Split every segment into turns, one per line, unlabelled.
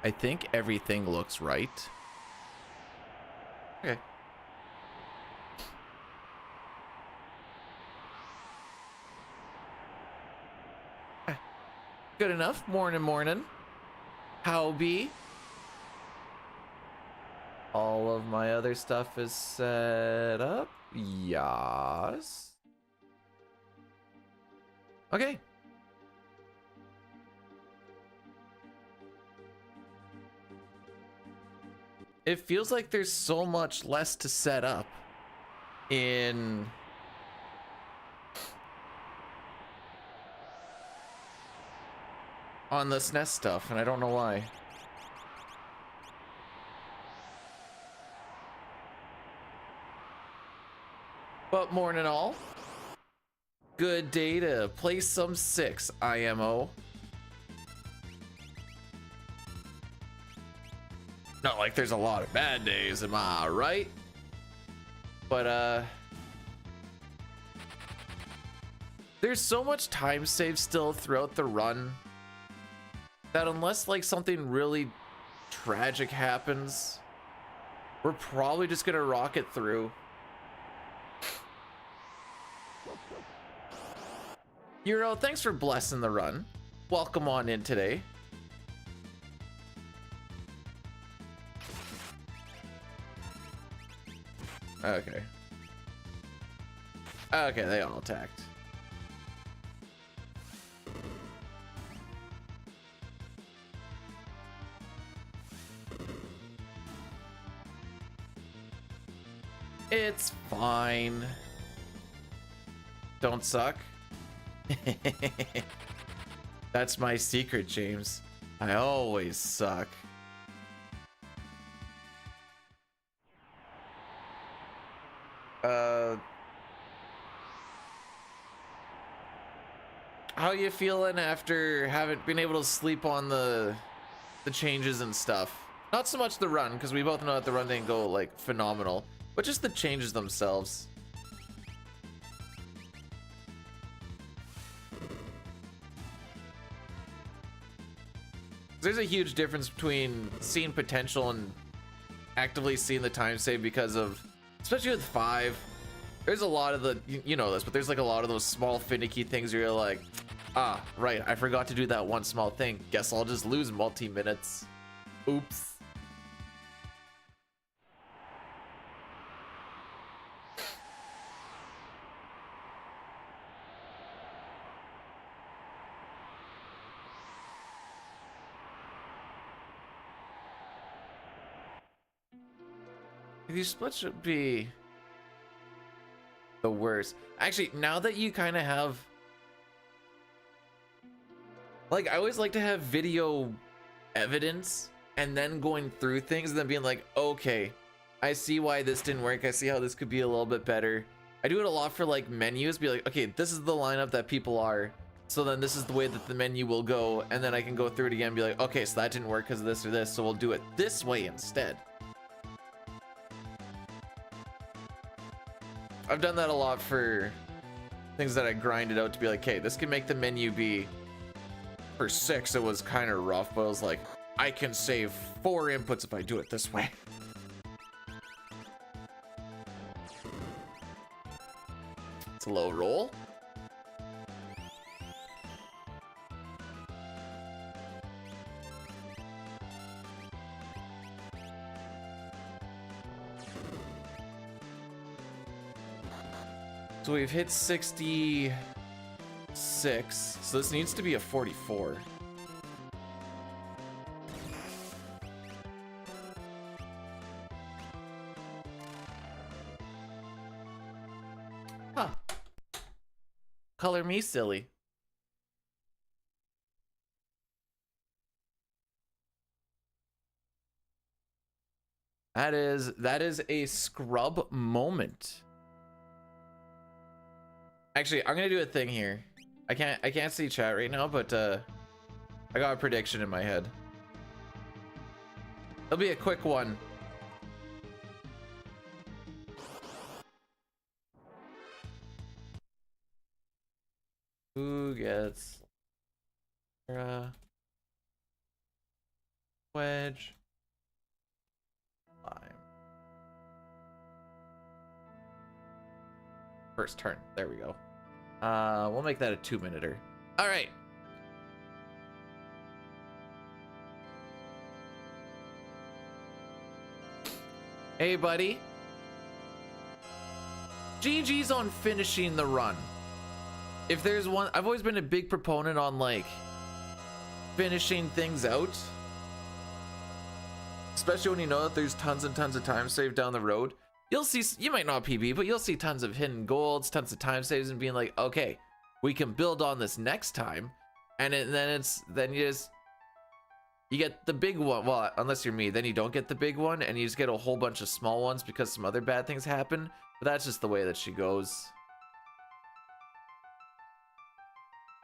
I think everything looks right. Okay. Good enough. Morning. How be? All of my other stuff is set up. Yes. Okay. It feels like there's so much less to set up in on the SNES stuff, and I don't know why. But morning all. Good day to play some 6 IMO. Not like there's a lot of bad days, am I right? But there's so much time saved still throughout the run that unless like something really tragic happens, we're probably just gonna rock it through. Euro, thanks for blessing the run. Welcome on in today. Okay. Okay, they all attacked. It's fine. Don't suck. That's my secret, James. I always suck. How you feeling after having been able to sleep on the changes and stuff? Not so much the run, because we both know that the run didn't go like phenomenal, but just the changes themselves. There's a huge difference between seeing potential and actively seeing the time save, because of, especially with 5, there's a lot of the, you know this, but there's like a lot of those small finicky things where you're like, ah, right, I forgot to do that one small thing. Guess I'll just lose multi-minutes. Oops. These splits should be the worst. Actually, now that you kind of have, like, I always like to have video evidence and then going through things and then being like, okay, I see why this didn't work. I see how this could be a little bit better. I do it a lot for like menus, be like, okay, this is the lineup that people are, so then this is the way that the menu will go, and then I can go through it again and be like, okay, so that didn't work because of this or this, so we'll do it this way instead. I've done that a lot for things that I grinded out to be like, okay, this can make the menu be, for 6 it was kind of rough, but I was like, I can save 4 inputs if I do it this way. It's a low roll. So we've hit 66, so this needs to be a 44. Huh. Color me silly. That is a scrub moment. Actually, I'm gonna do a thing here. I can't see chat right now, but I got a prediction in my head. It'll be a quick one. Who gets Wedge. Slime. First turn. There we go. We'll make that a 2-minuter. All right. Hey, buddy. GG's on finishing the run. If there's one, I've always been a big proponent on like finishing things out, especially when you know that there's tons and tons of time saved down the road. You'll see, you might not PB, but you'll see tons of hidden golds, tons of time saves, and being like, okay, we can build on this next time. And then you get the big one. Well, unless you're me, then you don't get the big one, and you just get a whole bunch of small ones because some other bad things happen. But that's just the way that she goes.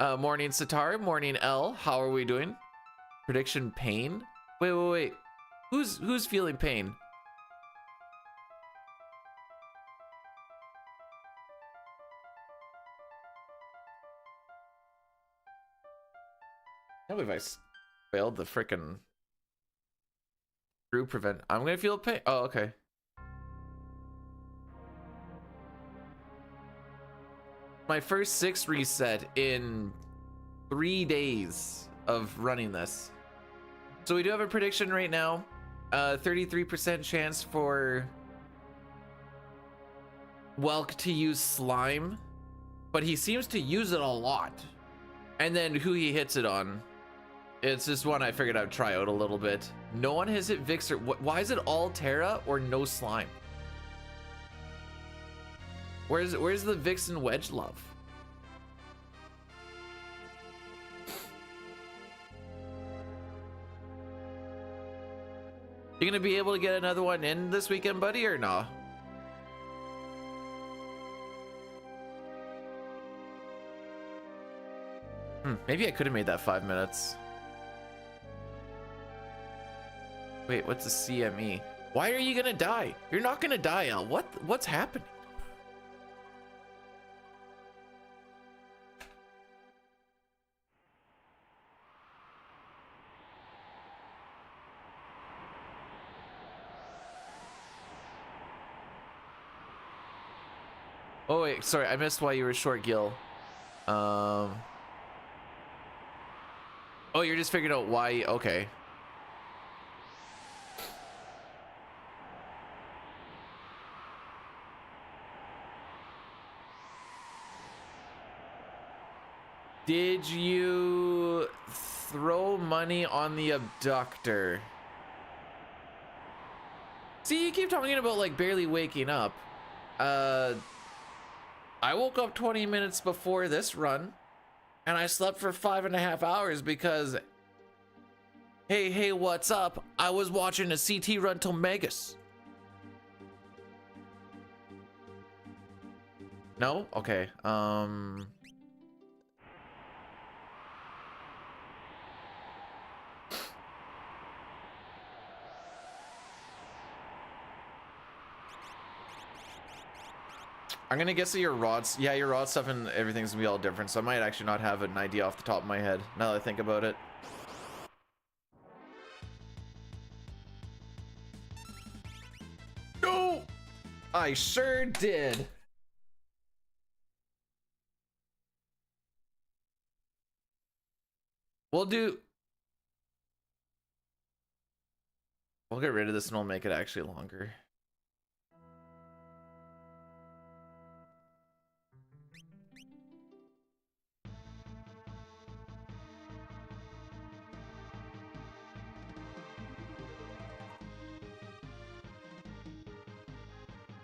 Morning Sitar, morning L. How are we doing? Prediction pain? Wait. Who's feeling pain? I can't believe I failed the frickin' screw prevent. I'm gonna feel pain. Oh, okay. My first 6 reset in 3 days of running this. So we do have a prediction right now. 33% chance for Welk to use slime, but he seems to use it a lot. And then who he hits it on. It's just one I figured I'd try out a little bit. No one has hit Vixer. Why is it all Terra or no slime? Where's the Vixen Wedge love? You gonna be able to get another one in this weekend, buddy, or no? Maybe I could have made that 5 minutes. Wait, what's a CME? Why are you gonna die? You're not gonna die, Al. What's happening? Oh wait, sorry, I missed why you were short, Gil. Oh, you're just figuring out why. Okay. Did you throw money on the abductor? See, you keep talking about like barely waking up. I woke up 20 minutes before this run, and I slept for 5.5 hours because, hey, what's up? I was watching a CT run till Megas. No? Okay. I'm gonna guess that your rods, yeah, your rod stuff and everything's gonna be all different, so I might actually not have an idea off the top of my head now that I think about it. No, I sure did. We'll get rid of this and we'll make it actually longer.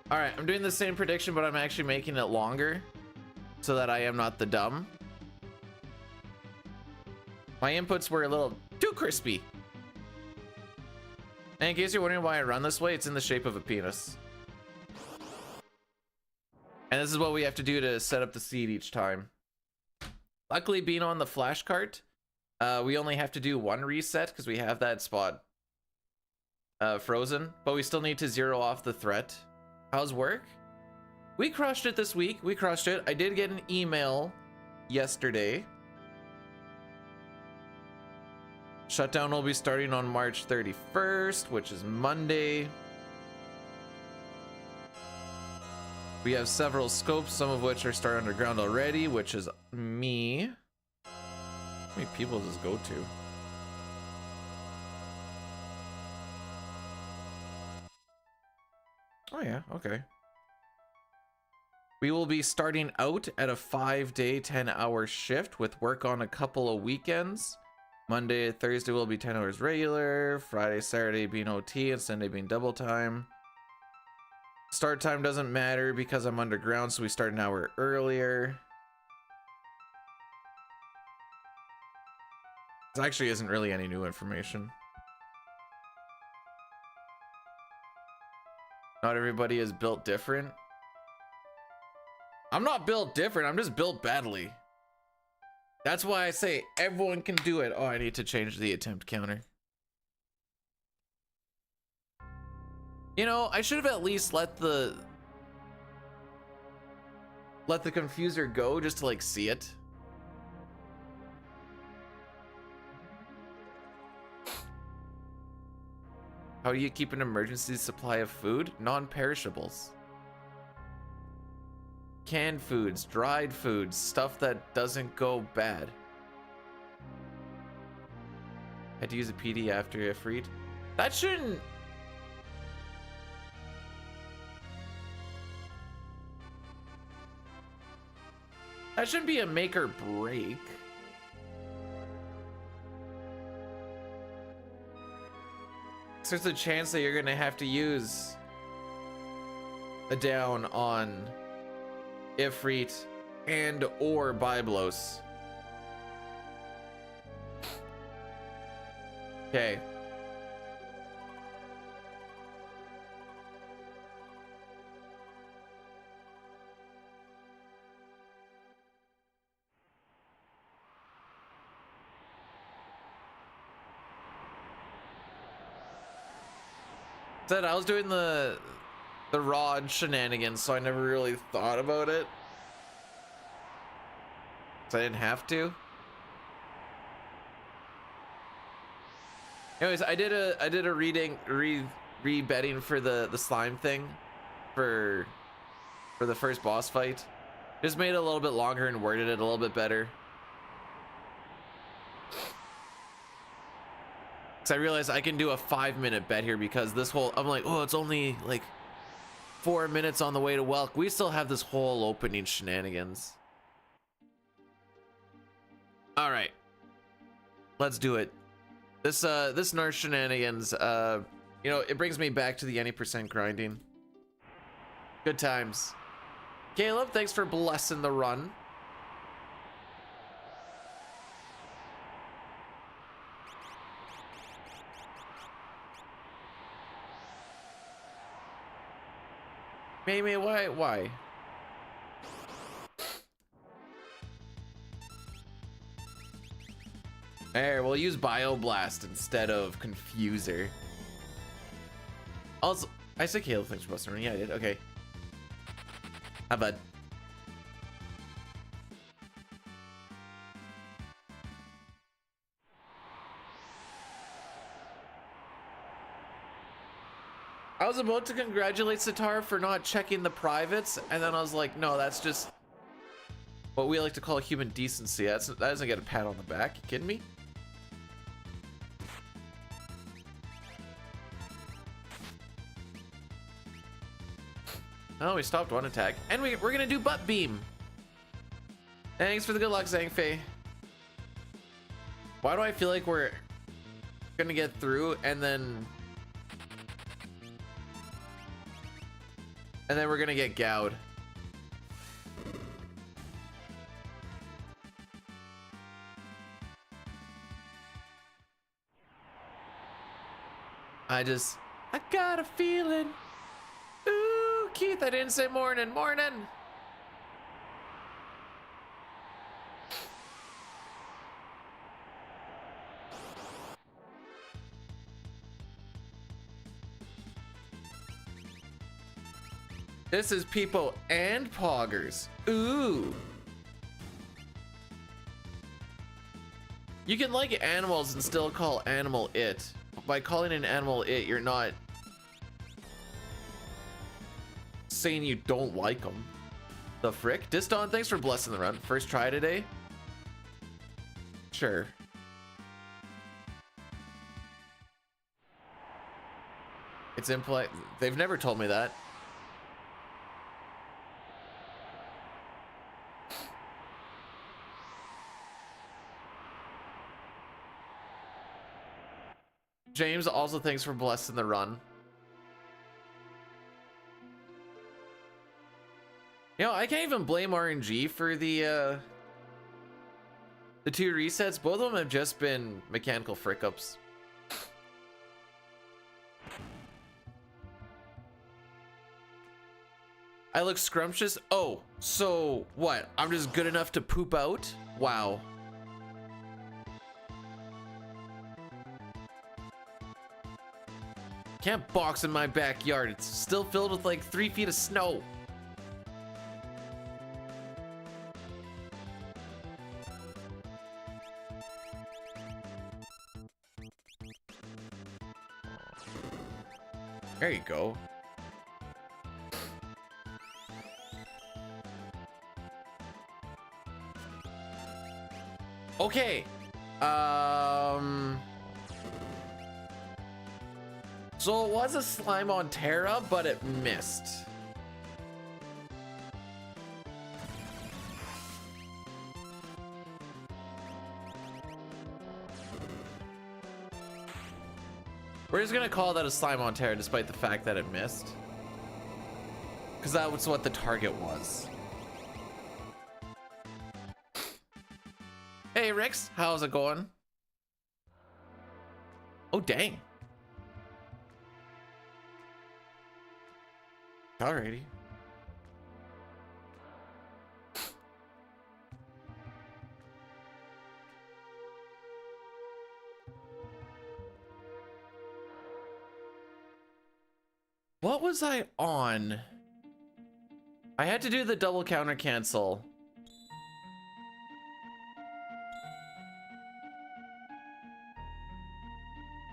All right, I'm doing the same prediction, but I'm actually making it longer so that I am not the dumb. My inputs were a little too crispy. And in case you're wondering why I run this way, it's in the shape of a penis. And this is what we have to do to set up the seed each time. Luckily, being on the flash cart, we only have to do 1 reset because we have that spot frozen, but we still need to 0 off the threat. How's work? We crushed it this week. We crushed it. I did get an email yesterday Shutdown will be starting on March 31st, which is Monday. We have several scopes, some of which are started underground already, which is me. How many people does this go to? Oh yeah, okay. We will be starting out at a 5-day, 10-hour shift with work on a couple of weekends. Monday, Thursday will be 10 hours regular, Friday, Saturday being OT, and Sunday being double time. Start time doesn't matter because I'm underground, so we start an hour earlier. This actually isn't really any new information. Not everybody is built different. I'm not built different, I'm just built badly. That's why I say everyone can do it. Oh, I need to change the attempt counter. You know, I should have at least let the confuser go just to like see it. How do you keep an emergency supply of food? Non-perishables. Canned foods, dried foods, stuff that doesn't go bad. Had to use a PD after Ifrit. That shouldn't... That shouldn't be a make or break. So there's a chance that you're gonna have to use a down on Ifrit and or Byblos. Okay. Said I was doing the rod shenanigans, so I never really thought about it. So I didn't have to. Anyways, I did a re-betting for the slime thing for the first boss fight. Just made it a little bit longer and worded it a little bit better. So I realized I can do a 5-minute bet here because this whole, I'm like, oh, it's only like 4 minutes on the way to Welk. We still have this whole opening shenanigans. All right, let's do it. This North shenanigans, you know, it brings me back to the any percent grinding. Good times. Caleb, thanks for blessing the run. May, why? There, we'll use Bioblast instead of Confuser. Also, I said Caleb, thanks for busting running. Yeah, I did. Okay. How bud? I was about to congratulate Sitar for not checking the privates, and then I was like, no, that's just what we like to call human decency. That doesn't get a pat on the back. You kidding me? Oh, we stopped one attack. And we're gonna do butt beam. Thanks for the good luck, Zhangfei. Why do I feel like we're gonna get through and then we're gonna get gowed? I got a feeling. Ooh, Keith, I didn't say morning. This is Peepo and Poggers. Ooh. You can like animals and still call animal it. By calling an animal it, you're not saying you don't like them. The frick? Diston, thanks for blessing the run. First try today? Sure. It's impolite. They've never told me that. James also thanks for blessing the run. You know, I can't even blame RNG for the 2 resets. Both of them have just been mechanical frick-ups. I look scrumptious. Oh, so what? I'm just good enough to poop out? Wow. Can't box in my backyard. It's still filled with like 3 feet of snow. There you go. Okay. So it was a slime on Terra, but it missed. We're just gonna call that a slime on Terra despite the fact that it missed. Because that was what the target was. Hey Rix, how's it going? Oh dang. Alrighty. What was I on? I had to do the double counter cancel.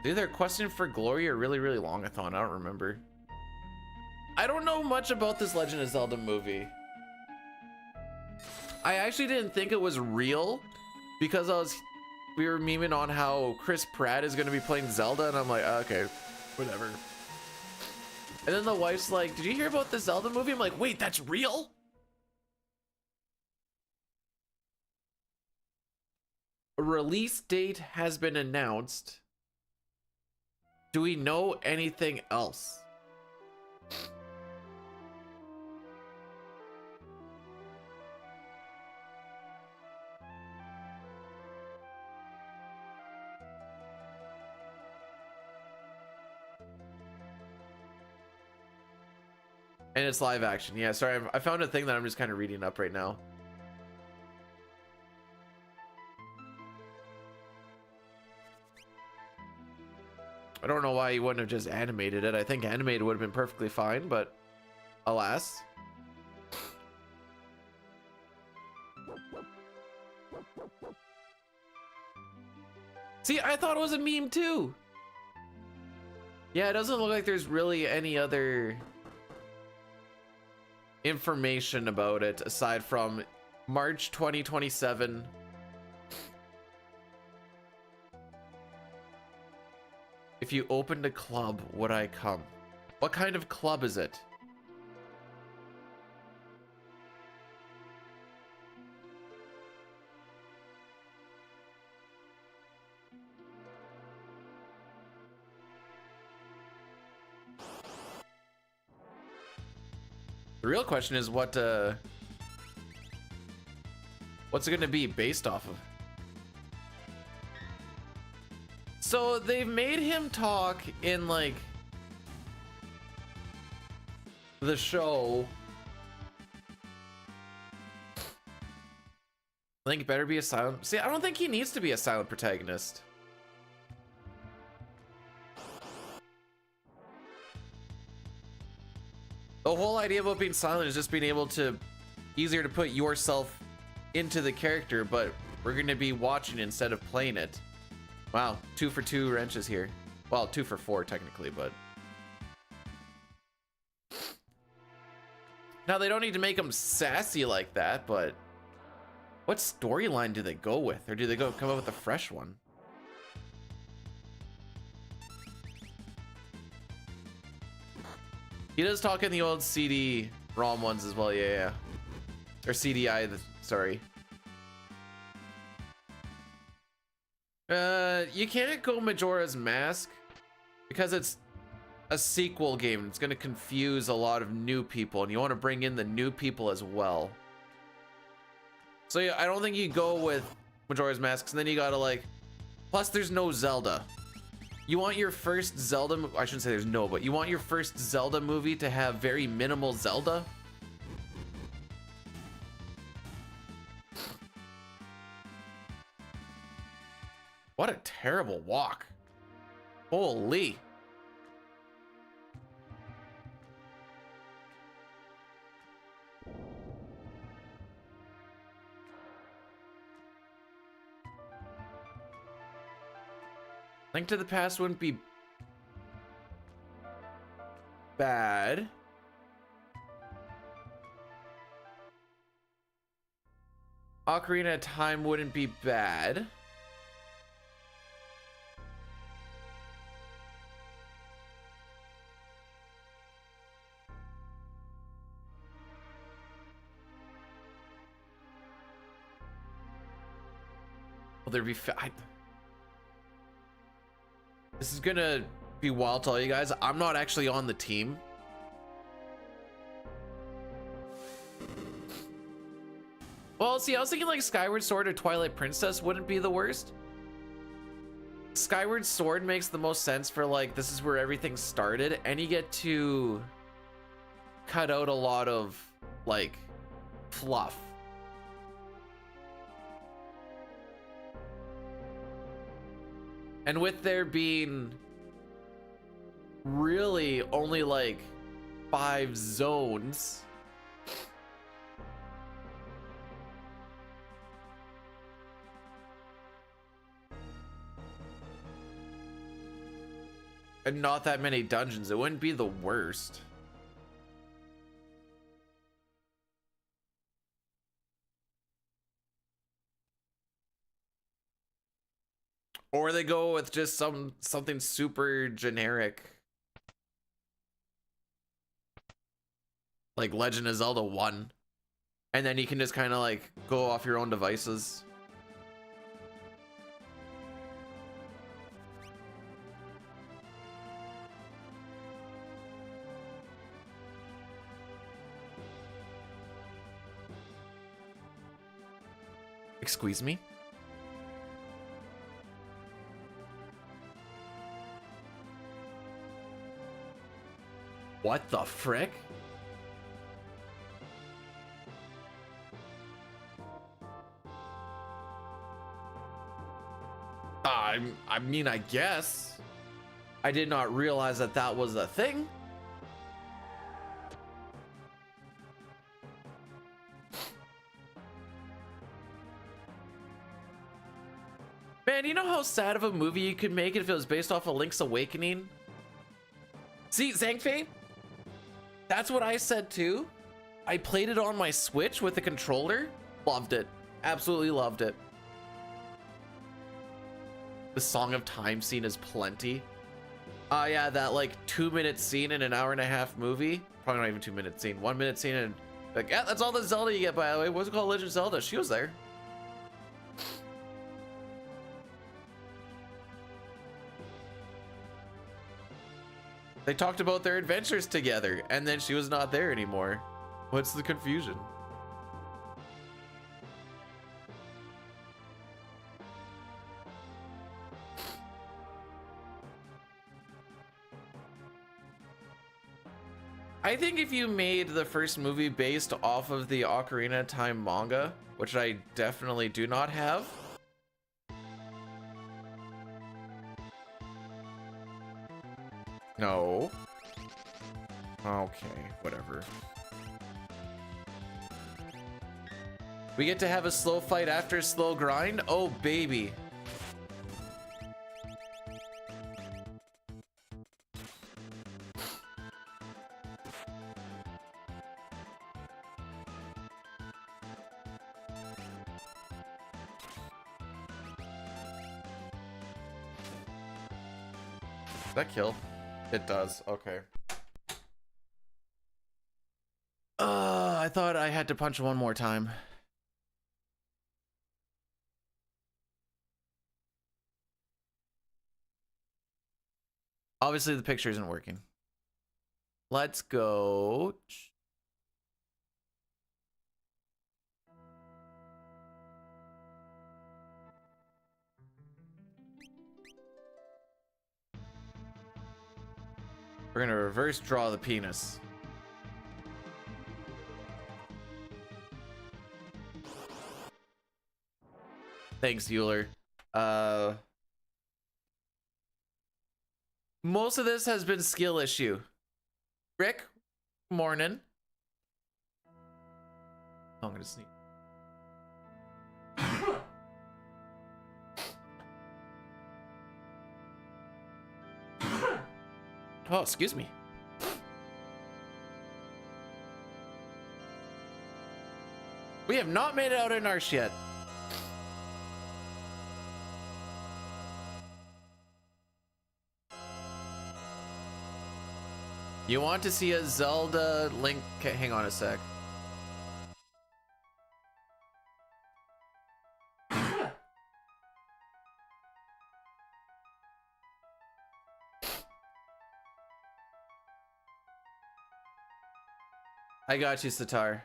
Either Questing for Glory or Really Really Longathon. I don't remember. I don't know much about this Legend of Zelda movie. I actually didn't think it was real because we were memeing on how Chris Pratt is going to be playing Zelda, and I'm like, okay, whatever. And then the wife's like, did you hear about the Zelda movie? I'm like, wait, that's real? A release date has been announced. Do we know anything else? And it's live action. Yeah, sorry, I found a thing that I'm just kind of reading up right now. I don't know why you wouldn't have just animated it. I think animated would have been perfectly fine, but alas. See, I thought it was a meme too. Yeah, it doesn't look like there's really any other information about it aside from March 2027. If you opened a club, would I come? What kind of club is it? The real question is what's it going to be based off of? So they've made him talk in like the show. Link better be a silent. See, I don't think he needs to be a silent protagonist. The whole idea about being silent is just being able to easier to put yourself into the character, but We're gonna be watching instead of playing it. Wow, 2 for 2 wrenches here. Well, 2 for 4 technically, but now they don't need to make them sassy like that, but what storyline do they go with? Or do they come up with a fresh one? He does talk in the old CD-ROM ones as well, yeah. Or CDI, sorry. You can't go Majora's Mask because it's a sequel game. It's gonna confuse a lot of new people, and you want to bring in the new people as well. So yeah, I don't think you go with Majora's Mask, and then you gotta like, plus there's no Zelda. You want your first Zelda, I shouldn't say there's no, but you want your first Zelda movie to have very minimal Zelda? What a terrible walk. Holy. Link to the Past wouldn't be bad. Ocarina of Time wouldn't be bad. Will there be This is gonna be wild to all you guys. I'm not actually on the team. Well, see, I was thinking like Skyward Sword or Twilight Princess wouldn't be the worst. Skyward Sword makes the most sense for like, this is where everything started, and you get to cut out a lot of like fluff. And with there being really only like 5 zones, and not that many dungeons, it wouldn't be the worst. Or they go with just something super generic, like Legend of Zelda 1, and then you can just kind of like go off your own devices. Excuse me? What the frick? I mean, I guess. I did not realize that that was a thing. Man, you know how sad of a movie you could make it if it was based off of Link's Awakening? See, Zangfei? That's what I said too. I played it on my Switch with the controller. Loved it. Absolutely loved it. The Song of Time scene is plenty. Yeah, that like 2-minute scene in an 1.5-hour movie. Probably not even 2-minute scene. 1-minute scene, and like, yeah, that's all the Zelda you get, by the way. What's it called? Legend of Zelda. She was there. They talked about their adventures together, and then she was not there anymore. What's the confusion? I think if you made the first movie based off of the Ocarina of Time manga, which I definitely do not have, no. Okay, whatever. We get to have a slow fight after a slow grind? Oh, baby. Does that kill? It does. Okay. I thought I had to punch one more time. Obviously, the picture isn't working. Let's go. We're gonna reverse draw the penis. Thanks, Euler. Most of this has been skill issue. Rick, morning. Oh, I'm gonna sneeze. Oh, excuse me. We have not made it out in Arsh yet. You want to see a Zelda Link? Okay, hang on a sec. I got you, Sitar.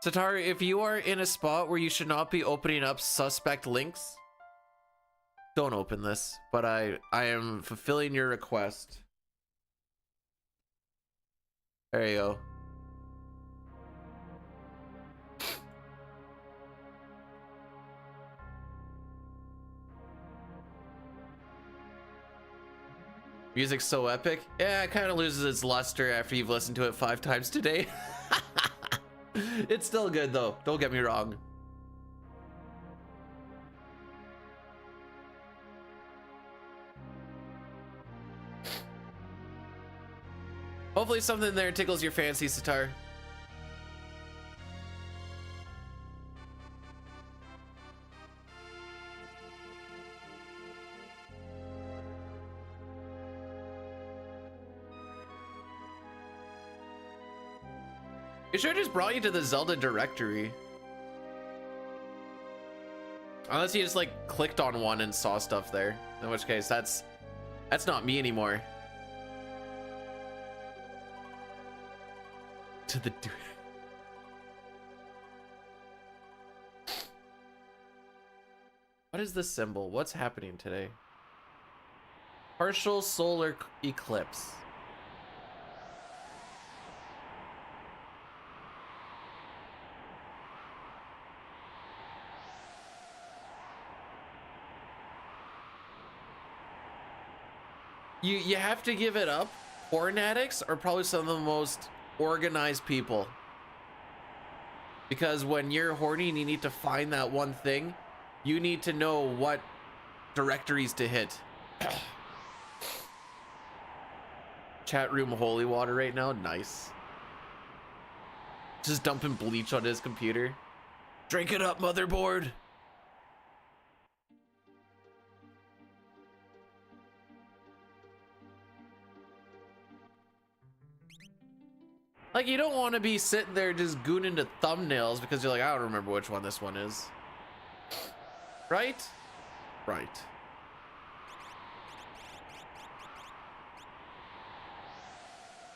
Sitar, if you are in a spot where you should not be opening up suspect links, don't open this. But I am fulfilling your request. There you go. Music's so epic. Yeah, it kind of loses its luster after you've listened to it 5 times today. It's still good though, don't get me wrong. Hopefully something there tickles your fancy, Sitar. It should have just brought you to the Zelda directory. Unless you just like clicked on one and saw stuff there. In which case that's not me anymore. To the What is this symbol? What's happening today? Partial solar eclipse. You have to give it up. Porn addicts are probably some of the most organized people. Because when you're horny and you need to find that one thing, you need to know what directories to hit. Chat room holy water right now, nice. Just dumping bleach on his computer. Drink it up, motherboard. Like, you don't want to be sitting there just gooning to thumbnails because you're like, I don't remember which one this one is. Right? Right.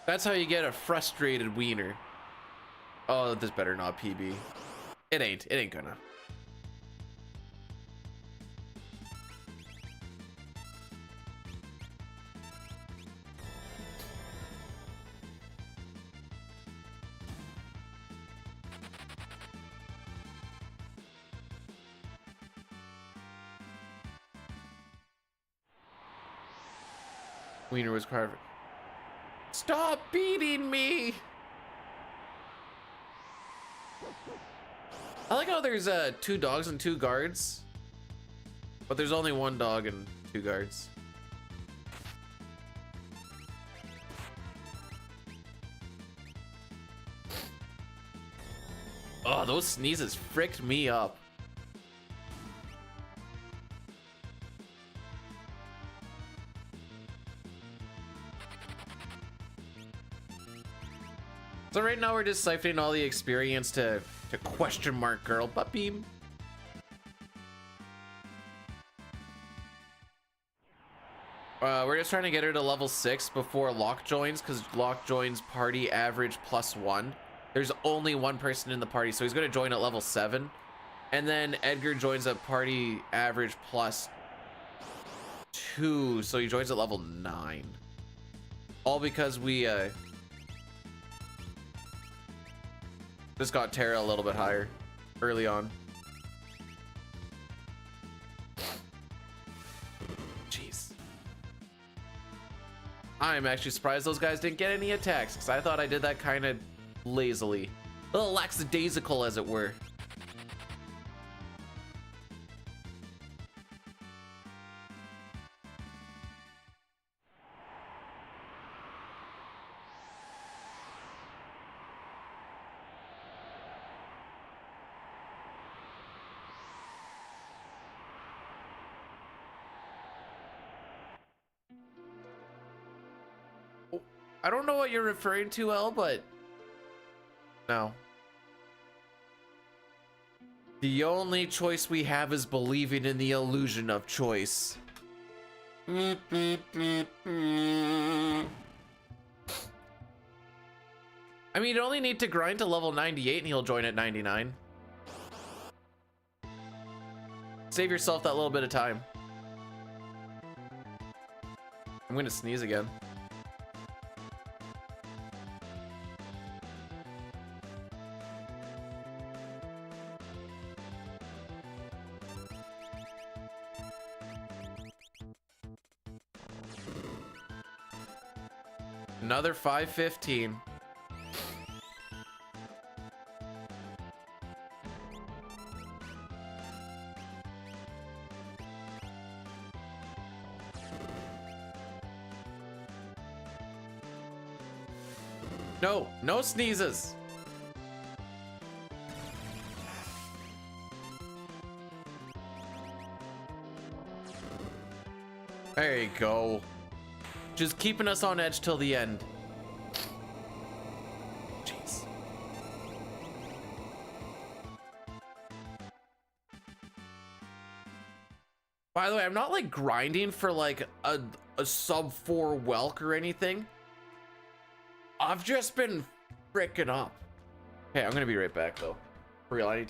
That's how you get a frustrated wiener. Oh, this better not PB. It ain't gonna. Wiener was carved. Stop beating me! I like how there's 2 dogs and 2 guards, but there's only 1 dog and 2 guards. Oh, those sneezes fricked me up. So right now we're just siphoning all the experience to question mark girl, but beam. We're just trying to get her to level 6 before Locke joins, because Locke joins party average +1. There's only 1 person in the party, so he's going to join at level 7. And then Edgar joins at party average +2, so he joins at level 9. All because we just got Terra a little bit higher early on. Jeez. I'm actually surprised those guys didn't get any attacks, because I thought I did that kind of lazily. A little lackadaisical, as it were. I don't know what you're referring to, El, but no. The only choice we have is believing in the illusion of choice. I mean, you only need to grind to level 98 and he'll join at 99. Save yourself that little bit of time. I'm gonna sneeze again. Another 515. No, no sneezes. There you go. Just keeping us on edge till the end. Jeez. By the way, I'm not like grinding for like a sub 4 Welk or anything. I've just been fricking up. Hey, I'm gonna be right back though. For real, I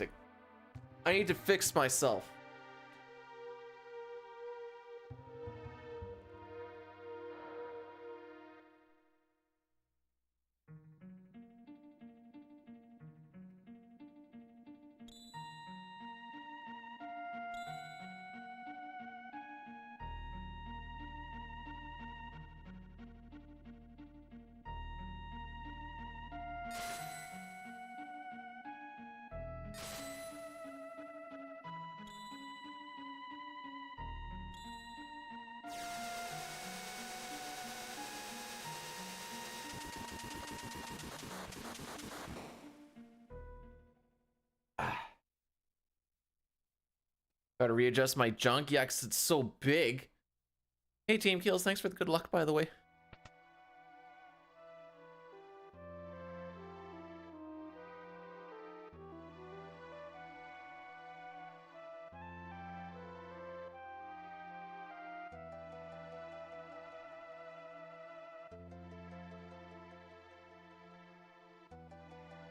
need to fix myself. Gotta readjust my junk. Yeah, 'cause it's so big. Hey, Team Kills, thanks for the good luck, by the way.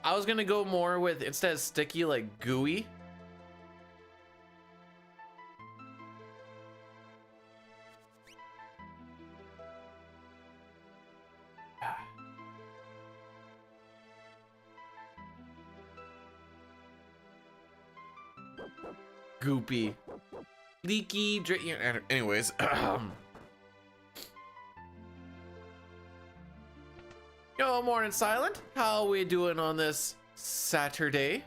I was gonna go more with, instead of sticky, like gooey. Goopy. Leaky. Anyways. Yo, morning, Silent. How we doing on this Saturday?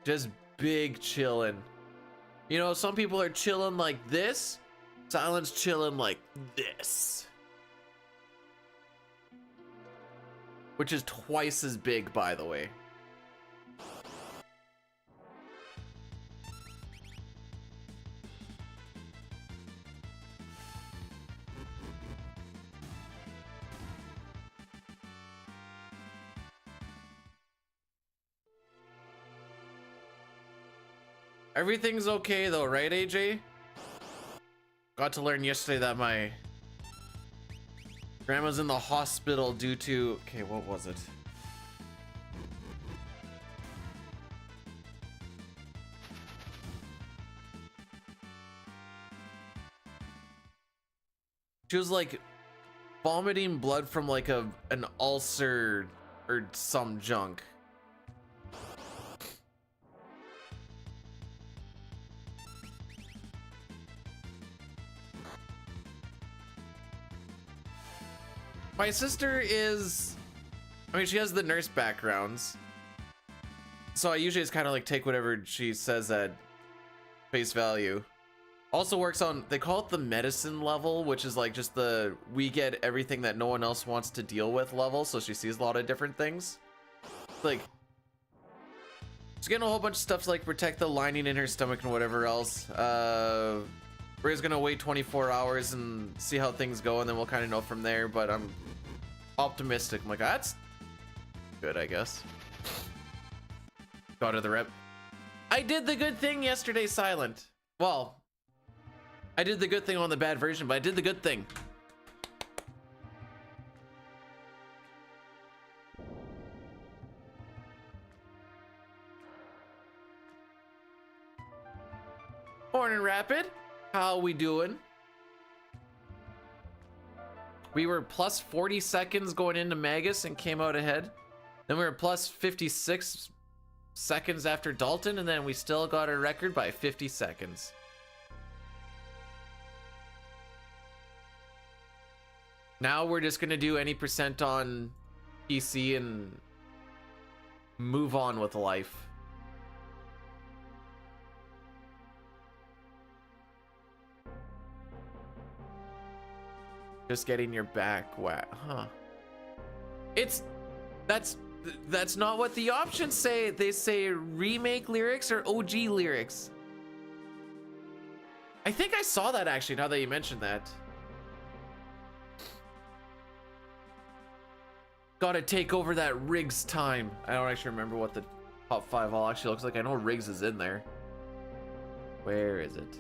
Just big chillin'. You know, some people are chilling like this. Silent's chilling like this. Which is twice as big, by the way. Everything's okay though, right, AJ? Got to learn yesterday that my grandma's in the hospital due to... Okay, what was it? She was like vomiting blood from like an ulcer or some junk. My sister is, I mean, she has the nurse backgrounds, so I usually just kind of like take whatever she says at face value. Also works on, they call it the medicine level, which is like just the we get everything that no one else wants to deal with level, so she sees a lot of different things. Like, she's getting a whole bunch of stuff to like protect the lining in her stomach and whatever else. We're just gonna wait 24 hours and see how things go, and then we'll kind of know from there, but I'm optimistic. I'm like, that's good, I guess. Got to the rep. I did the good thing yesterday, Silent. Well, I did the good thing on the bad version, but I did the good thing. Morning, Rapid. How we doing? We were plus 40 seconds going into Magus and came out ahead. Then we were plus 56 seconds after Dalton, and then we still got a record by 50 seconds. Now we're just gonna do any percent on PC and move on with life. Just getting your back wet, huh? That's not what the options say. They say remake lyrics or OG lyrics. I think I saw that actually, now that you mentioned that. Gotta take over that Riggs time. I don't actually remember what the top 5 all actually looks like. I know Riggs is in there. Where is it?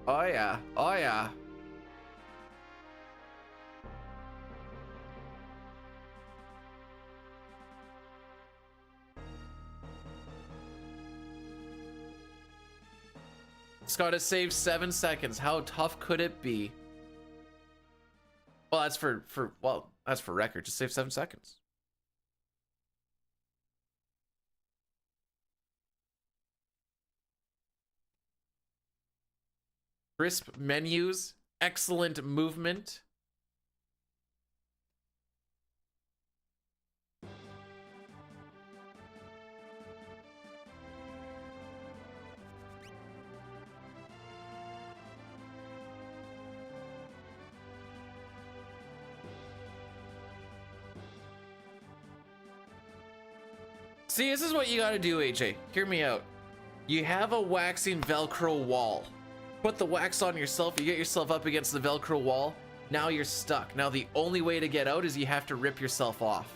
Oh yeah, oh yeah. It's gotta save 7 seconds. How tough could it be? Well, that's that's for record. Just save 7 seconds. Crisp menus, excellent movement. See, this is what you gotta do, AJ. Hear me out. You have a waxing Velcro wall. Put the wax on yourself, you get yourself up against the Velcro wall, now you're stuck. Now the only way to get out is you have to rip yourself off.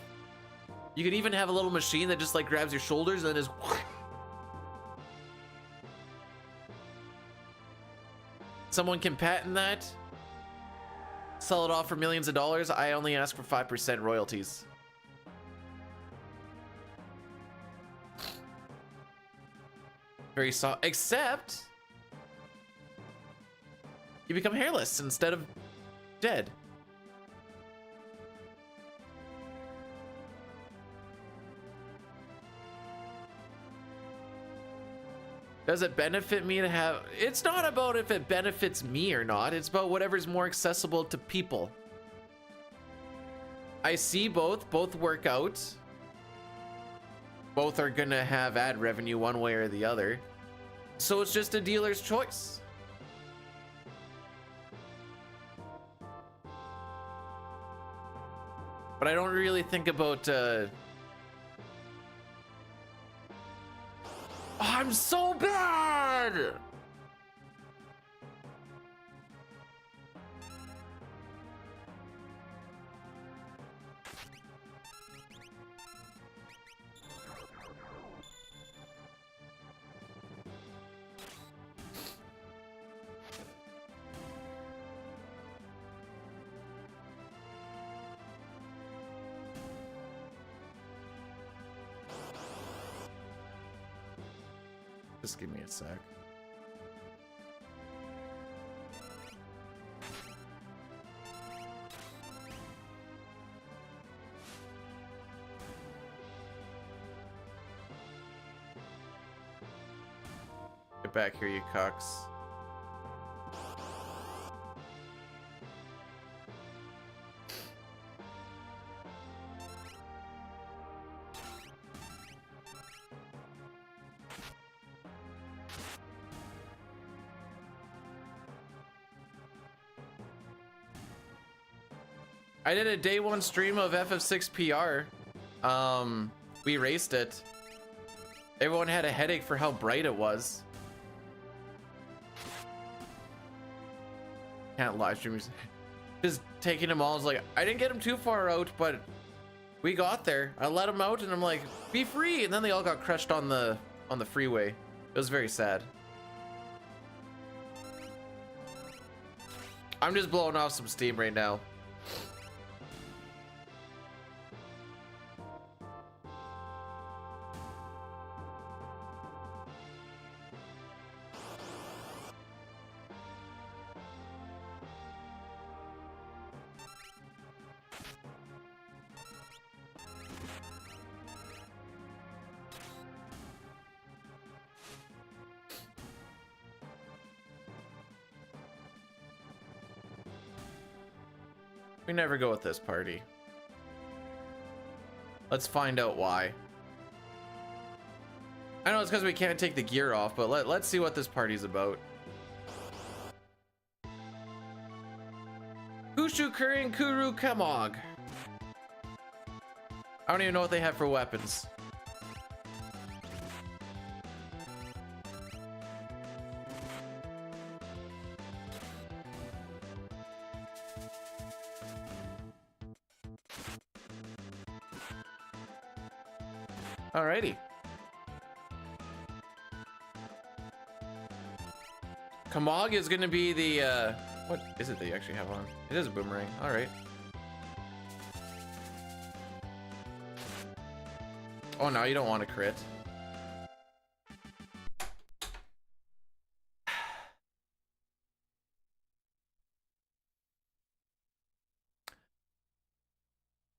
You could even have a little machine that just like grabs your shoulders and then is... Someone can patent that, sell it off for millions of dollars. I only ask for 5% royalties. Very soft, except... you become hairless instead of dead. Does it benefit me to have... It's not about if it benefits me or not. It's about whatever's more accessible to people. I see both work out. Both are gonna have ad revenue one way or the other. So it's just a dealer's choice. But I don't really think about... Oh, I'm so bad! Just give me a sec. Get back here, you cucks. I did a day one stream of FF6 PR. We raced it. Everyone had a headache for how bright it was. Can't live stream. Just taking them all. I was like, I didn't get them too far out, but we got there. I let them out and I'm like, be free. And then they all got crushed on the freeway. It was very sad. I'm just blowing off some steam right now. We never go with this party. Let's find out why. I know it's because we can't take the gear off, but let's see what this party's about. Kushu Kurin Kuru Kamog. I don't even know what they have for weapons. Alrighty. Kamog is gonna be the what is it that you actually have on? It is a boomerang. Alright. Oh no, you don't want to crit.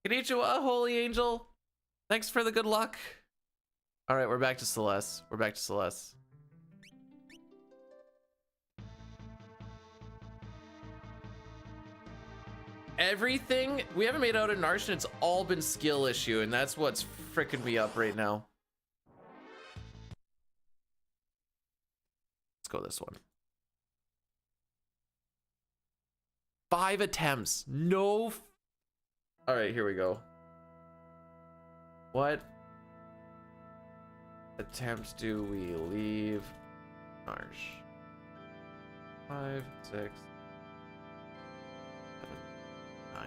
Konnichiwa, Holy Angel. Thanks for the good luck. All right, we're back to Celeste. We're back to Celeste. Everything we haven't made out in Narshan, it's all been skill issue, and that's what's freaking me up right now. Let's go this one. 5 attempts. No. All right, here we go. What attempts do we leave Marsh? 5, 6, 7, 9.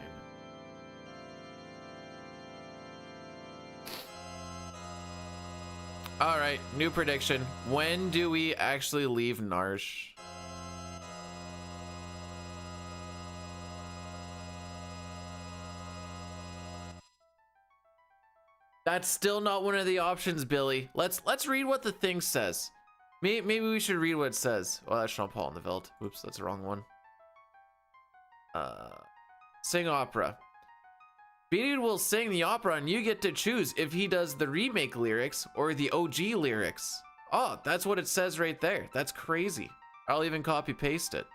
All right, new prediction. When do we actually leave Narsh? That's still not one of the options, Billy. Let's read what the thing says. Maybe we should read what it says. Oh, that's Jean Paul in the Veld. Oops, that's the wrong one. Sing opera. Beatty will sing the opera and you get to choose if he does the remake lyrics or the OG lyrics. Oh, that's what it says right there. That's crazy. I'll even copy paste it.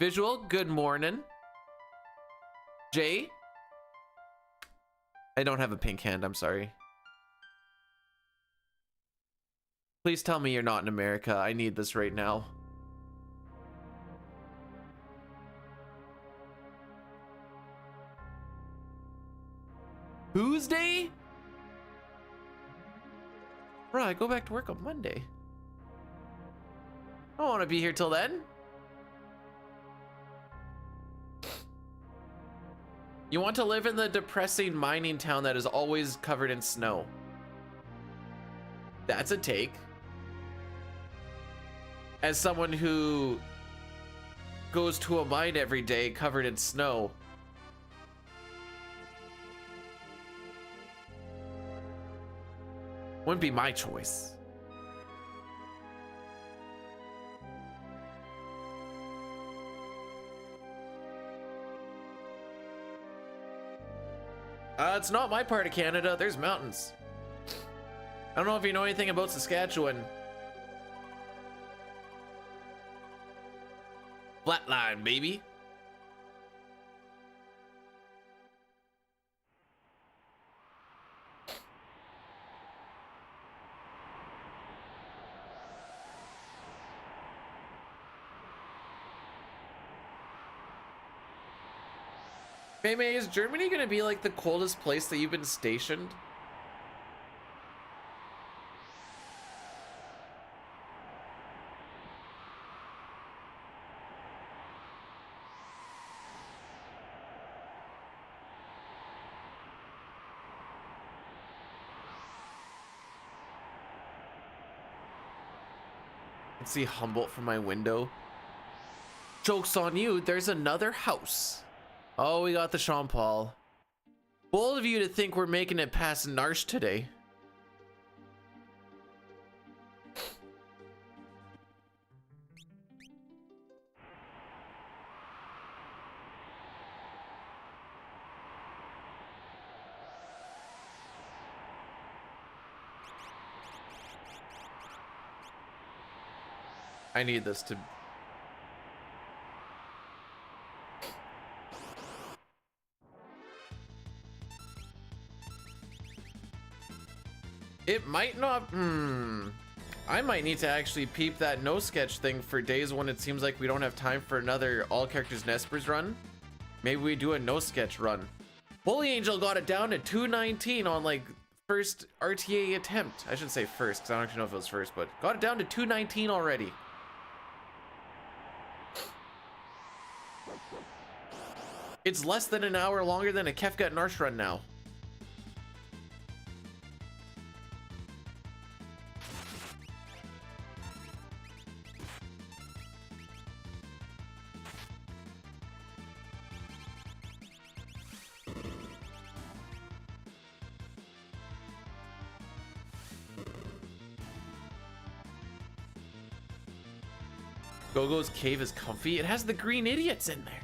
Visual, good morning. Jay? I don't have a pink hand, I'm sorry. Please tell me you're not in America. I need this right now. Tuesday? Bro, I go back to work on Monday. I don't want to be here till then. You want to live in the depressing mining town that is always covered in snow. That's a take. As someone who goes to a mine every day covered in snow. Wouldn't be my choice. It's not my part of Canada. There's mountains. I don't know if you know anything about Saskatchewan. Flatline, baby. May, is Germany gonna be like the coldest place that you've been stationed? I can see Humboldt from my window. Joke's on you, there's another house. Oh, we got the Sean Paul. Bold of you to think we're making it past Narsh today. I need this to... It might not... I might need to actually peep that no sketch thing for days when it seems like we don't have time for another all characters and Espers run. Maybe we do a no sketch run. Holy Angel got it down to 219 on like first RTA attempt. I shouldn't say first because I don't actually know if it was first, but got it down to 219 already. It's less than an hour longer than a Kefka Narsh run now. Gogo's cave is comfy. It has the green idiots in there.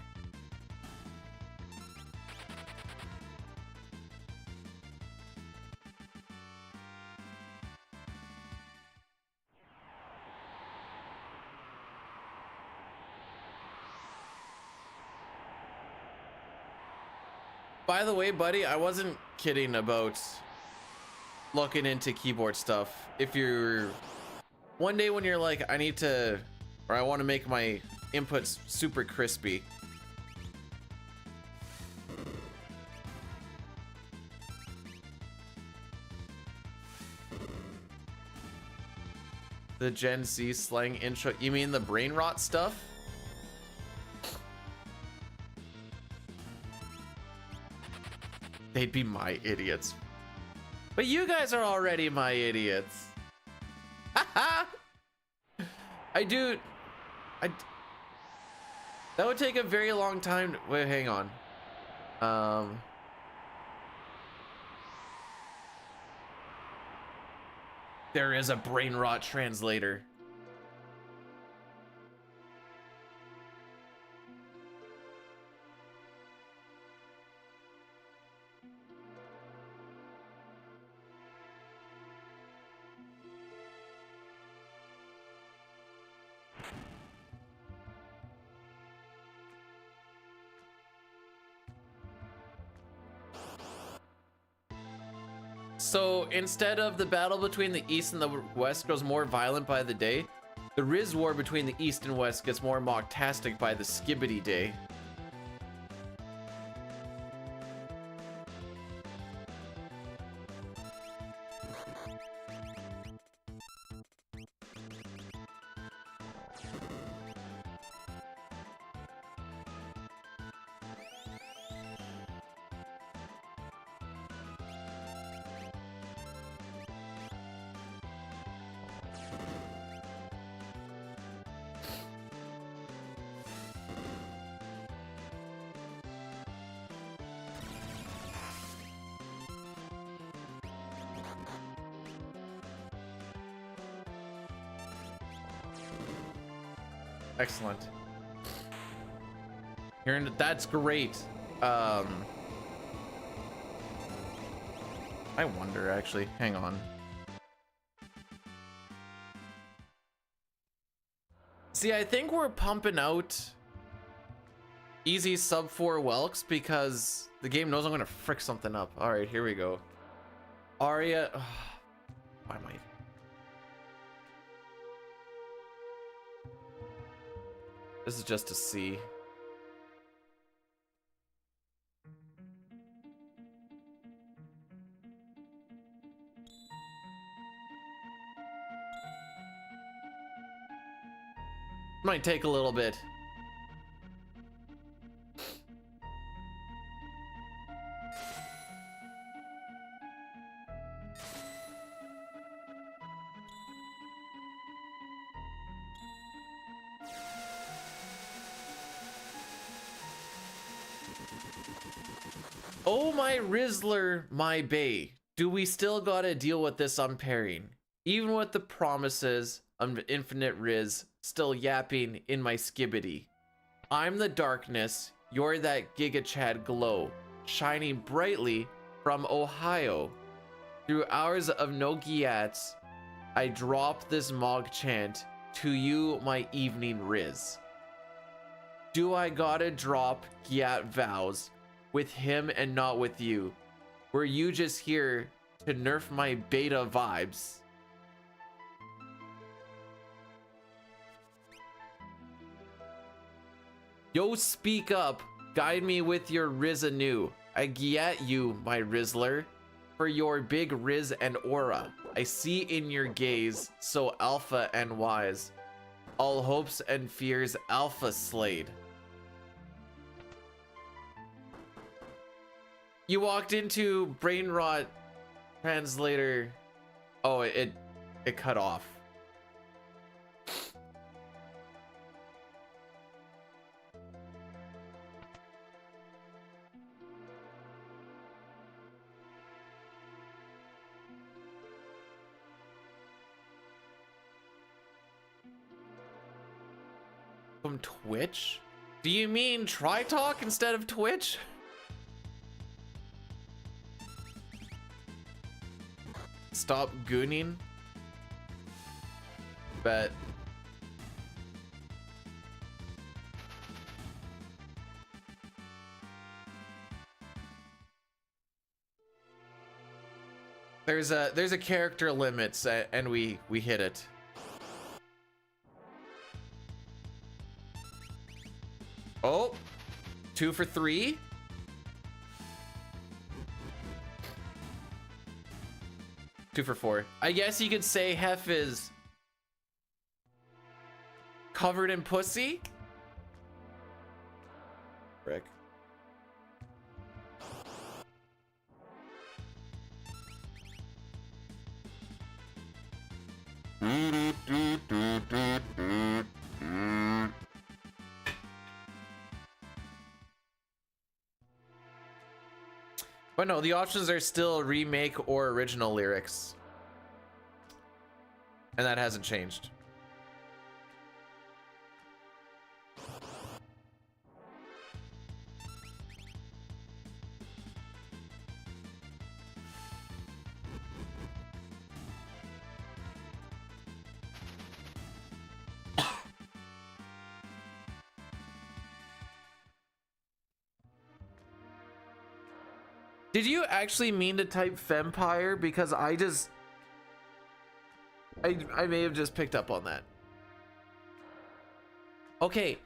By the way, buddy, I wasn't kidding about looking into keyboard stuff. If you're one day when you're like, I need to, or I want to make my inputs super crispy. The Gen Z slang intro, you mean the brain rot stuff? They'd be my idiots. But you guys are already my idiots. Haha! That would take a very long time to, wait, hang on. There is a brain rot translator. So instead of the battle between the East and the West grows more violent by the day, the Riz war between the East and West gets more mocktastic by the Skibbity day. Excellent. That's great. I wonder, actually. Hang on. See, I think we're pumping out easy sub 4 Welks because the game knows I'm gonna frick something up. All right, here we go. Aria. Why am I? This is just to see. Might take a little bit. Oh my Rizzler, my Bay. Do we still gotta deal with this unpairing? Even with the promises of infinite Riz still yapping in my Skibbity. I'm the darkness, you're that Giga Chad glow, shining brightly from Ohio. Through hours of no Giats, I drop this Mog chant to you, my evening Riz. Do I gotta drop Giat vows with him and not with you? Were you just here to nerf my beta vibes? Yo, speak up, guide me with your Riz anew. I giat you, my Rizzler, for your big Riz and aura. I see in your gaze, so alpha and wise. All hopes and fears alpha slayed. You walked into brain rot translator. Oh, it cut off. From Twitch? Do you mean Try Talk instead of Twitch? Stop gooning. Bet. There's a character limit, and we hit it. Oh, 2 for 3. Two for 4. I guess you could say Hef is covered in pussy. Frick. But no, the options are still remake or original lyrics. And that hasn't changed. Did you actually mean to type Fempire? Because I may have just picked up on that. Okay,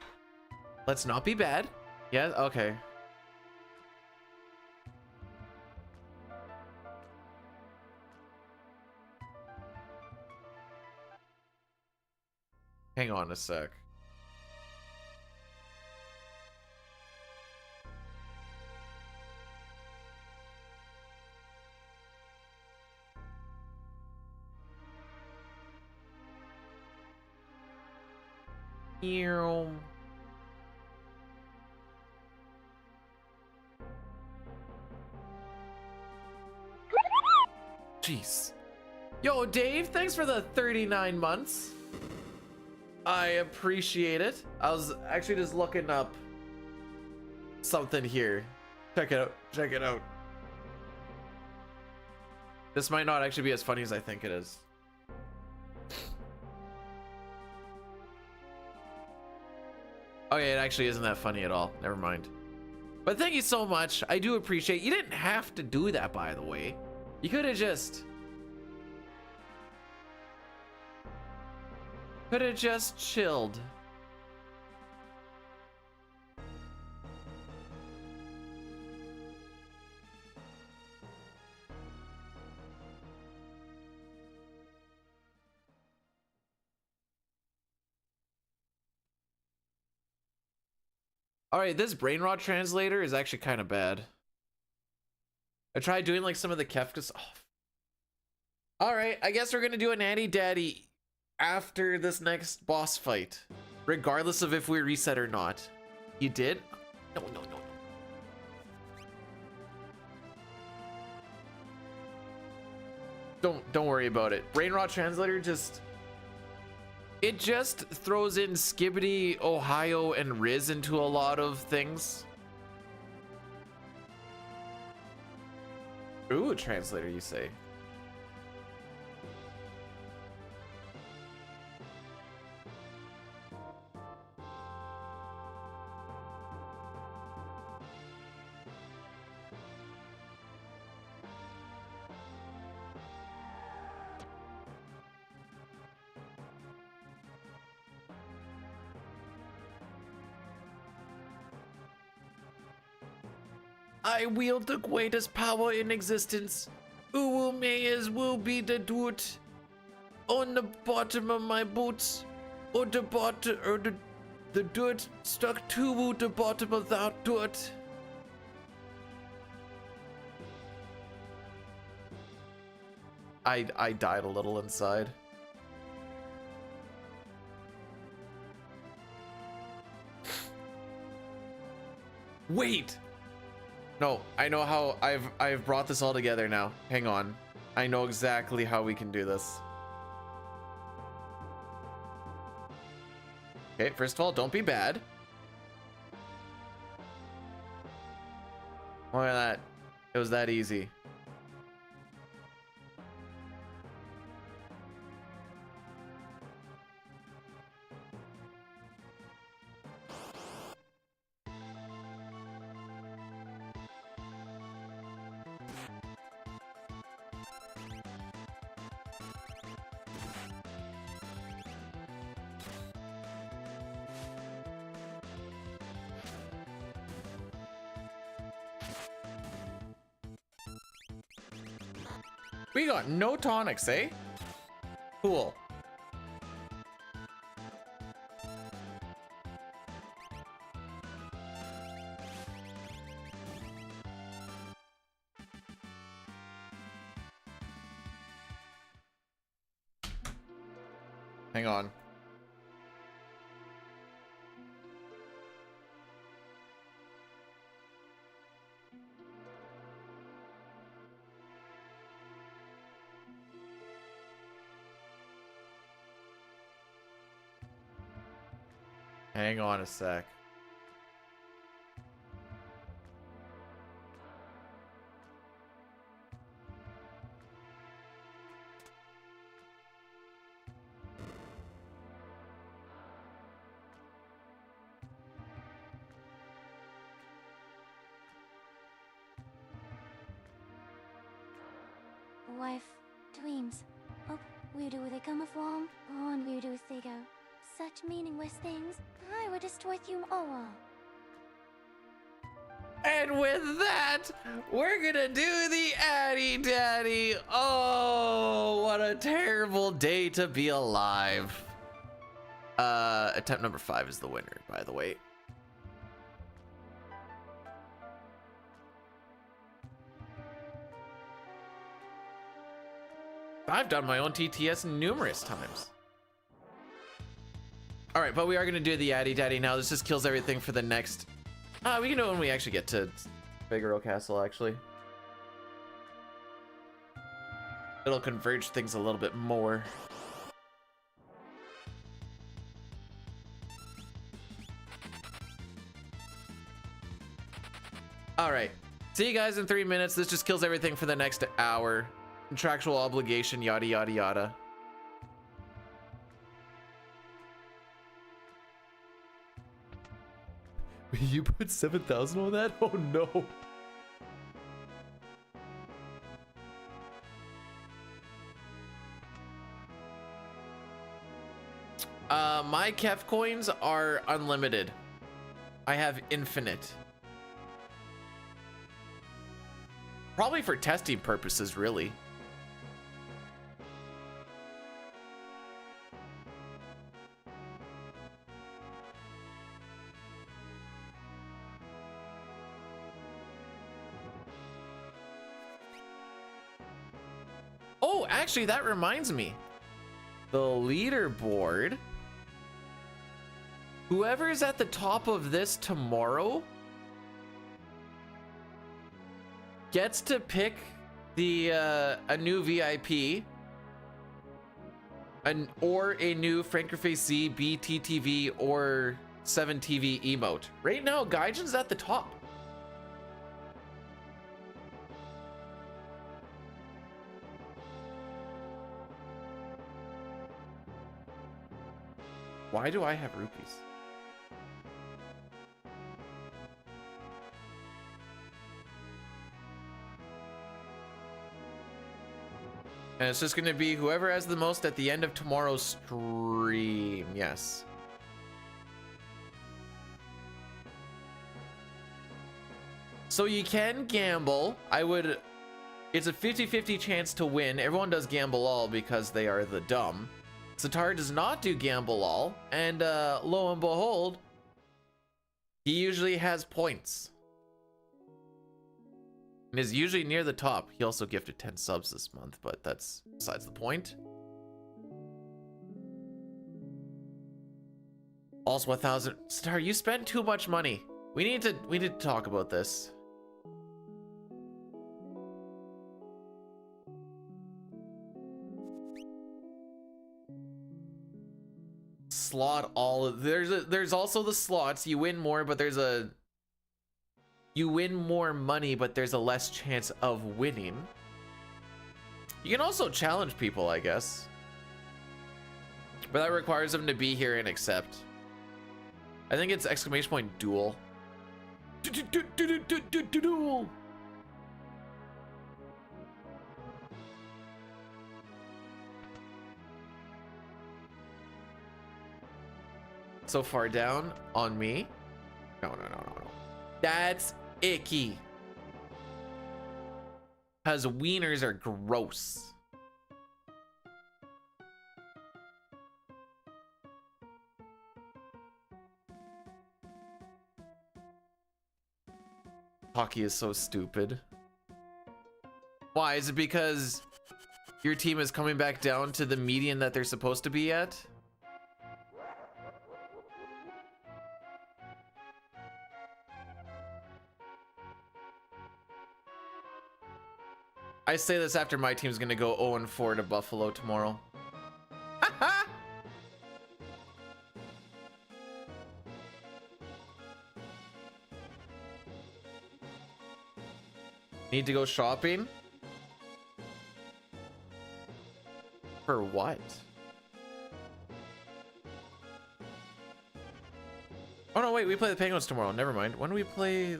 let's not be bad. Yeah, okay. Hang on a sec. Jeez. Yo, Dave, thanks for the 39 months. I appreciate it. I was actually just looking up something here. Check it out. Check it out. This might not actually be as funny as I think it is. Okay, it actually isn't that funny at all. Never mind. But thank you so much. I do appreciate. You didn't have to do that, by the way. You could have just chilled. All right, this brain rot translator is actually kind of bad. I tried doing like some of the Kefkas. Oh. All right, I guess we're gonna do a nanny daddy after this next boss fight, regardless of if we reset or not. You did? No, no, no. Don't worry about it. Brain rot translator just throws in Skibbity, Ohio, and Riz into a lot of things. Ooh, a translator, you say? I wield the greatest power in existence. Who may as well be the dirt on the bottom of my boots, or the bottom, or the dirt stuck to the bottom of that dirt. I died a little inside. Wait. No, I know how I've brought this all together now. Hang on. I know exactly how we can do this. Okay, first of all, don't be bad. Look at that. It was that easy. We got no tonics, eh? Cool. Hang on. Hang on a sec.
wife, dreams. Oh, where do they come from? Oh, and where do they go? Such meaningless things. I would destroy you all.
And with that, we're gonna do the Addy Daddy. Oh, what a terrible day to be alive. Attempt number 5 is the winner, by the way. I've done my own TTS numerous times. All right, but we are gonna do the Addy Daddy now. This just kills everything for the next. We can do it when we actually get to Figaro Castle, actually. It'll converge things a little bit more. All right, see you guys in 3 minutes. This just kills everything for the next hour. Contractual obligation, yada, yada, yada. You put 7,000 on that? Oh no. My Kef coins are unlimited. I have infinite. Probably for testing purposes, really. Oh, actually, that reminds me. The leaderboard. Whoever is at the top of this tomorrow gets to pick the a new VIP or a new Frankerface Z, BTTV, or 7TV emote. Right now, Gaijin's at the top. Why do I have rupees? And it's just gonna be whoever has the most at the end of tomorrow's stream. Yes. So you can gamble. It's a 50-50 chance to win. Everyone does gamble all because they are the dumb. Satar does not do gamble all, and lo and behold, he usually has points. And is usually near the top. He also gifted 10 subs this month, but that's besides the point. Also 1,000. Star, you spend too much money. We need to talk about this. Slot all of, there's also the slots. You win more, but you win more money, but there's a less chance of winning. You can also challenge people, I guess, but that requires them to be here and accept. I think it's exclamation point duel. Duel. So far down on me. No. That's icky. Cause wieners are gross. Hockey is so stupid. Why? Is it because your team is coming back down to the median that they're supposed to be at? I say this after my team's gonna go 0-4 to Buffalo tomorrow. Need to go shopping? For what? Oh no, wait, we play the Penguins tomorrow. Never mind. When do we play?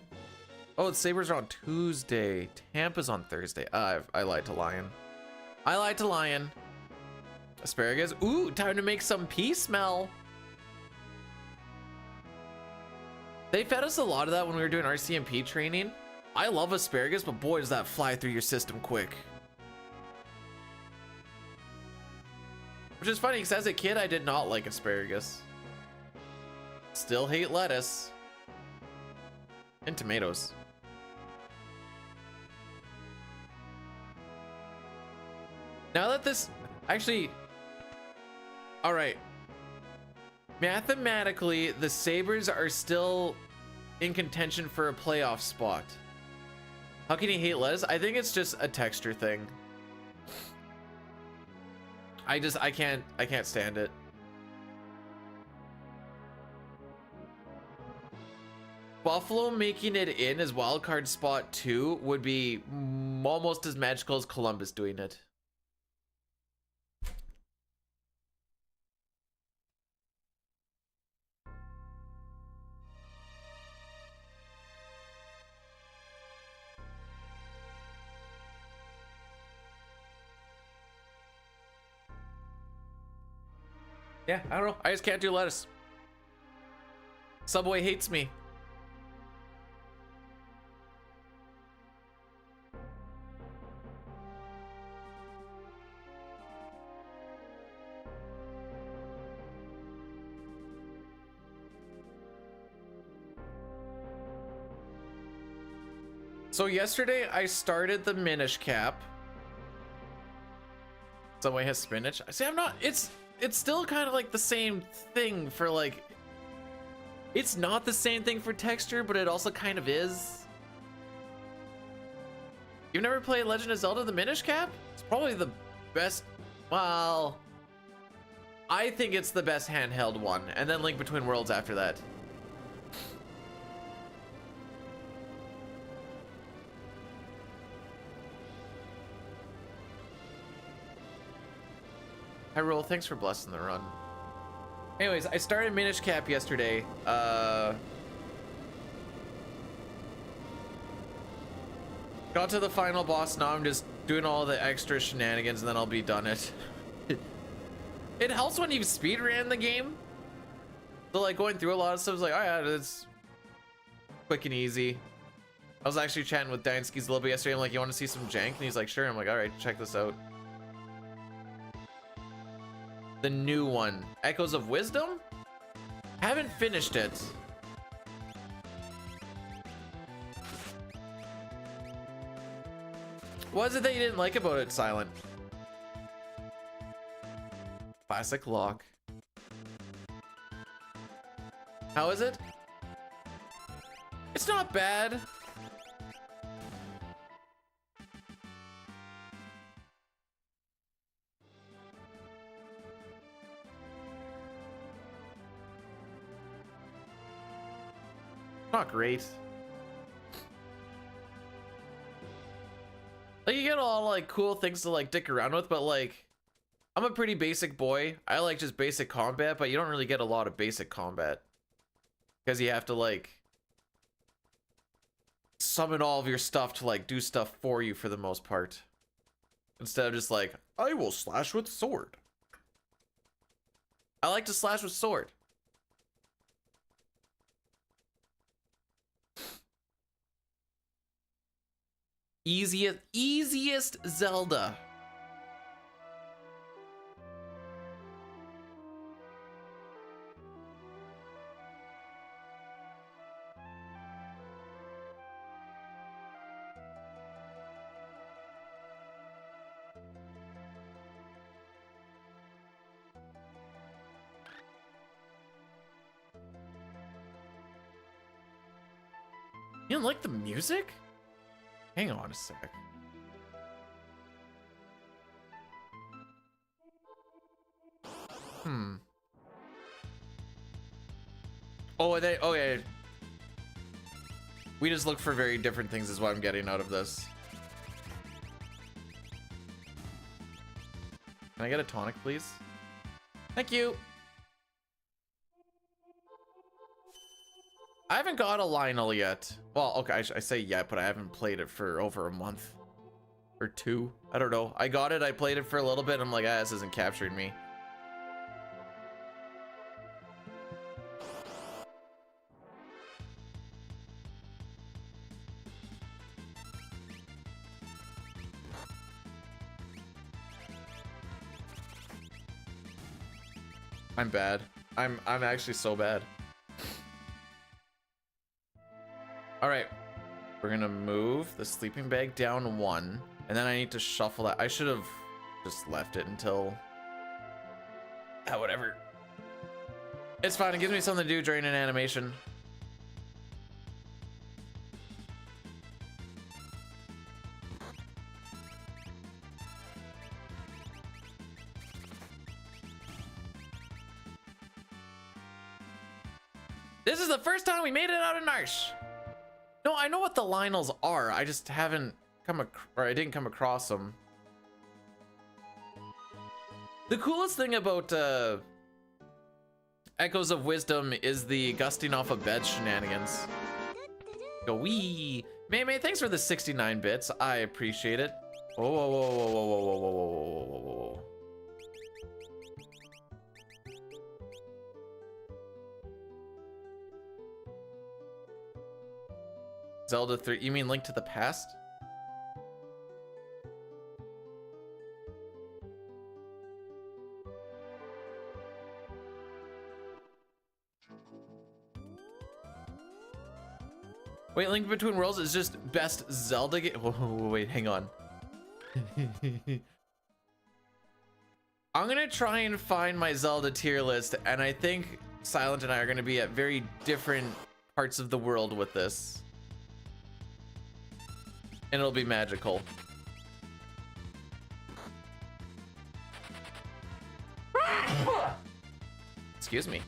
Oh, the Sabres are on Tuesday. Tampa's on Thursday. I lied to Lion. I lied to Lion. Asparagus. Ooh, time to make some pea smell. They fed us a lot of that when we were doing RCMP training. I love asparagus, but boy, does that fly through your system quick. Which is funny, because as a kid, I did not like asparagus. Still hate lettuce. And tomatoes. Now that this... Actually... Alright. Mathematically, the Sabres are still in contention for a playoff spot. How can you hate lettuce? I think it's just a texture thing. I can't stand it. Buffalo making it in as wildcard spot 2 would be almost as magical as Columbus doing it. Yeah, I don't know. I just can't do lettuce. Subway hates me. So yesterday I started the Minish Cap. Subway has spinach. See, I'm not, it's still kind of like the same thing for like, it's not the same thing for texture, but it also kind of is. You've never played Legend of Zelda the Minish Cap? It's probably the best, well, I think it's the best handheld one, and then Link Between Worlds after that. Hi, Roll. Thanks for blessing the run. Anyways, I started Minish Cap yesterday. Got to the final boss. Now I'm just doing all the extra shenanigans, and then I'll be done it. It helps when you speedrun the game. So like going through a lot of stuff is like, oh yeah, it's quick and easy. I was actually chatting with Dansky's a little bit yesterday. I'm like, you want to see some jank? And he's like, sure. I'm like, all right, check this out. The new one, Echoes of Wisdom. Haven't finished it. What is it that you didn't like about it, Silent? Classic lock. How is it? It's not bad. Not great. Like you get all like cool things to like dick around with, but like I'm a pretty basic boy. I like just basic combat, but you don't really get a lot of basic combat because you have to like summon all of your stuff to like do stuff for you for the most part, instead of just like, I will slash with sword. I like to slash with sword. Easiest Zelda. You don't like the music? Hang on a sec. Oh, yeah. We just look for very different things is what I'm getting out of this. Can I get a tonic, please? Thank you. I haven't got a Lionel yet. Well, okay, I say yet, but I haven't played it for over a month. or 2. I don't know. I got it. I played it for a little bit. And I'm like, this isn't capturing me. I'm bad. I'm actually so bad. All right, we're gonna move the sleeping bag down 1, and then I need to shuffle that. I should have just left it until whatever. It's fine. It gives me something to do during an animation. This is the first time we made it out of Narsh. No, I know what the Lionels are. I just haven't I didn't come across them. The coolest thing about Echoes of Wisdom is the gusting off of bed shenanigans. Go wee. May, thanks for the 69 bits. I appreciate it. Whoa, whoa, whoa, whoa, whoa, whoa, whoa, whoa, whoa, whoa, whoa. Zelda 3, you mean Link to the Past? Wait, Link Between Worlds is just best Zelda game? Wait, hang on. I'm gonna try and find my Zelda tier list, and I think Silent and I are gonna be at very different parts of the world with this. And it'll be magical. Excuse me.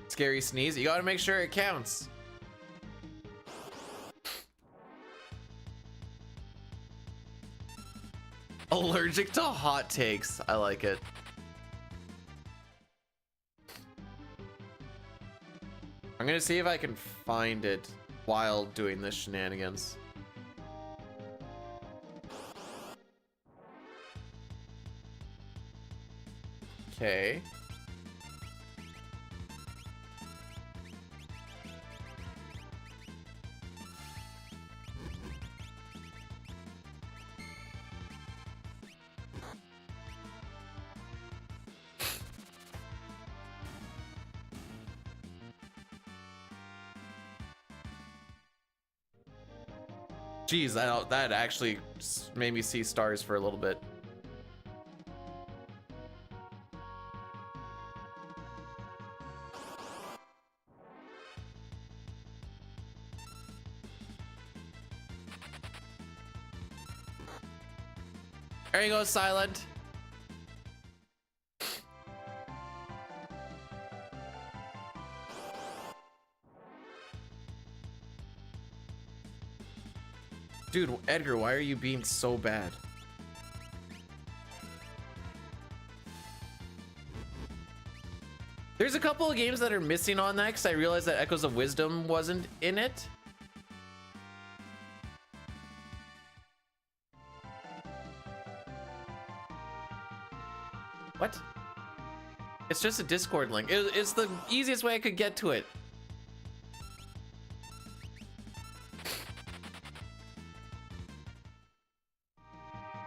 Scary sneeze. You gotta make sure it counts. Allergic to hot takes. I like it. I'm gonna see if I can find it while doing this shenanigans. Okay. Jeez, that actually made me see stars for a little bit. There you go, Silent. Dude, Edgar, why are you being so bad? There's a couple of games that are missing on that because I realized that Echoes of Wisdom wasn't in it. What? It's just a Discord link. It's the easiest way I could get to it.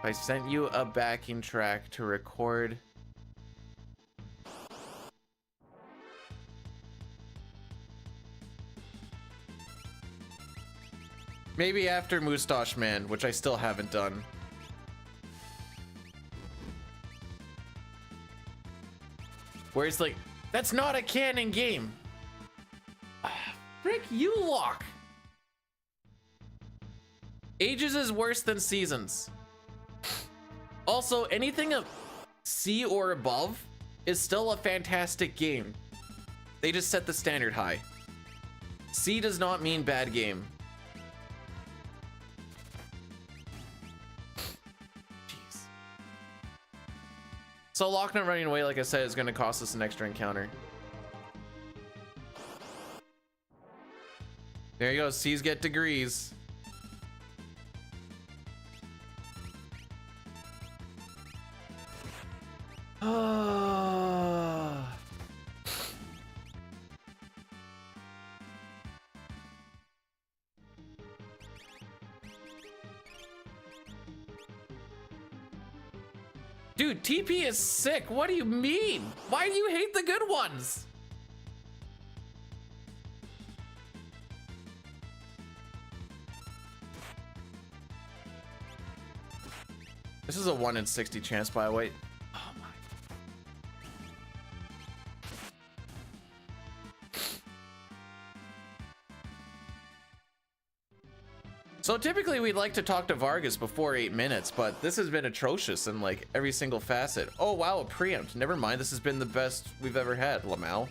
I sent you a backing track to record. Maybe after Moustache Man, which I still haven't done. Where it's like, that's not a canon game. Frick you, Locke. Ages is worse than Seasons. Also, anything C or above is still a fantastic game. They just set the standard high. C does not mean bad game. Jeez. So Lochner running away, like I said, is going to cost us an extra encounter. There you go. C's get degrees. Dude, TP is sick. What do you mean? Why do you hate the good ones? This is a 1 in 60 chance, by the way. Oh my. So typically we'd like to talk to Vargas before 8 minutes, but this has been atrocious in like every single facet. Oh wow, a preempt. Never mind, this has been the best we've ever had, Lamau.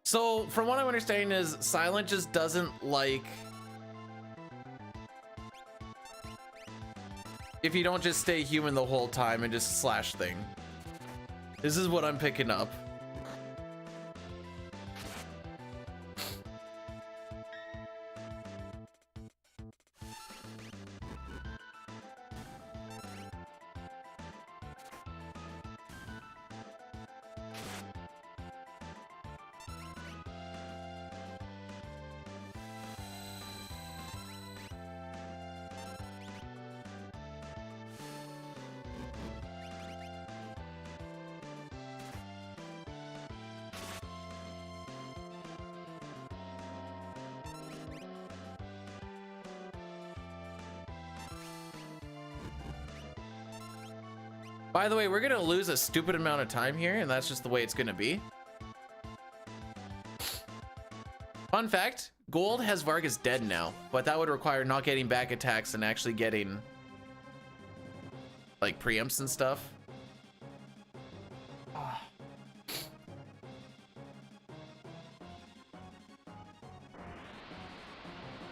So from what I'm understanding is Silent just doesn't like if you don't just stay human the whole time and just slash thing. This is what I'm picking up. By the way, we're gonna lose a stupid amount of time here, and that's just the way it's gonna be. Fun fact, Gold has Vargas dead now, but that would require not getting back attacks and actually getting like preempts and stuff.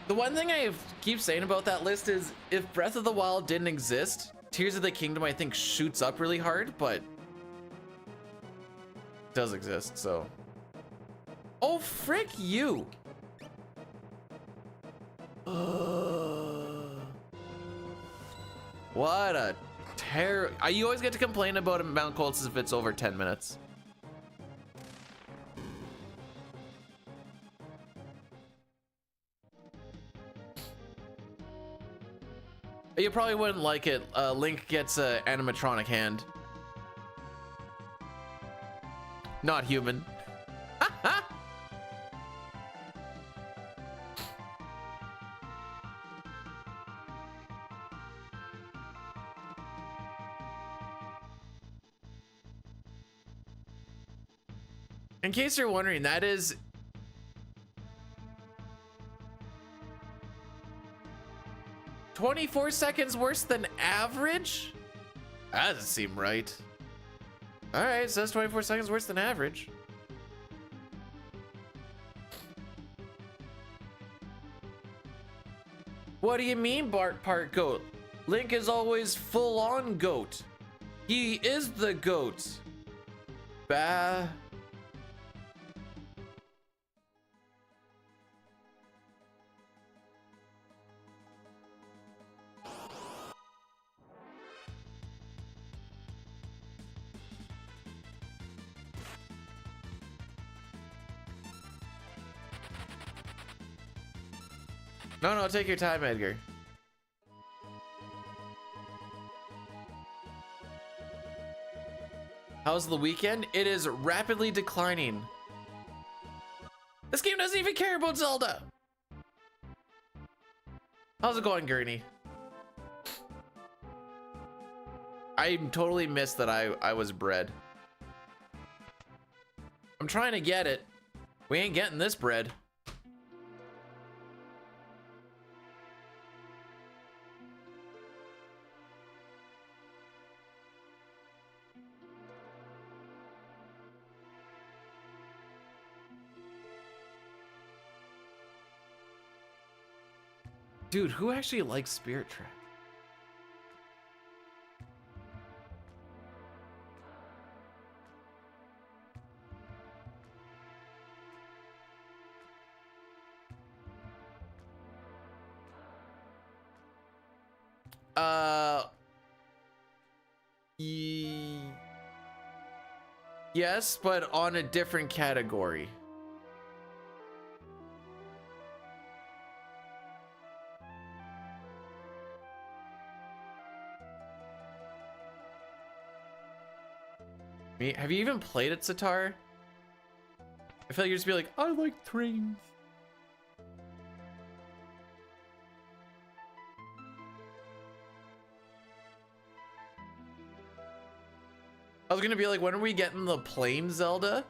The one thing I keep saying about that list is if Breath of the Wild didn't exist, Tears of the Kingdom, I think, shoots up really hard, but it does exist, so. Oh, frick you. What a terror. You always get to complain about Mount Colts if it's over 10 minutes. You probably wouldn't like it. Link gets an animatronic hand. Not human. In case you're wondering, that is 24 seconds worse than average? That doesn't seem right. All right, so that's 24 seconds worse than average. What do you mean, Bart Part Goat? Link is always full on goat. He is the goat. Bah. No, take your time, Edgar. How's the weekend? It is rapidly declining. This game doesn't even care about Zelda. How's it going, Gurney? I totally missed that I was bred. I'm trying to get it. We ain't getting this bread. Dude, who actually likes Spirit Trap? Yes, but on a different category. Have you even played it, Sitar? I feel like you'd just be like, I like trains. I was gonna be like, when are we getting the plane Zelda?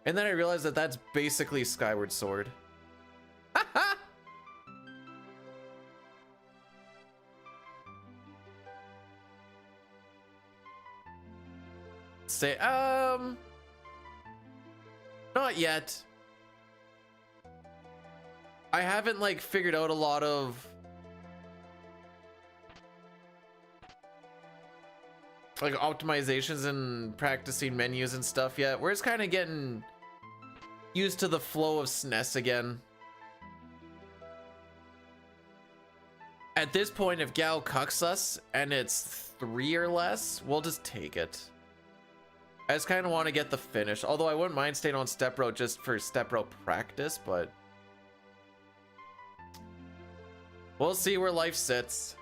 And then I realized that that's basically Skyward Sword. Say, not yet. I haven't like figured out a lot of like optimizations and practicing menus and stuff yet. We're just kind of getting used to the flow of SNES again. At this point, if Gao cucks us and it's 3 or less, we'll just take it. I just kind of want to get the finish, although I wouldn't mind staying on step row just for step row practice, but we'll see where life sits.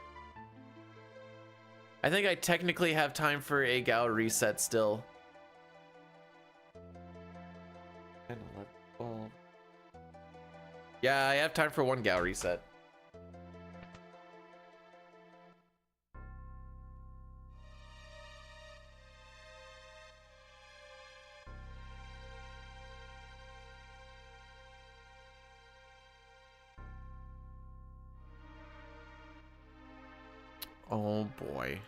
I think I technically have time for a Gao reset still. 10, 11, 12. Yeah, I have time for 1 Gao reset. Oh boy.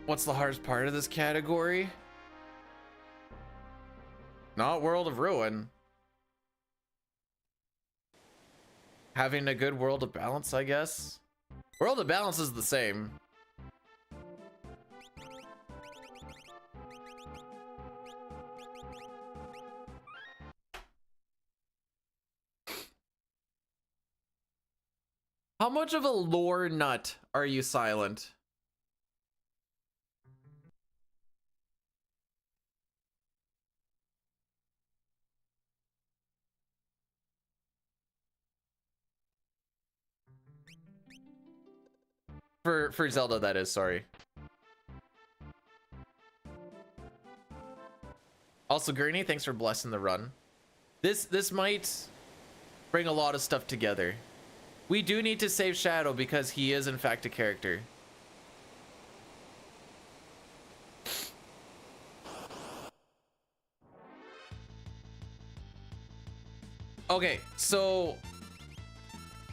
What's the hardest part of this category? Not World of Ruin. Having a good World of Balance, I guess. World of Balance is the same. How much of a lore nut are you, Silent? For Zelda, that is, sorry. Also, Gurney, thanks for blessing the run. This might bring a lot of stuff together. We do need to save Shadow because he is in fact a character. Okay, so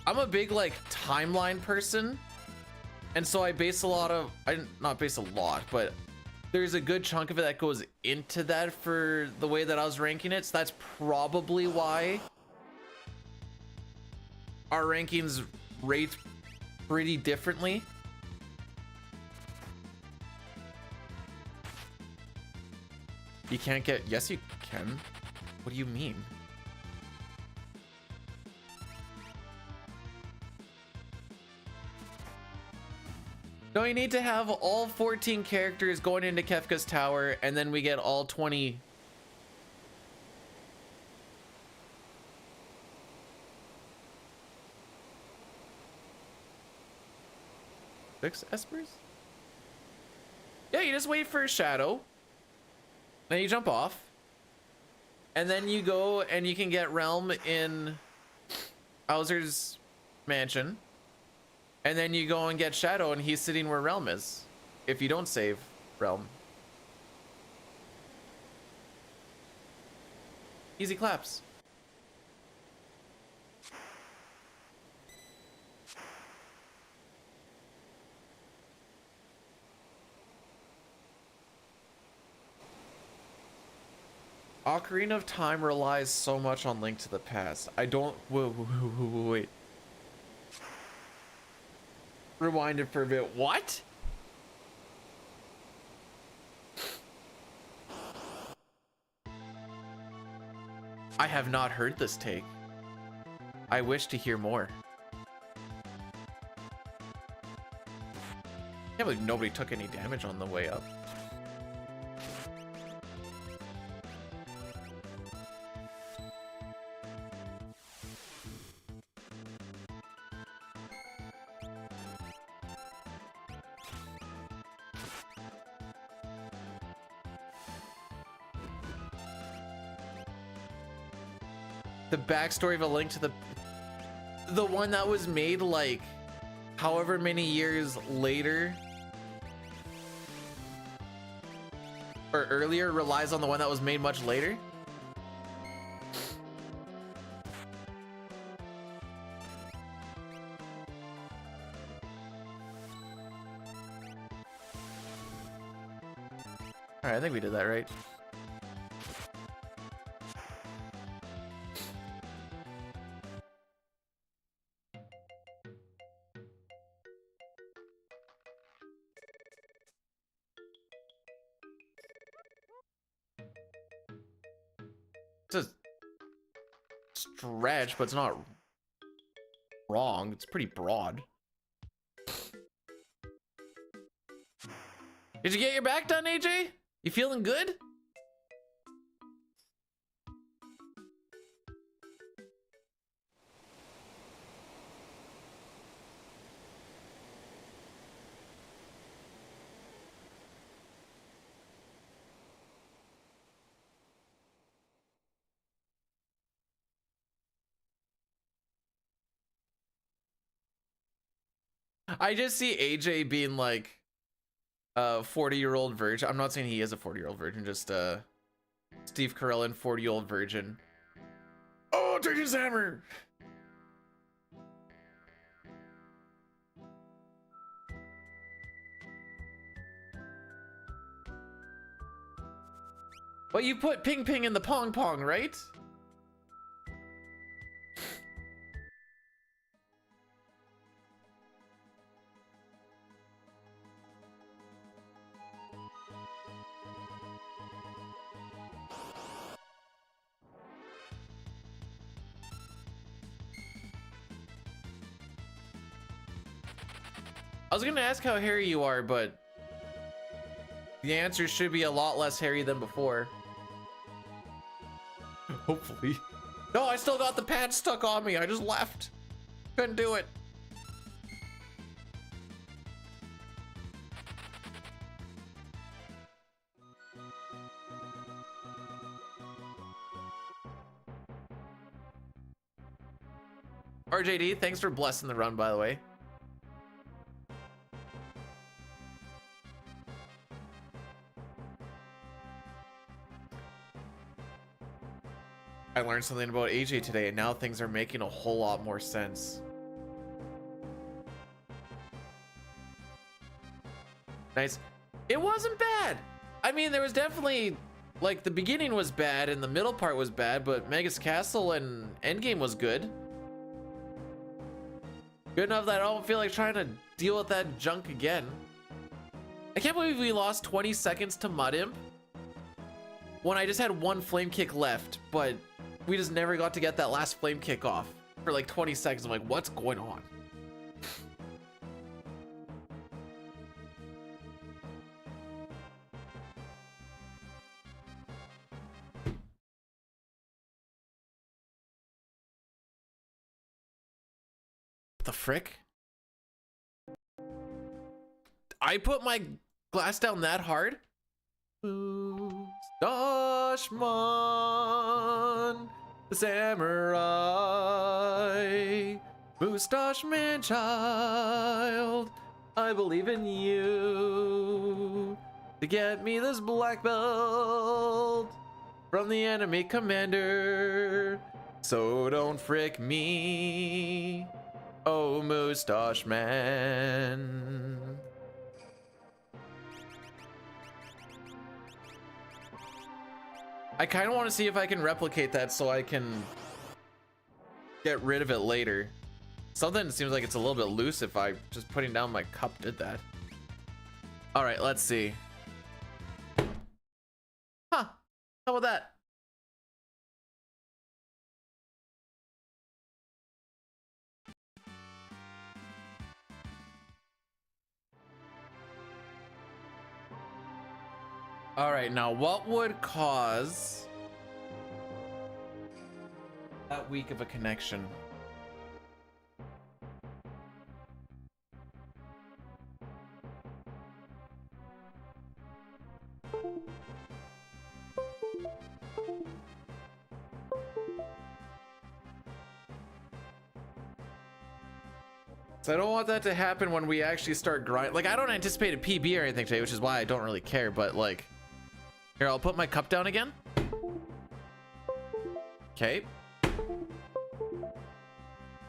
I'm a big like timeline person. And so I base a lot of, not base a lot, but there's a good chunk of it that goes into that for the way that I was ranking it. So that's probably why our rankings rate pretty differently. You can't get, yes you can. What do you mean? No, you need to have all 14 characters going into Kefka's tower, and then we get all 20. Fix Espers? Yeah, you just wait for a shadow. Then you jump off. And then you go and you can get Realm in Bowser's mansion. And then you go and get Shadow and he's sitting where Realm is. If you don't save Realm. Easy claps. Ocarina of Time relies so much on Link to the Past. I don't... Wait. Rewind it for a bit. What? I have not heard this take. I wish to hear more. Can't believe nobody took any damage on the way up. The backstory of A Link to the one that was made like however many years later or earlier relies on the one that was made much later. All right, I think we did that right. It's a stretch, but it's not wrong. It's pretty broad. Did you get your back done, AJ? You feeling good? I just see AJ being like a 40-year-old virgin. I'm not saying he is a 40-year-old virgin, just Steve Carell, 40-year-old virgin. Oh, take his hammer. But you put ping ping in the pong pong, right? I was gonna ask how hairy you are, but the answer should be a lot less hairy than before. Hopefully. No, I still got the pad stuck on me. I just left. Couldn't do it. RJD, thanks for blessing the run, by the way. I learned something about AJ today, and now things are making a whole lot more sense. Nice. It wasn't bad. I mean, there was definitely, like, the beginning was bad and the middle part was bad, but Magus Castle and Endgame was good. Good enough that I don't feel like trying to deal with that junk again. I can't believe we lost 20 seconds to Mud Imp when I just had one flame kick left, but we just never got to get that last flame kick off for like 20 seconds. I'm like, what's going on? What the frick? I put my glass down that hard? Mustachman, the samurai. Mustache man child, I believe in you to get me this black belt from the enemy commander. So don't frick me, oh Mustache man. I kind of want to see if I can replicate that so I can get rid of it later. Something seems like it's a little bit loose if I just putting down my cup did that. All right, let's see. Huh, how about that? All right, now what would cause that weak of a connection? So I don't want that to happen when we actually start grinding. Like, I don't anticipate a PB or anything today, which is why I don't really care, but like, here, I'll put my cup down again. Okay.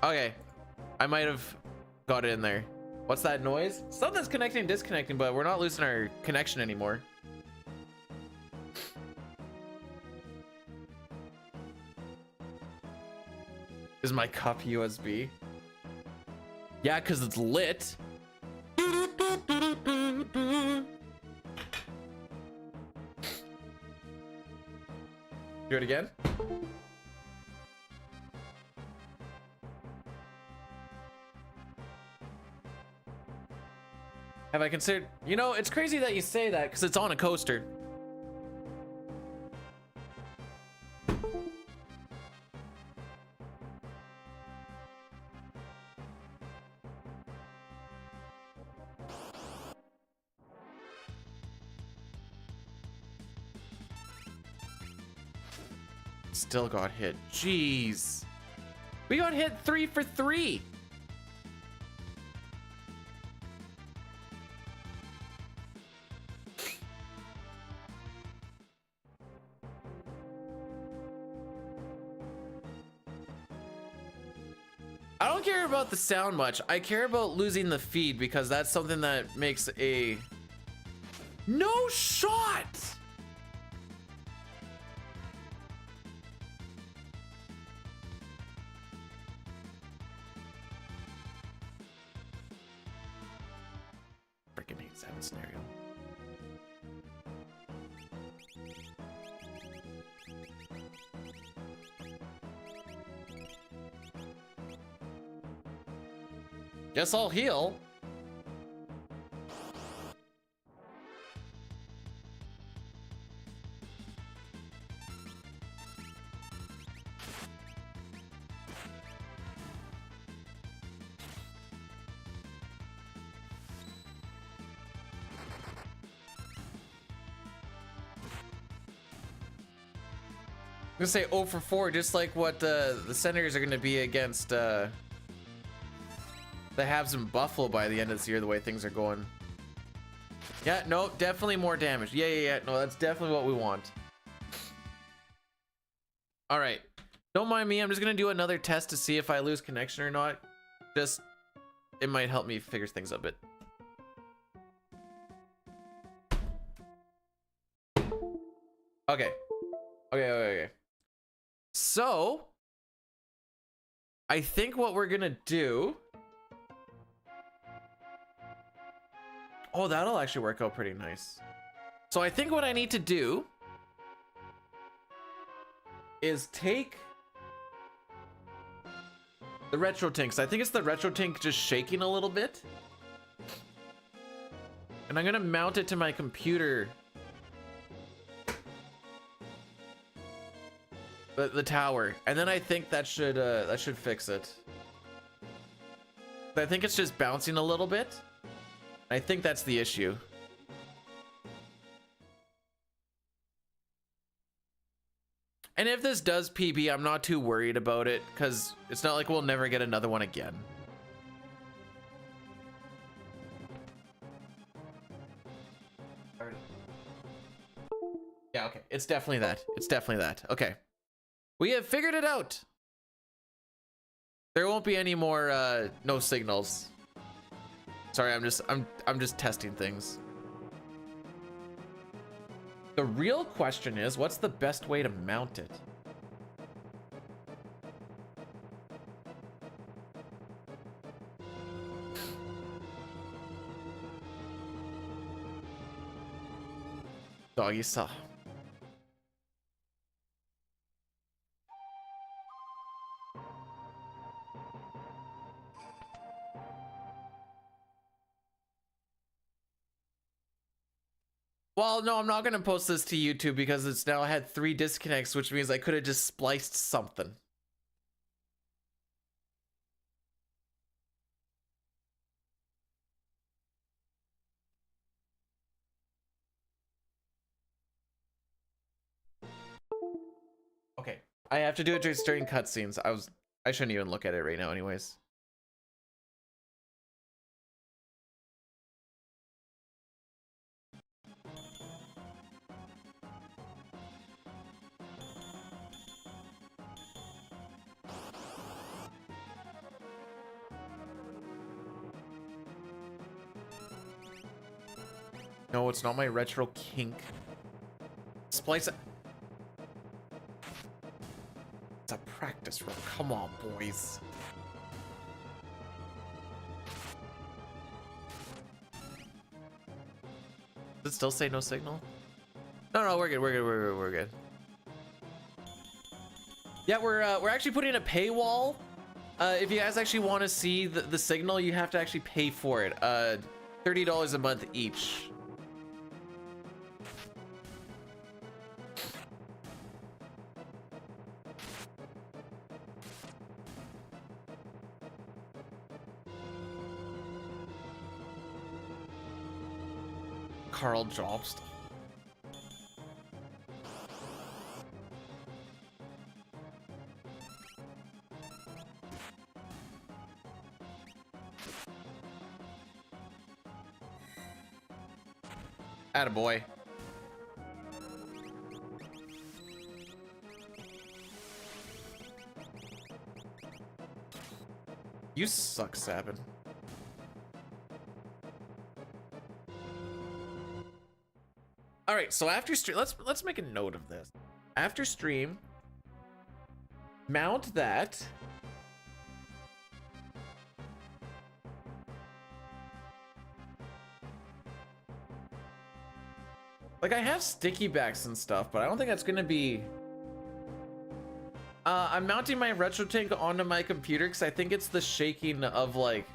Okay. I might have got it in there. What's that noise? Something's connecting and disconnecting, but we're not losing our connection anymore. Is my cup USB? Yeah, because it's lit. Do it again. Have I considered, you know, it's crazy that you say that because it's on a coaster. Still got hit. Jeez. We got hit 3 for 3. I don't care about the sound much. I care about losing the feed because that's something that makes a no shot. Freaking hate 7 scenario. Guess I'll heal. I'm gonna say 0 for 4, just like what the Senators are gonna be against the Habs and Buffalo by the end of this year, the way things are going. Yeah, no, definitely more damage. Yeah. No, that's definitely what we want. All right. Don't mind me. I'm just going to do another test to see if I lose connection or not. Just, it might help me figure things out a bit. Okay. So, I think what we're going to do... Oh, that'll actually work out pretty nice. So I think what I need to do is take the retro tank. So I think it's the retro tank just shaking a little bit. And I'm gonna mount it to my computer. The tower. And then I think that should fix it. I think it's just bouncing a little bit. I think that's the issue. And if this does PB, I'm not too worried about it because it's not like we'll never get another one again. Yeah, okay. It's definitely that. It's definitely that. Okay. We have figured it out. There won't be any more no signals. Sorry, I'm just testing things. The real question is, what's the best way to mount it? Doggy saw. Well, no, I'm not gonna post this to YouTube because it's now had 3 disconnects, which means I could have just spliced something. Okay, I have to do it during cutscenes. I shouldn't even look at it right now, anyways. No, it's not my retro kink. Splice it. It's a practice run. Come on, boys. Does it still say no signal? No, we're good. We're good. Yeah, we're actually putting a paywall. If you guys actually want to see the signal, you have to actually pay for it. $30 a month each. Carl Jobst. Attaboy. You suck, Sabin. All right, so after stream, let's make a note of this. After stream, mount that. Like, I have sticky backs and stuff, but I don't think that's gonna be... I'm mounting my retro tank onto my computer because I think it's the shaking of, like,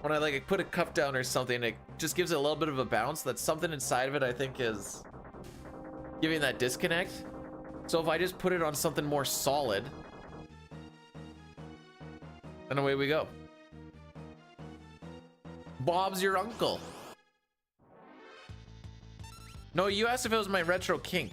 when I, like, put a cup down or something, it just gives it a little bit of a bounce. That's something inside of it I think is giving that disconnect. So if I just put it on something more solid, then away we go. Bob's your uncle. No, you asked if it was my retro kink.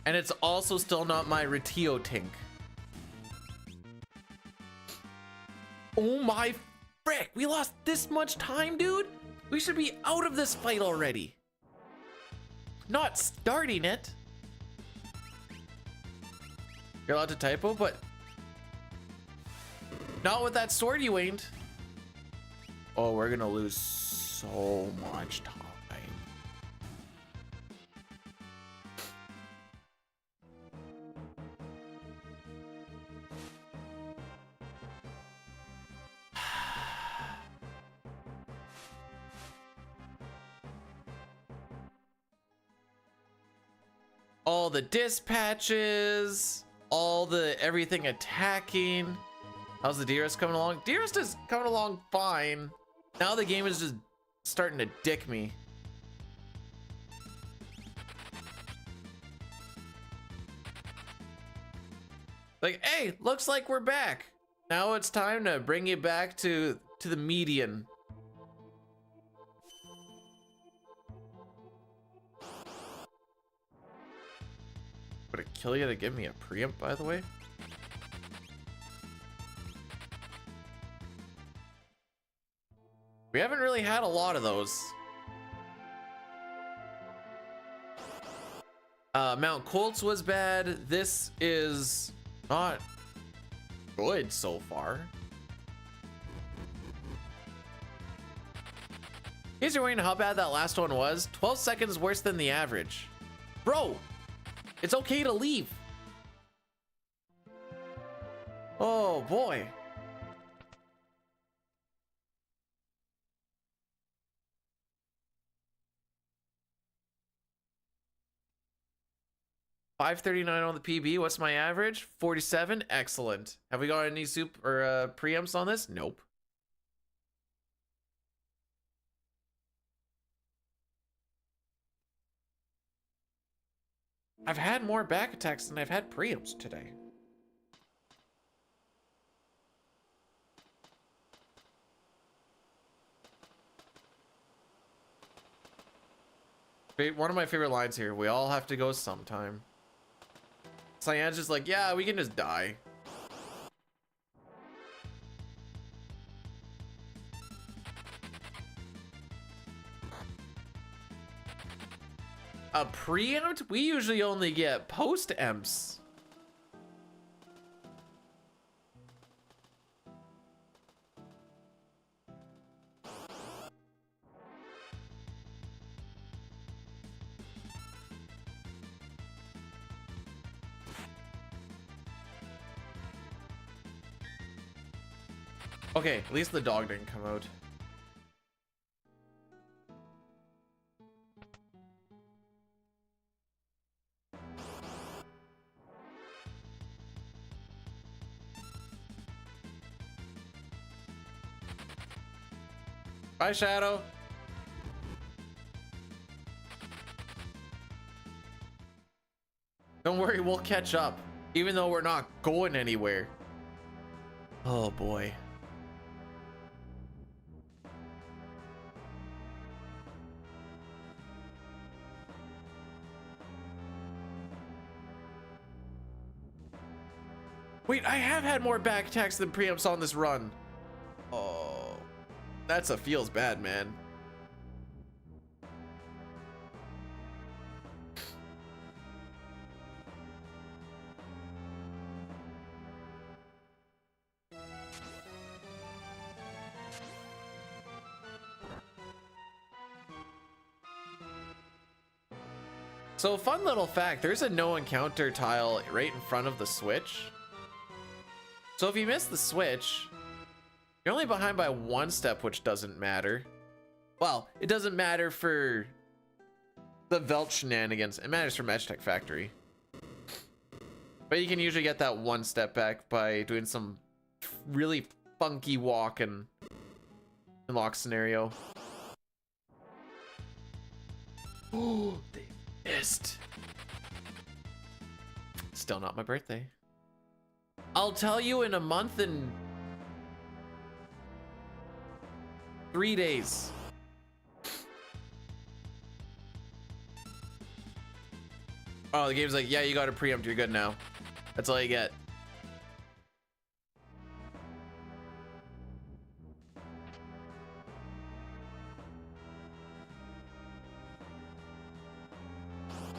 And it's also still not my Retio Tink. Oh my frick, we lost this much time, dude? We should be out of this fight already. Not starting it. You're allowed to typo, but not with that sword, you ain't. Oh, we're gonna lose so much time. all the dispatches, all the everything attacking. How's the Dearest coming along? Dearest is coming along fine. Now the game is just starting to dick me. Like, hey, looks like we're back. Now it's time to bring you back to the median. Would it kill you to give me a preempt, by the way? We haven't really had a lot of those. Mount Colts was bad. This is not good so far. In case you're wondering how bad that last one was, 12 seconds worse than the average. Bro, it's okay to leave. Oh boy. $539 on the PB. What's my average? 47. Excellent. Have we got any soup or preamps on this? Nope. I've had more back attacks than I've had preamps today. One of my favorite lines here. We all have to go sometime. Cyan's just like, yeah, we can just die. A preempt? We usually only get post-emps. Okay, at least the dog didn't come out. Bye, Shadow. Don't worry, we'll catch up, even though we're not going anywhere. Oh boy. Wait, I have had more back attacks than preamps on this run. Oh, that's a feels bad, man. So, fun little fact, there's a no encounter tile right in front of the switch. So if you miss the switch, you're only behind by one step, which doesn't matter. Well, it doesn't matter for the Velt shenanigans. It matters for Magitech Factory. But you can usually get that one step back by doing some really funky walk and unlock scenario. Oh, they missed. Still not my birthday. I'll tell you in a month and 3 days. Oh, the game's like, yeah, you got a preempt, you're good now. That's all you get.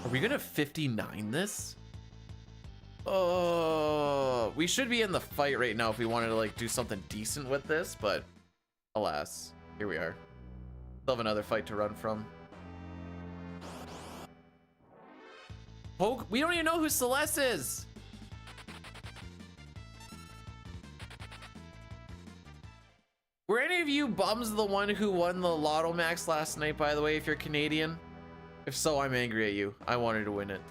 Are we gonna 59 this? Oh, we should be in the fight right now if we wanted to like do something decent with this, but alas, here we are. Still have another fight to run from. Poke, we don't even know who Celeste is. Were any of you bums the one who won the Lotto Max last night, by the way, if you're Canadian? If so, I'm angry at you. I wanted to win it.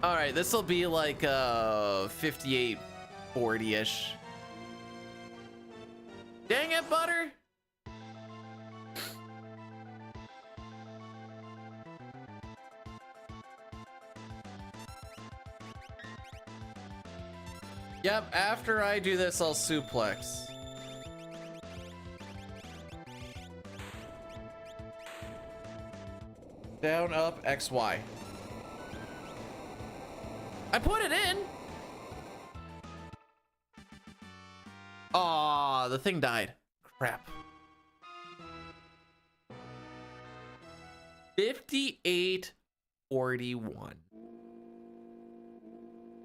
All right, this will be like 58, 40-ish. Dang it, Butter. Yep, after I do this, I'll suplex. Down, up, X, Y. I put it in. Aw, the thing died. Crap. 58-41.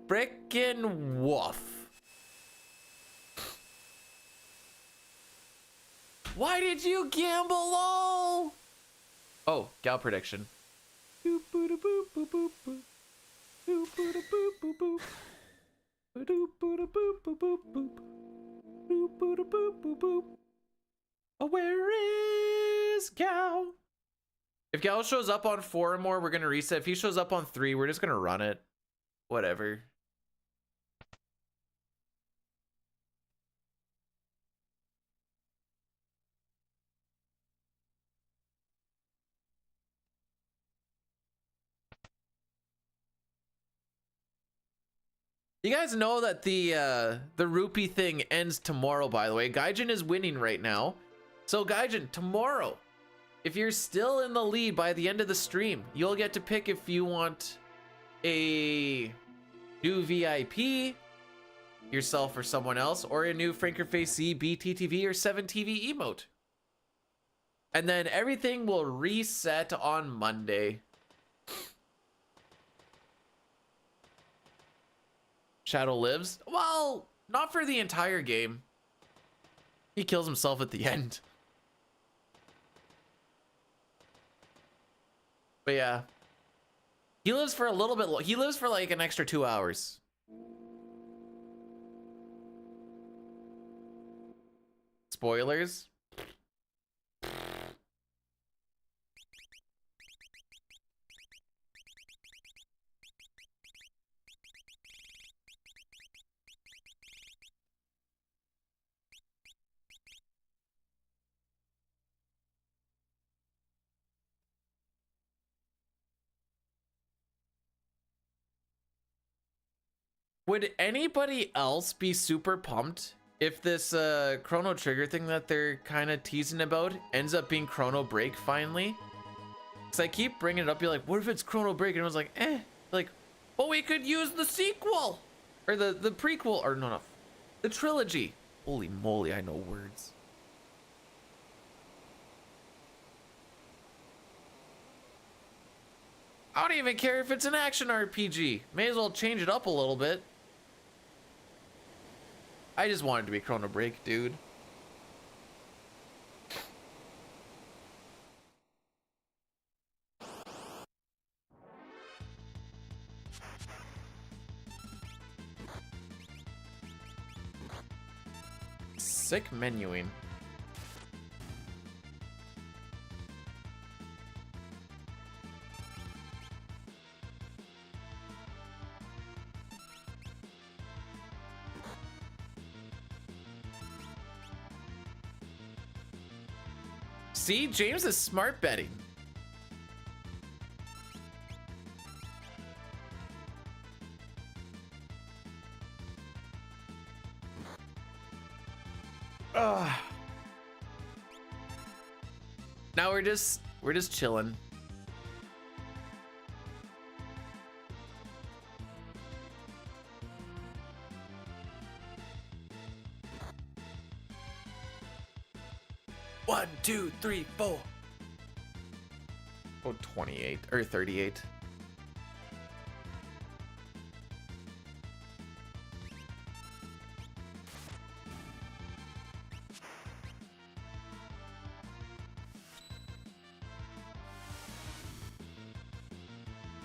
Frickin' woof. Why did you gamble all? Oh, gal prediction. Boop, boop, boop, boop, boop, boop. Boop, boop, boop, boop, boop. Boop, boop, boop, boop, boop, boop. Boop, boop, boop, boop, boop. Oh, where is Gal? If Gal shows up on 4 or more, we're gonna reset. If he shows up on 3, we're just gonna run it. Whatever. You guys know that the rupee thing ends tomorrow, by the way. Gaijin is winning right now. So Gaijin, tomorrow, if you're still in the lead by the end of the stream, you'll get to pick if you want a new VIP, yourself or someone else, or a new Frankerface C, BTTV, or 7TV emote. And then everything will reset on Monday. Shadow lives? Well, not for the entire game. He kills himself at the end. But yeah. He lives for a little bit. He lives for like an extra 2 hours. Spoilers. Would anybody else be super pumped if this Chrono Trigger thing that they're kind of teasing about ends up being Chrono Break finally? Because I keep bringing it up, you're like, what if it's Chrono Break? And I was like, like, well, we could use the sequel or the prequel, or no, the trilogy. Holy moly, I know words. I don't even care if it's an action RPG. May as well change it up a little bit. I just wanted to be Chrono Break, dude. Sick menuing. See, James is smart betting. Ugh. Now we're just chilling. One, 2, 3, 4. Oh, 28 or 38.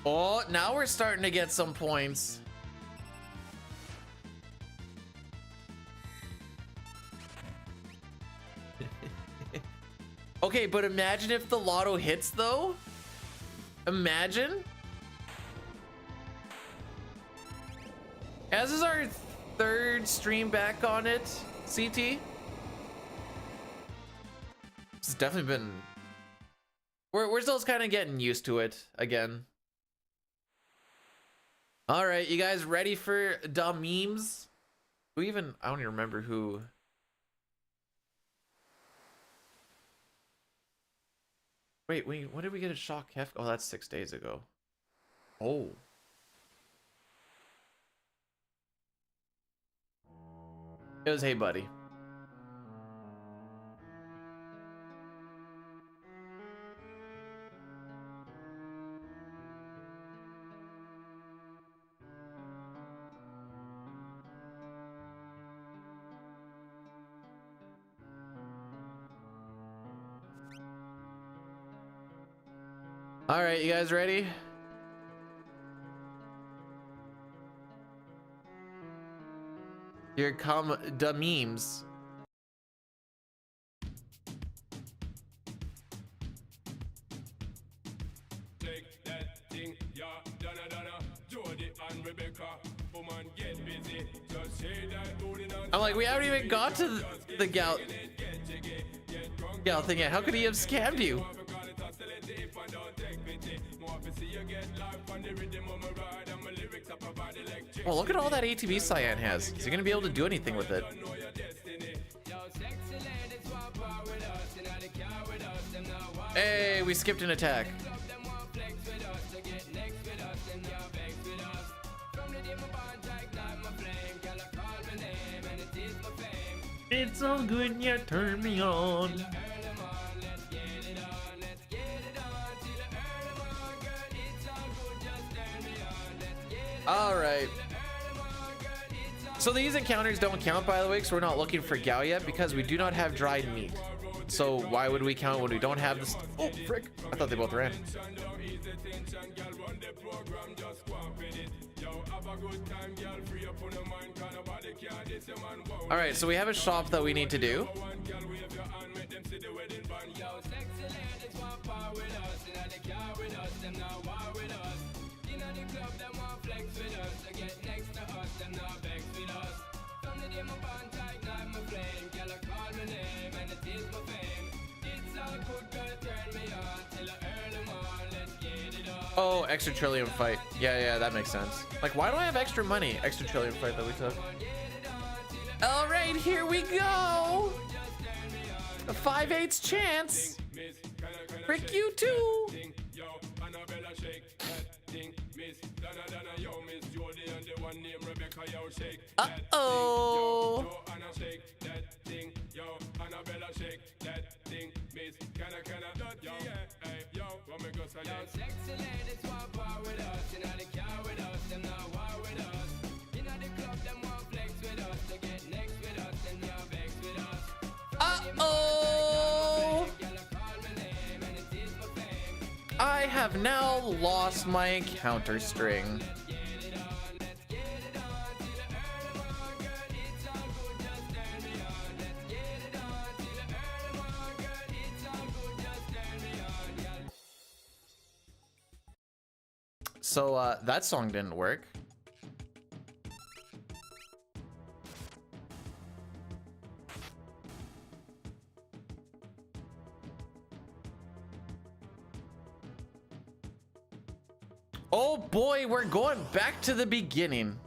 Oh, now we're starting to get some points. Okay, but imagine if the lotto hits though. Imagine. Yeah, this is our third stream back on it, CT. It's definitely been... We're still kind of getting used to it again. All right, you guys ready for the memes? Who even... I don't even remember who... Wait, when did we get a shock hef? Oh, that's 6 days ago. Oh. It was Hey Buddy. All right, you guys ready? Here come the memes.
Take that thing, yeah, Donna, Jody and Rebecca, woman get busy, just say that holding on.
I'm like, we haven't even got to the gal thing yet. How could he have scammed you? Well, look at all that ATV Cyan has. Is he gonna be able to do anything with it? Hey, we skipped an attack. It's all good, yeah, turn me on. All right. So these encounters don't count, by the way, because we're not looking for Gao yet because we do not have dried meat. So why would we count when we don't have this? Oh, frick. I thought they both ran. All right, so we have a shop that we need to do. Oh, extra trillium fight. Yeah, that makes sense. Like, why do I have extra money? Extra trillium fight that we took. All right, here we go. A 5/8 chance. Frick you too. Uh-oh. Uh-oh. I have now lost my encounter string. So that song didn't work. Oh boy, we're going back to the beginning.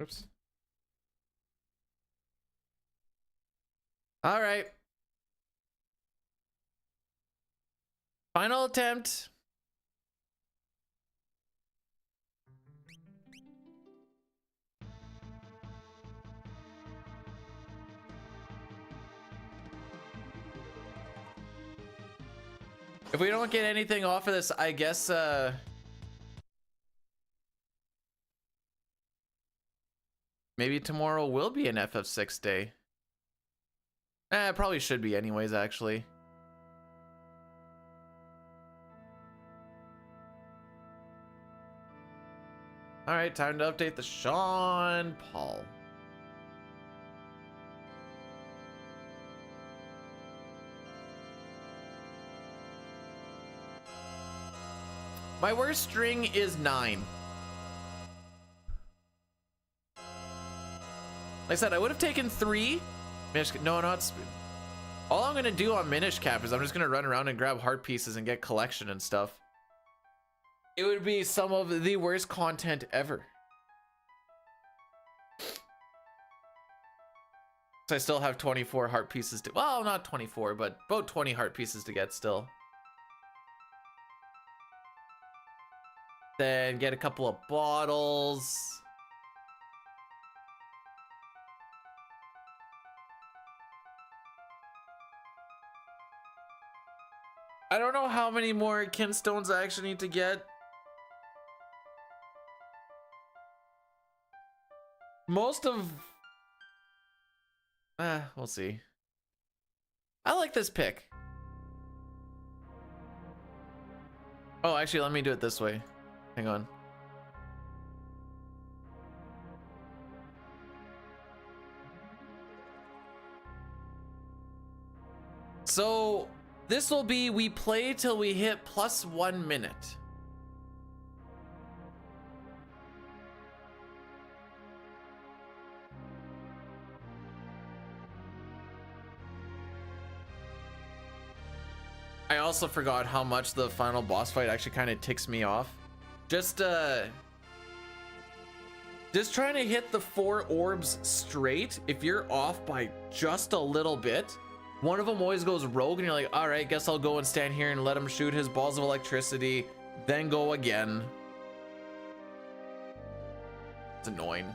Oops. All right. Final attempt. If we don't get anything off of this, I guess Maybe tomorrow will be an FF6 day. It probably should be anyways, actually. All right, time to update the Sean Paul. My worst string is 9. Like I said, I would have taken 3. No, not. All I'm gonna do on Minish Cap is I'm just gonna run around and grab heart pieces and get collection and stuff. It would be some of the worst content ever. So I still have 24 heart pieces to, well, not 24, but about 20 heart pieces to get still. Then get a couple of bottles. I don't know how many more kinstones I actually need to get. Most of... we'll see. I like this pick. Oh, actually, let me do it this way. Hang on. So, this will be, we play till we hit plus 1 minute. I also forgot how much the final boss fight actually kind of ticks me off. Just trying to hit the 4 orbs straight. If you're off by just a little bit, one of them always goes rogue and you're like, all right, guess I'll go and stand here and let him shoot his balls of electricity, then go again. It's annoying.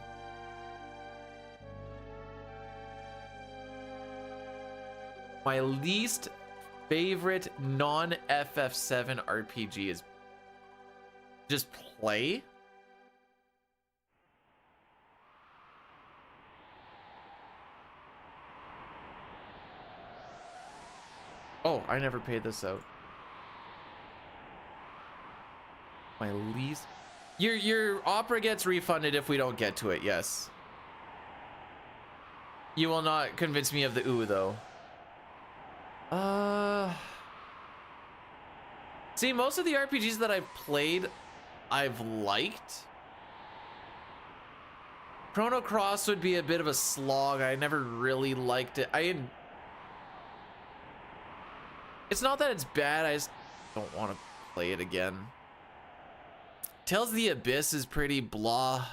My least favorite non-FF7 RPG is just play. Oh, I never paid this out. My least... Your opera gets refunded if we don't get to it, yes. You will not convince me of the ooh, though. See, most of the RPGs that I've played, I've liked. Chrono Cross would be a bit of a slog. I never really liked it. It's not that it's bad, I just don't want to play it again. Tales of the Abyss is pretty blah.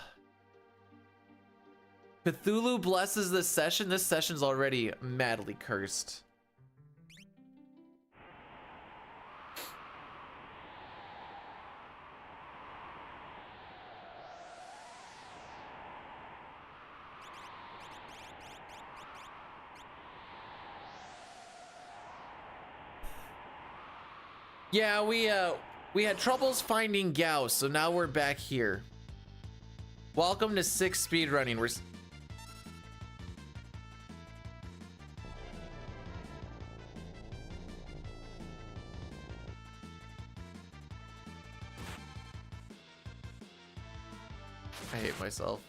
Cthulhu blesses this session. This session's already madly cursed. Yeah, we had troubles finding Gauss, so now we're back here. Welcome to 6 speedrunning. I hate myself.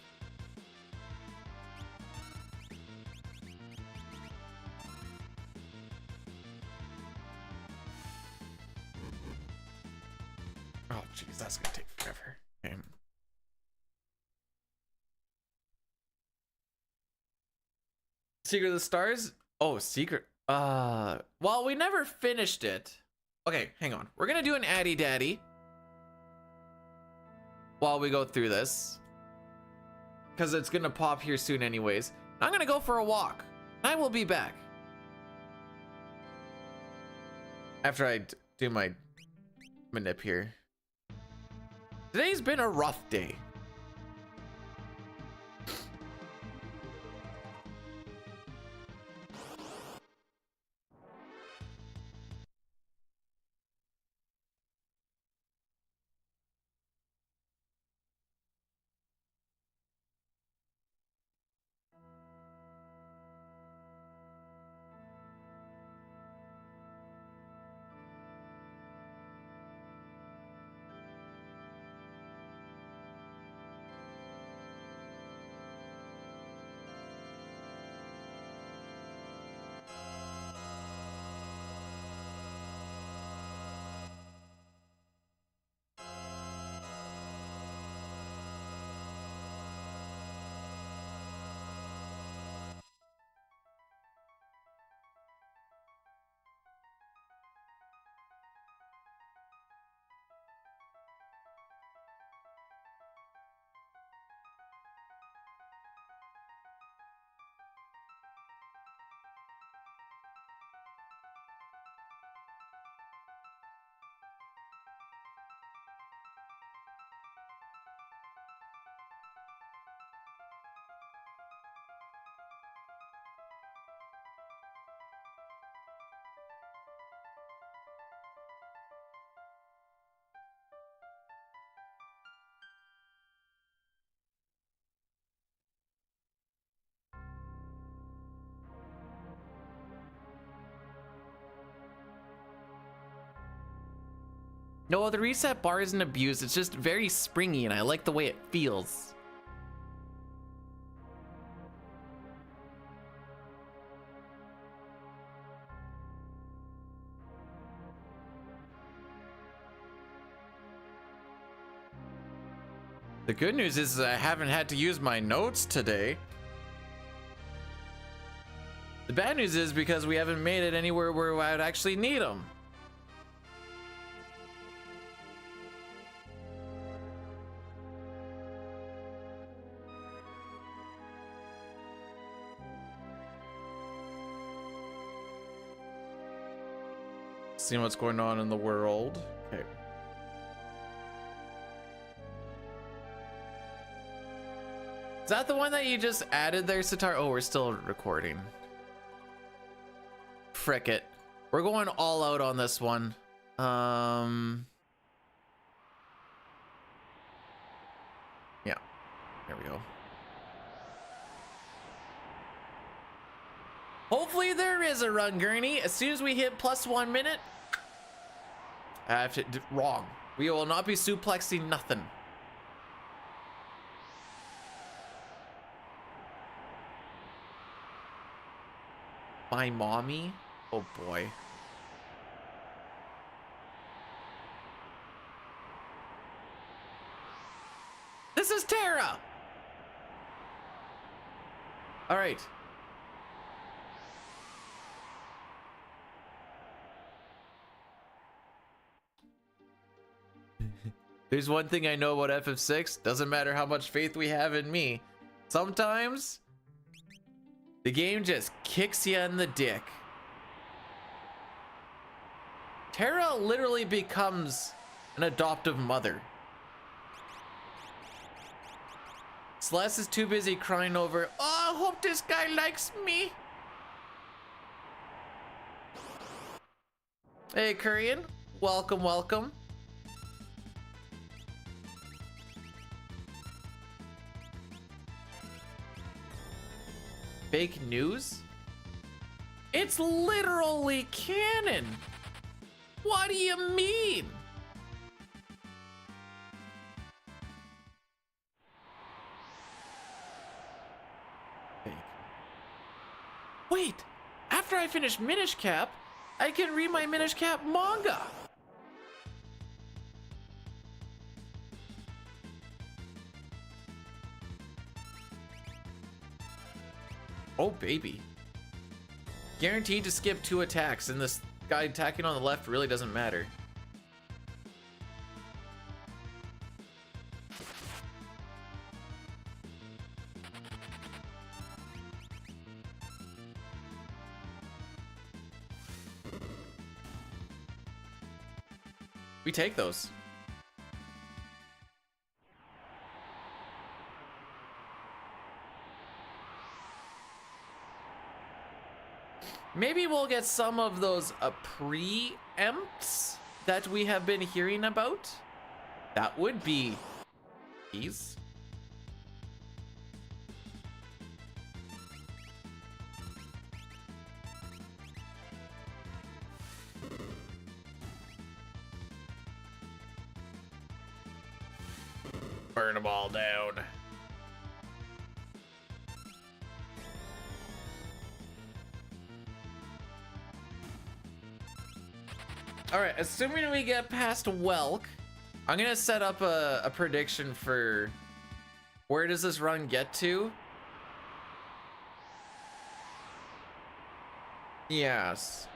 Oh, jeez, that's gonna take forever. Okay. Secret of the Stars? Oh, Secret. Well, we never finished it. Okay, hang on. We're gonna do an Addy Daddy while we go through this, because it's gonna pop here soon anyways. I'm gonna go for a walk. I will be back after I do my manip here. Today's been a rough day. No, the reset bar isn't abused. It's just very springy and I like the way it feels. The good news is I haven't had to use my notes today. The bad news is because we haven't made it anywhere where I would actually need them. Seeing what's going on in the world. Okay. Is that the one that you just added there, Sitar? Oh, we're still recording. Frick it. We're going all out on this one. Yeah. There we go. Hopefully there is a run, Gurney. As soon as we hit +1 minute. Wrong. We will not be suplexing nothing. My mommy? Oh boy. This is Tara! All right. There's one thing I know about FF6. Doesn't matter how much faith we have in me. Sometimes the game just kicks you in the dick. Tara literally becomes an adoptive mother. Celeste is too busy crying over, oh, I hope this guy likes me. Hey, Korean. Welcome, welcome. Fake news? It's literally canon. What do you mean? Fake. Wait, after I finish Minish Cap, I can read my Minish Cap manga. Oh, baby. Guaranteed to skip 2 attacks, and this guy attacking on the left really doesn't matter. We take those. Maybe we'll get some of those preempts that we have been hearing about. That would be these. Burn them all down. All right, assuming we get past Welk, I'm gonna set up a prediction for where does this run get to? Yes.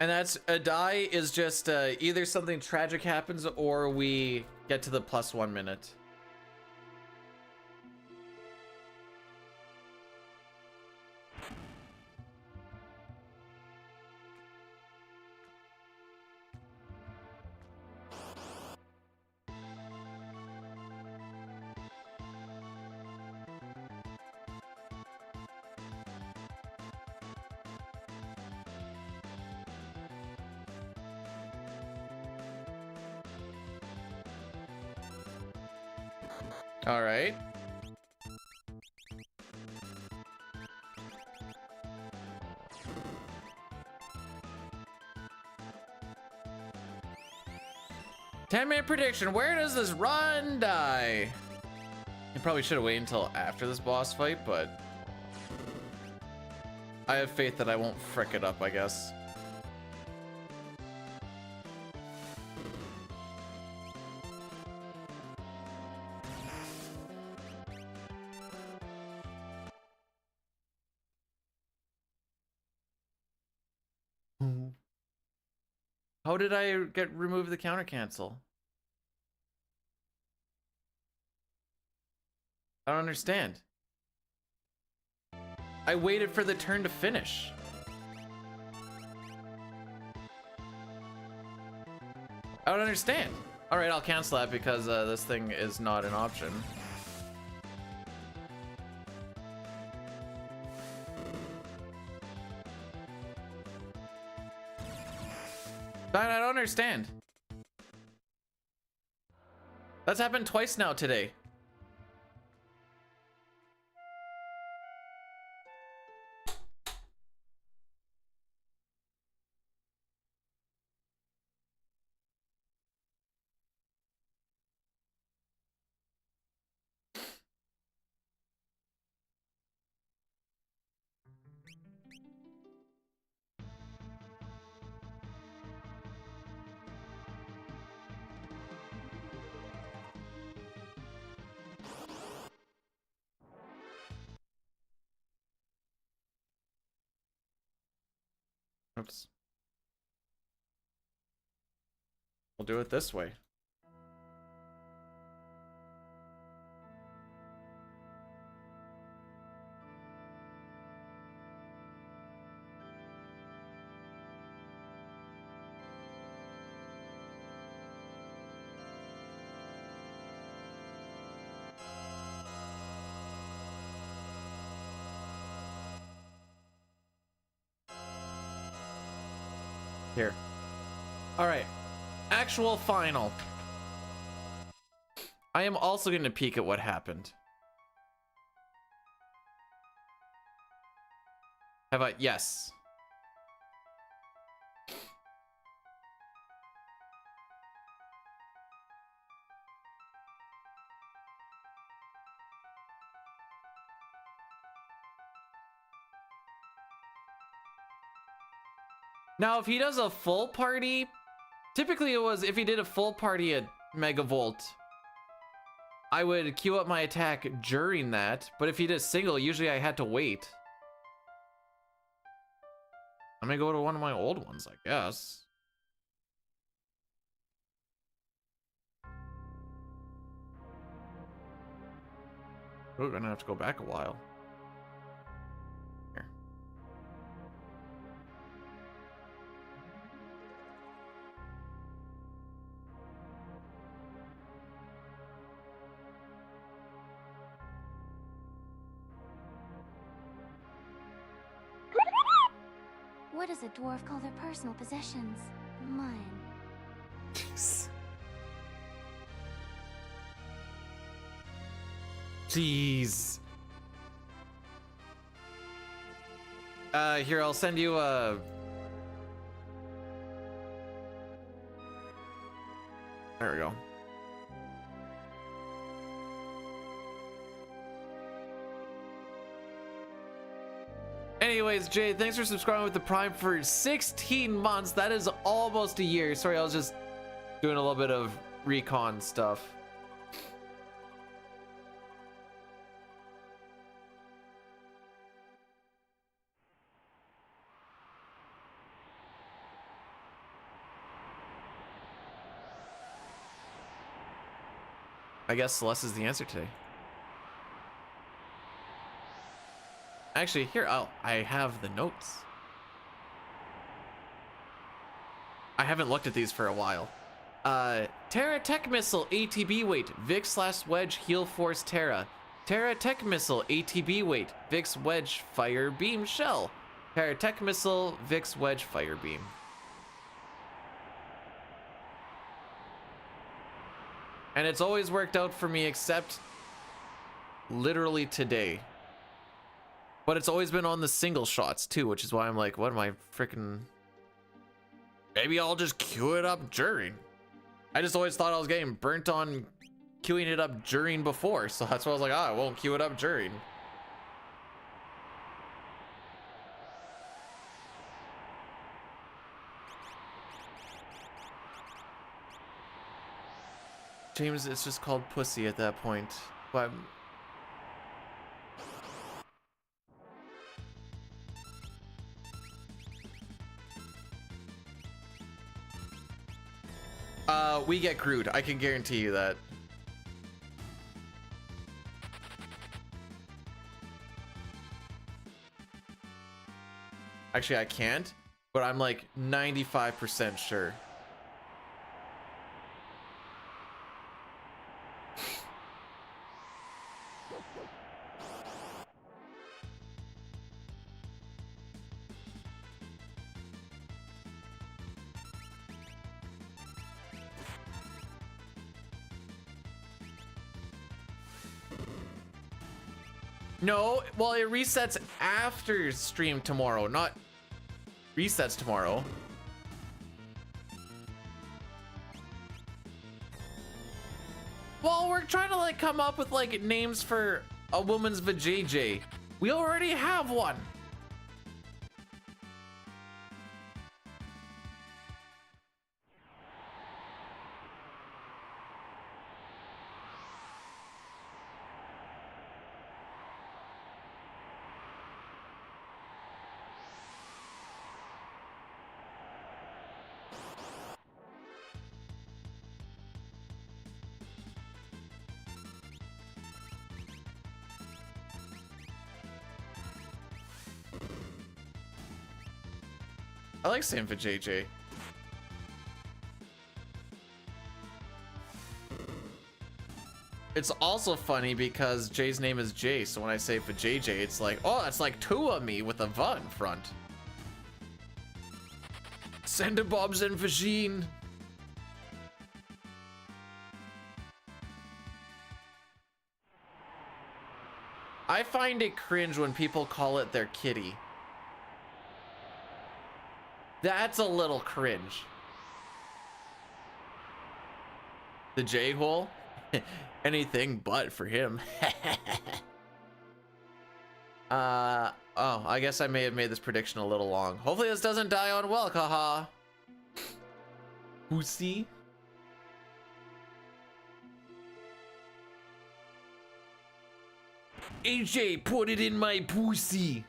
And that's a die is just either something tragic happens or we get to the +1 minute. All right. Ten-minute prediction. Where does this run die? You probably should have waited until after this boss fight, but I have faith that I won't frick it up, I guess. How did I remove the counter cancel? I don't understand. I waited for the turn to finish. I don't understand. All right, I'll cancel that because this thing is not an option. But I don't understand. That's happened twice now today. Oops. We'll do it this way. Here. All right. Actual final. I am also going to peek at what happened. Have I? Yes. Now, if he does a full party, typically it was if he did a full party at Megavolt, I would queue up my attack during that. But if he did a single, usually I had to wait. I'm gonna go to one of my old ones, I guess. We're gonna have to go back a while. Here.
What does a dwarf call their personal possessions? Mine.
Jeez. Here, I'll send you a... There we go. Anyways, Jay, thanks for subscribing with the Prime for 16 months. That is almost a year. Sorry, I was just doing a little bit of recon stuff. I guess Celeste is the answer today. Actually, here, I have the notes. I haven't looked at these for a while. Terra Tech Missile, ATB weight, Vix/Wedge, Heal Force Terra. Terra Tech Missile, ATB weight, Vix Wedge, Fire Beam Shell. Terra Tech Missile, Vix Wedge, Fire Beam. And it's always worked out for me, except literally today. But it's always been on the single shots too, which is why I'm like, what am I freaking... Maybe I'll just queue it up during. I just always thought I was getting burnt on queuing it up during before, so that's why I was like, I won't queue it up during. James, it's just called pussy at that point. But we get crude. I can guarantee you that. Actually, I can't, but I'm like 95% sure. No, well, it resets after stream tomorrow, not resets tomorrow. Well, we're trying to like come up with like names for a woman's vajayjay. We already have one. I like saying vajayjay. It's also funny because Jay's name is Jay, so when I say vajayjay, it's like, oh, that's like two of me with a va in front. Bobs and vagine. I find it cringe when people call it their kitty. That's a little cringe. The J-hole? Anything but for him. Oh, I guess I may have made this prediction a little long. Hopefully this doesn't die on Welk, haha. Pussy? AJ, put it in my pussy.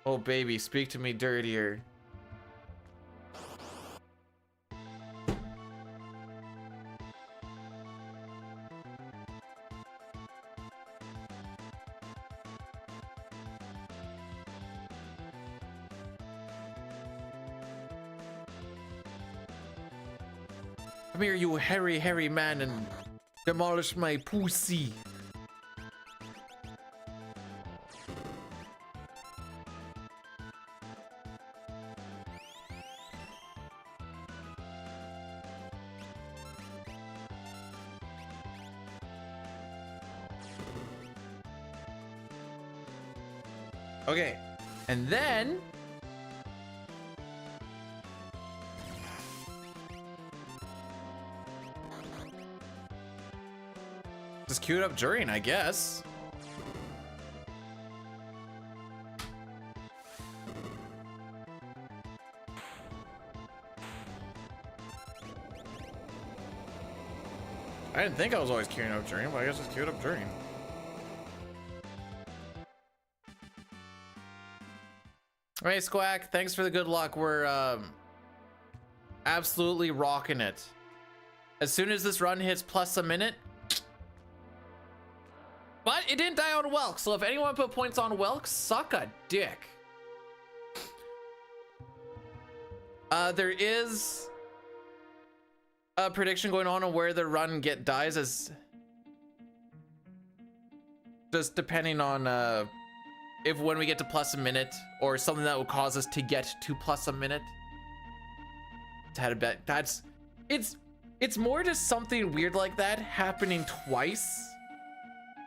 Oh baby, speak to me dirtier. Come here, you hairy man, and demolish my pussy. Okay, and then just queued up during, I guess. I didn't think I was always queuing up during, but I guess it's queued up during. Hey Squack, thanks for the good luck. We're absolutely rocking it. As soon as this run hits plus a minute. But it didn't die on Welk, so if anyone put points on Welk, suck a dick. There is a prediction going on where the run dies, as just depending on if when we get to plus a minute or something that will cause us to get to plus a minute. Had a bet. It's more just something weird like that happening twice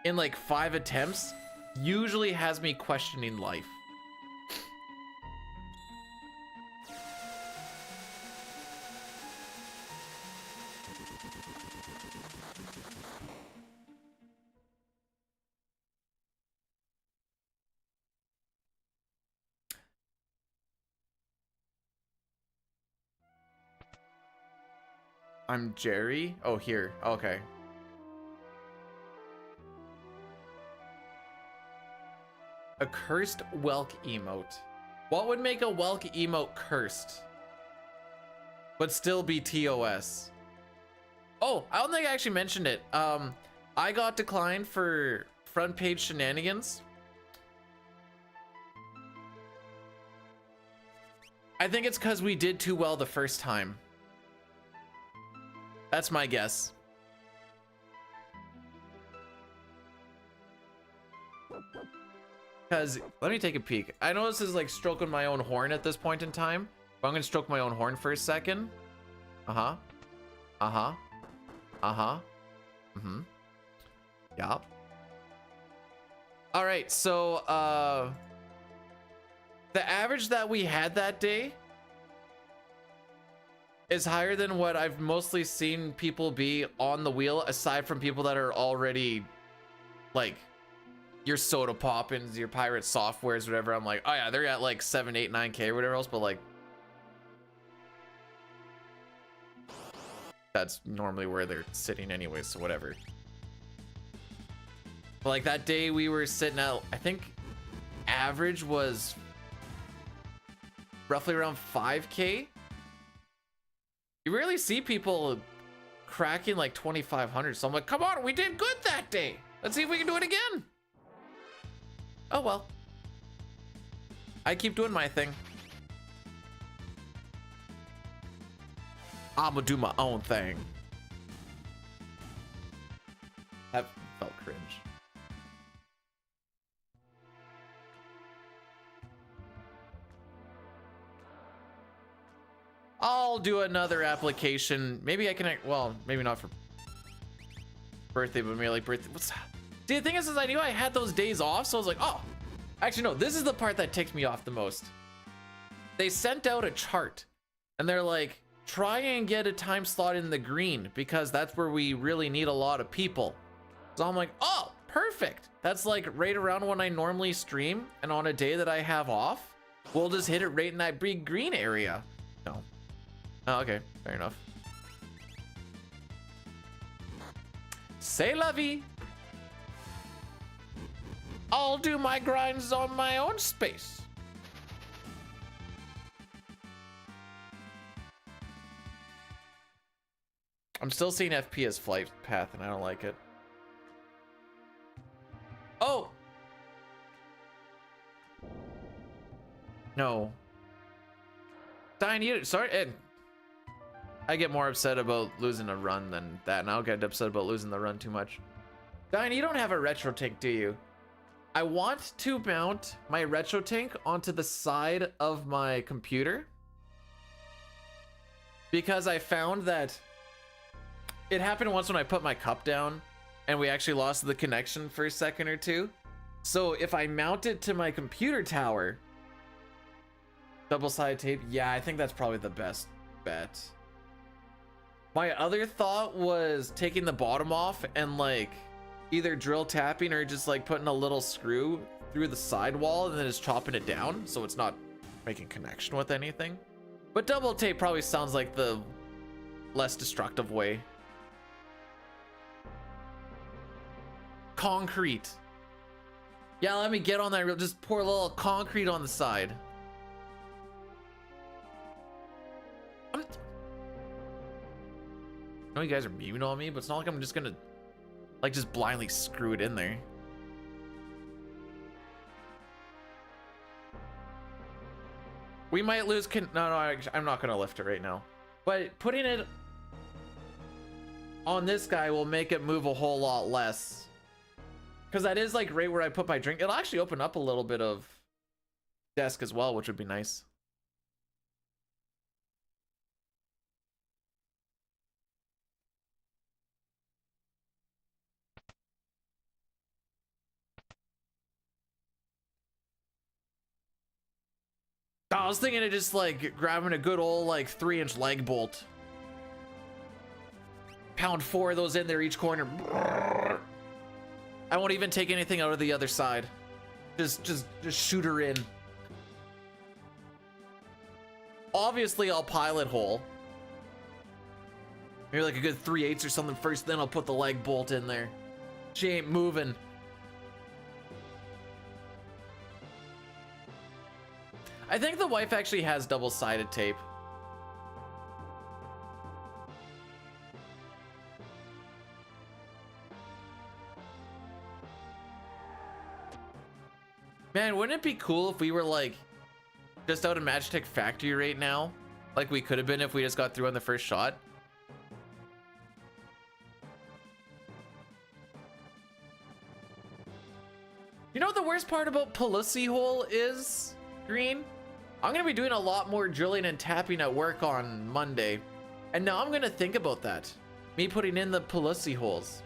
in like 5 attempts usually has me questioning life. I'm Jerry. Oh, here. Okay. A cursed Welk emote. What would make a Welk emote cursed, but still be TOS? Oh, I don't think I actually mentioned it. I got declined for front page shenanigans. I think it's because we did too well the first time. That's my guess. Because, let me take a peek. I know this is like stroking my own horn at this point in time, but I'm going to stroke my own horn for a second. Uh-huh. Uh-huh. Uh-huh. Mm-hmm. Yeah. All right, so, the average that we had that day is higher than what I've mostly seen people be on the wheel, aside from people that are already, like, your soda poppins, your pirate softwares, whatever. I'm like, oh yeah, they're at like 7, 8, 9K or whatever else, but like, that's normally where they're sitting anyway, so whatever. But like that day we were sitting at, I think average was roughly around 5K. You rarely see people cracking like 2,500, so I'm like, come on, we did good that day. Let's see if we can do it again. Oh well. I keep doing my thing. I'ma do my own thing. That felt cringe. I'll do another application. Maybe I can, well, maybe not for birthday, but maybe like birthday. See, the thing is I knew I had those days off, so I was like, oh, actually, no, this is the part that ticks me off the most. They sent out a chart, and they're like, try and get a time slot in the green, because that's where we really need a lot of people. So I'm like, oh, perfect. That's like right around when I normally stream, and on a day that I have off, we'll just hit it right in that big green area. No. Oh, okay, fair enough. C'est la vie. I'll do my grinds on my own space. I'm still seeing FP as flight path, and I don't like it. Oh! No. Dying, you, sorry, and I get more upset about losing a run than that, and I'll get upset about losing the run too much. Dying, you don't have a retro tank, do you? I want to mount my retro tank onto the side of my computer, because I found that it happened once when I put my cup down and we actually lost the connection for a second or two. So if I mount it to my computer tower, double-sided tape, yeah, I think that's probably the best bet. My other thought was taking the bottom off and like either drill tapping or just like putting a little screw through the sidewall and then just chopping it down so it's not making connection with anything. But double tape probably sounds like the less destructive way. Concrete. Yeah, let me get on that real, just pour a little concrete on the side. I know you guys are memeing on me, but it's not like I'm just gonna like just blindly screw it in there. We might lose no, I'm not gonna lift it right now. But putting it on this guy will make it move a whole lot less. Because that is like right where I put my drink. It'll actually open up a little bit of desk as well, which would be nice. I was thinking of just like grabbing a good old like 3-inch leg bolt. Pound 4 of those in there each corner. I won't even take anything out of the other side. Just shoot her in. Obviously, I'll pilot hole. Maybe like a good 3/8 or something first, then I'll put the leg bolt in there. She ain't moving. I think the wife actually has double-sided tape. Man, wouldn't it be cool if we were like just out of Magitech Factory right now? Like we could have been if we just got through on the first shot. You know what the worst part about Pelosi Hole is, Green? I'm gonna be doing a lot more drilling and tapping at work on Monday. And now I'm gonna think about that. Me putting in the Pelosi holes.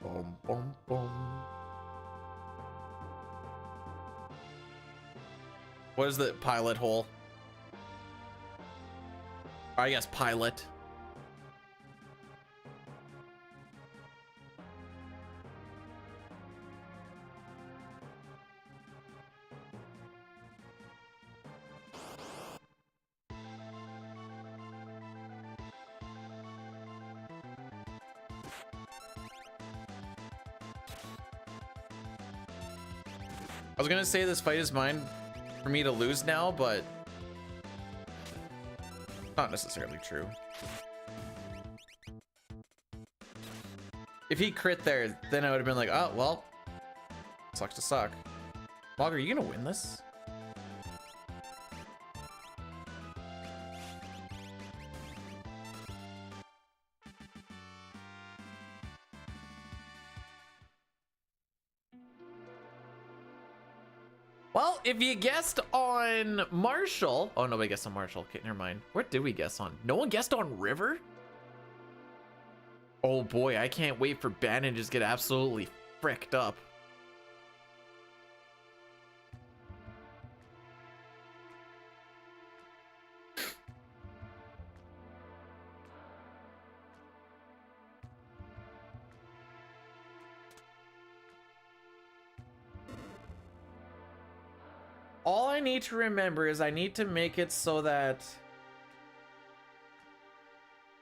Boom, boom, boom. What is the pilot hole? Or I guess pilot. I was gonna say this fight is mine for me to lose now, but not necessarily true. If he crit there, then I would have been like, oh, well, sucks to suck. Log, are you gonna win this? Well, if you guessed on Marshall, oh, nobody guessed on Marshall. Okay, never mind. What did we guess on? No one guessed on River? Oh boy, I can't wait for Bannon to just get absolutely fricked up. All I need to remember is I need to make it so that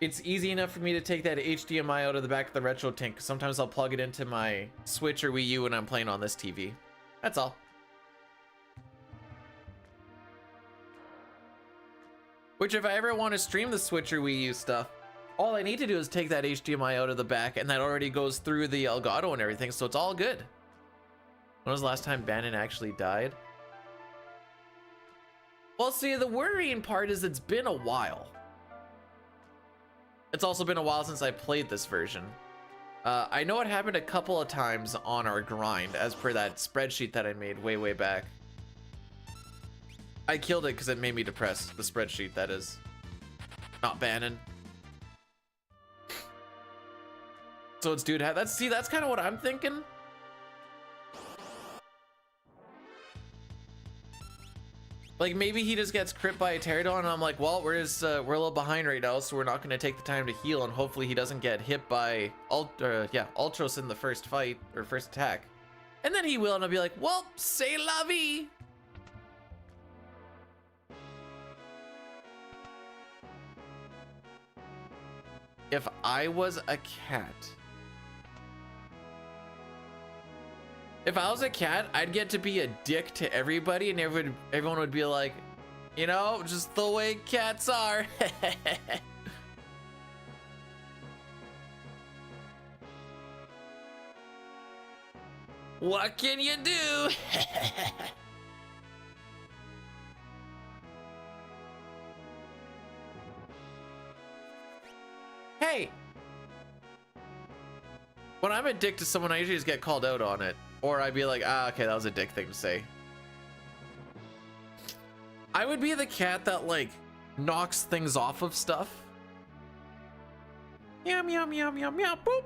it's easy enough for me to take that HDMI out of the back of the retro tank, because sometimes I'll plug it into my Switch or Wii U when I'm playing on this TV. That's all. Which, if I ever want to stream the Switch or Wii U stuff, all I need to do is take that HDMI out of the back, and that already goes through the Elgato and everything, so it's all good. When was the last time Bannon actually died? Well, see, the worrying part is it's been a while. It's also been a while since I played this version. I know it happened a couple of times on our grind, as per that spreadsheet that I made way back. I killed it because it made me depressed. The spreadsheet, that is. Not Bannon. So it's dude, that's kind of what I'm thinking. Like, maybe he just gets crit by a Pterodon, and I'm like, well, we're a little behind right now, so we're not going to take the time to heal, and hopefully he doesn't get hit by Ultros in the first fight, or first attack. And then he will, and I'll be like, well, c'est la vie! If I was a cat... If I was a cat, I'd get to be a dick to everybody, and everyone would be like, you know, just the way cats are. What can you do? Hey! When I'm a dick to someone, I usually just get called out on it. Or I'd be like, ah, okay, that was a dick thing to say. I would be the cat that like knocks things off of stuff. Meow meow meow meow meow boop.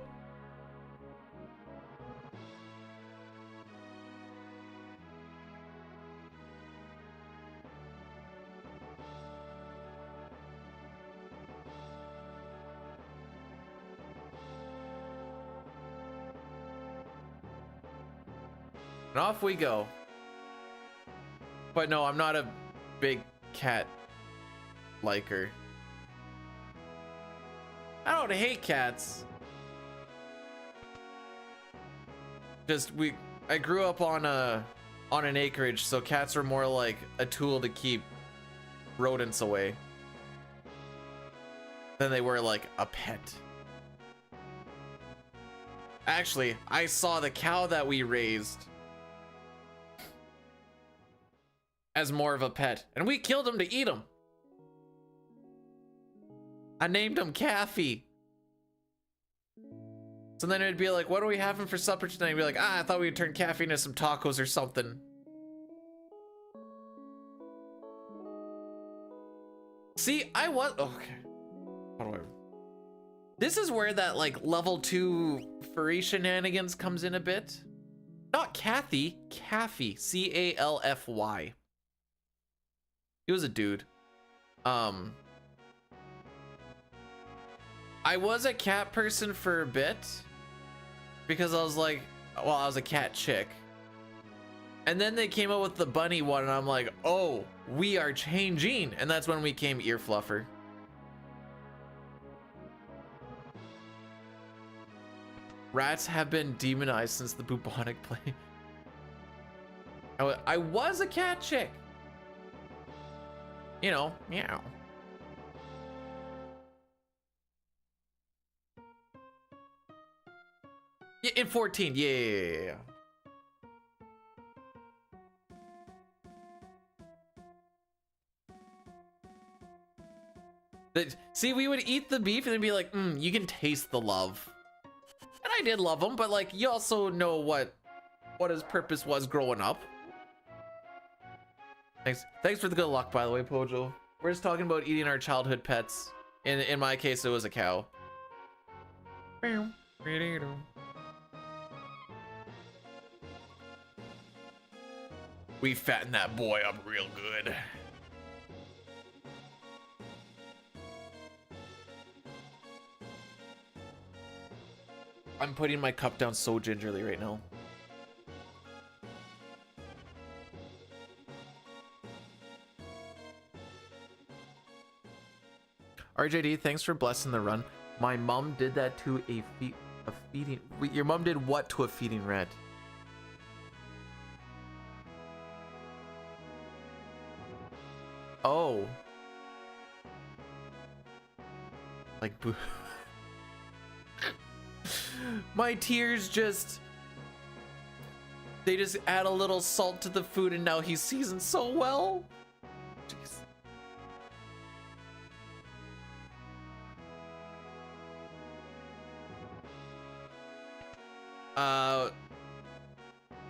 And off we go. But no, I'm not a big cat liker. I don't hate cats. Just I grew up on an acreage, so cats are more like a tool to keep rodents away than they were like a pet. Actually, I saw the cow that we raised as more of a pet, and we killed him to eat him. I named him Caffey. So then it'd be like, what are we having for supper tonight? I'd be like, I thought we'd turn Caffey into some tacos or something. See, I was okay. How do I? This is where that like level 2 furry shenanigans comes in a bit. Not Kathy, Caffey, Calfy. He was a dude. I was a cat person for a bit because I was like, well, I was a cat chick. And then they came out with the bunny one and I'm like, oh, we are changing. And that's when we came ear fluffer. Rats have been demonized since the bubonic plague. I was a cat chick. You know, meow. Yeah, in 14, yeah. See, we would eat the beef and then be like, you can taste the love. And I did love him, but like, you also know what his purpose was growing up. Thanks for the good luck, by the way, Pojo. We're just talking about eating our childhood pets. In my case, it was a cow. We fattened that boy up real good. I'm putting my cup down so gingerly right now. RJD, thanks for blessing the run. My mom did that to a feeding. Wait, your mom did what to a feeding rat? Oh. Like boo. My tears just... They just add a little salt to the food and now he's seasoned so well. Jeez.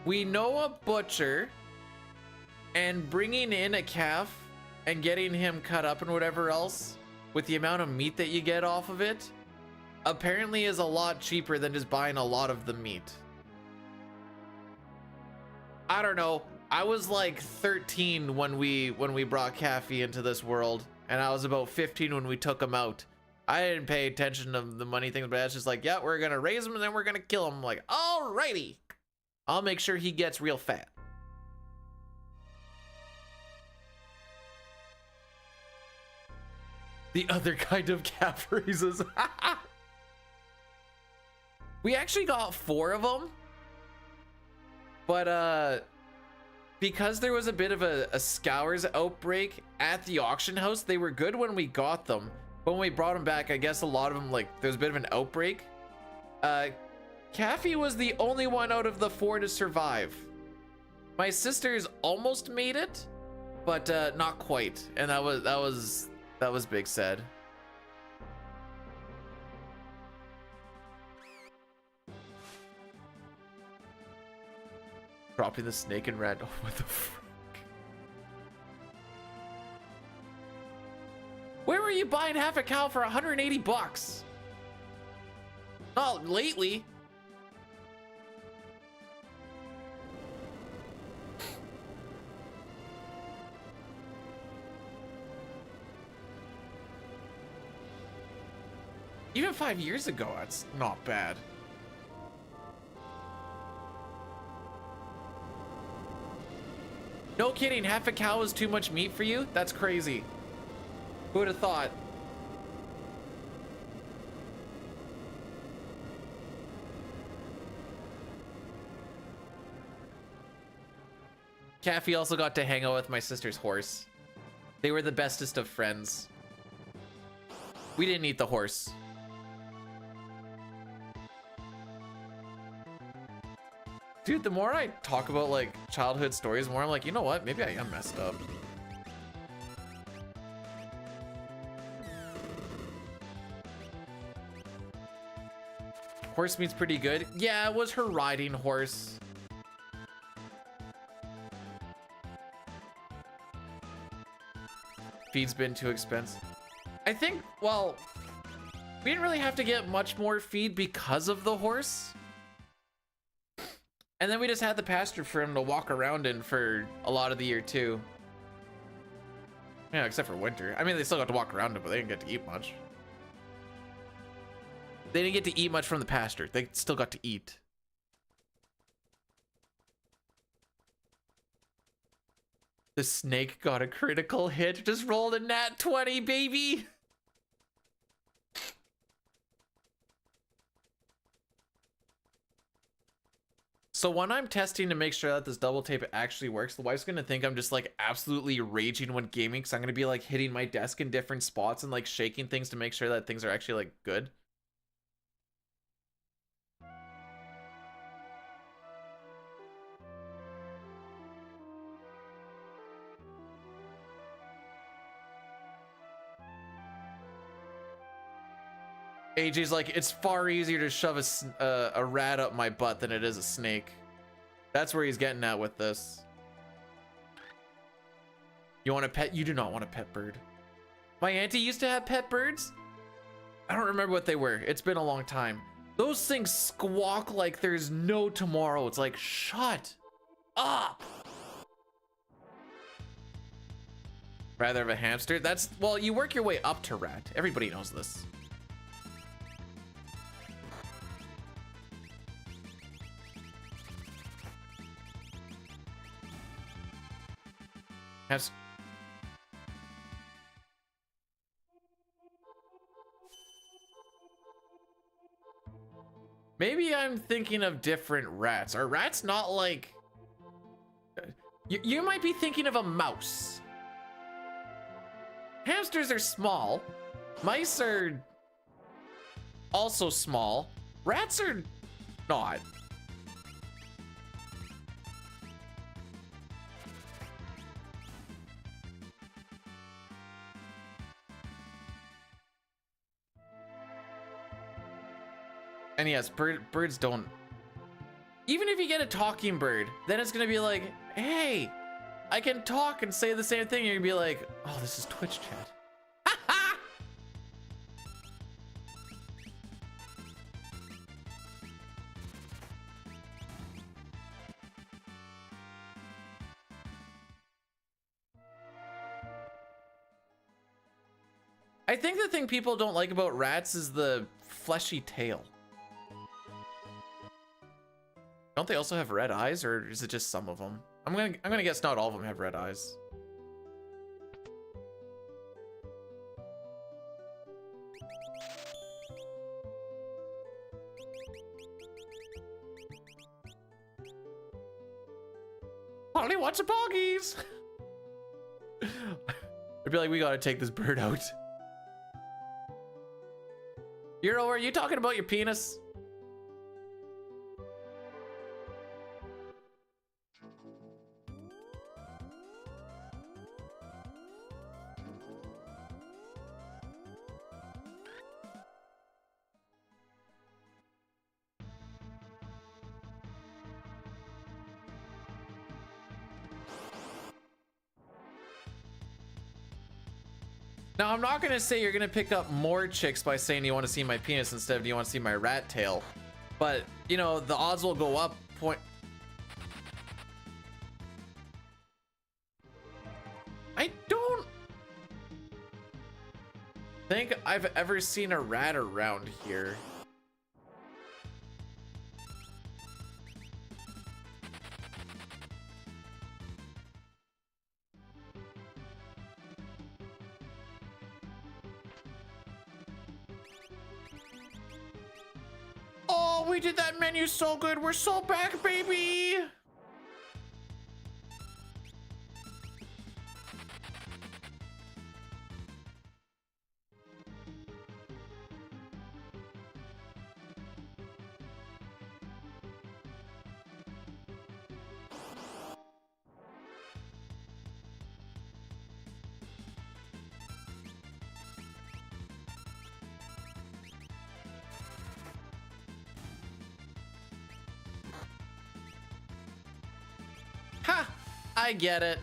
We know a butcher, and bringing in a calf and getting him cut up and whatever else with the amount of meat that you get off of it apparently is a lot cheaper than just buying a lot of the meat. I don't know. I was like 13 when we brought Caffey into this world, and I was about 15 when we took him out. I didn't pay attention to the money things, but it's just like, yeah, we're gonna raise him and then we're gonna kill him. I'm like, alrighty. I'll make sure he gets real fat. The other kind of calf raises. We actually got 4 of them, but because there was a bit of a scours outbreak at the auction house, they were good when we got them. But when we brought them back, I guess a lot of them, like, there was a bit of an outbreak. Caffey was the only one out of the 4 to survive. My sisters almost made it, but not quite, and that was big sad. Dropping the snake and rat. Oh, what the frick? Where were you buying half a cow for 180 bucks? Not lately. Even 5 years ago, that's not bad. No kidding, half a cow is too much meat for you? That's crazy. Who would have thought? Caffey also got to hang out with my sister's horse. They were the bestest of friends. We didn't eat the horse. Dude, the more I talk about like childhood stories, the more I'm like, you know what? Maybe I am messed up. Horse meat's pretty good. Yeah, it was her riding horse. Feed's been too expensive. I think, well, we didn't really have to get much more feed because of the horse. And then we just had the pasture for him to walk around in for a lot of the year too. Yeah, except for winter. I mean, they still got to walk around it, but they didn't get to eat much. They didn't get to eat much from the pasture. They still got to eat. The snake got a critical hit. Just rolled a nat 20, baby. So when I'm testing to make sure that this double tape actually works, the wife's gonna think I'm just like absolutely raging when gaming, because I'm gonna be like hitting my desk in different spots and like shaking things to make sure that things are actually like good. AJ's like, it's far easier to shove a rat up my butt than it is a snake. That's where he's getting at with this. You want a pet? You do not want a pet bird. My auntie used to have pet birds. I don't remember what they were. It's been a long time. Those things squawk like there's no tomorrow. It's like, shut up. Rather have a hamster? That's, well, you work your way up to rat. Everybody knows this. Maybe I'm thinking of different rats. Are rats not like... You might be thinking of a mouse. Hamsters are small. Mice are also small. Rats are not. And yes, birds don't. Even if you get a talking bird, then it's gonna be like, hey, I can talk and say the same thing. You're gonna be like, oh, this is Twitch chat. I think the thing people don't like about rats is the fleshy tail. Don't they also have red eyes, or is it just some of them? I'm gonna guess not all of them have red eyes. Holly, what's a poggies? I'd be like, we gotta take this bird out. Euro, are you talking about your penis? Now, I'm not gonna say you're gonna pick up more chicks by saying you want to see my penis instead of you want to see my rat tail, but you know, the odds will go up point. I don't think I've ever seen a rat around here. Oh, we did that menu so good. We're so back, baby. Ha! I get it.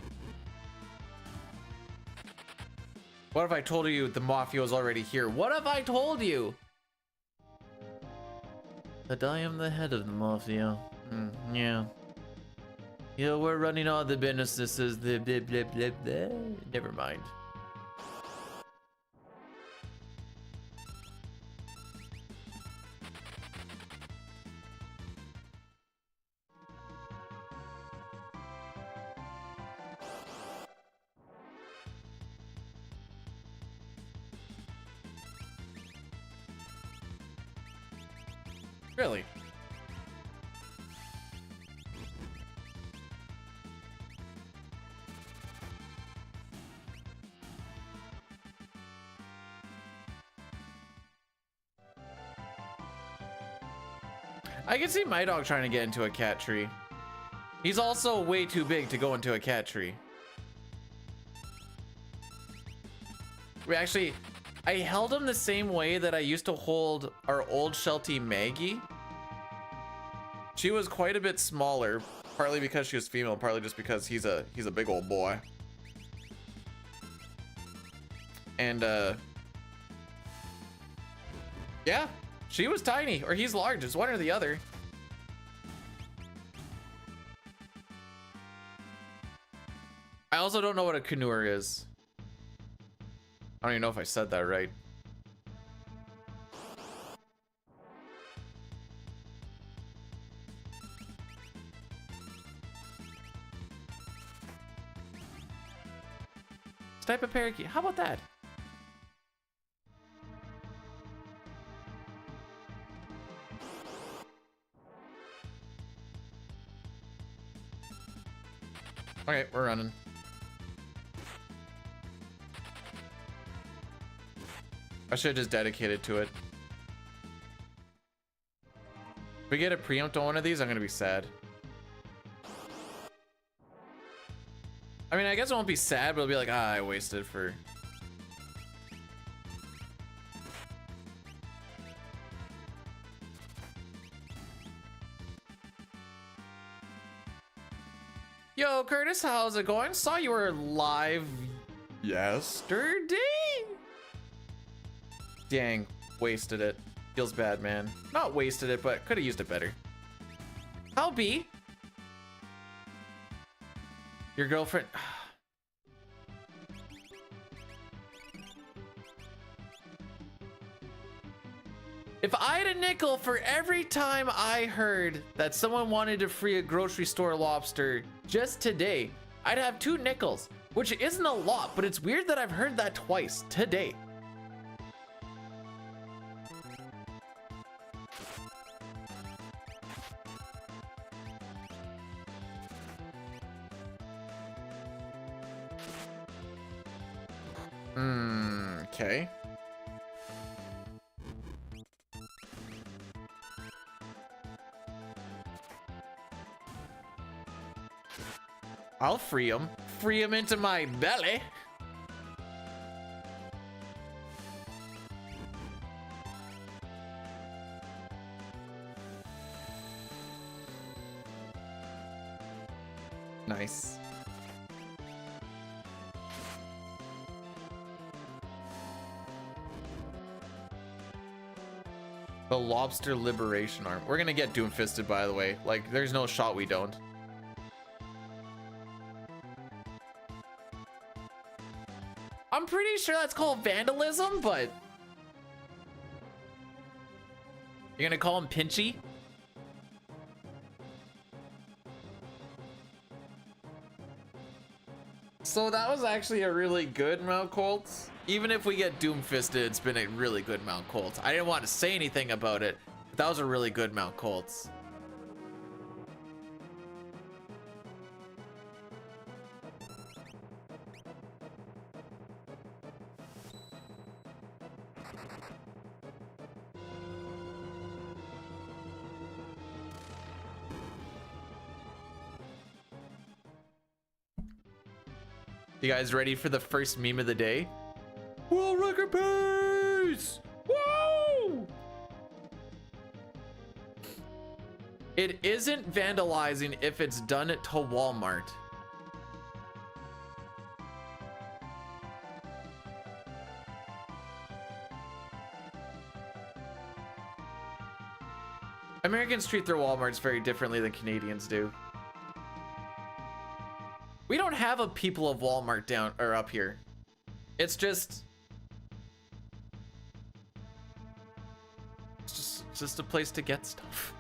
What if I told you the mafia was already here? What if I told you that I am the head of the mafia? Yeah. Yeah, we're running all the businesses. Blah, blah, blah, blah, blah. Never mind. Really? I can see my dog trying to get into a cat tree. He's also way too big to go into a cat tree. We actually, I held him the same way that I used to hold our old Sheltie Maggie. She was quite a bit smaller, partly because she was female, partly just because he's a big old boy. And yeah, she was tiny, or he's large. It's one or the other. I also don't know what a canoer is. I don't even know if I said that right. Type of parakeet. How about that? Okay, we're running. I should have just dedicated to it. If we get a preempt on one of these, I'm gonna be sad. I mean, I guess it won't be sad, but it'll be like, ah, I wasted for... Yo, Curtis, how's it going? Saw you were live yesterday? Dang, wasted it. Feels bad, man. Not wasted it, but could have used it better. How be? Your girlfriend... If I had a nickel for every time I heard that someone wanted to free a grocery store lobster just today, I'd have 2 nickels, which isn't a lot, but it's weird that I've heard that twice today. Okay. I'll free him. Free him into my belly. Nice. The lobster liberation arm. We're gonna get doomfisted, by the way. Like, there's no shot we don't. I'm pretty sure that's called vandalism, but you're gonna call him Pinchy? So that was actually a really good Mount Colts. Even if we get doomfisted, it's been a really good Mount Colts. I didn't want to say anything about it, but that was a really good Mount Colts. You guys ready for the first meme of the day? World record pace! Woo! It isn't vandalizing if it's done it to Walmart. Americans treat their Walmarts very differently than Canadians do. We don't have a people of Walmart down or up here. It's just a place to get stuff.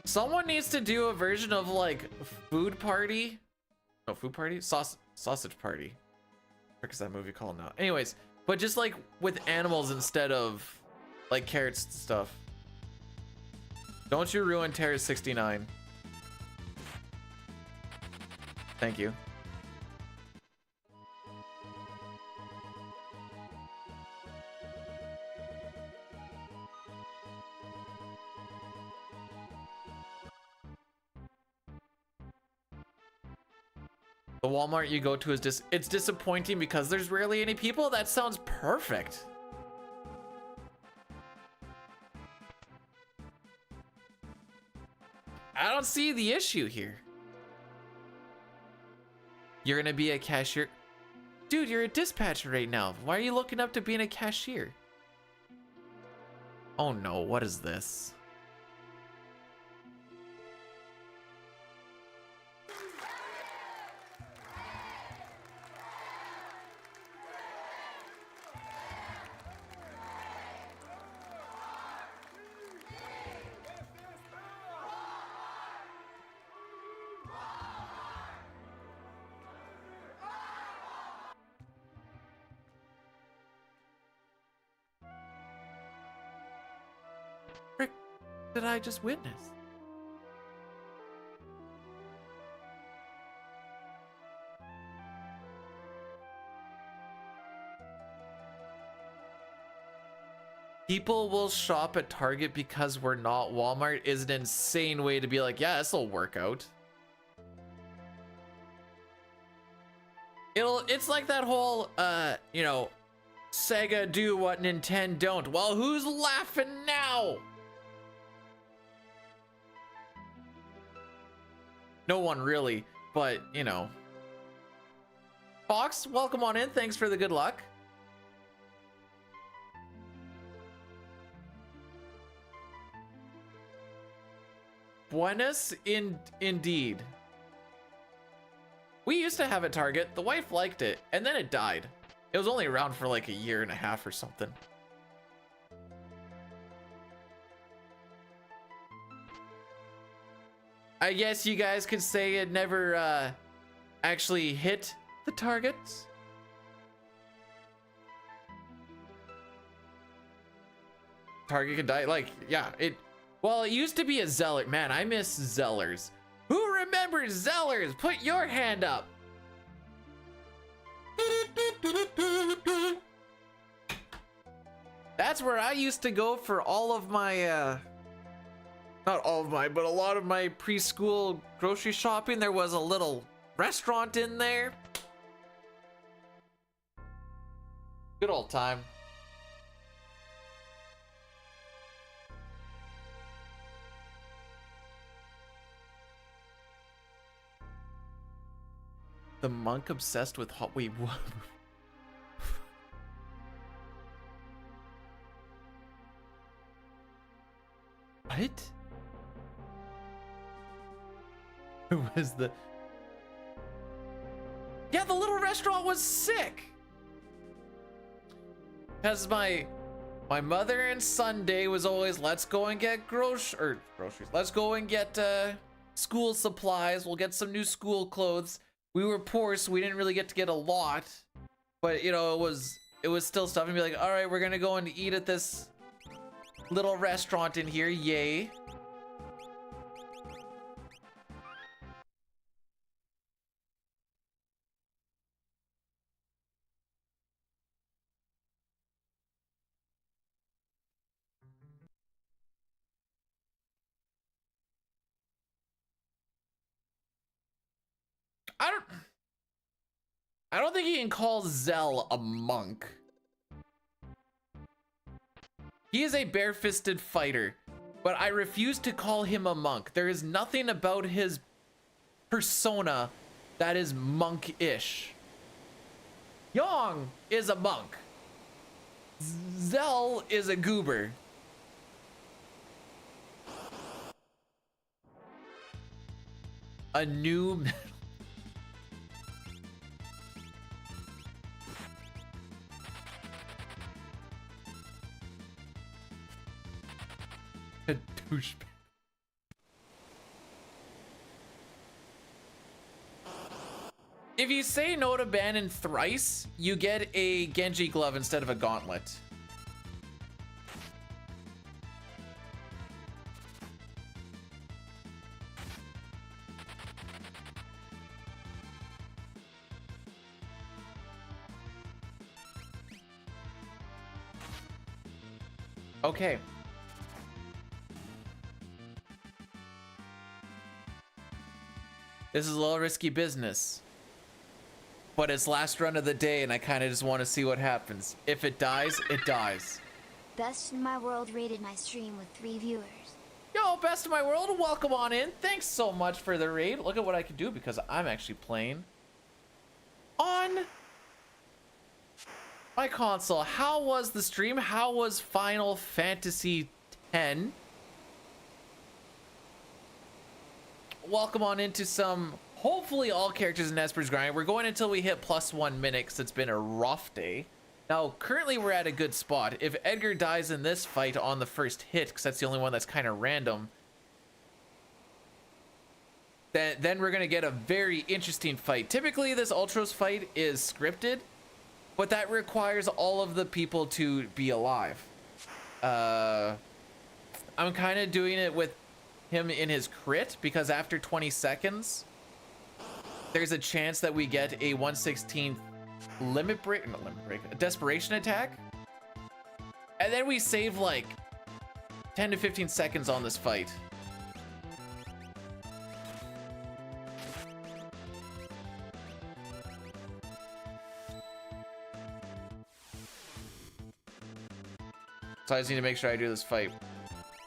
Someone needs to do a version of like Food Party. No, Food Party? Sausage Party. What is that movie called now? Anyways, but just like with animals instead of like carrots and stuff. Don't you ruin Terra 69. Thank you. The Walmart you go to is it's disappointing because there's rarely any people. That sounds perfect. I don't see the issue here. You're gonna be a cashier. Dude, you're a dispatcher right now. Why are you looking up to being a cashier? Oh no, what is this? Did I just witness? People will shop at Target because we're not Walmart is an insane way to be like, yeah, this'll work out. It's like that whole, you know, Sega do what Nintendo don't. Well, who's laughing now? No one really, but you know. Fox, welcome on in. Thanks for the good luck. Buenas indeed. We used to have a Target. The wife liked it, and then it died. It was only around for like a year and a half or something. I guess you guys could say it never actually hit the targets. Target can die, like, yeah, well, it used to be a Zeller. Man, I miss Zellers. Who remembers Zellers? Put your hand up. That's where I used to go for all of my, not all of my, but a lot of my preschool grocery shopping. There was a little restaurant in there. Good old time. The monk obsessed with hot. Wait, what? What? Who was the? Yeah, the little restaurant was sick. Because my mother and Sunday was always, let's go and get groceries. Let's go and get school supplies. We'll get some new school clothes. We were poor, so we didn't really get to get a lot. But you know, it was still stuff, and be like, all right, we're gonna go and eat at this little restaurant in here. Yay. I don't think you can call Zell a monk. He is a bare-fisted fighter, but I refuse to call him a monk. There is nothing about his persona that is monk-ish. Yong is a monk. Zell is a goober. A new... a douchebag. If you say no to Banon thrice, you get a Genji glove instead of a gauntlet. Okay. This is a little risky business, but it's last run of the day and I kind of just want to see what happens. If it dies, it dies.
Best in my world rated my stream with 3 viewers.
Yo, best of my world, welcome on in. Thanks so much for the raid. Look at what I can do because I'm actually playing on my console. How was the stream? How was Final Fantasy X? Welcome on into some, hopefully all characters in Espers grind. We're going until we hit +1 minute because it's been a rough day. Now, currently we're at a good spot. If Edgar dies in this fight on the first hit, because that's the only one that's kind of random, then we're going to get a very interesting fight. Typically, this Ultros fight is scripted, but that requires all of the people to be alive. I'm kind of doing it with him in his crit because after 20 seconds there's a chance that we get a 1/16 a desperation attack, and then we save like 10 to 15 seconds on this fight. So I just need to make sure I do this fight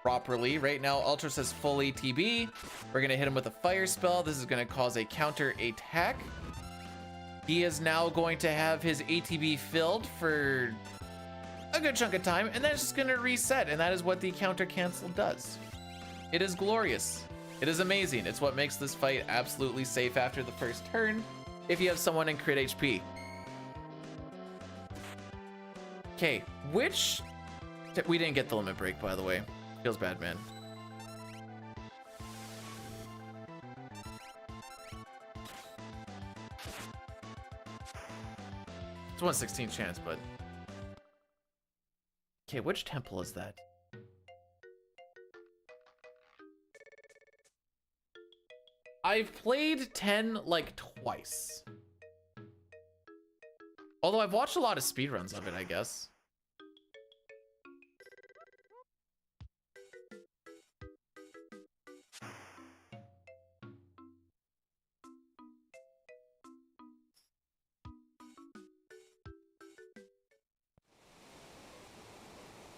properly. Right now, Ultros has full ATB. We're gonna hit him with a fire spell. This is gonna cause a counter attack. He is now going to have his ATB filled for a good chunk of time, and then it's just gonna reset, and that is what the counter cancel does. It is glorious. It is amazing. It's what makes this fight absolutely safe after the first turn if you have someone in crit HP. Okay, we didn't get the limit break, by the way. Feels bad, man. It's 1/16 chance, but... Okay, which temple is that? I've played 10 like twice. Although I've watched a lot of speedruns of it, I guess.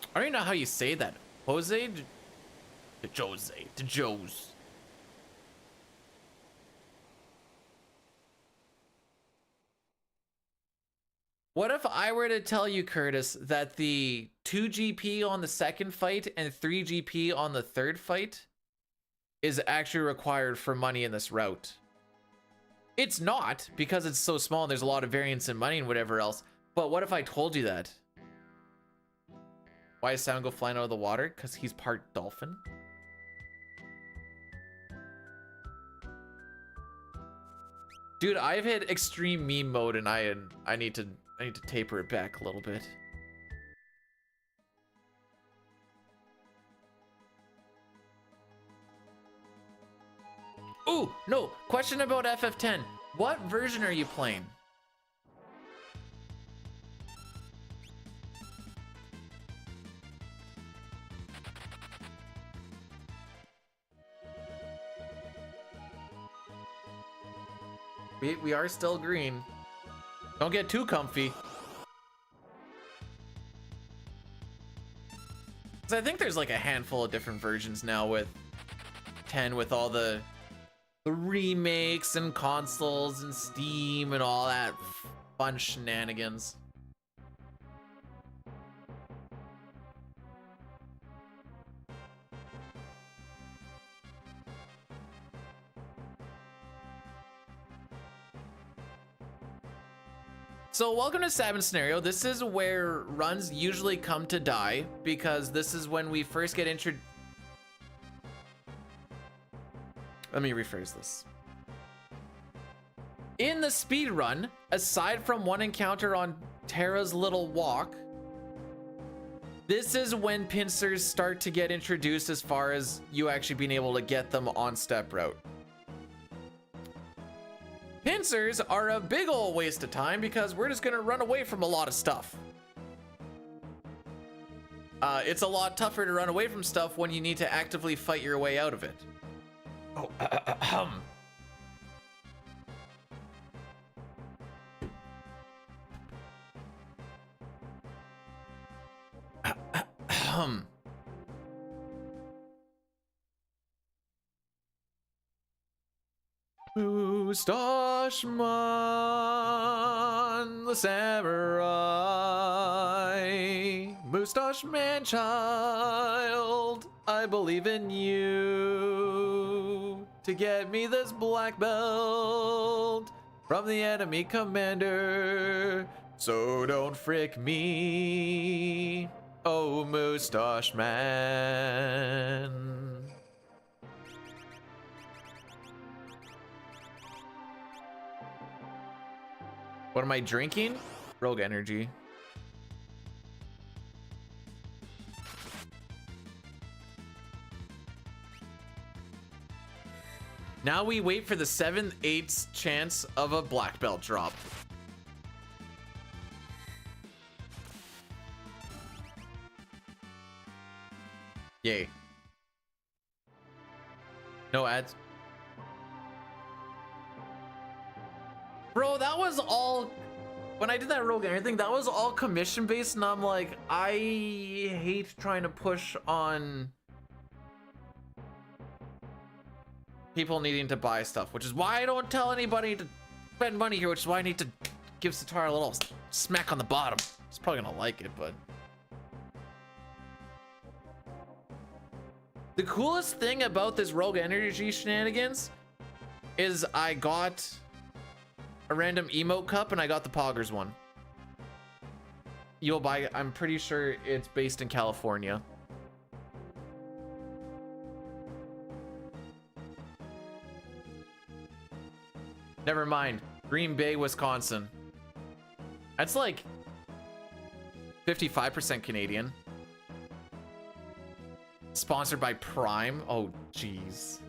I don't even know how you say that. Jose? To Joes. What if I were to tell you, Curtis, that the 2 GP on the second fight and 3 GP on the third fight is actually required for money in this route? It's not, because it's so small and there's a lot of variance in money and whatever else. But what if I told you that? Why does Sam go flying out of the water? Because he's part dolphin. Dude, I've hit extreme meme mode and I need to taper it back a little bit. Ooh, no, question about FF10. What version are you playing? We are still green. Don't get too comfy. 'Cause I think there's like a handful of different versions now with 10, with all the remakes and consoles and Steam and all that fun shenanigans. So welcome to Sabin Scenario. This is where runs usually come to die, because this is when we first get introduced. Let me rephrase this. In the speed run, aside from one encounter on Terra's Little Walk, this is when pincers start to get introduced, as far as you actually being able to get them on step route. Pincers are a big ol' waste of time because we're just gonna run away from a lot of stuff. It's a lot tougher to run away from stuff when you need to actively fight your way out of it. Oh, Moustache Man, the samurai. Moustache Man child, I believe in you to get me this black belt from the enemy commander. So don't frick me, oh Moustache Man. What am I drinking? Rogue energy. Now we wait for the 7/8 chance of a black belt drop. Yay. No ads. Bro, that was all, when I did that rogue energy thing, that was all commission based, and I'm like, I hate trying to push on people needing to buy stuff, which is why I don't tell anybody to spend money here, which is why I need to give Satar a little smack on the bottom. He's probably gonna like it, but the coolest thing about this rogue energy shenanigans is I got a random emote cup and I got the Poggers one. You'll buy, I'm pretty sure it's based in California. Never mind, Green Bay, Wisconsin. That's like 55% Canadian. Sponsored by Prime. Oh, jeez.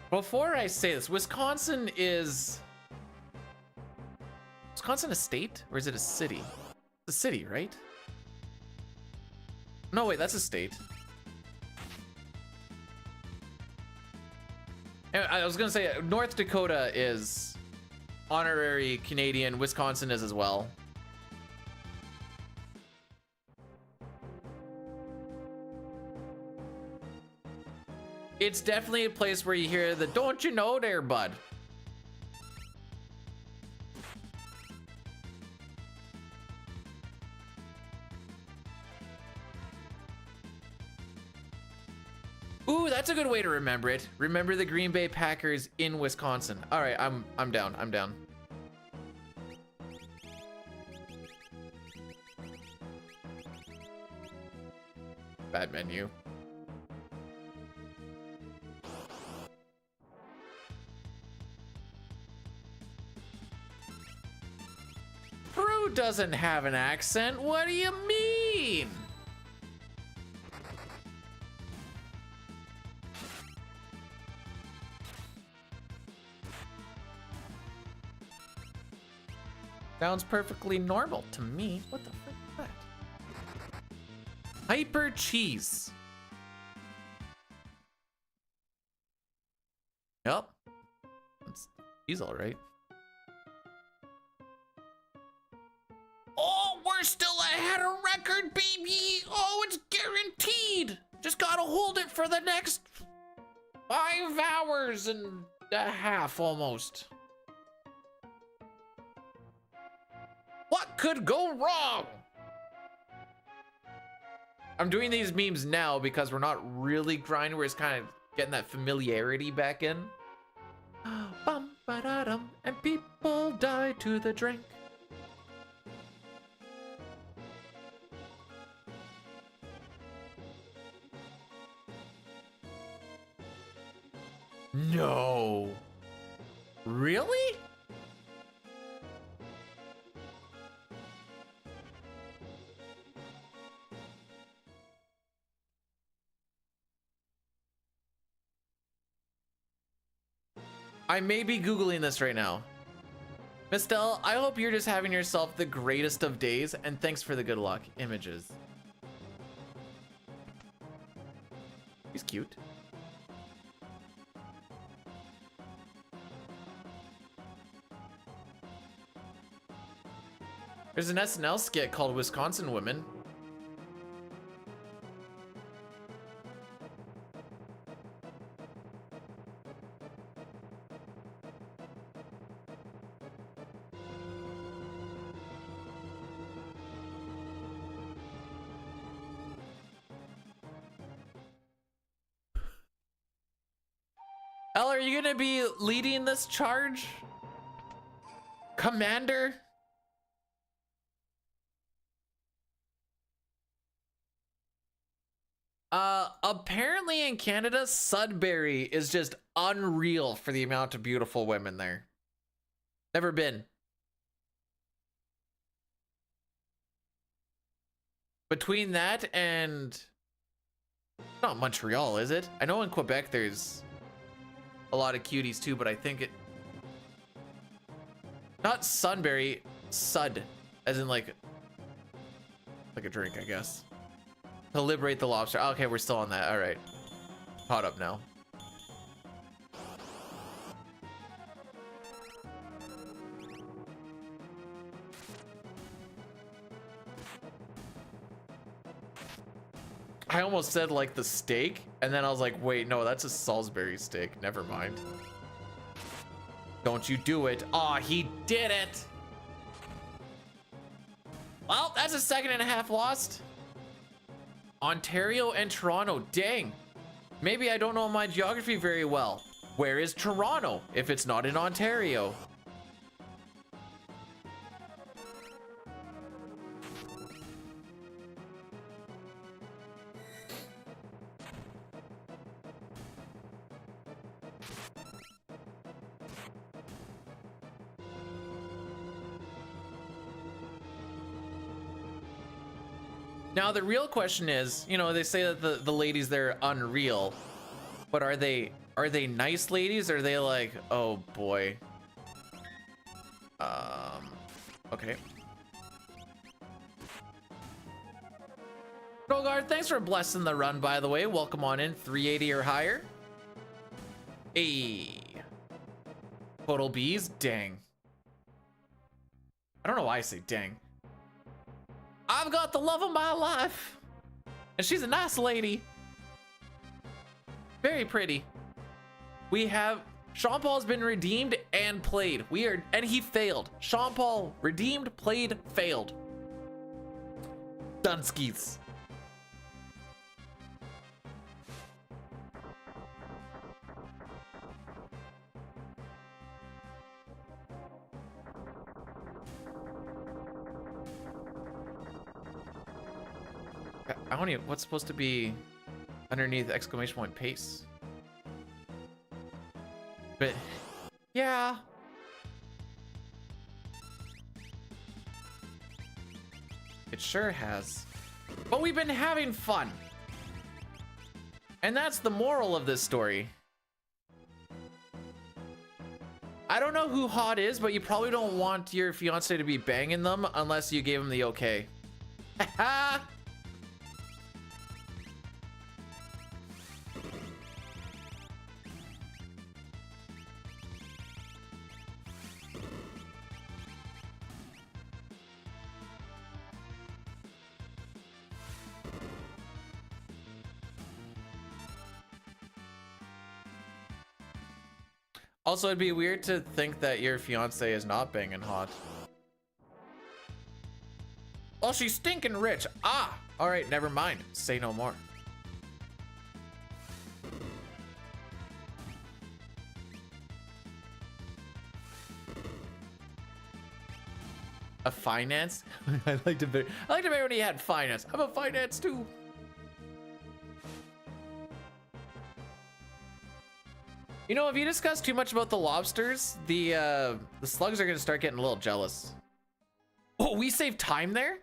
Before I say this, Wisconsin is Wisconsin a state or is it a city? It's a city, right? No, wait, that's a state. I was gonna say North Dakota is honorary Canadian. Wisconsin is as well. It's definitely a place where you hear the "don't you know there, bud." Ooh, that's a good way to remember it. Remember the Green Bay Packers in Wisconsin. All right, I'm down. I'm down. Bad menu. Peru doesn't have an accent. What do you mean? Sounds perfectly normal to me. What the frick is that? Hyper cheese. Yep. He's all right. Oh, we're still ahead of record, baby. Oh, it's guaranteed. Just gotta hold it for the next 5 hours and a half almost. What could go wrong? I'm doing these memes now because we're not really grinding. We're just kind of getting that familiarity back in. Bum, ba-da-dum, and people die to the drink. No. Really? I may be Googling this right now. Mistel, I hope you're just having yourself the greatest of days, and thanks for the good luck. Images. He's cute. There's an SNL skit called Wisconsin Women. Elle, are you gonna be leading this charge? Commander? Apparently in Canada, Sudbury is just unreal for the amount of beautiful women there. Never been. Between that and... not Montreal, is it? I know in Quebec there's a lot of cuties too, but I think it... not Sunbury, Sud. As in like a drink, I guess. To liberate the lobster. Okay, we're still on that. All right. Caught up now. I almost said like the steak, and then I was like, wait, no, that's a Salisbury steak. Never mind. Don't you do it. Aw, he did it. Well, that's a 2.5 lost. Ontario and Toronto, dang. Maybe I don't know my geography very well. Where is Toronto if it's not in Ontario? Now the real question is, you know, they say that the ladies there are unreal, but are they nice ladies? Or are they like, oh boy? Okay. Rogard, thanks for blessing the run, by the way. Welcome on in, 380 or higher. Hey. Total bees? Dang. I don't know why I say dang. I've got the love of my life. And she's a nice lady. Very pretty. We have Sean Paul's been redeemed and played. And he failed. Sean Paul redeemed, played, failed. Dunskies. I don't even, what's supposed to be underneath exclamation point pace? But yeah. It sure has. But we've been having fun. And that's the moral of this story. I don't know who hot is, but you probably don't want your fiance to be banging them unless you gave him the okay. Haha. Also, it'd be weird to think that your fiance is not banging hot. Oh, she's stinking rich. Ah, all right, never mind. Say no more. A finance? I liked it better when he had finance. I'm a finance too. You know, if you discuss too much about the lobsters, the slugs are gonna start getting a little jealous. Oh, we saved time there?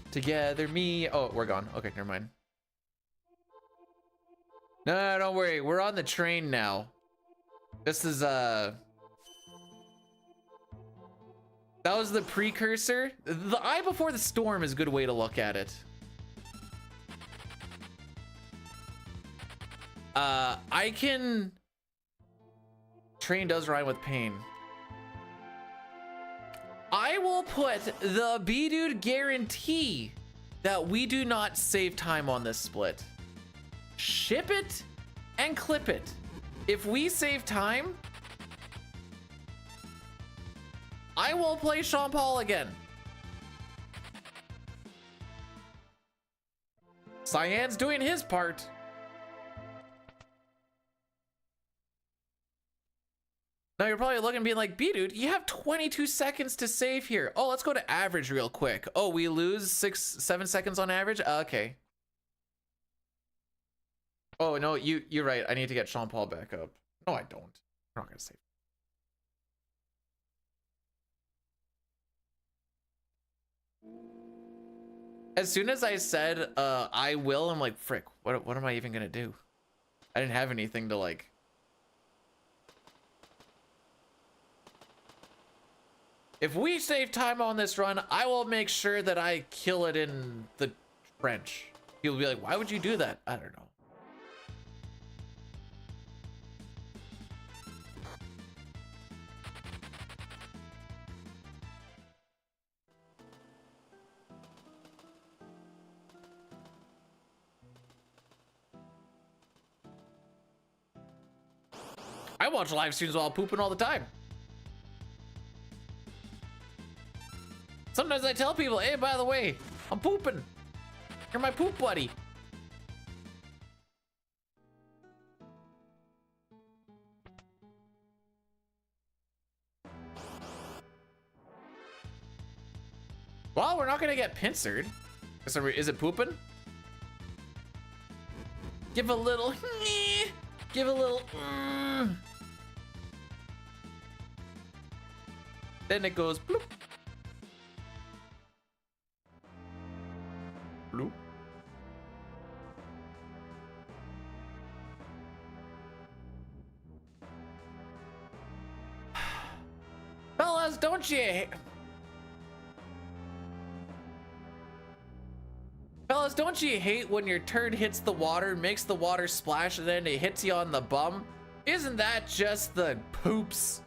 Together, me. Oh, we're gone. Okay, never mind. No, don't worry. We're on the train now. This is, that was the precursor. The eye before the storm is a good way to look at it. I can... Train does rhyme with pain. I will put the B-Dude guarantee that we do not save time on this split. Ship it and clip it. If we save time, I will play Sean Paul again. Cyan's doing his part. Now you're probably looking and being like, B-Dude, you have 22 seconds to save here. Oh, let's go to average real quick. Oh, we lose 7 seconds on average? Okay. Oh, no, you're right. I need to get Sean Paul back up. No, I don't. I'm not going to save. As soon as I said, I will, I'm like, frick, what am I even going to do? I didn't have anything to, like... If we save time on this run, I will make sure that I kill it in the trench. People will be like, why would you do that? I don't know. I watch live streams while pooping all the time. Sometimes I tell people, hey, by the way, I'm pooping. You're my poop buddy. Well, we're not gonna get pincered. So is it pooping? Give a little, give a little, then it goes bloop. Bloop. Fellas, don't you... Fellas, don't you hate when your turd hits the water, makes the water splash, and then it hits you on the bum? Isn't that just the poops?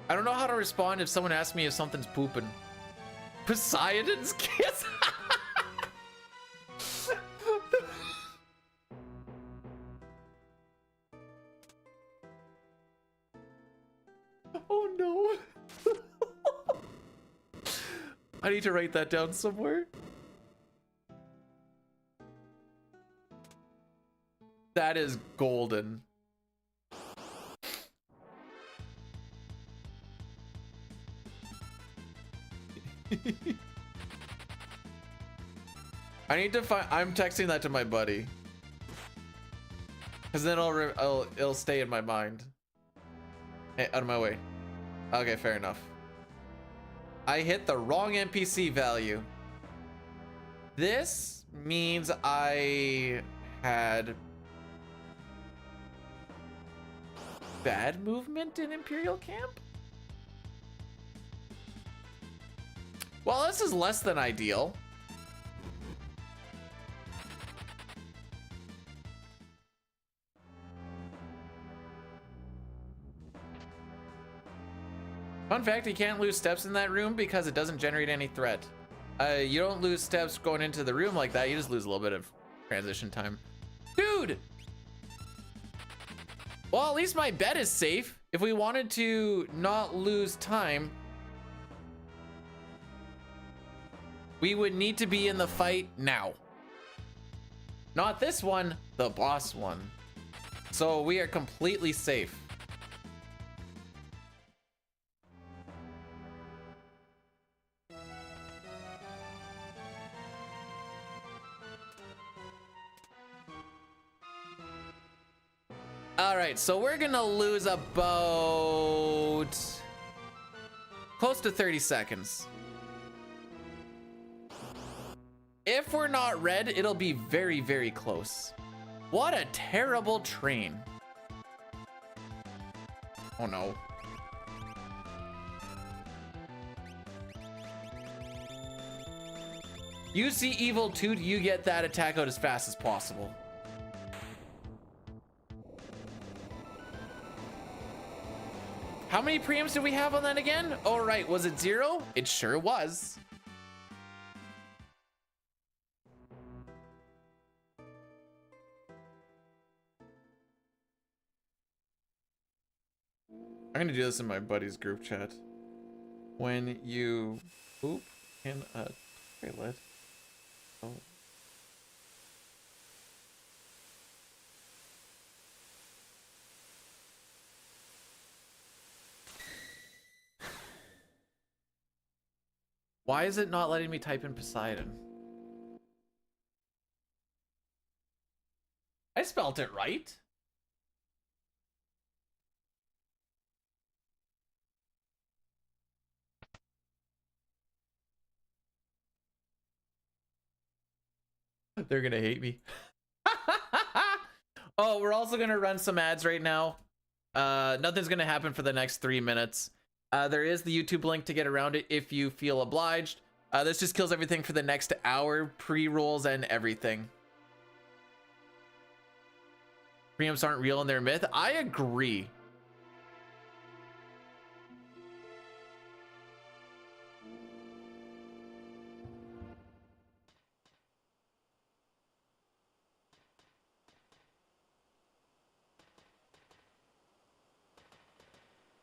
I don't know how to respond if someone asks me if something's pooping. Poseidon's kiss? Oh no. I need to write that down somewhere. That is golden. I need to find. I'm texting that to my buddy, because then it'll stay in my mind. Hey, out of my way. Okay, fair enough. I hit the wrong NPC value. This means I had bad movement in Imperial Camp. Well, this is less than ideal. Fun fact, you can't lose steps in that room because it doesn't generate any threat. You don't lose steps going into the room like that, you just lose a little bit of transition time. Dude! Well, at least my bed is safe. If we wanted to not lose time, we would need to be in the fight now. Not this one, the boss one. So we are completely safe. All right, so we're gonna lose about close to 30 seconds. If we're not red, it'll be very, very close. What a terrible train. Oh no. You see evil toot, you get that attack out as fast as possible. How many preamps did we have on that again? Oh, right, was it 0? It sure was. I'm gonna do this in my buddy's group chat. When you poop in a toilet. Oh. Why is it not letting me type in Poseidon? I spelled it right. They're gonna hate me. Oh, we're also gonna run some ads right now. Nothing's gonna happen for the next 3 minutes. There is the YouTube link to get around it if you feel obliged. This just kills everything for the next hour, pre-rolls and everything. Preamps aren't real and they're myth. I agree.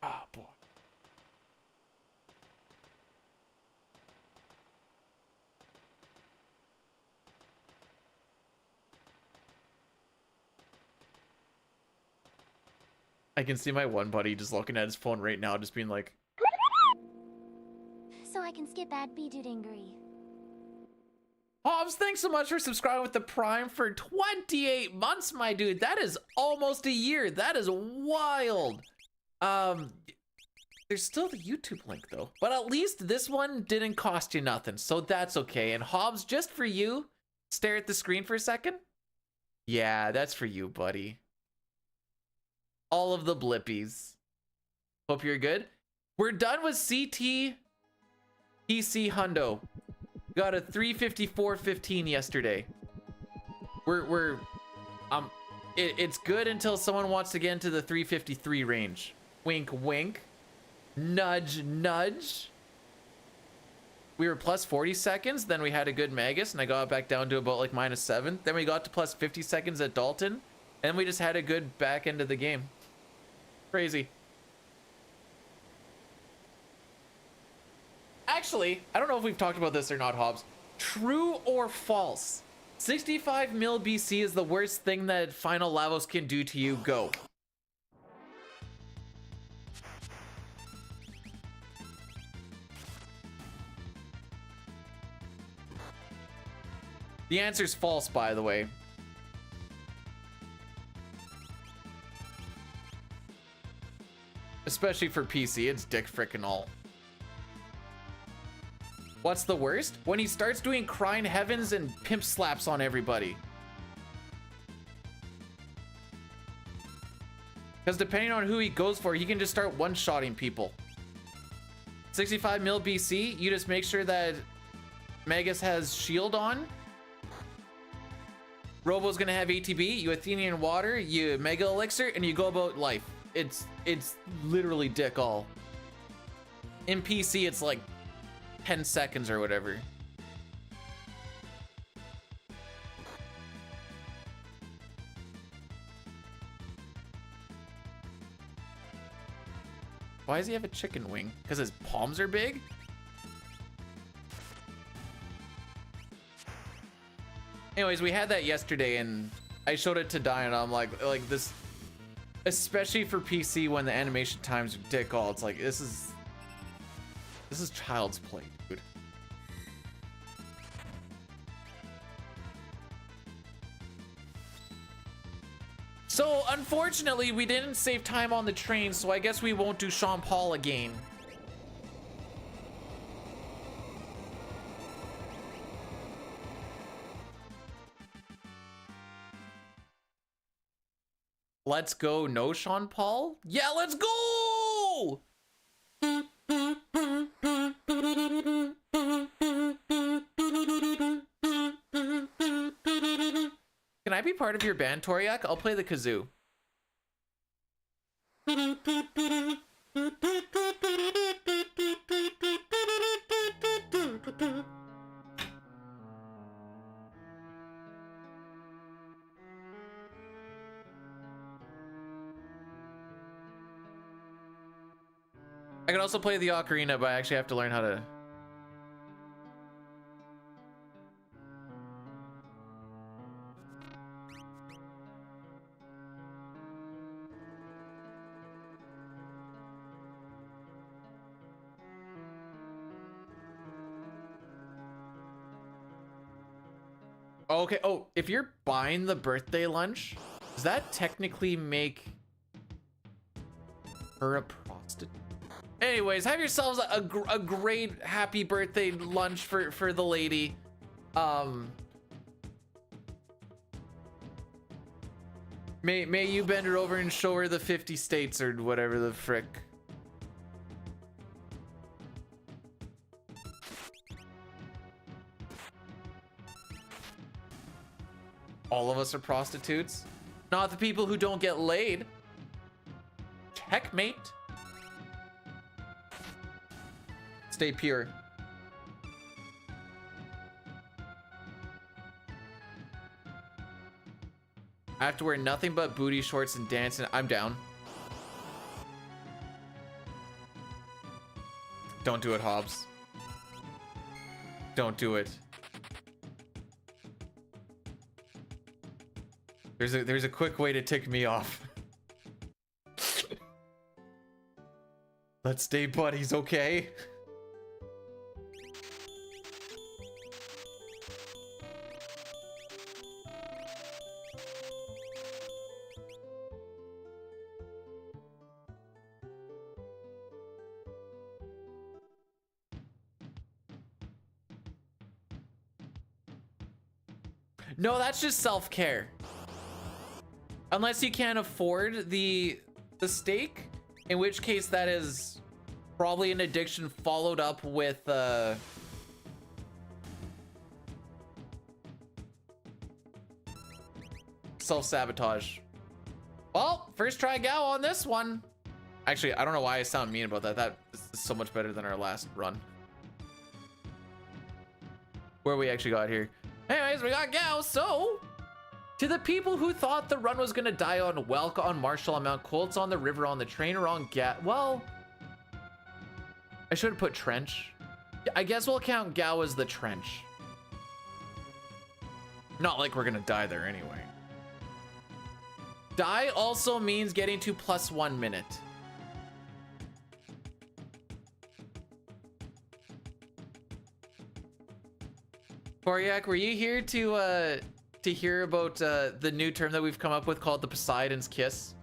Oh boy. I can see my one buddy just looking at his phone right now, just being like,
So I can skip ad be dude angry.
Hobbs, thanks so much for subscribing with the Prime for 28 months, my dude. That is almost a year. That is wild. Um, there's still the YouTube link though. But at least this one didn't cost you nothing, so that's okay. And Hobbs, just for you, stare at the screen for a second. Yeah, that's for you, buddy. All of the blippies. Hope you're good. We're done with CT PC Hundo. Got a 354.15 yesterday. It's good until someone wants to get into the 353 range. Wink, wink. Nudge, nudge. We were plus 40 seconds, then we had a good Magus, and I got back down to about like -7. Then we got to plus 50 seconds at Dalton, and we just had a good back end of the game. Crazy. Actually, I don't know if we've talked about this or not, Hobbs. True or false? 65 mil BC is the worst thing that Final Lavos can do to you. Go. The answer's false, by the way. Especially for PC, it's dick frickin' all. What's the worst? When he starts doing crying heavens and pimp slaps on everybody. Because depending on who he goes for, he can just start one-shotting people. 65 mil BC, you just make sure that Magus has shield on. Robo's gonna have ATB, you Athenian water, you Mega Elixir, and you go about life. It's literally dick all. In PC, it's like 10 seconds or whatever. Why does he have a chicken wing? Because his palms are big? Anyways, we had that yesterday and I showed it to Diane and I'm like this, especially for PC when the animation times are dick all, it's like this is child's play, dude. So unfortunately we didn't save time on the train, so I guess we won't do Sean Paul again. Let's go, no Sean Paul? Yeah, let's go! Can I be part of your band, Toriak? I'll play the kazoo. I can also play the ocarina, but I actually have to learn how to. Okay, oh, if you're buying the birthday lunch, does that technically make her a prostitute? Anyways, have yourselves a great happy birthday lunch for the lady. May you bend her over and show her the 50 states or whatever the frick. All of us are prostitutes. Not the people who don't get laid. Checkmate. Stay pure. I have to wear nothing but booty shorts and dance, and I'm down. Don't do it, Hobbs. Don't do it. There's a quick way to tick me off. Let's stay buddies, okay? No, that's just self-care. Unless you can't afford the steak, in which case that is probably an addiction followed up with self-sabotage. Well, first try gal on this one. Actually, I don't know why I sound mean about that. That is so much better than our last run. Where we actually got here. Anyways, we got gal, so to the people who thought the run was gonna die on Welk, on Marshall, on Mount Colts, on the river, on the train, or on well, I should have put trench. I guess we'll count Gao as the trench. Not like we're gonna die there anyway. Die also means getting to +1 minute. Koryak, were you here to hear about the new term that we've come up with called the Poseidon's Kiss?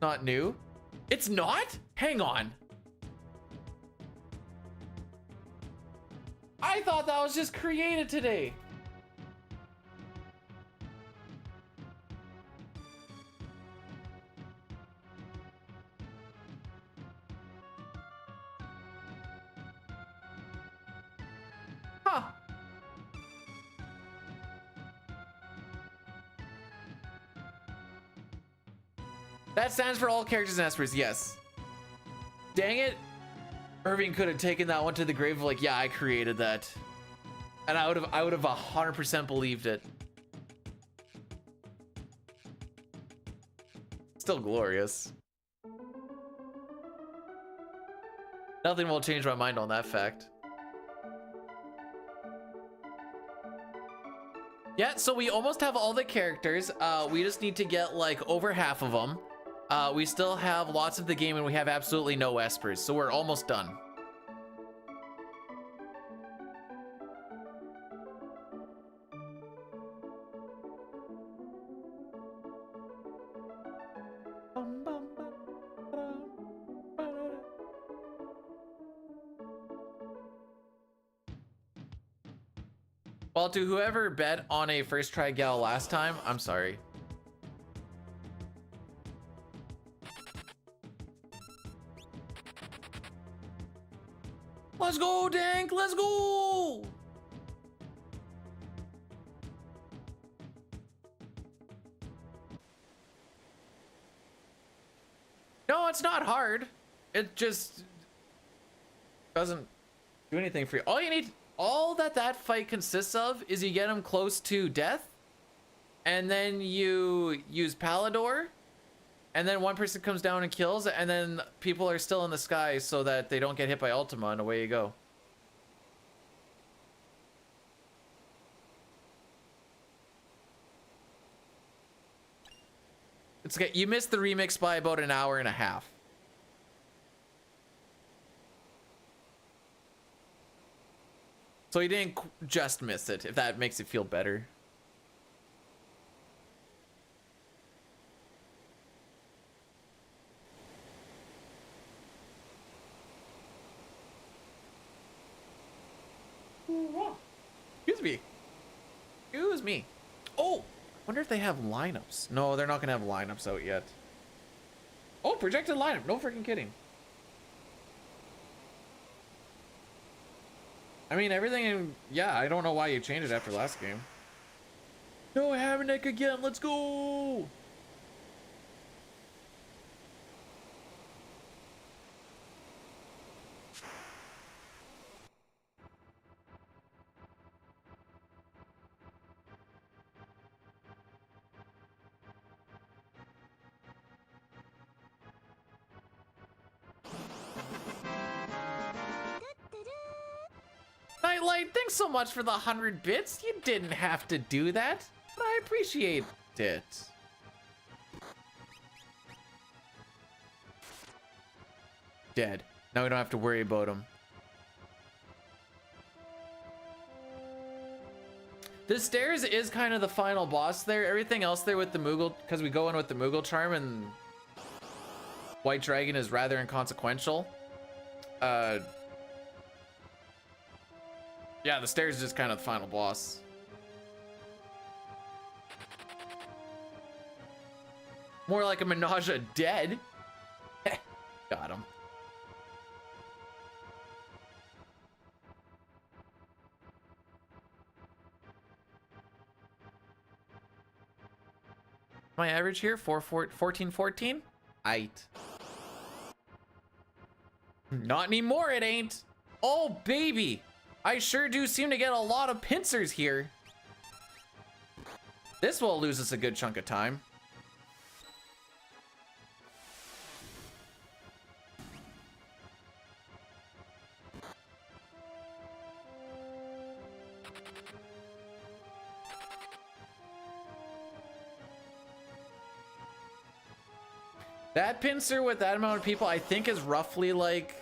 Not new? It's not? Hang on. I thought that was just created today. Huh. That stands for all characters and espers, yes. Dang it. Irving could have taken that one to the grave of like, yeah, I created that. And I would have 100% believed it. Still glorious. Nothing will change my mind on that fact. Yeah, so we almost have all the characters. We just need to get like over half of them. We still have lots of the game and we have absolutely no espers, so we're almost done. Well, to whoever bet on a first try gal last time, I'm sorry. Let's go, Dank, let's go! No, it's not hard. It just doesn't do anything for you. All that fight consists of is you get him close to death, and then you use Palador, and then one person comes down and kills, and then people are still in the sky so that they don't get hit by Ultima, and away you go. It's okay. You missed the remix by about an hour and a half. So you didn't just miss it, if that makes it feel better. Excuse me. Excuse me. Oh, I wonder if they have lineups. No, they're not gonna have lineups out yet. Oh, projected lineup. No freaking kidding. I mean, everything, yeah, I don't know why you changed it after last game. No, Hammerneck again, let's go! Nightlight, thanks so much for the 100 bits. You didn't have to do that, but I appreciate it. Dead. Now we don't have to worry about him. The stairs is kind of the final boss there. Everything else there with the Moogle, because we go in with the Moogle charm and White Dragon is rather inconsequential. Yeah, the stairs is just kind of the final boss. More like a menage a dead. Got him. My average here, 14. Aight. Not anymore, it ain't. Oh, baby. I sure do seem to get a lot of pincers here. This will lose us a good chunk of time. That pincer with that amount of people, I think, is roughly like...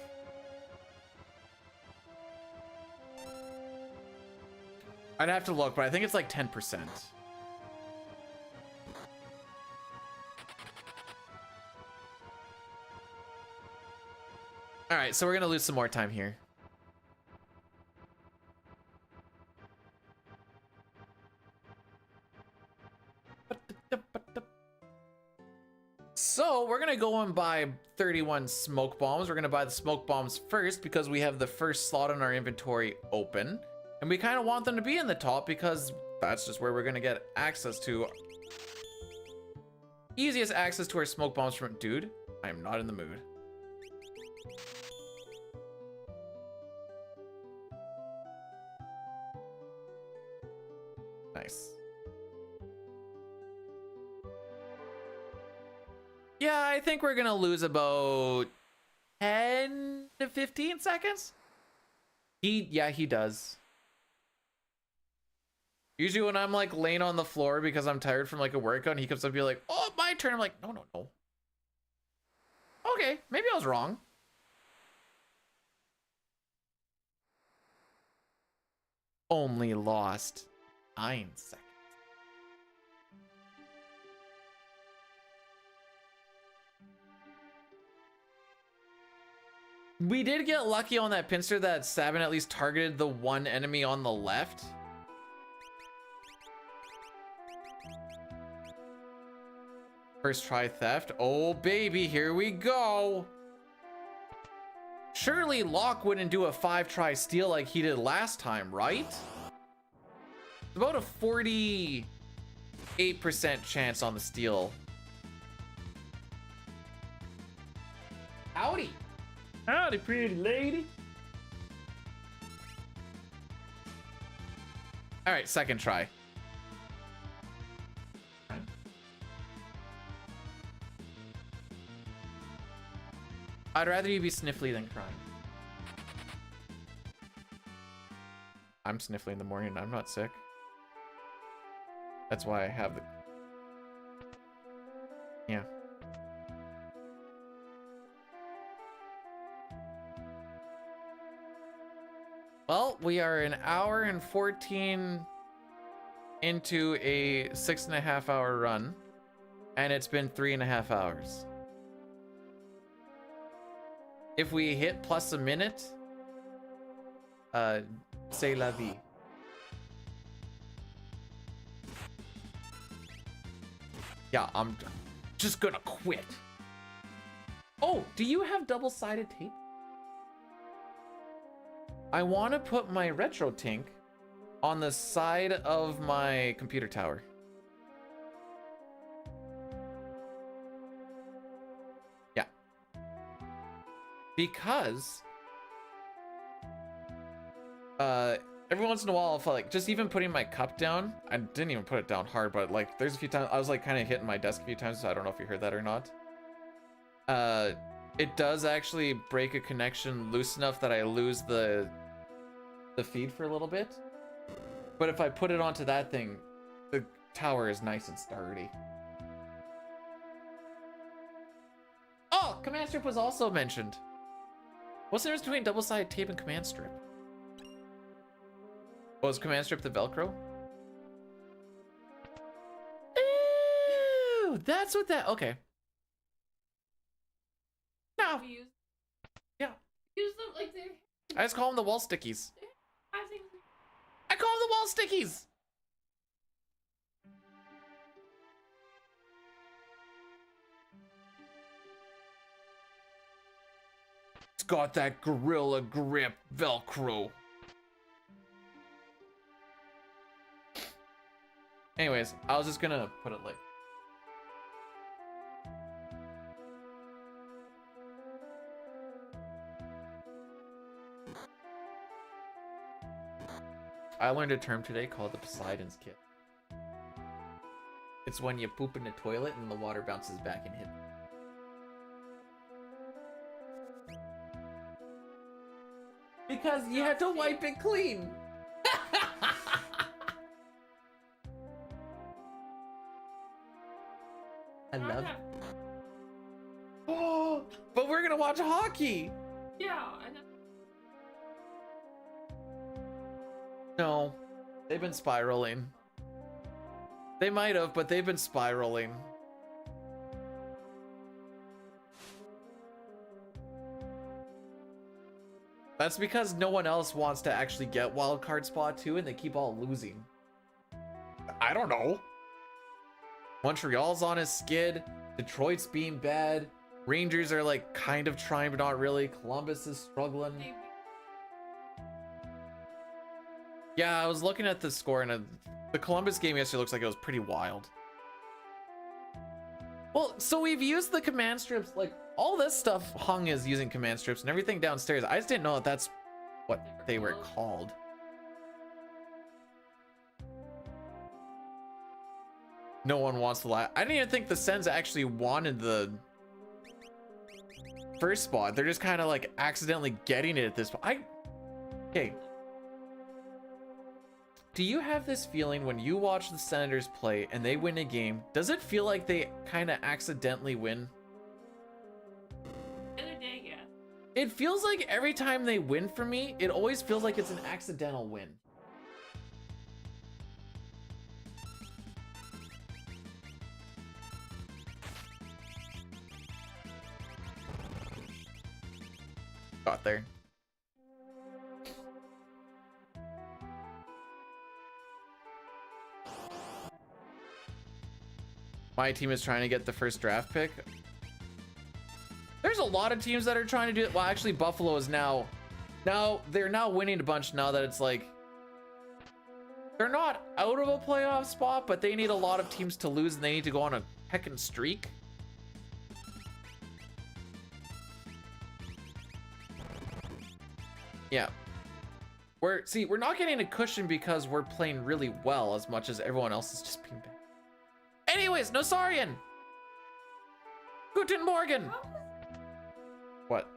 I'd have to look, but I think it's like 10%. All right, so we're gonna lose some more time here. So we're gonna go and buy 31 smoke bombs. We're gonna buy the smoke bombs first because we have the first slot in our inventory open. And we kind of want them to be in the top because that's just where we're gonna get access to. Easiest access to our smoke bombs from... Dude, I am not in the mood. Nice. Yeah, I think we're gonna lose about 10 to 15 seconds. Yeah, he does. Usually when I'm like laying on the floor because I'm tired from like a workout and he comes up and be like, oh, my turn. I'm like, no. Okay, maybe I was wrong. Only lost 9 seconds. We did get lucky on that pincer that Sabin at least targeted the one enemy on the left. First try theft. Oh, baby, here we go. Surely Locke wouldn't do a 5-try steal like he did last time, right? It's about a 48% chance on the steal. Howdy. Howdy, pretty lady. All right, second try. I'd rather you be sniffly than crying. I'm sniffly in the morning. I'm not sick. That's why I have the... Yeah. Well, we are an hour and 14 into a 6.5 hour run, and it's been 3.5 hours. If we hit plus a minute, c'est la vie. Yeah, I'm just gonna quit. Oh, do you have double-sided tape? I want to put my retro tink on the side of my computer tower. Yeah. Because every once in a while, if I like just even putting my cup down, I didn't even put it down hard, but like there's a few times I was like kind of hitting my desk a few times, so I don't know if you heard that or not. It does actually break a connection loose enough that I lose the feed for a little bit. But if I put it onto that thing, the tower is nice and sturdy. Oh, command strip was also mentioned. What's the difference between double-sided tape and command strip? Was command strip the Velcro? Ooh, that's what that... Okay. Yeah.
We use
Yeah.
them like they.
I just call them the wall stickies.
I think.
I call them the wall stickies. It's got that gorilla grip Velcro. Anyways, I was just gonna put it like. I learned a term today called the Poseidon's Kit. It's when you poop in the toilet and the water bounces back and hits. Because you have to wipe it clean. I love it. Oh, but we're gonna watch hockey.
Yeah, I know.
No, they've been spiraling. They might have, but they've been spiraling. That's because no one else wants to actually get wild card spot 2 and they keep all losing. I don't know. Montreal's on a skid. Detroit's being bad. Rangers are like kind of trying but not really. Columbus is struggling. Yeah, I was looking at the score and the Columbus game yesterday looks like it was pretty wild. Well, so we've used the command strips, like all this stuff hung is using command strips and everything downstairs. I just didn't know that that's what they were called. No one wants to lie. I didn't even think the Sens actually wanted the first spot. They're just kind of like accidentally getting it at this point. Okay. Do you have this feeling when you watch the Senators play and they win a game, does it feel like they kind of accidentally win?
The other day, yeah.
It feels like every time they win for me, it always feels like it's an accidental win. Got there. My team is trying to get the first draft pick. There's a lot of teams that are trying to do it. Well, actually, Buffalo is now they're now winning a bunch now that it's like they're not out of a playoff spot, but they need a lot of teams to lose and they need to go on a heckin' streak. Yeah. We're not getting a cushion because we're playing really well as much as everyone else is just being bad. Anyways, Nosarian! Guten Morgen! What?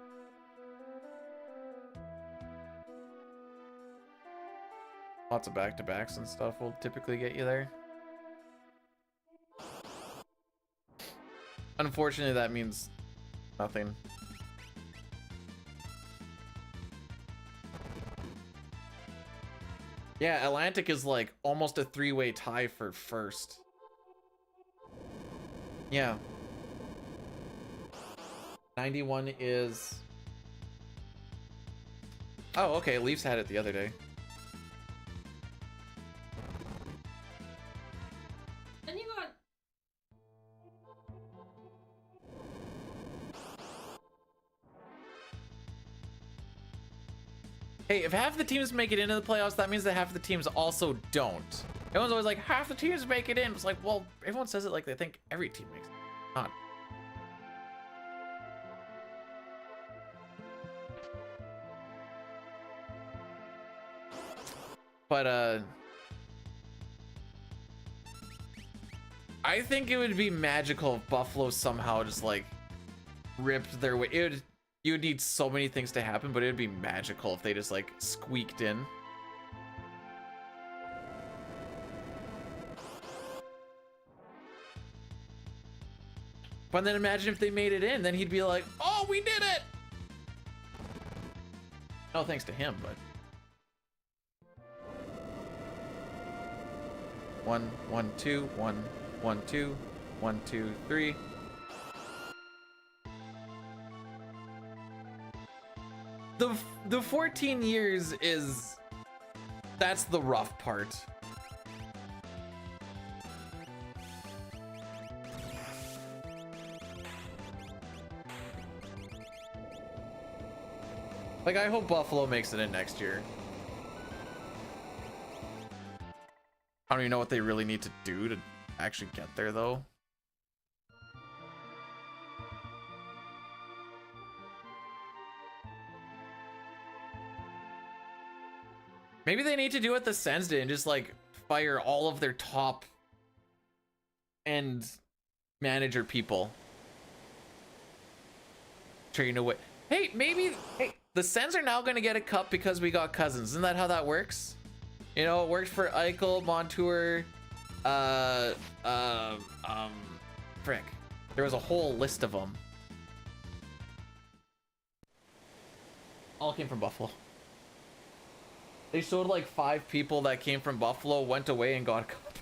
Lots of back-to-backs and stuff will typically get you there. Unfortunately, that means nothing. Yeah, Atlantic is like almost a three-way tie for first. Yeah. 91 is... Oh, okay, Leafs had it the other day.
Then you got...
Hey, if half the teams make it into the playoffs, that means that half the teams also don't. Everyone's always like, half the teams make it in. It's like, well, everyone says it like they think every team makes it. Not. But, I think it would be magical if Buffalo somehow just, like, ripped their way. You would need so many things to happen, but it would be magical if they just, like, squeaked in. But then imagine if they made it in, then he'd be like, oh, we did it! No thanks to him, but... 1, 1, 2, 1, 1, 2, 1, 2, 3. the 14 years is, that's the rough part. Like, I hope Buffalo makes it in next year. I don't even know what they really need to do to actually get there, though. Maybe they need to do what the Sens did and just, like, fire all of their top end manager people. Train away. Hey, maybe... Hey, the Sens are now going to get a cup because we got Cousins. Isn't that how that works? You know, it worked for Eichel, Montour, frick. There was a whole list of them. All came from Buffalo. They showed like 5 people that came from Buffalo, went away and got a cup.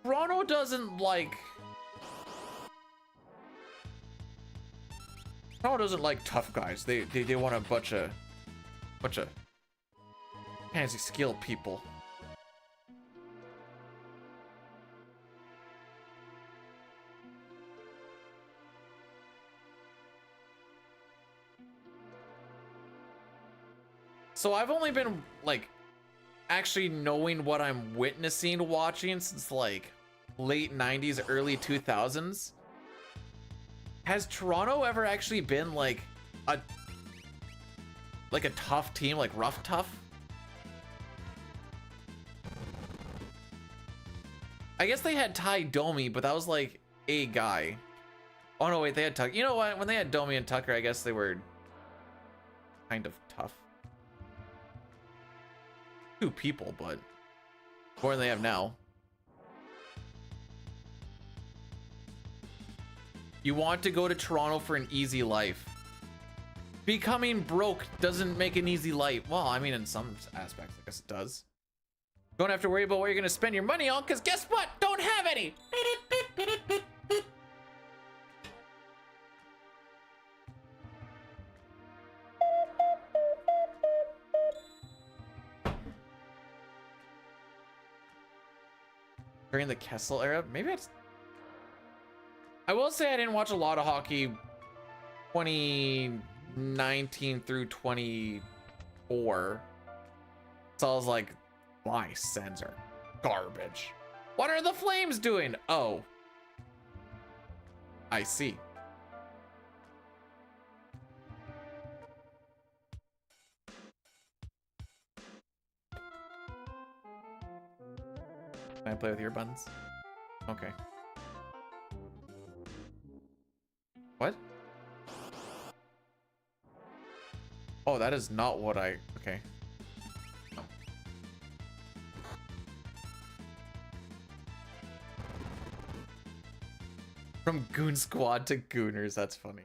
Toronto doesn't like... Toronto doesn't like tough guys. They want a bunch of fancy skilled people. So I've only been like actually knowing what I'm witnessing watching since like late 90s, early 2000s. Has Toronto ever actually been like a tough team, like rough tough? I guess they had Ty Domi, but that was like a guy. Oh no, wait, they had Tucker. You know what? When they had Domi and Tucker, I guess they were kind of tough. 2 people, but more than they have now. You want to go to Toronto for an easy life. Becoming broke doesn't make an easy life. Well, I mean, in some aspects, I guess it does. Don't have to worry about what you're going to spend your money on, because guess what? Don't have any! During the Kessel era? Maybe it's... I will say I didn't watch a lot of hockey 2019 through 24. So I was like, my Sens are garbage. What are the Flames doing? Oh. I see. Can I play with your buttons? Okay. What? Oh, that is not what I... Okay. No. From Goon Squad to Gooners, that's funny.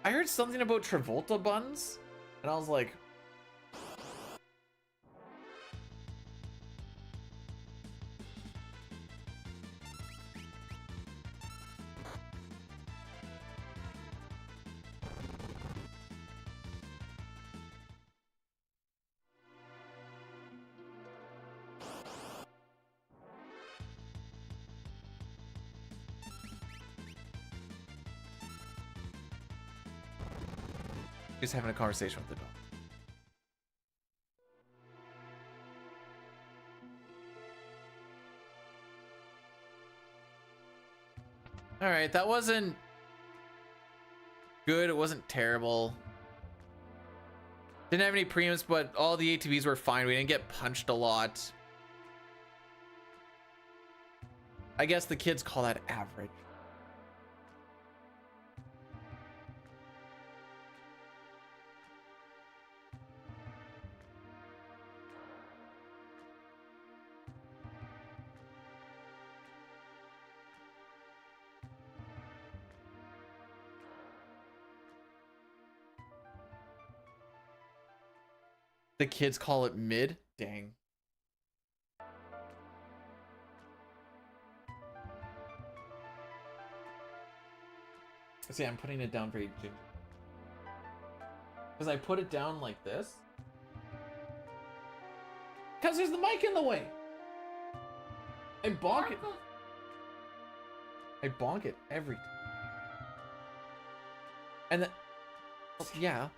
I heard something about Travolta buns, and I was like... Just having a conversation with the dog. All right, that wasn't good. It wasn't terrible. Didn't have any premiums, but all the ATVs were fine. We didn't get punched a lot. I guess the kids call that average. The kids call it mid? Dang. See, I'm putting it down very gingerly. Because I put it down like this. Because there's the mic in the way. I bonk it. I bonk it every time. And then, yeah.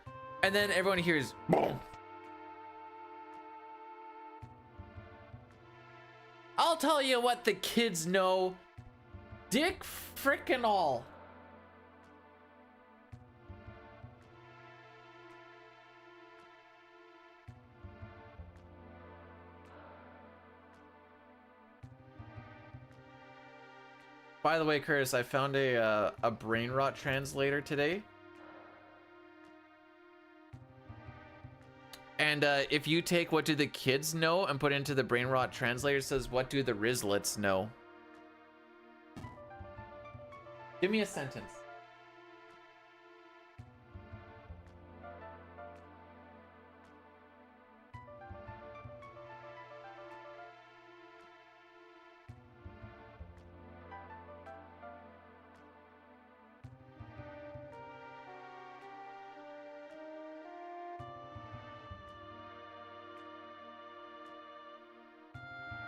And then everyone hears boom. I'll tell you what the kids know. Dick frickin' all. By the way, Curtis, I found a brain rot translator today. And if you take what do the kids know and put into the brain rot translator, it says what do the Rizlets know? Give me a sentence.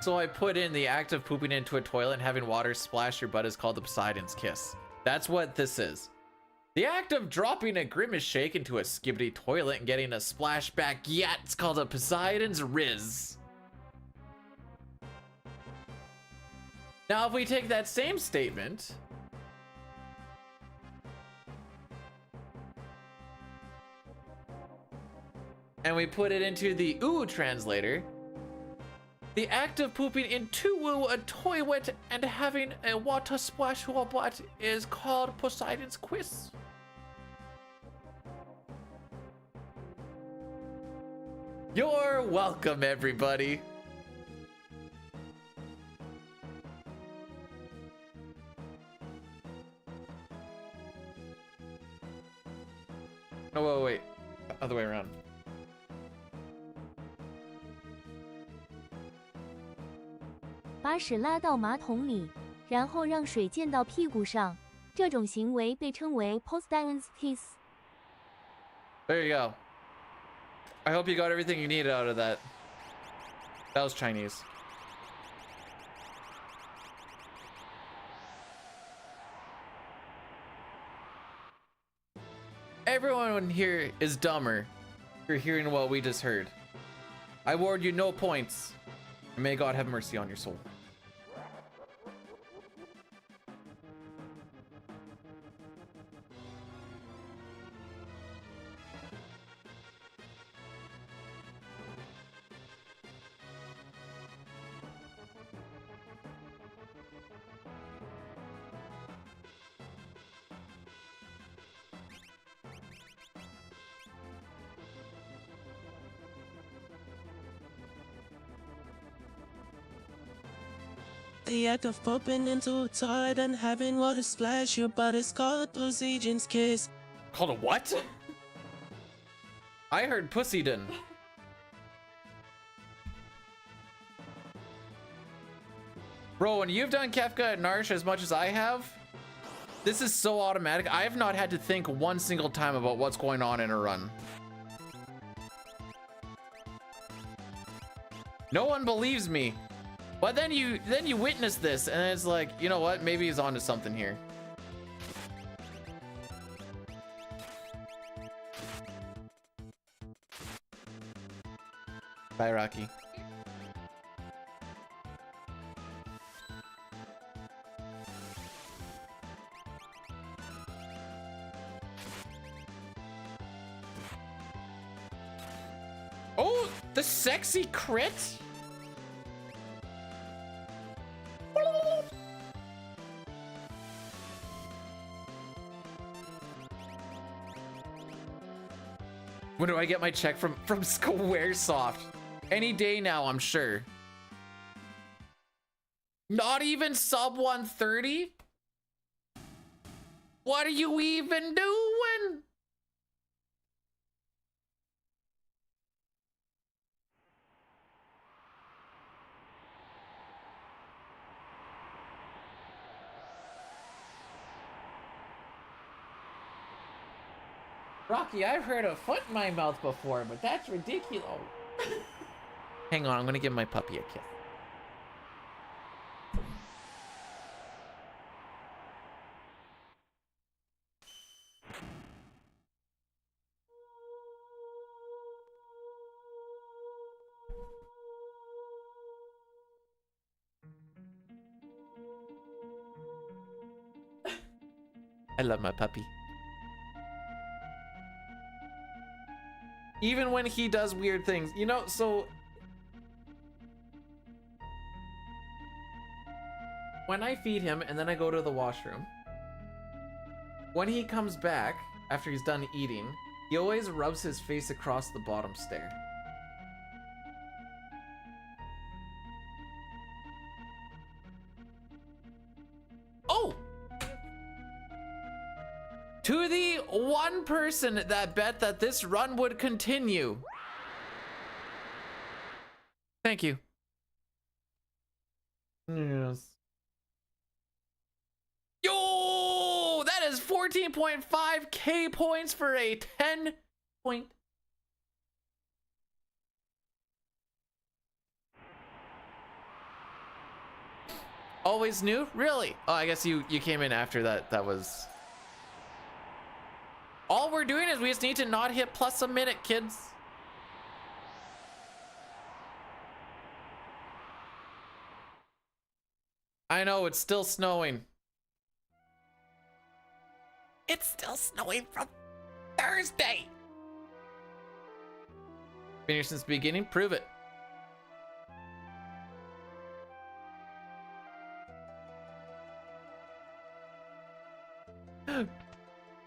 So I put in the act of pooping into a toilet and having water splash your butt is called the Poseidon's kiss. That's what this is. The act of dropping a grimace shake into a skibbity toilet and getting a splashback yet, it's called a Poseidon's riz. Now if we take that same statement and we put it into the ooh translator, the act of pooping into a toilet and having a water splash your butt is called Poseidon's quiz. You're welcome, everybody. Oh, wait. Other way around.
把屎拉到马桶里，然后让水溅到屁股上，这种行为被称为 Poseidon's kiss。
There you go. I hope you got everything you needed out of that. That was Chinese. Everyone here is dumber for hearing what we just heard. I award you no points. And may God have mercy on your soul.
The act of popping into a toilet and having water splash your butt is called Poseidon's kiss.
Called a what? I heard Pussyden. Bro, when you've done Kefka and Narsh as much as I have, this is so automatic. I have not had to think one single time about what's going on in a run. No one believes me. But then you witness this and it's like, you know what? Maybe he's onto something here. Bye, Rocky. Oh, the sexy crit? When do I get my check from Squaresoft? Any day now, I'm sure. Not even sub 130? What are you even doing? Rocky, I've heard a foot in my mouth before, but that's ridiculous. Hang on, I'm gonna give my puppy a kiss. I love my puppy. Even when he does weird things, you know, so when I feed him and then I go to the washroom, when he comes back after he's done eating, he always rubs his face across the bottom stair. Oh! To the one person that bet that this run would continue. Thank you. Yes. Yo! That is 14.5k points for a 10 point. Always new? Really? Oh, I guess you came in after that. That was... All we're doing is we just need to not hit plus a minute, kids. I know, it's still snowing. It's still snowing from Thursday. Been here since the beginning? Prove it.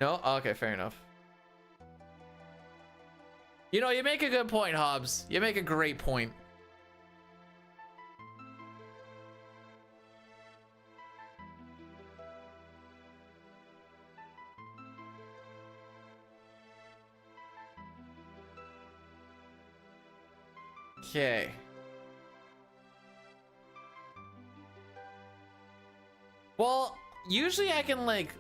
No? Okay, fair enough. You know, you make a good point, Hobbs. You make a great point. Okay. Well, usually I can like...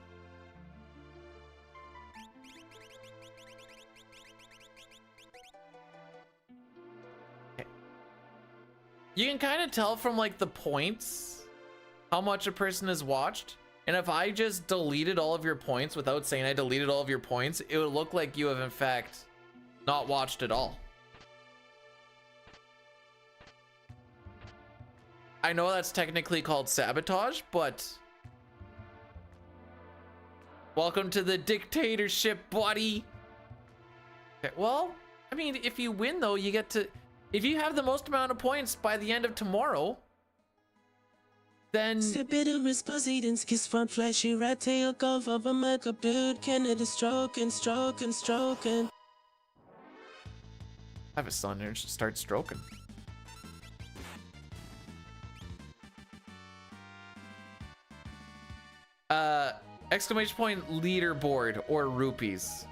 You can kind of tell from like the points how much a person has watched. And if I just deleted all of your points without saying I deleted all of your points, it would look like you have in fact not watched at all. I know that's technically called sabotage, but welcome to the dictatorship, buddy. Okay, well, I mean, if you win though, you get to... If you have the most amount of points by the end of tomorrow, then...
Spitterous proceedings, kiss front flashy rat tail, golf of a makeup dude, Kennedy stroking.
I have a son here, just start stroking. Exclamation point leaderboard or rupees.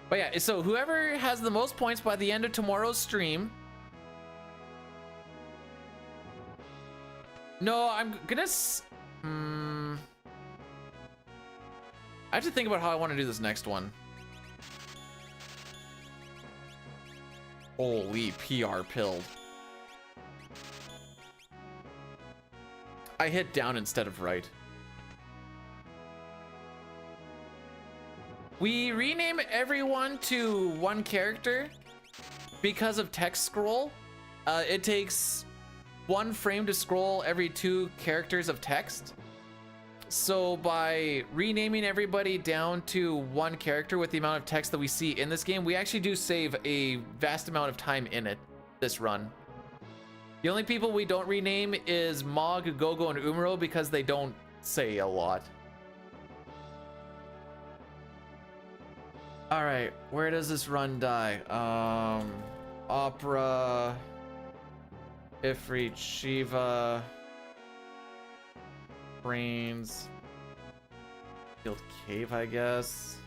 But yeah, so whoever has the most points by the end of tomorrow's stream. No, I'm gonna... I have to think about how I want to do this next one. Holy PR pilled. I hit down instead of right. We rename everyone to one character because of text scroll. It takes 1 frame to scroll every 2 characters of text. So by renaming everybody down to 1 character with the amount of text that we see in this game, we actually do save a vast amount of time in it, this run. The only people we don't rename is Mog, Gogo, and Umaro because they don't say a lot. All right, where does this run die? Opera, Ifrit, Shiva, Brains, Field Cave, I guess.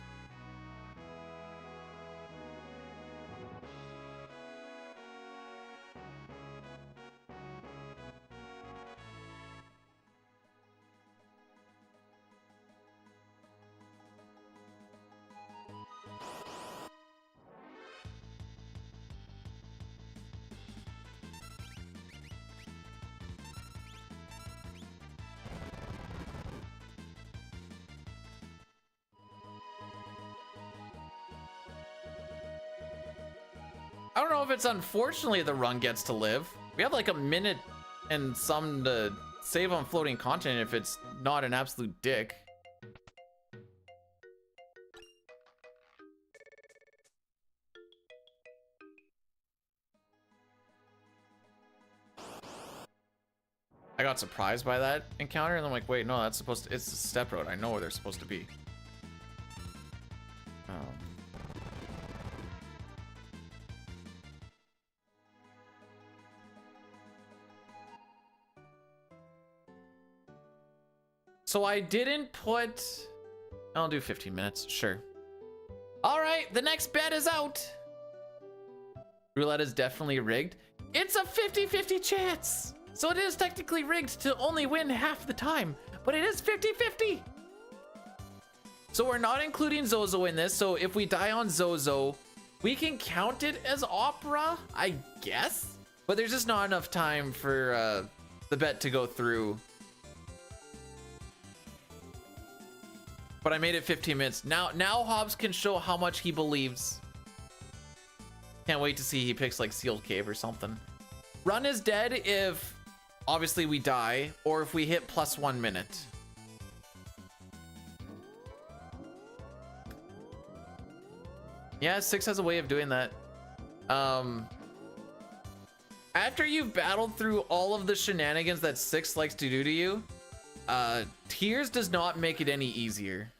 I don't know if it's unfortunately the run gets to live. We have like a minute and some to save on floating continent if it's not an absolute dick. I got surprised by that encounter and I'm like, wait, no, that's supposed to, it's a step road. I know where they're supposed to be. So I didn't put, I'll do 15 minutes, sure. All right, the next bet is out. Roulette is definitely rigged. It's a 50-50 chance. So it is technically rigged to only win half the time, but it is 50-50. So we're not including Zozo in this. So if we die on Zozo, we can count it as opera, I guess. But there's just not enough time for the bet to go through. But I made it 15 minutes. Now Hobbs can show how much he believes. Can't wait to see he picks like Sealed Cave or something. Run is dead if obviously we die, or if we hit +1 minute. Yeah, 6 has a way of doing that. After you've battled through all of the shenanigans that 6 likes to do to you, Tears does not make it any easier.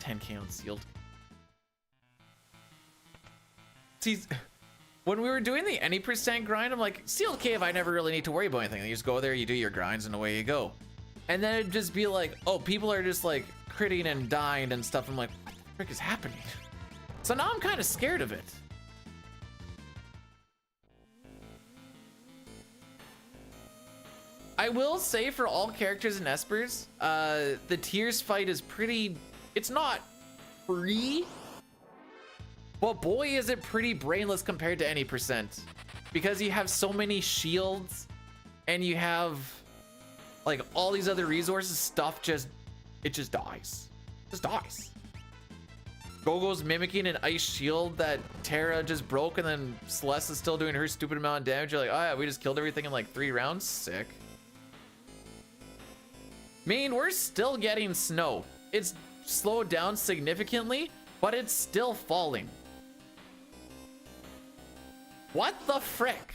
$10K on Sealed. See, when we were doing the any percent grind, I'm like, Sealed Cave, I never really need to worry about anything. You just go there, you do your grinds, and away you go. And then it'd just be like, oh, people are just like critting and dying and stuff. I'm like, what the frick is happening? So now I'm kind of scared of it. I will say for all characters in Espers, the Tears fight is pretty, it's not free, but boy is it pretty brainless compared to any percent, because you have so many shields and you have like all these other resources. Stuff just, it just dies. Just dies. Gogo's mimicking an ice shield that Terra just broke, and then Celeste is still doing her stupid amount of damage. You're like, oh yeah, we just killed everything in like 3 rounds. Sick. Mean, we're still getting snow. It's slowed down significantly, but it's still falling. What the frick?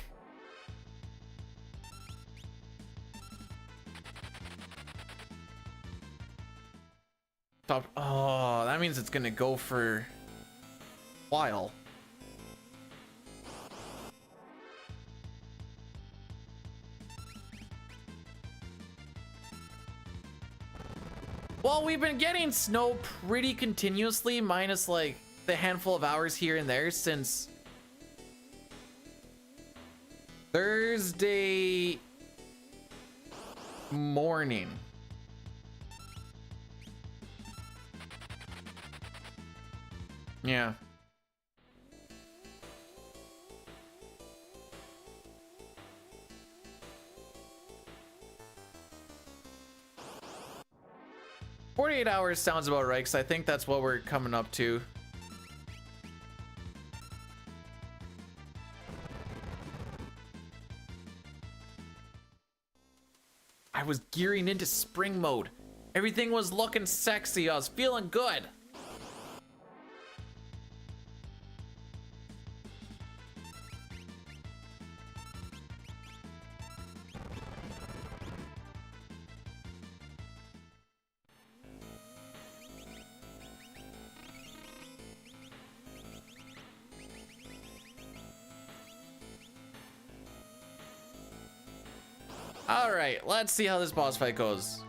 Stop. Oh, that means it's gonna go for a while. Well, we've been getting snow pretty continuously, minus like the handful of hours here and there since Thursday morning. Yeah. "48 hours sounds about right, because I think that's what we're coming up to. I was gearing into spring mode. Everything was looking sexy. I was feeling good. Alright, let's see how this boss fight goes.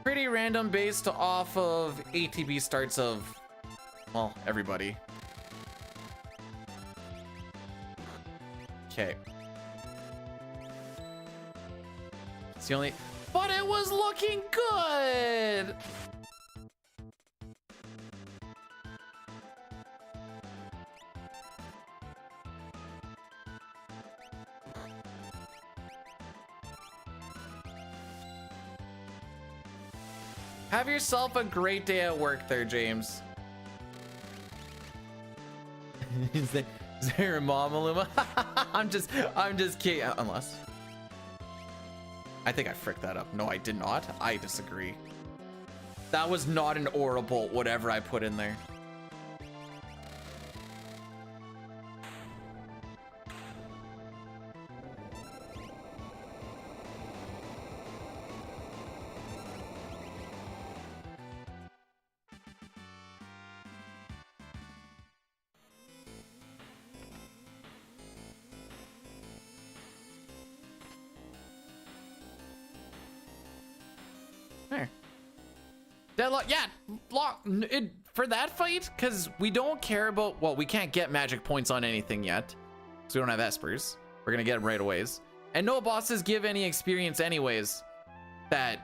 Pretty random based off of ATB starts of, well, everybody. Okay. It's the only, but it was looking good! Have yourself a great day at work there, James. Is there a Mama Luma? I'm just kidding. Unless. I think I fricked that up. No, I did not. I disagree. That was not an Aura Bolt, whatever I put in there. There. Deadlock, yeah, for that fight, because we don't care about, well, we can't get magic points on anything yet, because we don't have Espers. We're gonna get them right away. And no bosses give any experience anyways, that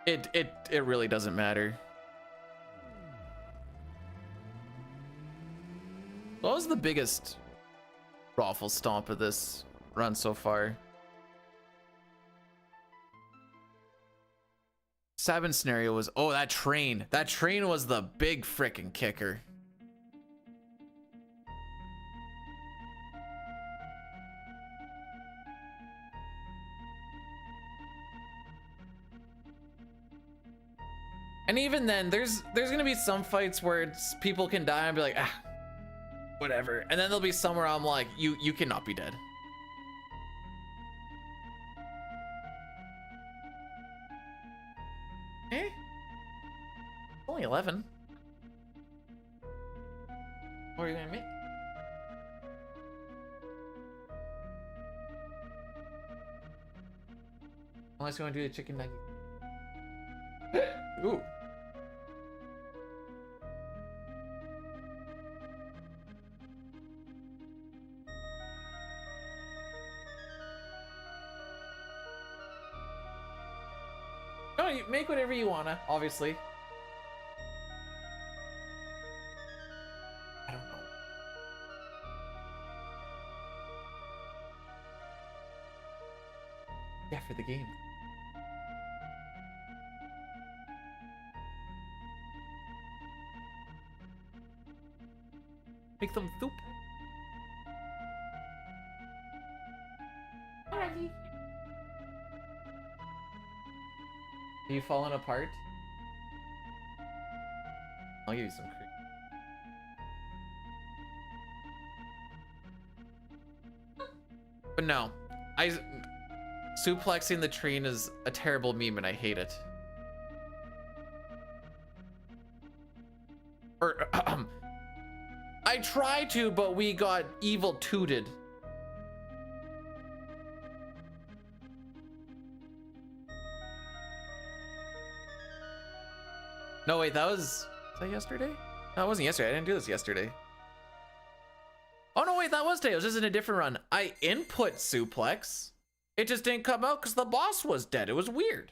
it really doesn't matter. What was the biggest raffle stomp of this run so far? Sabin scenario was, oh, that train was the big frickin' kicker. And even then, there's gonna be some fights where people can die and be like, ah, whatever. And then there'll be some where I'm like, you cannot be dead. Eh? Only 11. What are you gonna make? Unless you want to do the chicken nugget. Ooh. No, you make whatever you wanna, obviously. I don't know. Yeah, for the game. Make them soup. Are you falling apart? I'll give you some cream. But no, suplexing the train is a terrible meme and I hate it. Or I tried to, but we got evil tooted. No, wait, was that yesterday? No, it wasn't yesterday. I didn't do this yesterday. Oh, no, wait, that was today. It was just in a different run. I input suplex. It just didn't come out because the boss was dead. It was weird.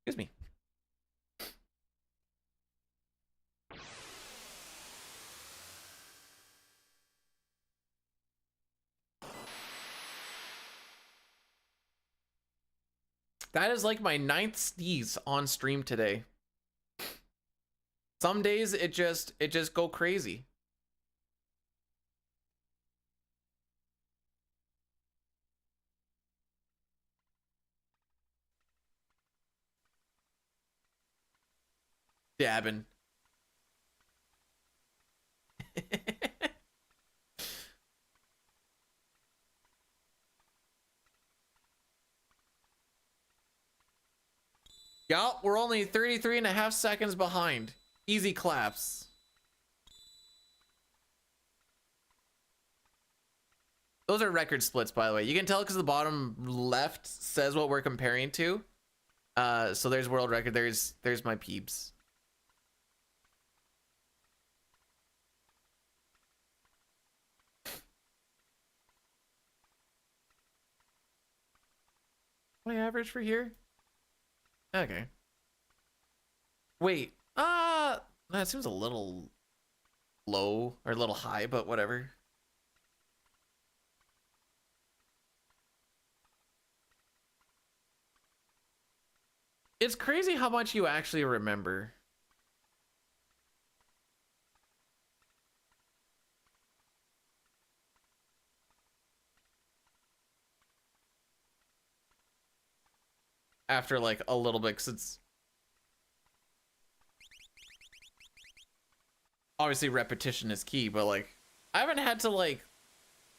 Excuse me. That is like my 9th sneeze on stream today. Some days it just go crazy. Dabbing. Yup, we're only 33.5 seconds behind. Easy claps. Those are record splits, by the way. You can tell because the bottom left says what we're comparing to. So there's world record. There's my peeps. My average for here? Okay. Wait. That seems a little low or a little high, but whatever. It's crazy how much you actually remember. After like a little bit, 'cause it's obviously repetition is key, but like I haven't had to like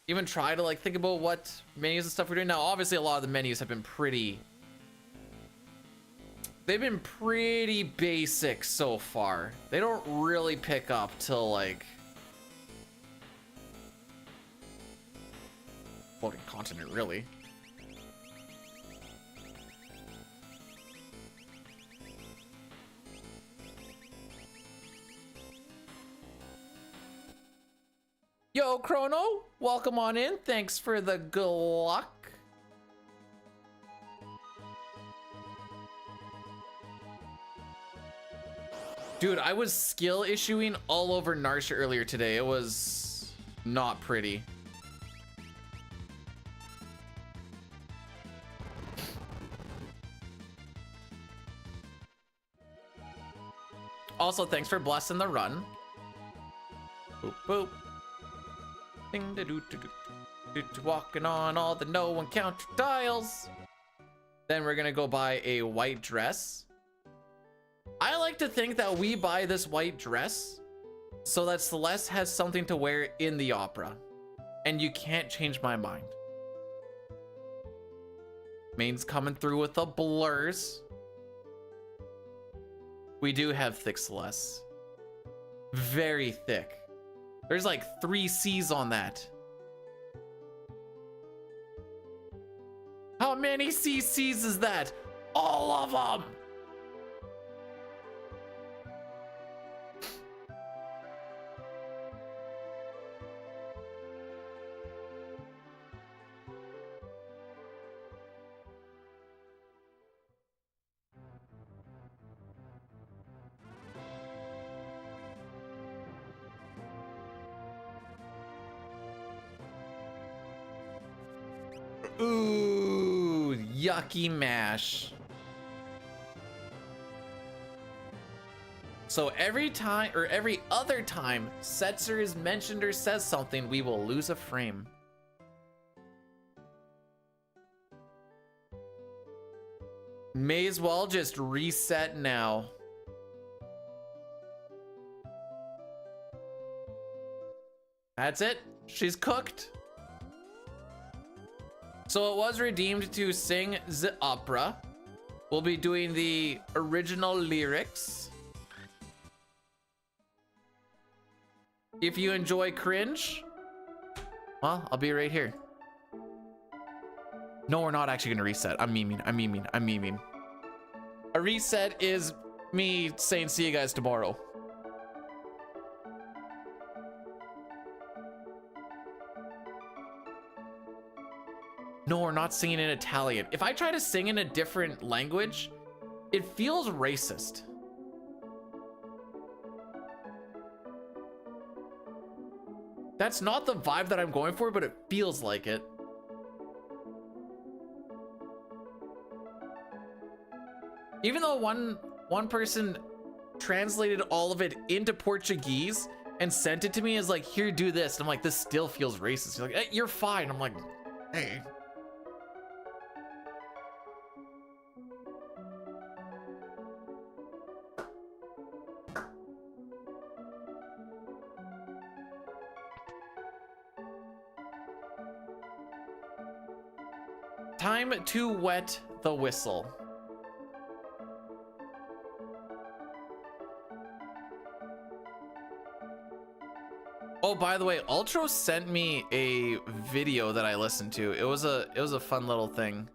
even try to like think about what menus and stuff we're doing now. Obviously a lot of the menus have been they've been pretty basic so far. They don't really pick up till like floating continent, really. Yo, Chrono, welcome on in. Thanks for the Gluck. Dude, I was skill issuing all over Narsha earlier today. It was not pretty. Also, thanks for blessing the run. Boop, boop. Ding da doo doo doo. Walking on all the no encounter tiles. Then we're gonna go buy a white dress. I like to think that we buy this white dress so that Celeste has something to wear in the opera. And you can't change my mind. Main's coming through with the blurs. We do have thick Celeste. Very thick. There's like 3 C's on that. How many CCs is that? All of them! Ooh, yucky mash. So every time, or every other time Setzer is mentioned or says something, we will lose a frame. May as well just reset now. That's it. She's cooked. So it was redeemed to sing the opera. We'll be doing the original lyrics. If you enjoy cringe, well, I'll be right here. No, we're not actually gonna reset. I'm memeing. A reset is me saying see you guys tomorrow. No, we're not singing in Italian. If I try to sing in a different language, it feels racist. That's not the vibe that I'm going for, but it feels like it. Even though one person translated all of it into Portuguese and sent it to me as like, here, do this. And I'm like, this still feels racist. He's like, hey, you're fine. I'm like, hey. Time to wet the whistle. Oh, by the way, Ultro sent me a video that I listened to. It was a fun little thing.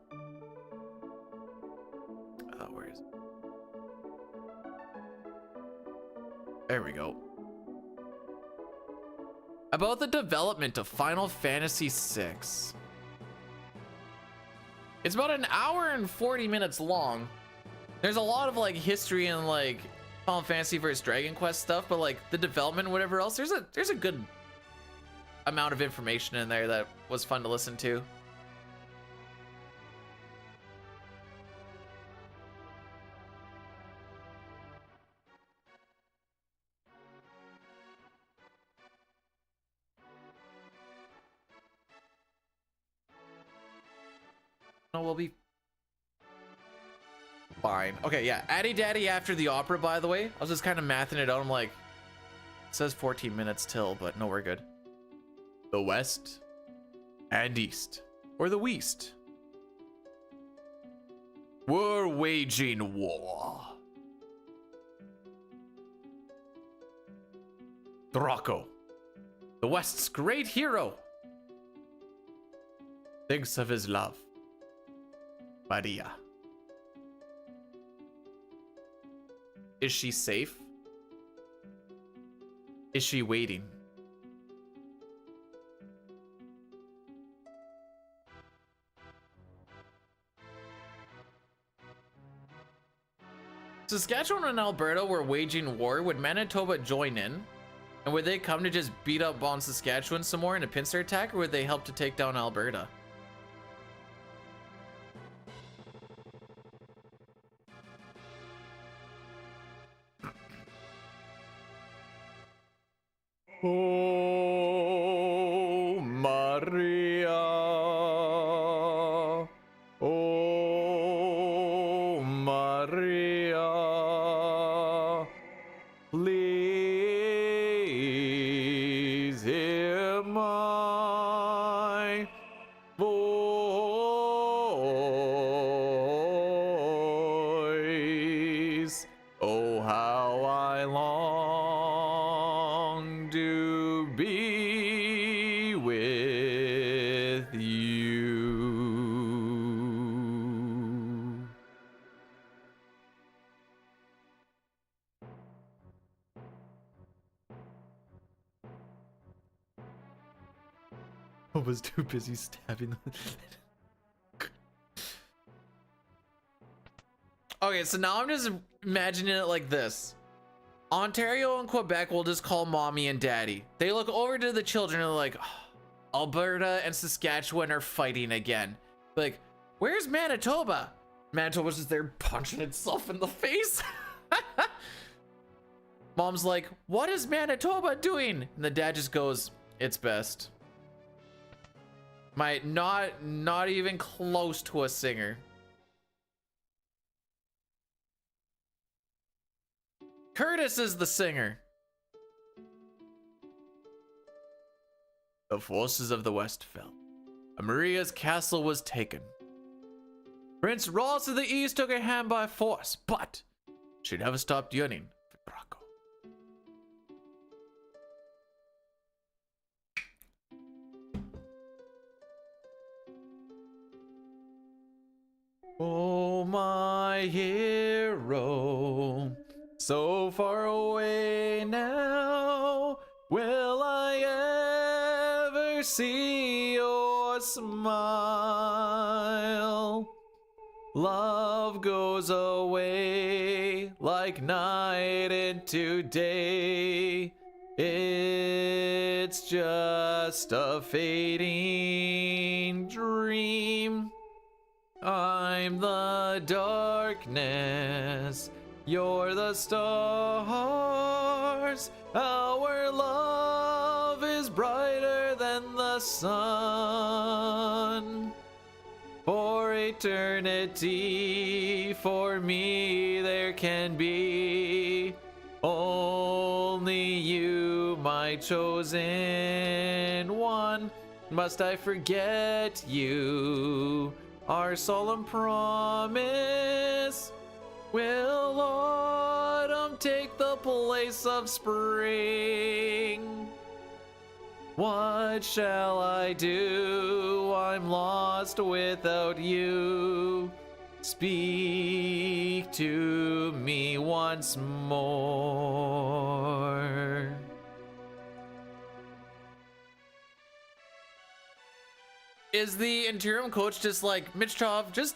Oh, where is it? There we go. About the development of Final Fantasy VI. It's about an hour and 40 minutes long. There's a lot of like history and like Final Fantasy vs Dragon Quest stuff, but like the development and whatever else, there's a good amount of information in there that was fun to listen to. No, we'll be fine. Okay, yeah. Addy Daddy after the opera, by the way. I was just kind of mathing it out. I'm like, it says 14 minutes till, but no, we're good. The West and East, or the West. We're waging war. Draco, the West's great hero, thinks of his love, Maria. Is she safe? Is she waiting? Saskatchewan and Alberta were waging war. Would Manitoba join in? And would they come to just beat up on Saskatchewan some more in a pincer attack, or would they help to take down Alberta? Oh, Maria. Oh, Maria. Please hear my voice. Oh, how I long to be with you. I was too busy stabbing them. Okay, so now I'm just imagining it like this. Ontario and Quebec will just call mommy and daddy. They look over to the children and they're like, "Oh, Alberta and Saskatchewan are fighting again." Like, where's Manitoba? Manitoba's just there punching itself in the face. Mom's like, what is Manitoba doing? And the dad just goes, it's best. Not even close to a singer. Curtis is the singer. The forces of the West fell. Maria's castle was taken. Prince Ross of the East took her hand by force, but she never stopped yearning for Draco. Oh, my hero, so far away now, will I ever see your smile? Love goes away like night into day. It's just a fading dream. I'm the darkness, you're the stars. Our love is brighter than the sun. For eternity, for me there can be only you, my chosen one. Must I forget you? Our solemn promise. Will autumn take the place of spring? What shall I do? I'm lost without you. Speak to me once more. Is the interim coach just like, Mitchov, just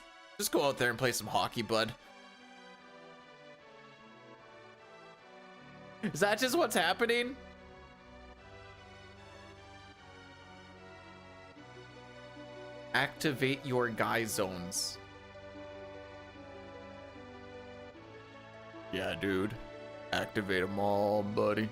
go out there and play some hockey, bud? Is that just what's happening? Activate your guy zones. Yeah, dude. Activate them all, buddy.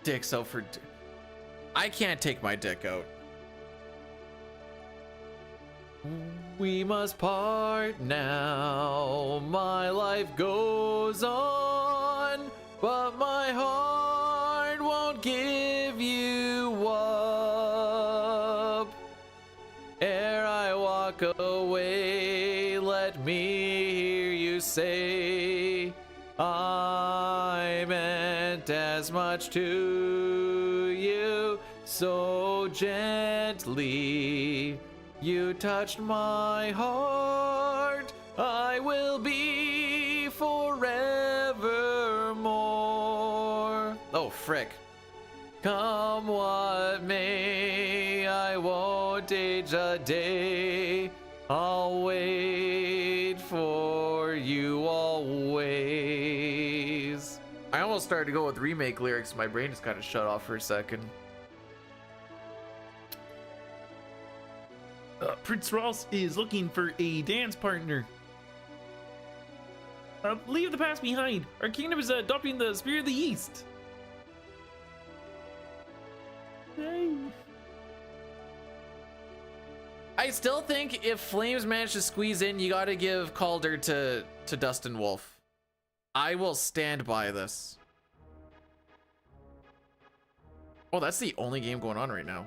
dicks out for. I can't take my dick out. We must part now. My life goes on, but my heart won't give you up. Ere I walk away, let me hear you say, I meant as much to you so gently. You touched my heart, I will be forevermore. Oh, frick. Come what may, I won't age a day. I'll wait for you always. I almost started to go with remake lyrics. My brain just kind of shut off for a second.
Prince Ross is looking for a dance partner. Leave the past behind. Our kingdom is adopting the spirit of the East. Dang.
I still think if Flames manage to squeeze in, you gotta give Calder to Dustin Wolf. I will stand by this. Oh, that's the only game going on right now.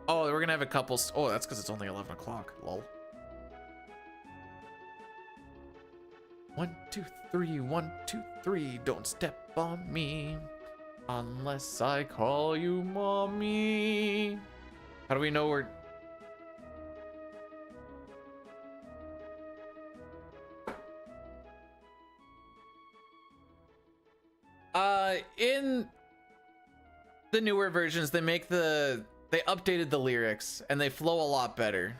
Oh, we're gonna have a couple. Oh, that's because it's only 11 o'clock. Lol. 1, 2, 3. 1, 2, 3. Don't step on me unless I call you mommy. How do we know we're? In the newer versions, they updated the lyrics and they flow a lot better.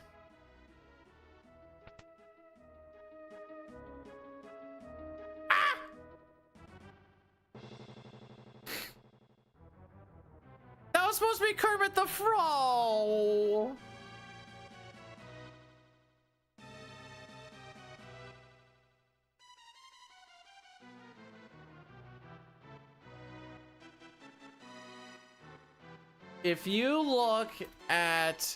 Ah! That was supposed to be Kermit the Frog. If you look at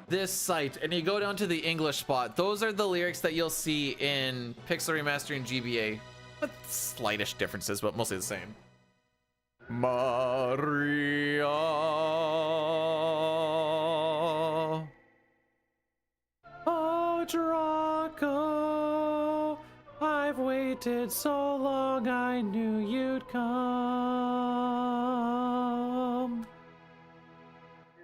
this site and you go down to the English spot, those are the lyrics that you'll see in Pixel Remaster and GBA, with slightish differences, but mostly the same. Maria, oh Draco, I've waited so long, I knew you'd come.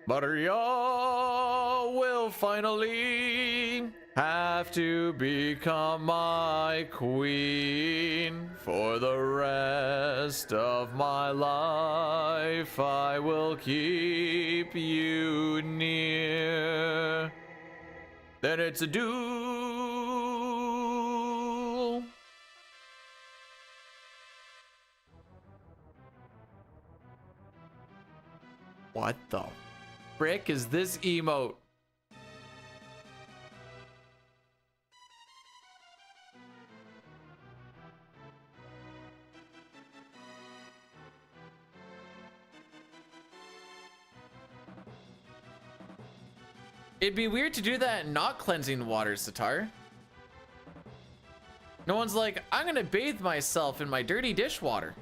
Maria will finally have to become my queen. For the rest of my life, I will keep you near. Then it's a duel. What the frick is this emote? It'd be weird to do that not cleansing water, Sitar. No one's like, I'm gonna bathe myself in my dirty dishwater.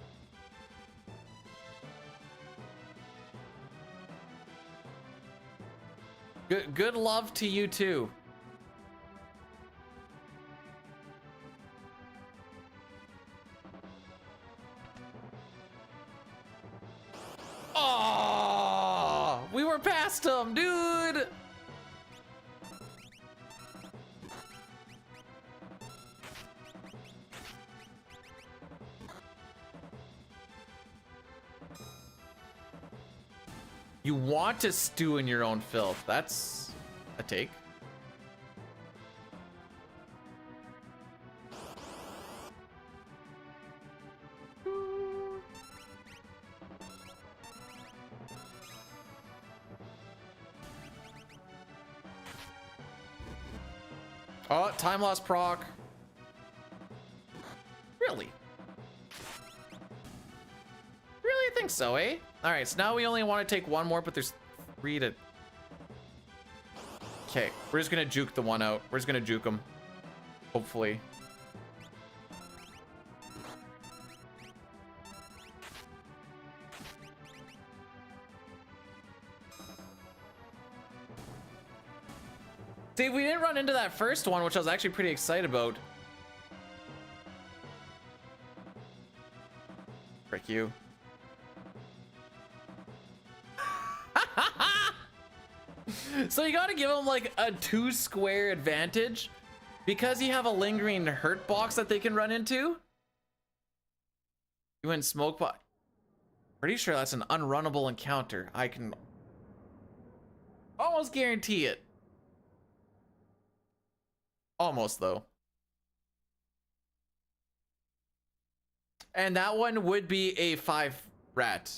Good love to you too. Oh, we were past him, dude. You want to stew in your own filth. That's a take. Oh, time loss proc. Really? Really think so, eh? All right, so now we only want to take one more, but there's 3 to... Okay, we're just gonna juke the one out. We're just gonna juke him. Hopefully. See, we didn't run into that first one, which I was actually pretty excited about. Frick you. So you gotta give him like a 2 square advantage because you have a lingering hurt box that they can run into. You went smoke pot. Pretty sure that's an unrunnable encounter. I can almost guarantee it. Almost though. And that one would be a 5 rat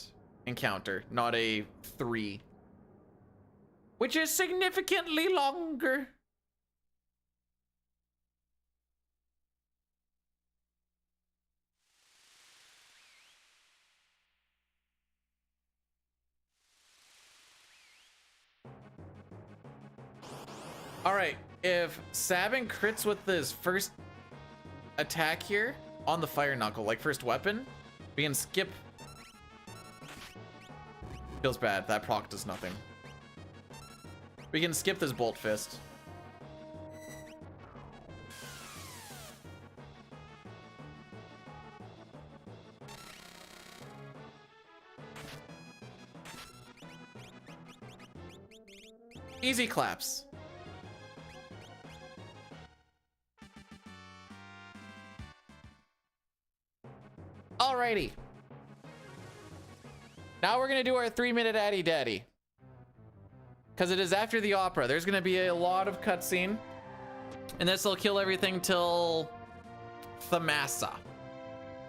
encounter, not a 3. Which is significantly longer. All right, if Sabin crits with his first attack here on the fire knuckle, like first weapon, we can skip. Feels bad, that proc does nothing. We can skip this bolt fist. Easy claps. Alrighty. Now we're gonna do our 3-minute Addy Daddy. Because it is after the opera. There's gonna be a lot of cutscene. And this will kill everything till Thamasa.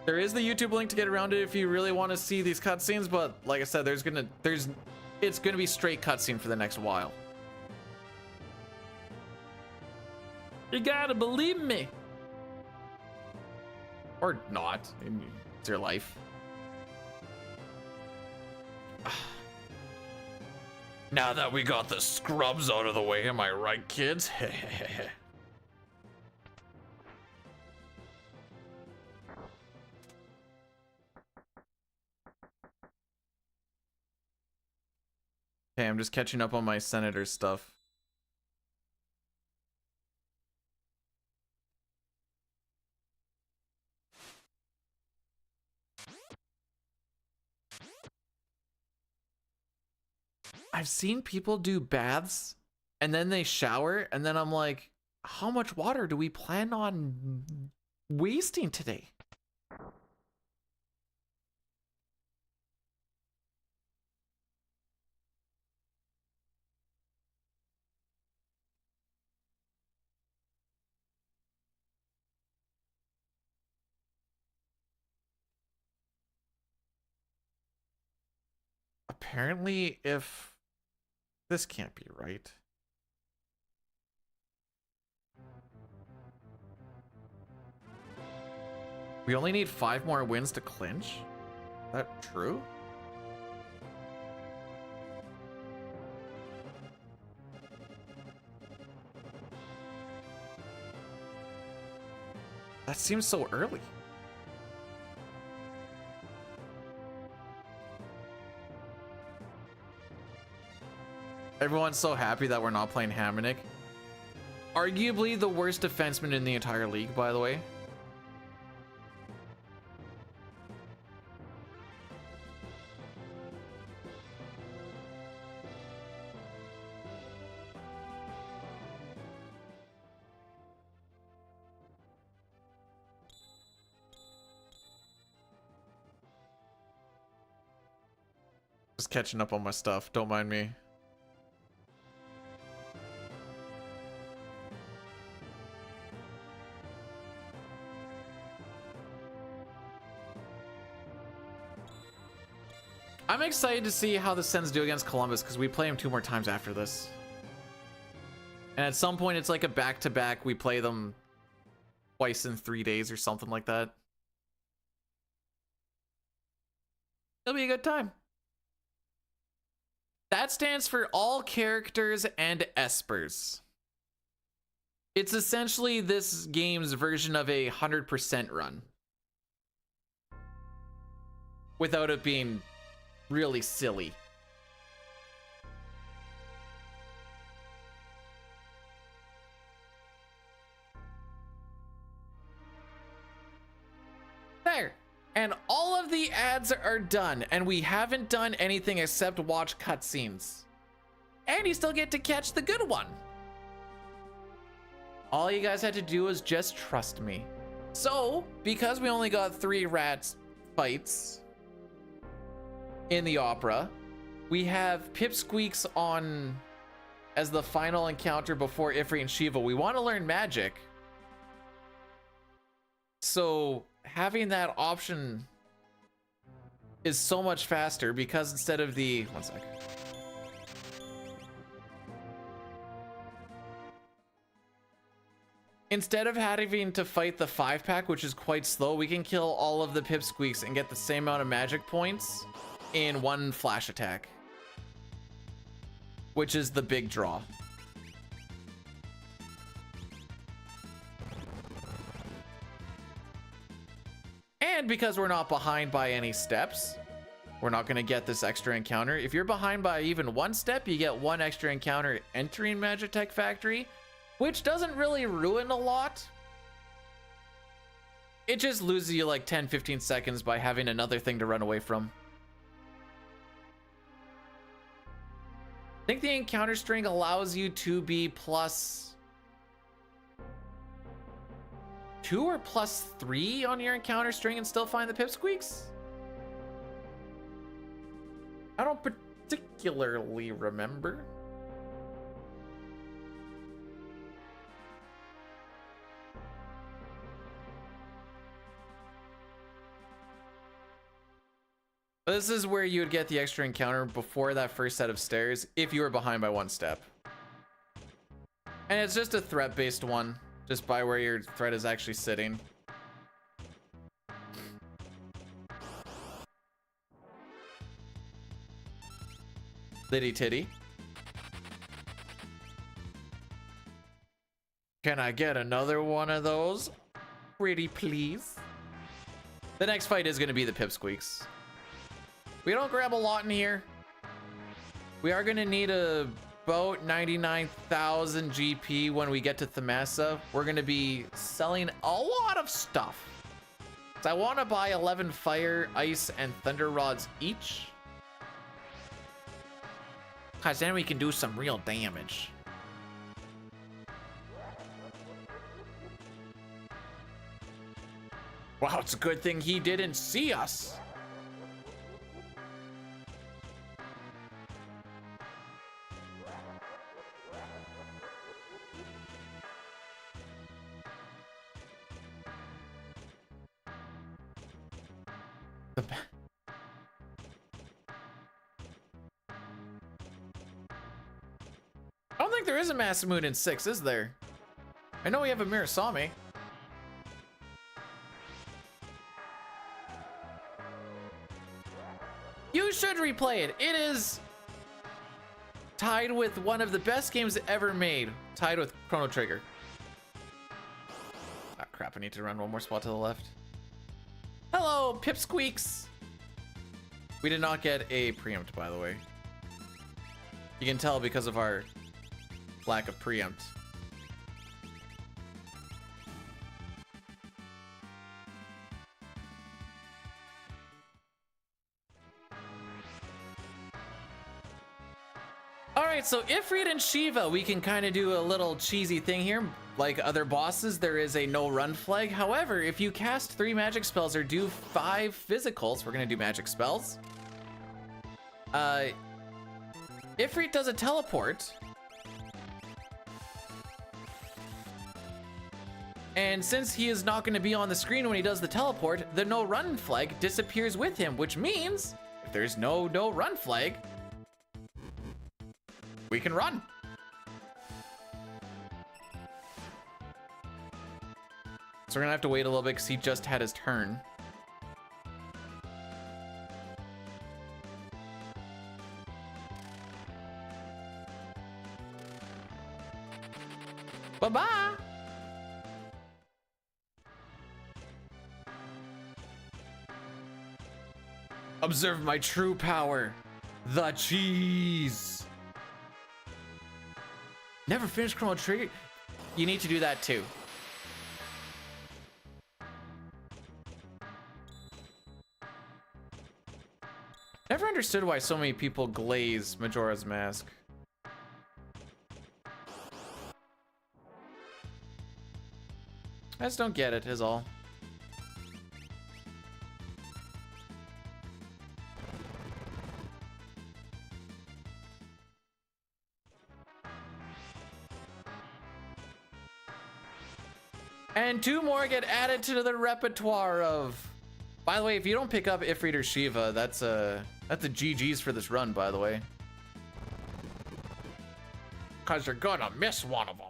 There is the YouTube link to get around it if you really want to see these cutscenes, but like I said, it's gonna be straight cutscene for the next while.
You gotta believe me.
Or not. It's your life. Now that we got the scrubs out of the way, am I right, kids? Hey, I'm just catching up on my senator stuff. I've seen people do baths and then they shower, and then I'm like, how much water do we plan on wasting today? Apparently, if this can't be right. We only need 5 more wins to clinch? Is that true? That seems so early. Everyone's so happy that we're not playing Hamonic. Arguably the worst defenseman in the entire league, by the way. Just catching up on my stuff, don't mind me. I'm excited to see how the Sens do against Columbus because we play them 2 more times after this. And at some point it's like a back-to-back. We play them twice in 3 days or something like that. It'll be a good time. That stands for all characters and espers. It's essentially this game's version of a 100% run. Without it being really silly. There. And all of the ads are done, and we haven't done anything except watch cutscenes. And you still get to catch the good one. All you guys had to do was just trust me. So, because we only got 3 rats fights in the opera, we have Pipsqueaks on as the final encounter before Ifrit and Shiva. We want to learn magic. So having that option is so much faster because instead of the, one sec. Instead of having to fight the 5-pack, which is quite slow, we can kill all of the Pipsqueaks and get the same amount of magic points in one flash attack, which is the big draw. And because we're not behind by any steps, we're not going to get this extra encounter. If you're behind by even 1 step, you get 1 extra encounter entering Magitech Factory, which doesn't really ruin a lot. It just loses you like 10-15 seconds by having another thing to run away from. I think the encounter string allows you to be +2 or +3 on your encounter string and still find the Pipsqueaks? I don't particularly remember. This is where you would get the extra encounter before that first set of stairs if you were behind by 1 step. And it's just a threat-based one, just by where your threat is actually sitting. Litty titty. Can I get another one of those? Pretty please. The next fight is going to be the Pipsqueaks. We don't grab a lot in here. We are going to need about 99,000 GP when we get to Thamasa. We're going to be selling a lot of stuff. So I want to buy 11 fire, ice, and thunder rods each. Because then we can do some real damage. Wow, it's a good thing he didn't see us. I don't think there is a Masamune in 6, is there? I know we have a Mirasame. You should replay it. It is tied with one of the best games ever made. Tied with Chrono Trigger. Ah, crap. I need to run one more spot to the left. Hello, Pipsqueaks. We did not get a preempt, by the way. You can tell because of our lack of preempt. Alright, so Ifrit and Shiva, we can kind of do a little cheesy thing here. Like other bosses, there is a no run flag. However, if you cast 3 magic spells or do 5 physicals, we're gonna do magic spells. Ifrit does a teleport. And since he is not gonna be on the screen when he does the teleport, the no run flag disappears with him, which means if there's no run flag, we can run. So we're gonna have to wait a little bit because he just had his turn. Bye-bye. Observe my true power. The cheese. Never finish Chrono Trigger. You need to do that too. Never understood why so many people glaze Majora's Mask. I just don't get it, is all. And 2 more get added to the repertoire of... By the way, if you don't pick up Ifrit or Shiva, that's a GG's for this run, by the way. Cause you're gonna miss one of them.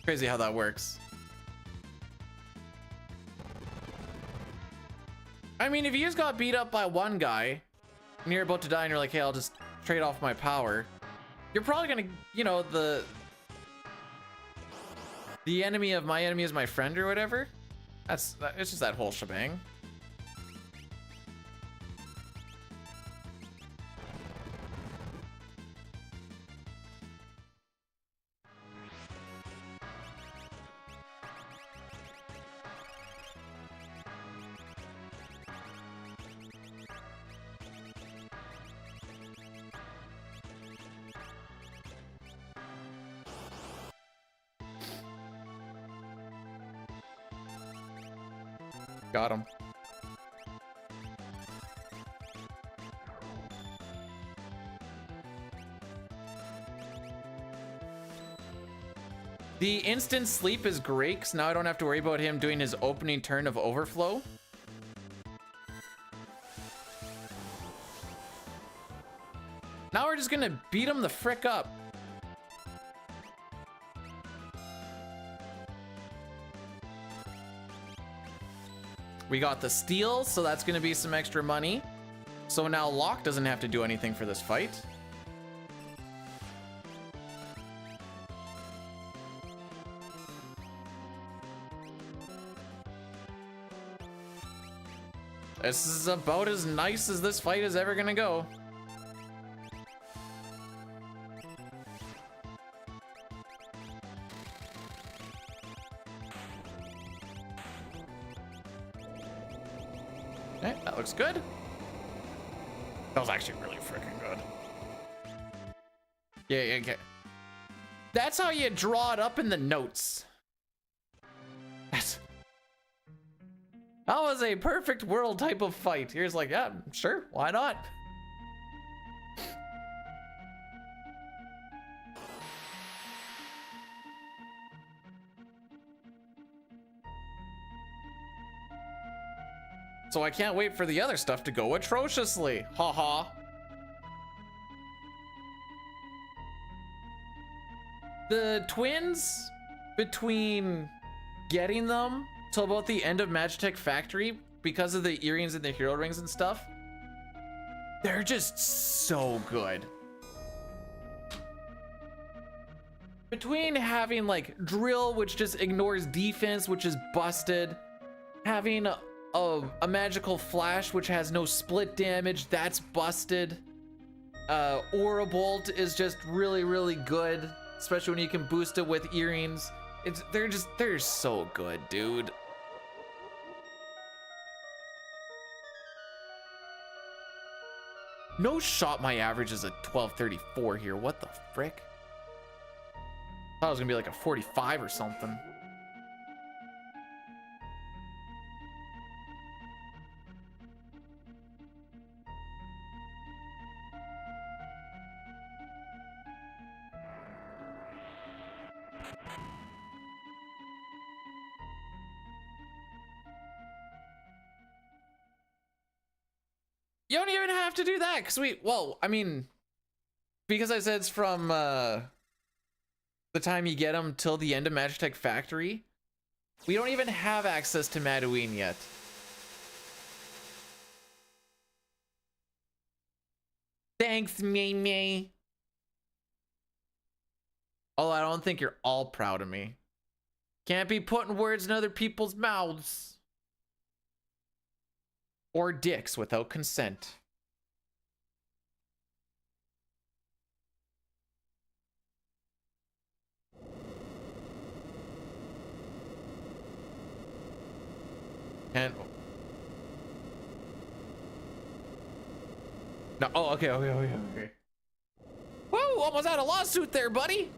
Crazy how that works. I mean, if you just got beat up by one guy and you're about to die and you're like, hey, I'll just trade off my power, you're probably gonna, you know, the enemy of my enemy is my friend or whatever. It's just that whole shebang. Got him. The instant sleep is great because now I don't have to worry about him doing his opening turn of overflow. Now we're just gonna beat him the frick up. We got the steal, so that's gonna be some extra money. So now Locke doesn't have to do anything for this fight. This is about as nice as this fight is ever gonna go. Okay, that looks good. That was actually really freaking good. Yeah, okay. That's how you draw it up in the notes. That was a perfect world type of fight. Here's like, yeah, sure, why not? So I can't wait for the other stuff to go atrociously. Haha. The twins, between getting them till about the end of Magitech Factory, because of the earrings and the hero rings and stuff, they're just so good. Between having like drill, which just ignores defense, which is busted, having a magical flash which has no split damage, that's busted. Aura Bolt is just really good, especially when you can boost it with earrings. They're so good, dude. No shot my average is a 1234 here. What the frick? Thought it was gonna be like a 45 or something. You don't even have to do that, because well, I mean, because I said it's from the time you get them till the end of Magitech Factory, we don't even have access to Maduin yet. Thanks, Mimi. Oh, I don't think you're all proud of me. Can't be putting words in other people's mouths. Or dicks without consent. And no, oh, okay. Whoa, almost had a lawsuit there, buddy.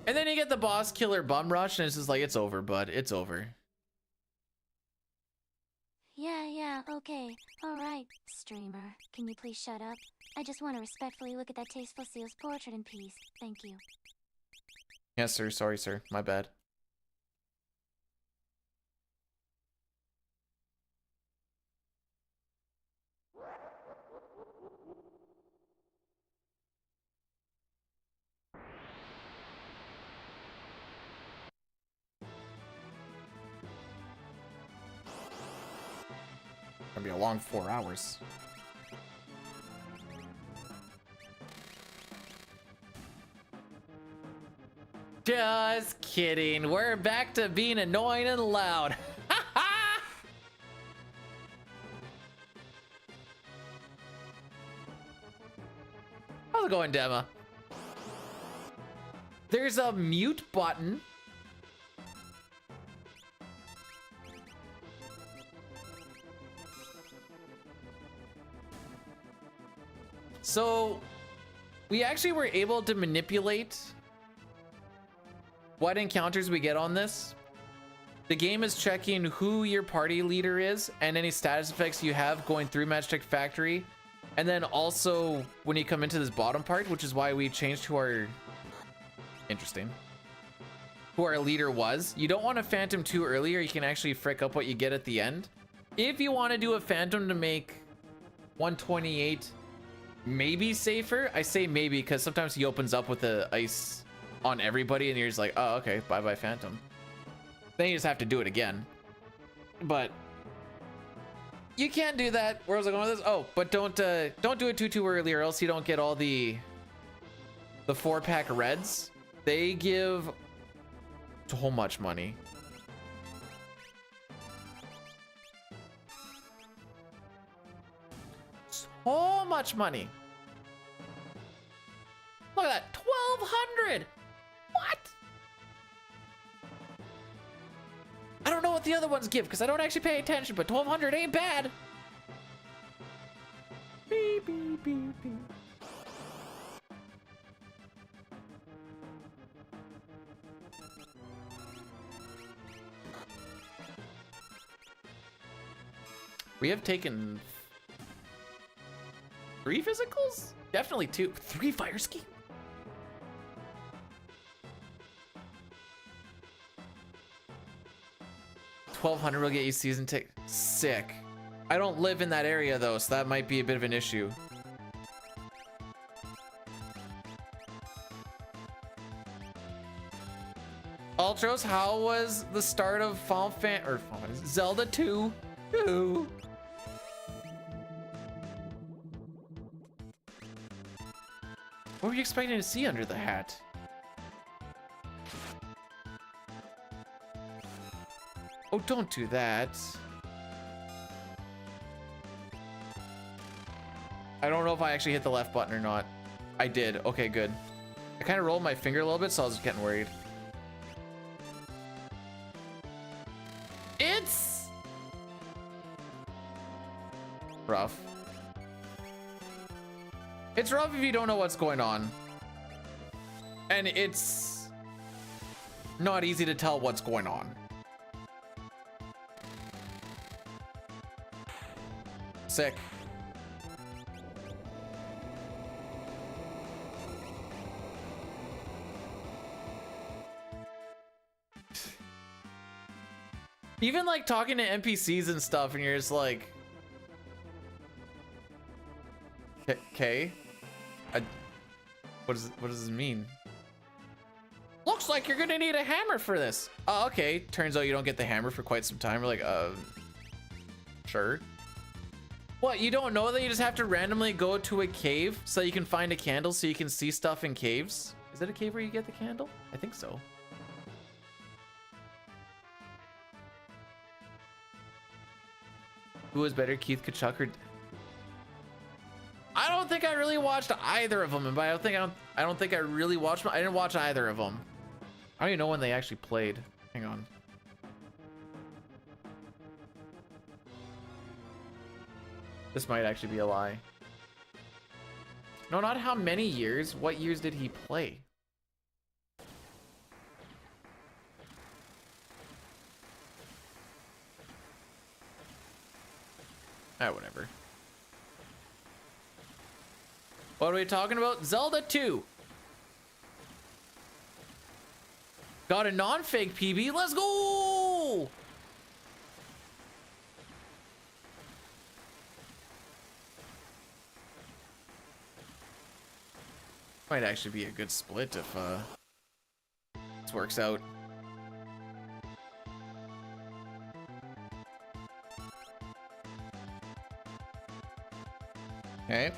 And then you get the boss killer bum rush, and it's just like, it's over, bud. It's over.
Yeah, okay. Alright, streamer. Can you please shut up? I just want to respectfully look at that tasteful seal's portrait in peace. Thank you.
Yes, sir. Sorry, sir. My bad. Gonna be a long 4 hours. Just kidding. We're back to being annoying and loud. How's it going, Dema? There's a mute button. So we actually were able to manipulate what encounters we get on this. The game is checking who your party leader is and any status effects you have going through Magic Factory. And then also when you come into this bottom part, which is why we changed who our who our leader was. You don't want a phantom too early, or you can actually frick up what you get at the end. If you want to do a phantom to make 128 maybe safer, I say maybe because sometimes he opens up with the ice on everybody and you're just like, oh, okay, bye phantom. Then you just have to do it again. But you can't do that. Where was I going with this? Oh, but don't do it too early, or else you don't get all the 4-pack reds. They give so much money. So much money. Look at that, 1,200. What? I don't know what the other ones give because I don't actually pay attention, but 1,200 ain't bad. Beep, beep, beep, beep. We have taken 3 physicals? Definitely 2. 3 fire ski? $1,200 will get you season ticket. Sick. I don't live in that area though, so that might be a bit of an issue. Ultros, how was the start of Zelda 2? What were you expecting to see under the hat? Oh, don't do that. I don't know if I actually hit the left button or not. I did. Okay, good. I kind of rolled my finger a little bit, so I was getting worried. It's rough. It's rough if you don't know what's going on. And it's not easy to tell what's going on. Sick. Even like talking to NPCs and stuff, and you're just like, okay, what does this mean? Look, looks like you're gonna need a hammer for this. Oh, okay. Turns out you don't get the hammer for quite some time. We're like, sure. What, you don't know that you just have to randomly go to a cave so you can find a candle so you can see stuff in caves? Is it a cave where you get the candle? I think so. Who was better, Keith Kachuk or... I don't think I really watched either of them, and by I don't think I really watched them. I didn't watch either of them. I don't even know when they actually played. Hang on. This might actually be a lie. No, not how many years. What years did he play? Ah, whatever. What are we talking about? Zelda 2. Got a non-fake PB. Let's go! Might actually be a good split if this works out. Okay.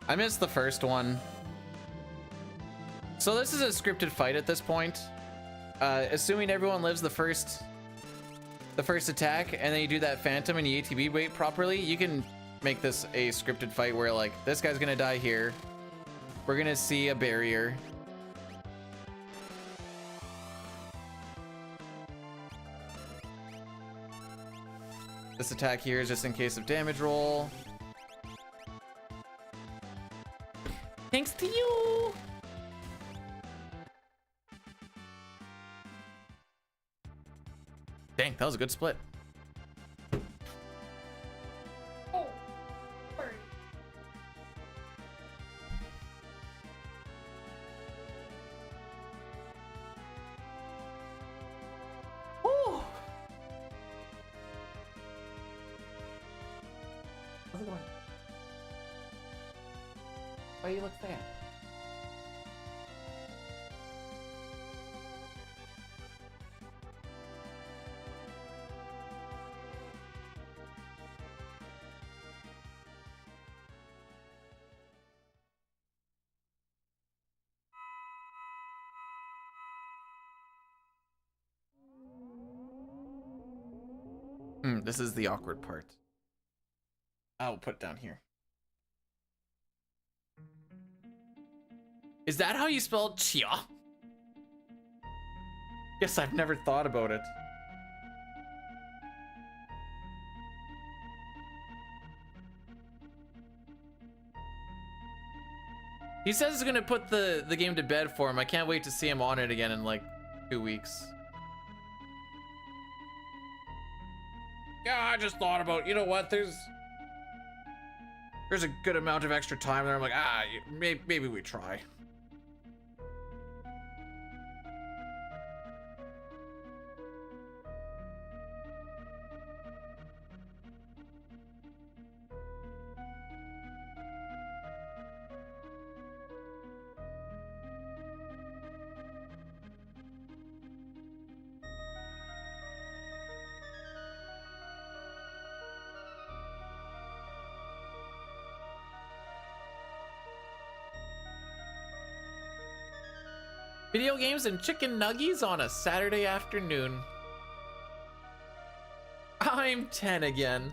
I missed the first one. So this is a scripted fight at this point. Assuming everyone lives the first attack and then you do that phantom and you ATB wait properly, you can make this a scripted fight where like this guy's gonna die here. We're gonna see a barrier. This attack here is just in case of damage roll. Thanks to you. Dang, that was a good split.
Oh, sorry.
Ooh. How's it going? Why you look sad? This is the awkward part. I'll put it down here. Is that how you spell chia? Yes, I've never thought about it. He says he's gonna put the game to bed for him. I can't wait to see him on it again in like 2 weeks. Yeah, I just thought about, you know what, there's a good amount of extra time there. I'm like, maybe we try. Video games and chicken nuggies on a Saturday afternoon. I'm 10 again.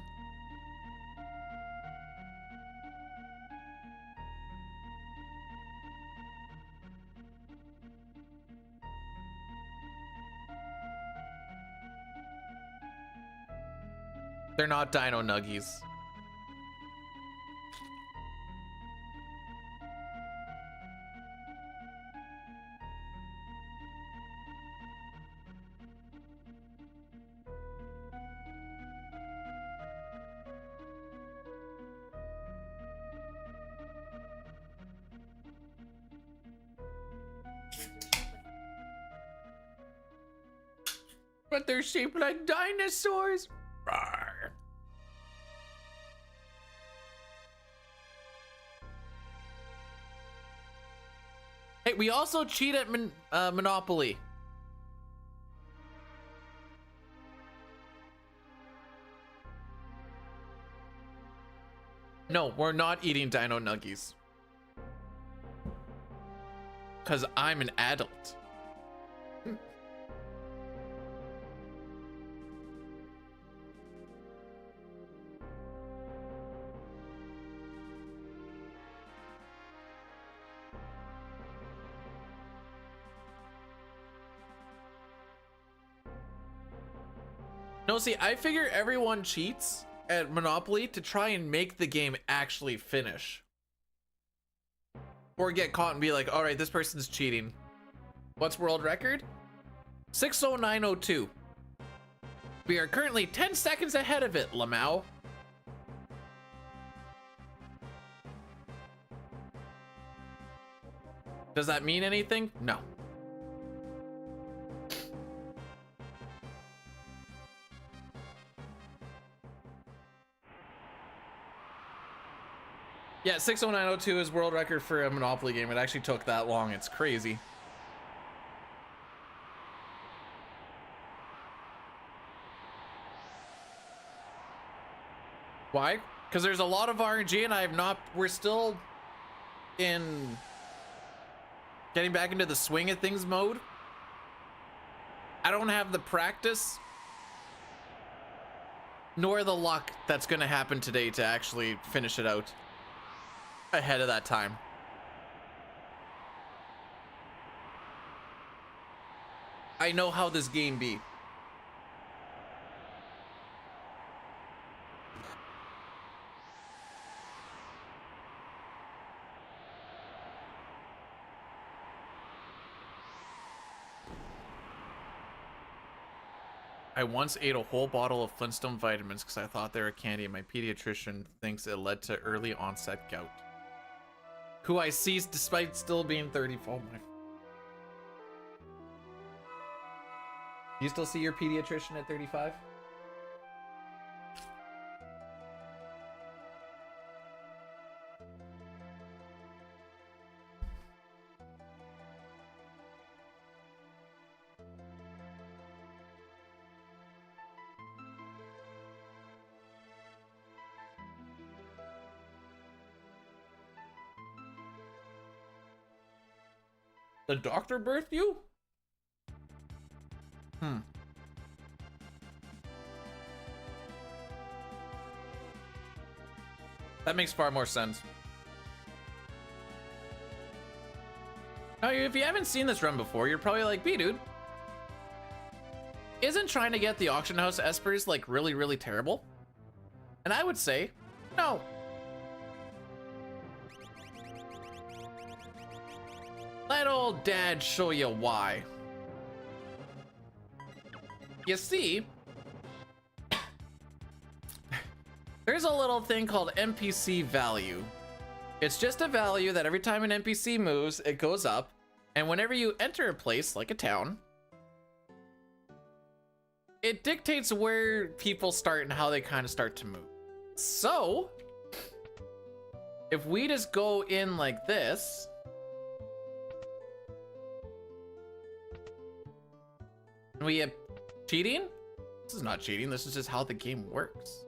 They're not dino nuggies. But they're shaped like dinosaurs. Rawr. Hey, we also cheat at Monopoly. No, we're not eating dino nuggies. Because I'm an adult. No, see, I figure everyone cheats at Monopoly to try and make the game actually finish. Or get caught and be like, all right, this person's cheating. What's world record? 60902. We are currently 10 seconds ahead of it, Lamau. Does that mean anything? No. Yeah, 60902 is world record for a Monopoly game. It actually took that long. It's crazy. Why? Because there's a lot of RNG and I have not, we're still in getting back into the swing of things mode. I don't have the practice nor the luck that's going to happen today to actually finish it out ahead of that time. I know how this game be. I once ate a whole bottle of Flintstone vitamins because I thought they were candy, and my pediatrician thinks it led to early onset gout. Who I ceased despite still being 34. Oh my. You still see your pediatrician at 35? The doctor birthed you? That makes far more sense. Now, if you haven't seen this run before, you're probably like, B, dude, isn't trying to get the auction house Espers like really, really terrible? And I would say, no. Let old dad show you why. You see, there's a little thing called NPC value. It's just a value that every time an NPC moves, it goes up. And whenever you enter a place like a town, it dictates where people start and how they kind of start to move. So, if we just go in like this, we have cheating? This is not cheating. This is just how the game works.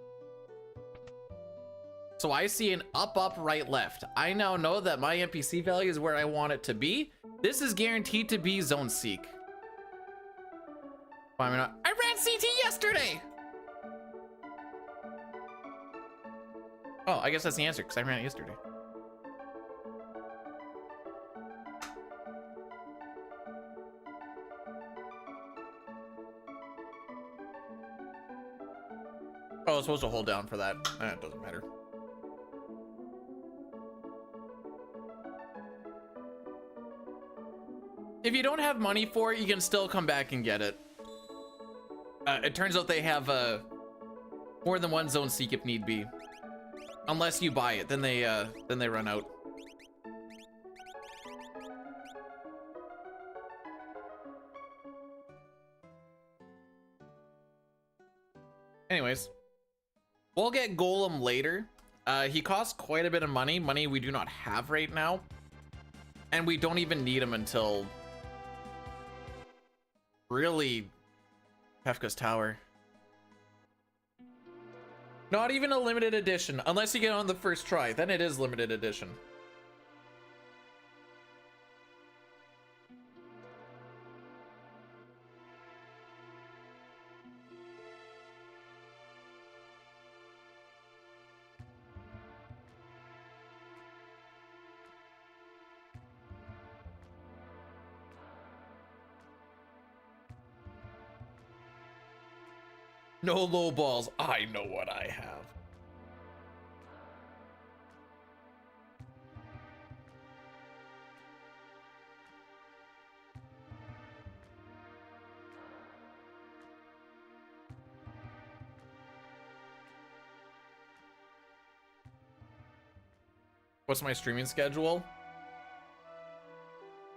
So I see an up, up, right, left. I now know that my NPC value is where I want it to be. This is guaranteed to be zone seek. I mean, I ran CT yesterday. Oh, I guess that's the answer because I ran it yesterday. Oh, I was supposed to hold down for that. It doesn't matter. If you don't have money for it, you can still come back and get it. It turns out they have more than one zone seek if need be. Unless you buy it, then they run out. Anyways, we'll get Golem later. He costs quite a bit of money we do not have right now, and we don't even need him until really Kefka's Tower. Not even a limited edition, unless you get on the first try, then it is limited edition. No low balls. I know what I have. What's my streaming schedule?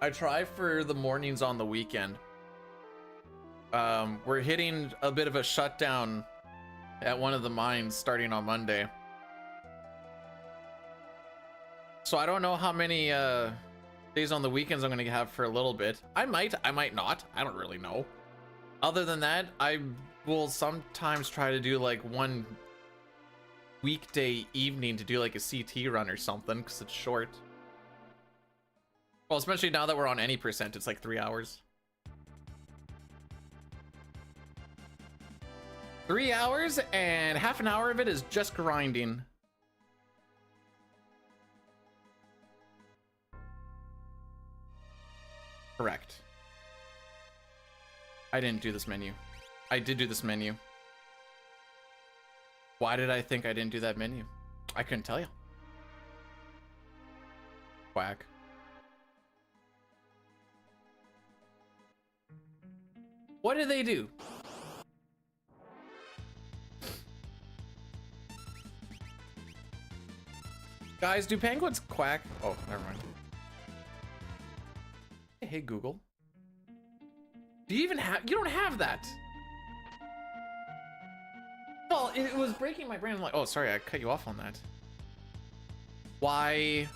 I try for the mornings on the weekend. We're hitting a bit of a shutdown at one of the mines starting on Monday. So I don't know how many days on the weekends I'm gonna have for a little bit. I might not. I don't really know. Other than that, I will sometimes try to do like one weekday evening to do like a CT run or something because it's short. Well, especially now that we're on any percent, it's like 3 hours. 3 hours and half an hour of it is just grinding. Correct. I didn't do this menu. I did do this menu. Why did I think I didn't do that menu? I couldn't tell you. Quack. What did they do? Guys, do penguins quack? Oh, never mind. Hey, Google. Do you even have... You don't have that! Well, it was breaking my brain. I'm like, oh, sorry, I cut you off on that. Why...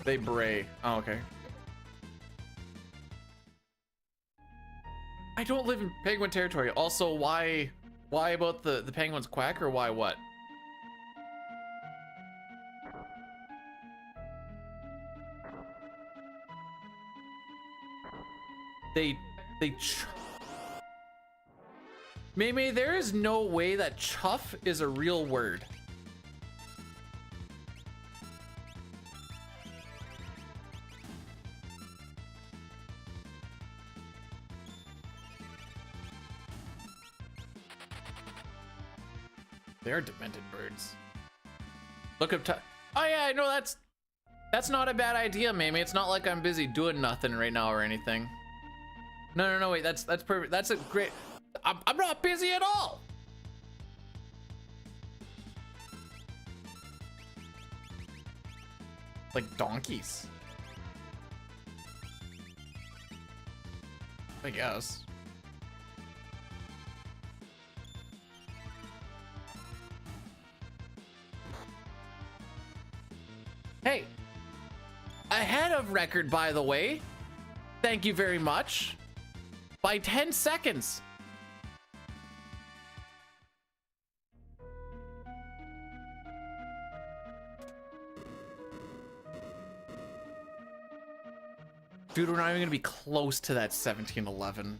They bray. Oh, okay. I don't live in penguin territory. Also, why about the penguins quack, or why what? Mei, there is no way that chuff is a real word. They're demented birds. Look up oh yeah, I know that's not a bad idea, Mei. It's not like I'm busy doing nothing right now or anything. No, wait, that's perfect. That's a great... I'm not busy at all. Like donkeys. I guess. Hey, ahead of record, by the way. Thank you very much. By 10 seconds. Dude, we're not even gonna be close to that 1711.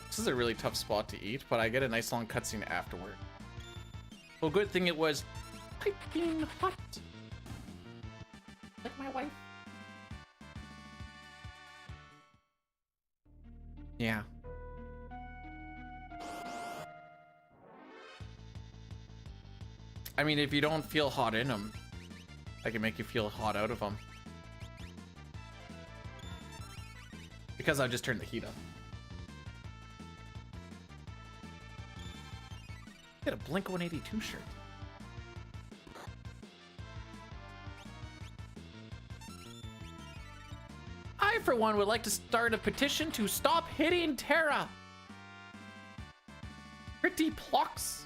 This is a really tough spot to eat, but I get a nice long cutscene afterward. Well, good thing it was piping hot. Like my wife. Yeah. I mean, if you don't feel hot in them, I can make you feel hot out of them. Because I just turned the heat up. Get a Blink 182 shirt. I, for one, would like to start a petition to stop hitting Terra. Pretty plucks.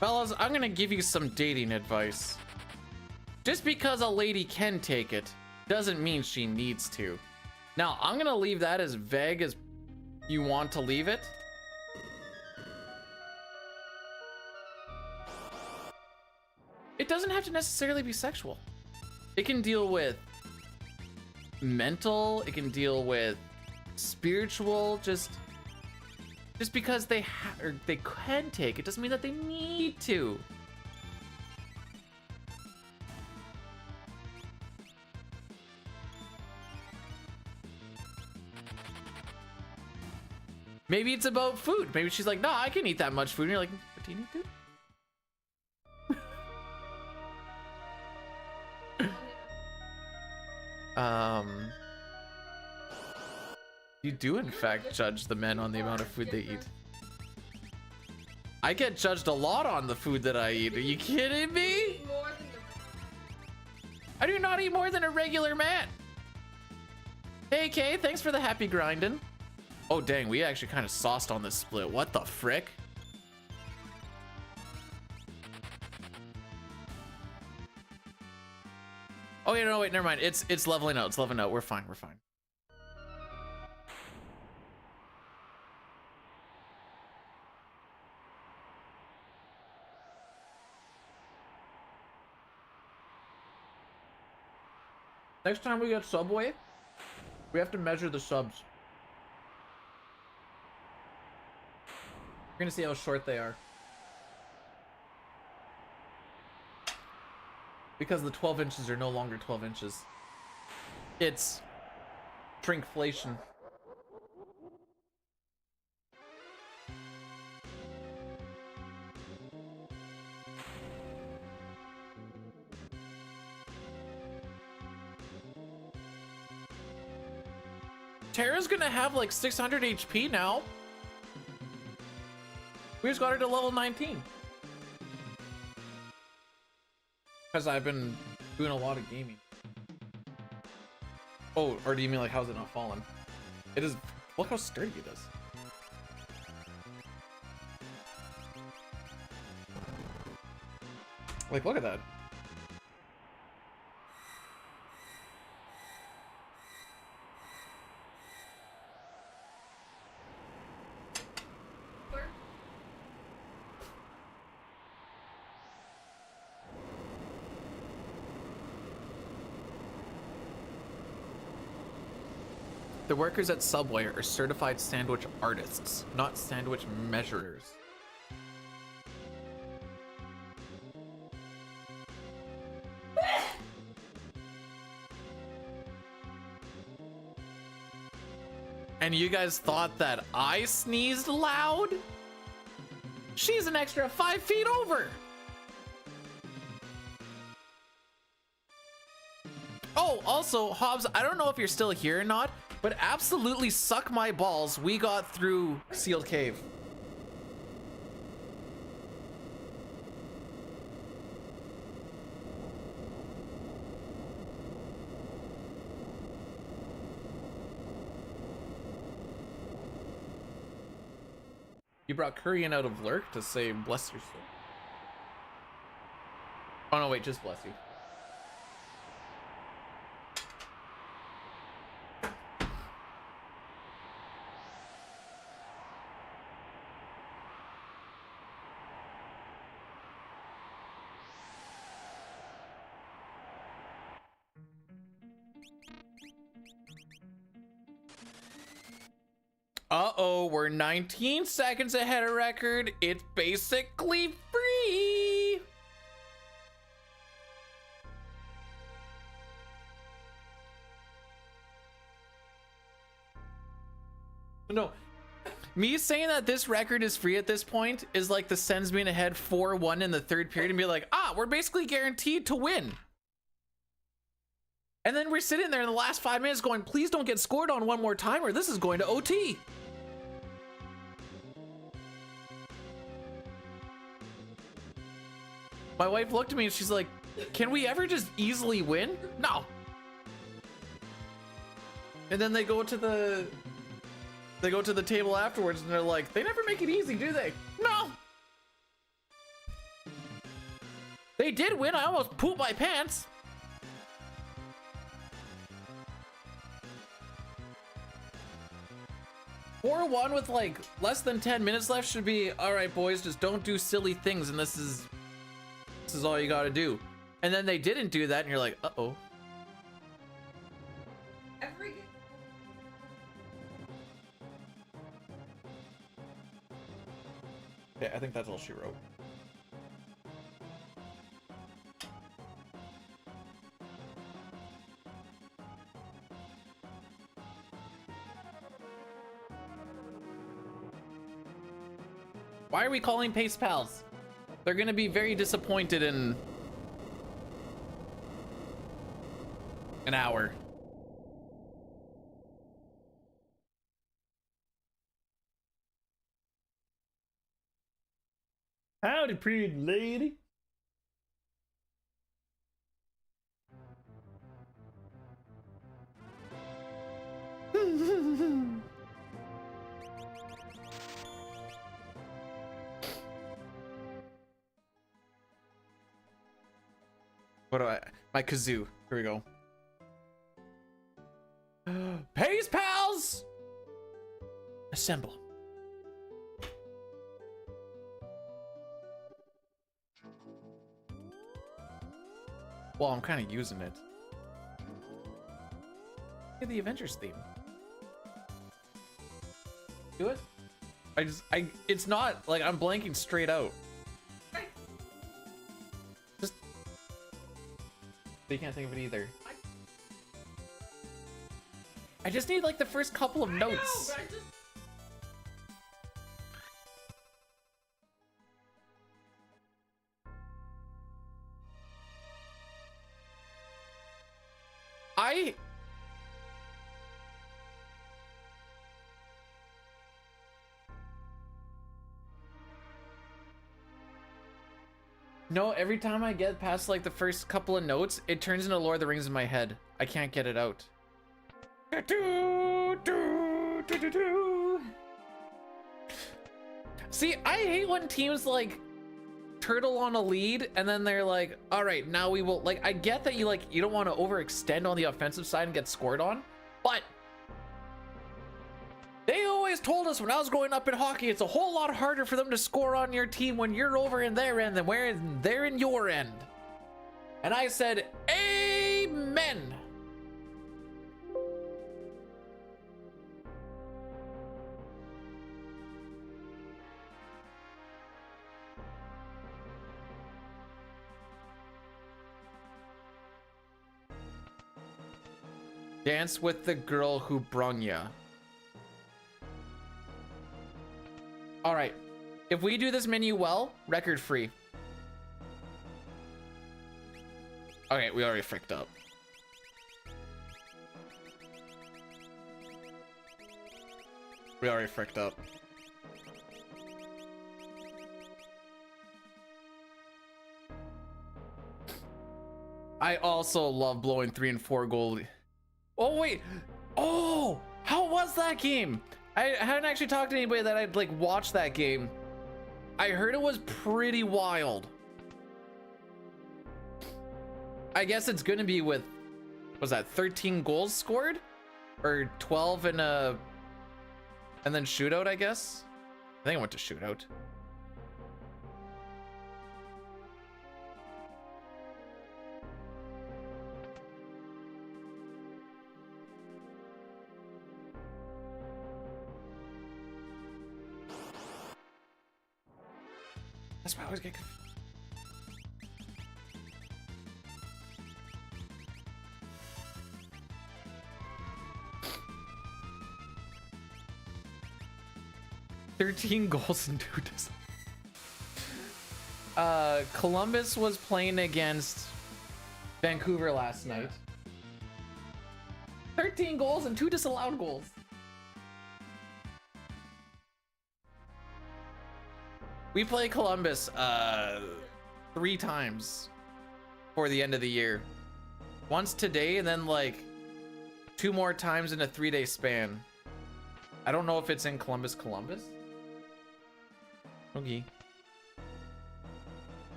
Fellas, I'm gonna give you some dating advice. Just because a lady can take it doesn't mean she needs to. Now, I'm gonna leave that as vague as you want to leave it. It doesn't have to necessarily be sexual. It can deal with mental, it can deal with spiritual, just because they they can take it doesn't mean that they need to. Maybe it's about food. Maybe she's like, nah, I can eat that much food. And you're like, but do you need to? You do in fact judge the men on the amount of food they eat. I get judged a lot on the food that I eat. Are you kidding me? I do not eat more than a regular man. Hey Kay, thanks for the happy grinding. Oh dang, we actually kind of sauced on this split. What the frick? Oh yeah, no wait, never mind. It's leveling out. It's leveling out. We're fine. We're fine. Next time we get Subway, we have to measure the subs. We're gonna see how short they are. Because the 12 inches are no longer 12 inches. It's shrinkflation. Terra's gonna have like 600 HP now. We just got her to level 19. Because I've been doing a lot of gaming. Oh, or do you mean like how's it not fallen? It is, look how sturdy it is. Like, look at that. The workers at Subway are certified sandwich artists, not sandwich measurers. And you guys thought that I sneezed loud? She's an extra 5 feet over. Oh, also, Hobbs, I don't know if you're still here or not, but absolutely suck my balls. We got through Sealed Cave. You brought Kurian out of Lurk to say bless your soul. Oh no, wait, just bless you. Uh-oh, we're 19 seconds ahead of record. It's basically free. No. Me saying that this record is free at this point is like the Sens being ahead 4-1 in the third period and be like, we're basically guaranteed to win. And then we're sitting there in the last 5 minutes going, please don't get scored on one more time or this is going to OT. My wife looked at me and she's like, can we ever just easily win? No. And then they go to the table afterwards and they're like, they never make it easy, do they? No. They did win. I almost pooped my pants. Four 4-1 with like less than 10 minutes left should be, all right, boys, just don't do silly things. And this is all you got to do. And then they didn't do that. And you're like, uh-oh.
Every
Yeah, I think that's all she wrote. Why are we calling Pace Pals? They're gonna be very disappointed in an hour.
Howdy, pretty lady.
What do my kazoo. Here we go. Pace Pals! Assemble. Well, I'm kind of using it. Look at the Avengers theme. Do it? It's not, like, I'm blanking straight out. Just... You can't think of it either. I just need, like, the first couple of notes. No, every time I get past like the first couple of notes, it turns into Lord of the Rings in my head. I can't get it out. See, I hate when teams like turtle on a lead and then they're like, all right, now we will, like, I get that you don't want to overextend on the offensive side and get scored on, but they always told us when I was growing up in hockey, it's a whole lot harder for them to score on your team when you're over in their end than where they're in your end. And I said, amen. Dance with the girl who brung ya. All right, if we do this menu well, record free. Okay, we already fricked up. We already fricked up. I also love blowing 3 and 4 goal. Oh wait, oh, how was that game? I hadn't actually talked to anybody that I'd like watched that game. I heard it was pretty wild. I guess it's gonna be with, was that 13 goals scored? Or 12 and then shootout, I guess? I think I went to shootout. That's why I always get confused. 13 goals and 2 disallowed. Columbus was playing against Vancouver last night. 13 goals and 2 disallowed goals. We play Columbus 3 times for the end of the year. Once today and then like 2 more times in a 3-day span. I don't know if it's in Columbus. Okay.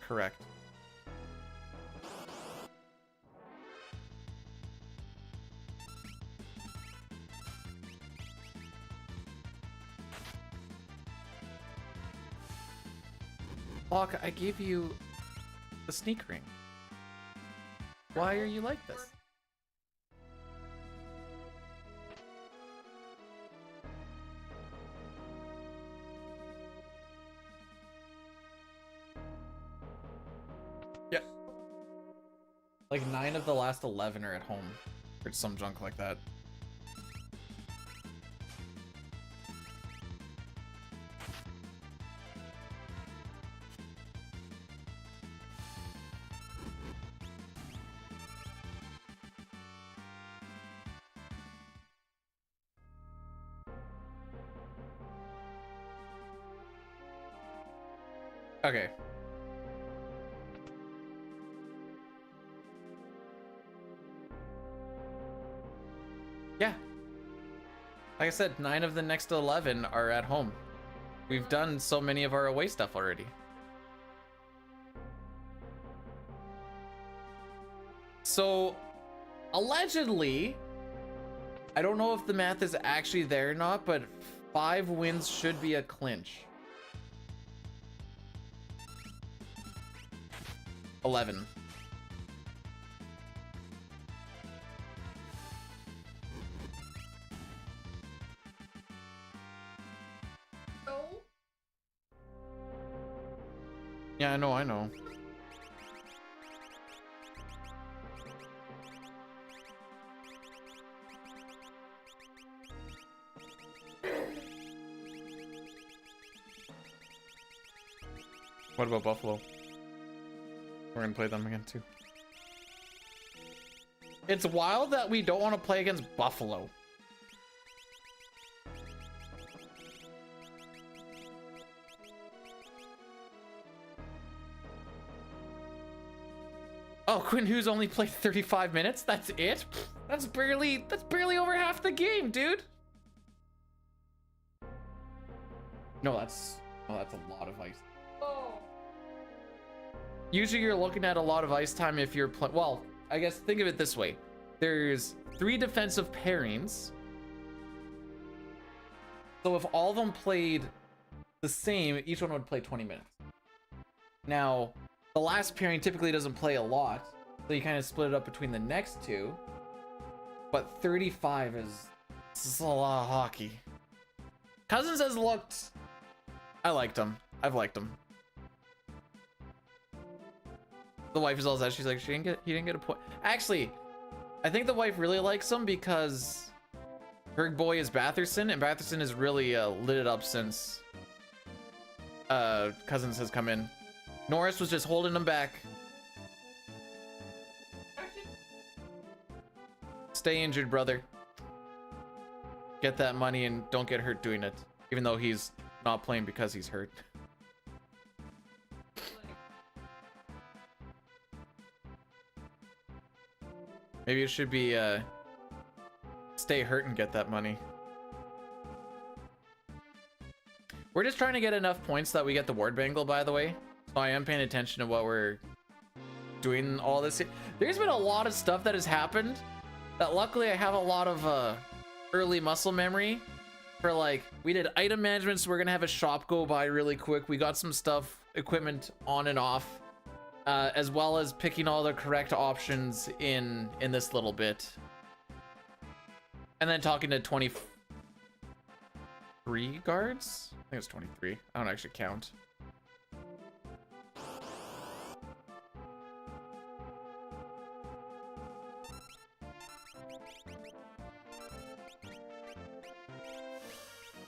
Correct. Locke, I gave you the sneak ring. Why are you like this? Yeah. Like 9 of the last 11 are at home. Or some junk like that. Okay. Yeah. Like I said, 9 of the next 11 are at home. We've done so many of our away stuff already. So, allegedly, I don't know if the math is actually there or not, but 5 wins should be a clinch. 11.
No.
Yeah, I know. What about Buffalo? We're gonna play them again too. It's wild that we don't want to play against Buffalo. Oh, Quinn Hughes only played 35 minutes? That's it? That's barely over half the game, dude. No, that's a lot of ice.
Oh.
Usually you're looking at a lot of ice time if you're playing. Well, I guess think of it this way. There's 3 defensive pairings. So if all of them played the same, each one would play 20 minutes. Now, the last pairing typically doesn't play a lot, so you kind of split it up between the next 2. But 35 is a lot of hockey. Cousins has looked... I liked him. I've liked him. The wife is all that. She's like, he didn't get a point. Actually, I think the wife really likes him because her boy is Batherson, and Batherson has really lit it up since Cousins has come in. Norris was just holding him back. Stay injured, brother. Get that money and don't get hurt doing it. Even though he's not playing because he's hurt. Maybe it should be stay hurt and get that money. We're just trying to get enough points that we get the ward bangle, by the way. So I am paying attention to what we're doing all this. There's been a lot of stuff that has happened that luckily I have a lot of early muscle memory for. Like, we did item management, so we're gonna have a shop go by really quick. We got some stuff, equipment on and off, as well as picking all the correct options in this little bit. And then talking to 23 guards? I think it's 23. I don't actually count.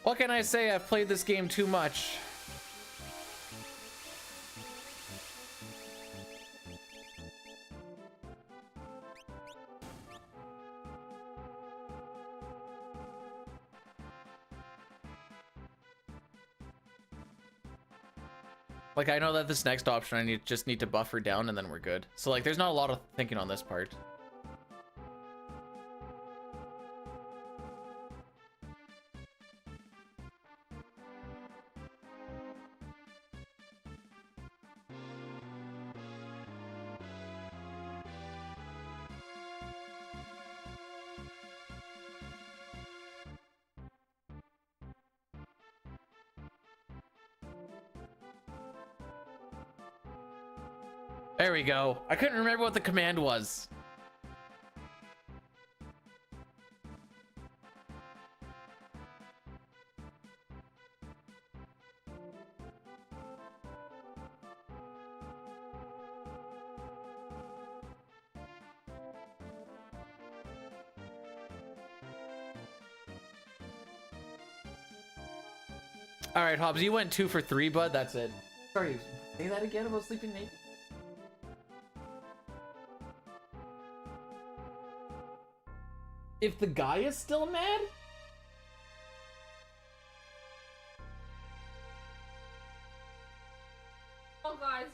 What can I say? I've played this game too much. Like, I know that this next option, I just need to buffer down and then we're good. So, like, there's not a lot of thinking on this part. There we go. I couldn't remember what the command was. All right, Hobbs, you went 2 for 3, bud. That's it. Sorry, say that again about sleeping naked? If the guy is still mad?
Oh, guys.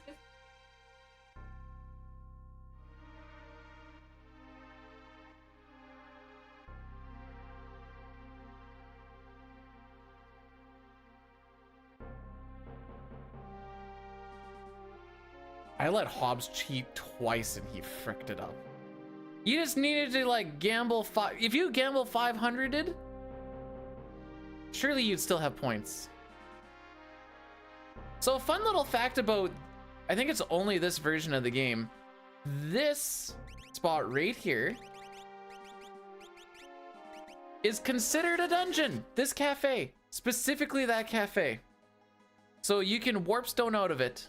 I let Hobbs cheat twice and he fricked it up. You just needed to like gamble if you gamble 500'd, surely you'd still have points. So a fun little fact about, I think it's only this version of the game, this spot right here is considered a dungeon. This cafe, specifically that cafe. So you can warp stone out of it.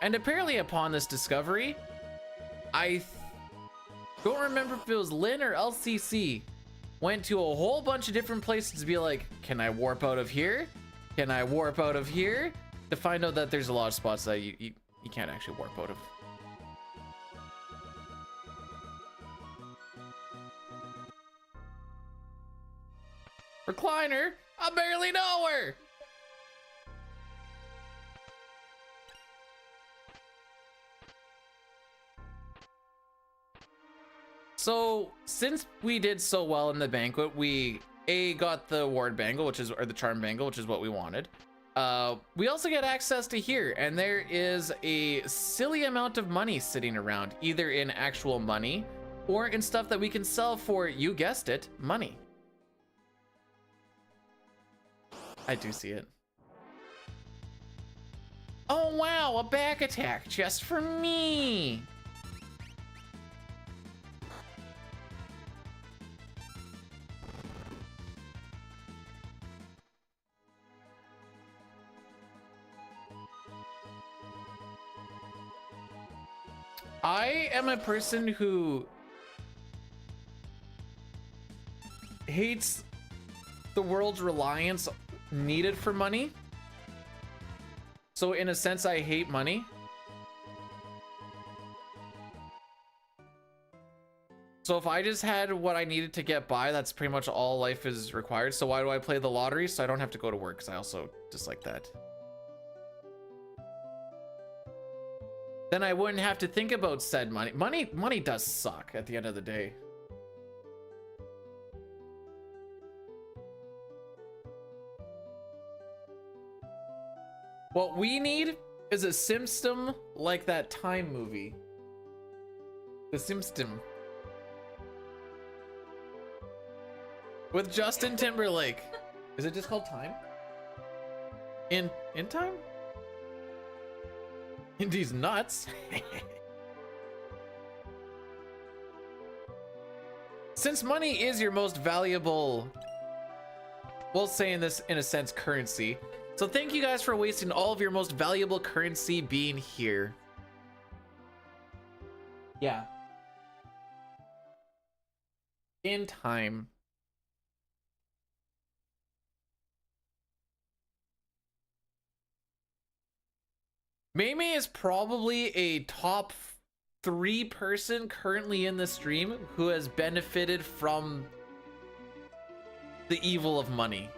And apparently upon this discovery, I don't remember if it was Lynn or LCC, went to a whole bunch of different places to be like, can I warp out of here? Can I warp out of here? To find out that there's a lot of spots that you can't actually warp out of. Recliner? I barely know her! So, since we did so well in the banquet, we got the ward bangle, or the charm bangle, which is what we wanted. We also get access to here, and there is a silly amount of money sitting around, either in actual money or in stuff that we can sell for, you guessed it, money. I do see it. Oh wow, a back attack just for me. I am a person who hates the world's reliance needed for money. So in a sense, I hate money. So if I just had what I needed to get by, that's pretty much all life is required. So why do I play the lottery? So I don't have to go to work, because I also dislike that. Then I wouldn't have to think about said money. Money does suck at the end of the day. What we need is a system like that Time movie. The Simstem. With Justin Timberlake. Is it just called Time? In Time? Indy's nuts. Since money is your most valuable, we'll say in this, in a sense, currency. So thank you guys for wasting all of your most valuable currency being here. Yeah. In Time. Mei is probably a top 3 person currently in the stream who has benefited from the evil of money.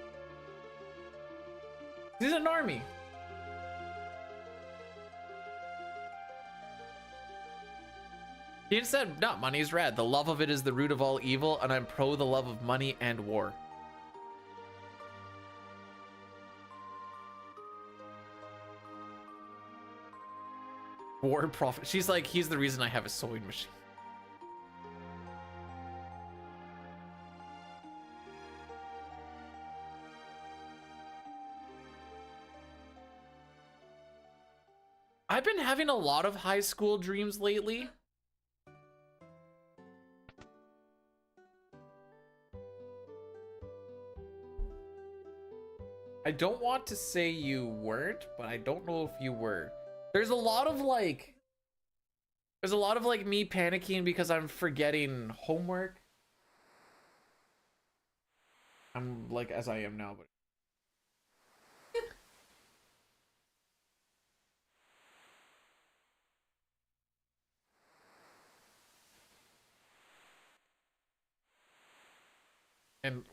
He's an army. He said, no, money is rad. The love of it is the root of all evil, and I'm pro the love of money and war. War profit. She's like, he's the reason I have a sewing machine. I've been having a lot of high school dreams lately. I don't want to say you weren't, but I don't know if you were. There's a lot of like me panicking because I'm forgetting homework. I'm like as I am now, but and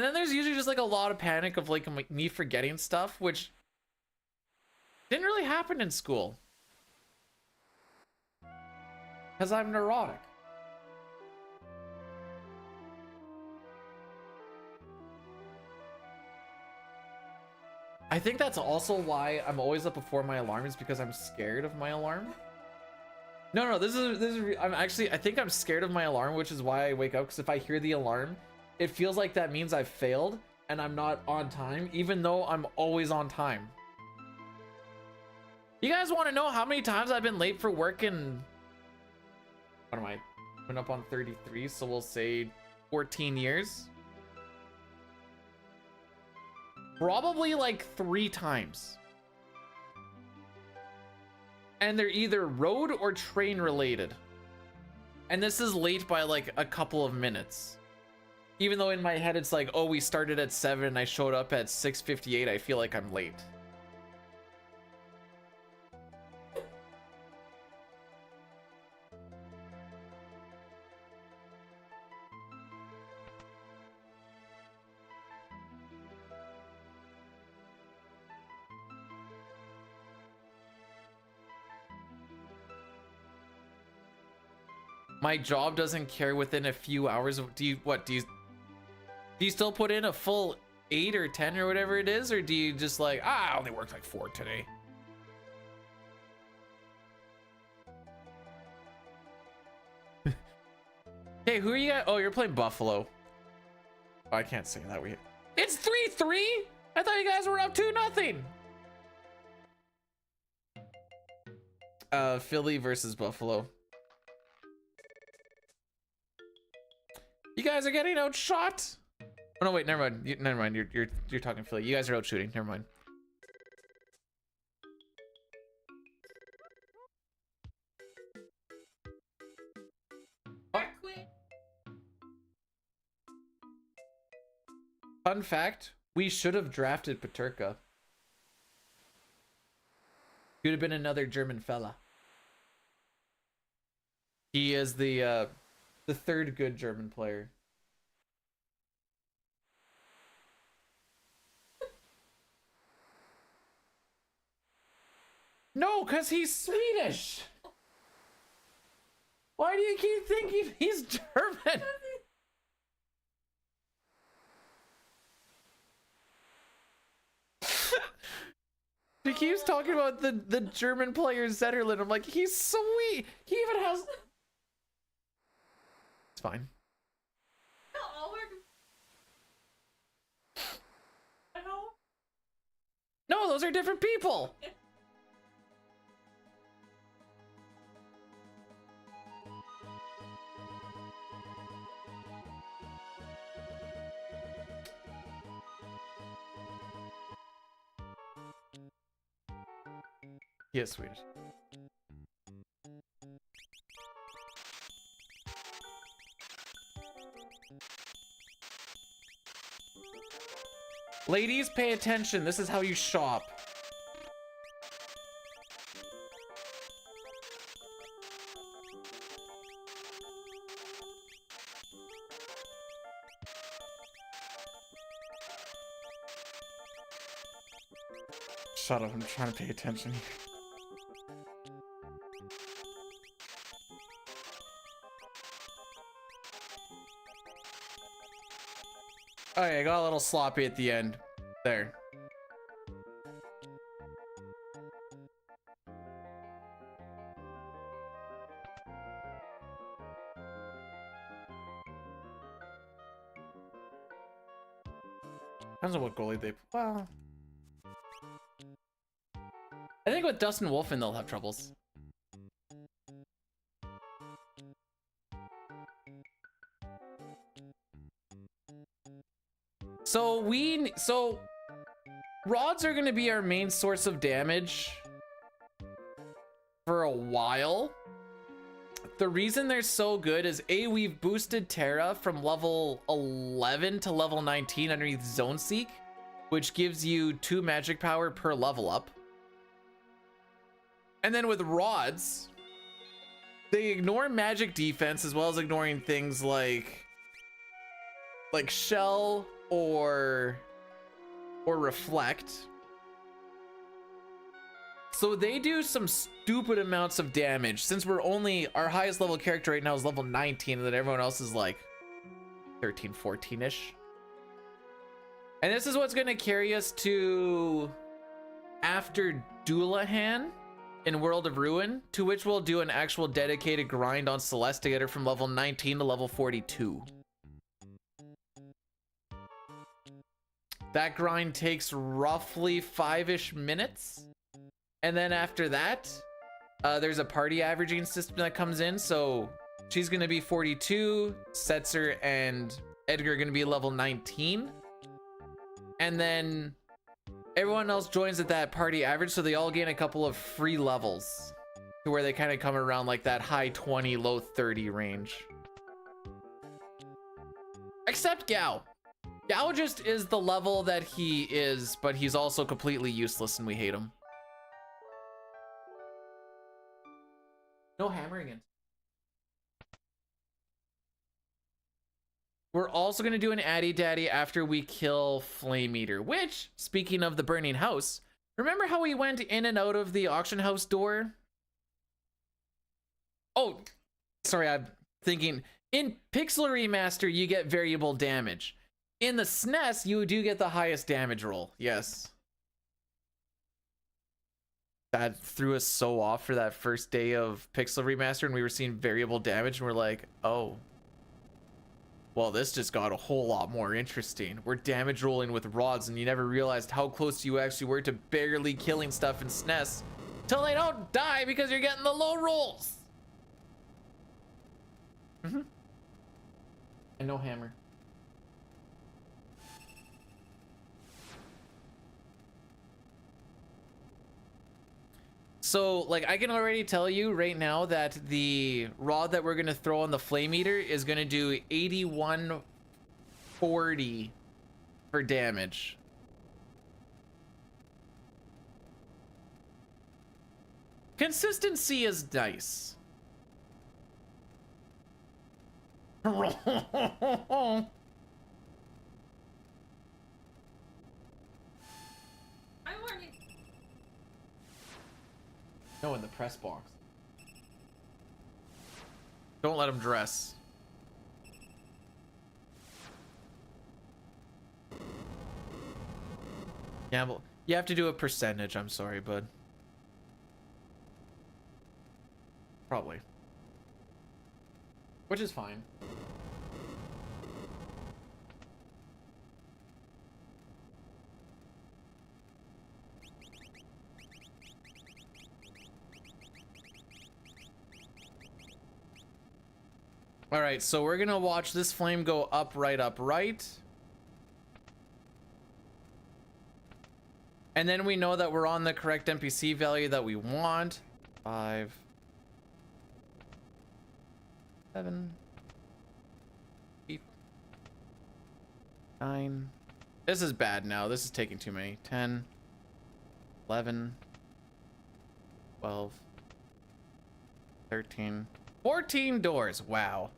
then there's usually just like a lot of panic of like me forgetting stuff, which didn't really happen in school. Because I'm neurotic. I think that's also why I'm always up before my alarm, is because I'm scared of my alarm. No, this is I think I'm scared of my alarm, which is why I wake up, because if I hear the alarm, it feels like that means I've failed and I'm not on time, even though I'm always on time. You guys want to know how many times I've been late for work in, what am I, coming up on 33, so we'll say 14 years? Probably like 3 times. And they're either road or train related. And this is late by like a couple of minutes. Even though in my head it's like, oh, we started at 7 and I showed up at 6:58, I feel like I'm late. My job doesn't care within a few hours of, do you still put in a full 8 or 10 or whatever it is, or do you just like, I only worked like 4 today? Hey, who are you at? Oh, you're playing Buffalo. Oh, I can't say that. It's 3-3. I thought you guys were up 2-0. Philly versus Buffalo. You guys are getting outshot. Oh no, wait, never mind. Never mind. You're talking Philly. You guys are out shooting. Never mind. Fun fact: we should have drafted Paterka. He would have been another German fella. He is the 3rd good German player. No, because he's Swedish. Why do you keep thinking he's German? He keeps talking about the German player Zetterlund. I'm like, he's sweet. He even has... It's fine. No, those are different people. He is Swedish. Ladies, pay attention. This is how you shop. Shut up, I'm trying to pay attention. Okay, I got a little sloppy at the end. There. Depends on what goalie they... Well... I think with Dustin Wolfen, they'll have troubles. So rods are going to be our main source of damage for a while. The reason they're so good is we've boosted Terra from level 11 to level 19 underneath Zone Seek, which gives you 2 magic power per level up. And then with rods, they ignore magic defense as well as ignoring things like shell or reflect. So they do some stupid amounts of damage. Since we're only, our highest level character right now is level 19, and then everyone else is like 13, 14-ish. And this is what's going to carry us to after Doulahan in World of Ruin, to which we'll do an actual dedicated grind on Celeste to get her from level 19 to level 42. That grind takes roughly 5-ish minutes. And then after that, there's a party averaging system that comes in. So she's going to be 42, Setzer and Edgar are going to be level 19. And then everyone else joins at that party average, so they all gain a couple of free levels to where they kind of come around like that high 20, low 30 range. Except Gao. Gao just is the level that he is, but he's also completely useless and we hate him. No hammering in. We're also going to do an Addy Daddy after we kill Flame Eater, which, speaking of the burning house, remember how we went in and out of the auction house door? Oh, sorry, I'm thinking. In Pixel Remaster, you get variable damage. In the SNES, you do get the highest damage roll. Yes. That threw us so off for that first day of Pixel Remaster, and we were seeing variable damage, and we're like, oh. Well, this just got a whole lot more interesting. We're damage rolling with rods, and you never realized how close you actually were to barely killing stuff in SNES till they don't die because you're getting the low rolls. And no hammer. So, like, I can already tell you right now that the rod that we're going to throw on the Flame Eater is going to do 8140 for damage. Consistency is nice.
I want it.
No, in the press box. Don't let him dress. Yeah, well, you have to do a percentage. I'm sorry, bud. Probably. Which is fine. All right, so we're gonna watch this flame go up, right, up, right. And then we know that we're on the correct NPC value that we want. 5, 7, 8, 9, This is bad now. This is taking too many. 10, 11, 12, 13, 14 doors. Wow.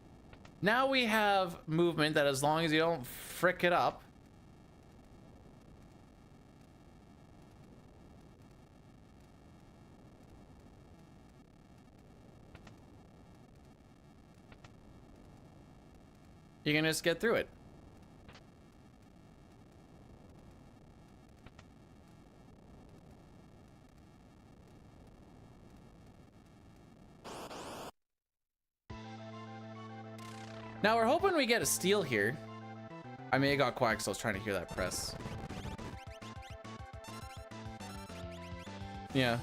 Now we have movement that as long as you don't frick it up. You can just get through it. Now we're hoping we get a steal here. I may have got quiet because I was trying to hear that press. Yeah.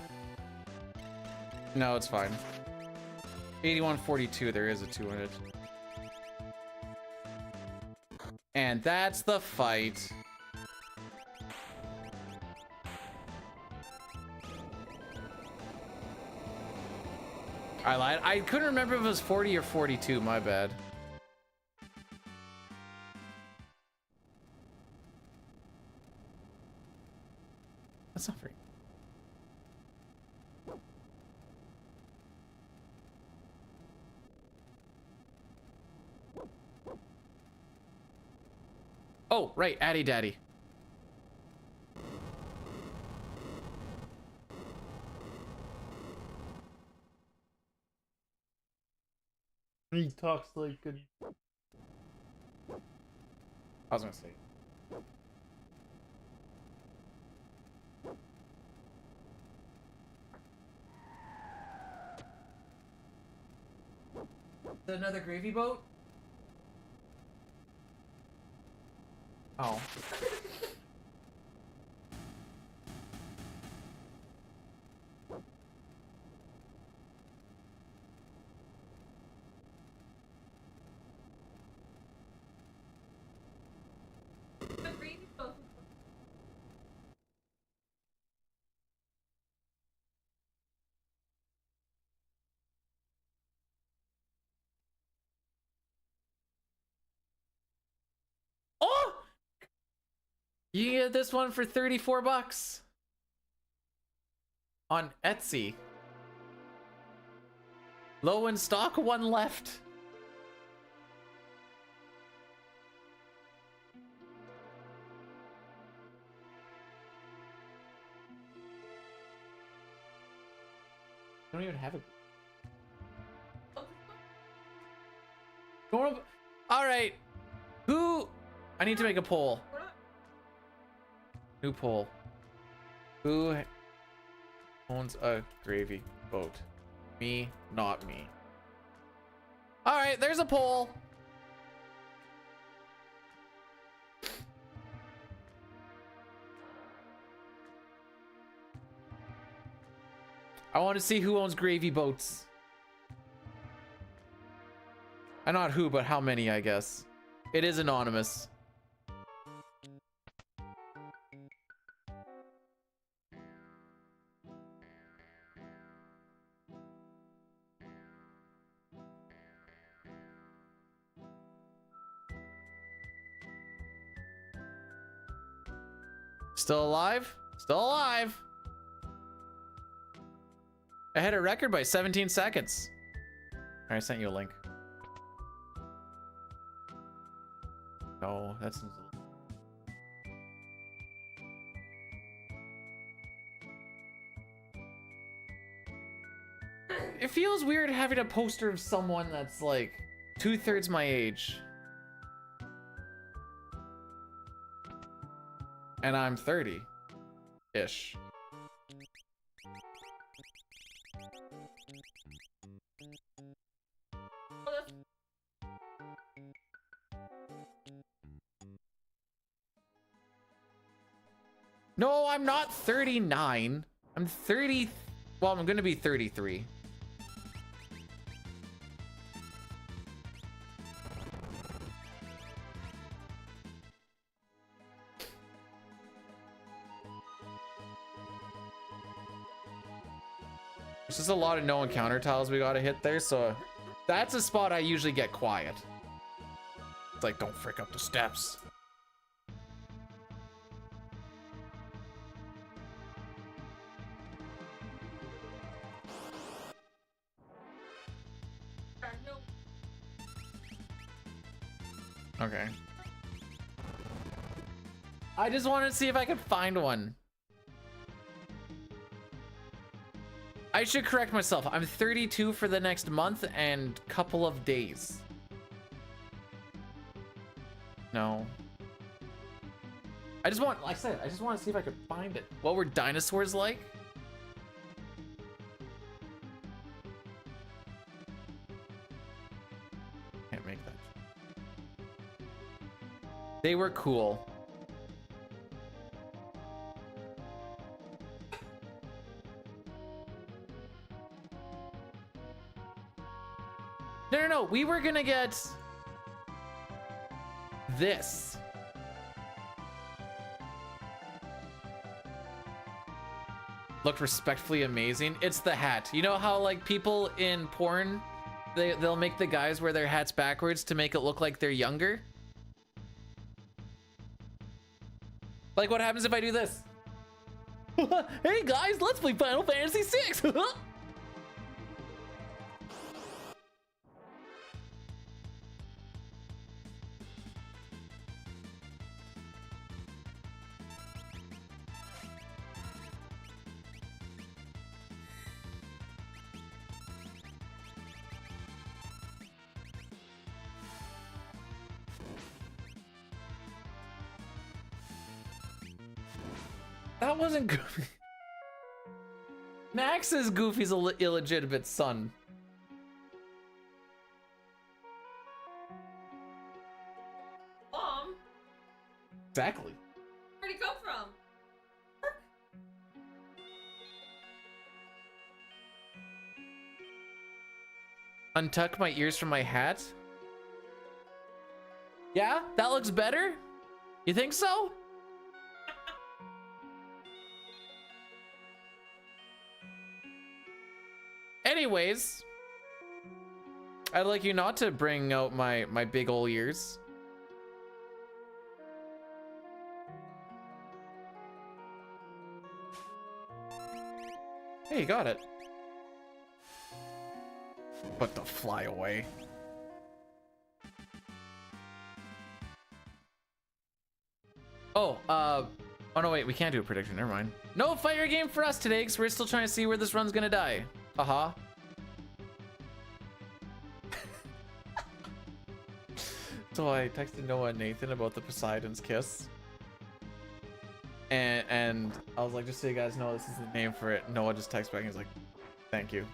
No, it's fine. 8142, there is a 200. And that's the fight. I lied. I couldn't remember if it was 40 or 42, my bad. That's not very. Oh, right, Addy Daddy.
He talks like a...
I was gonna say. Is that another gravy boat? Oh. Oh! You can get this one for 34 bucks on Etsy. Low in stock, one left. I don't even have it. All right. Who? I need to make a poll. New poll. Who owns a gravy boat? Me, not me. All right, there's a poll. I want to see who owns gravy boats. Not who, but how many, I guess. It is anonymous. Still alive? Still alive. I had a record by 17 seconds. I sent you a link. No, that's... It feels weird having a poster of someone that's like 2/3 my age. And I'm 30-ish. No, I'm not 39. I'm 30. Well, I'm gonna be 33. There's just a lot of no encounter tiles we gotta hit there, so that's a spot I usually get quiet. It's like, don't frick up the steps. Okay. I just wanted to see if I could find one. I should correct myself. I'm 32 for the next month and couple of days. No. I just want, like I said, I just want to see if I could find it. What were dinosaurs like? Can't make that. They were cool. No, we were gonna get this. Looked respectfully amazing. It's the hat. You know how like people in porn, they'll make the guys wear their hats backwards to make it look like they're younger? Like what happens if I do this? Hey guys, let's play Final Fantasy VI. That wasn't Goofy. Max is Goofy's illegitimate son.
Mom,
Exactly.
where'd he come from?
Untuck my ears from my hat? Yeah, that looks better? You think so? Anyways, I'd like you not to bring out my big ol' ears. Hey, you got it. But to fly away. Oh, oh no, wait, we can't do a prediction. Never mind. No fire game for us today because we're still trying to see where this run's gonna die. Haha. So I texted Noah and Nathan about the Poseidon's Kiss. And I was like, just so you guys know, this is the name for it. Noah just texted back and he's like, thank you.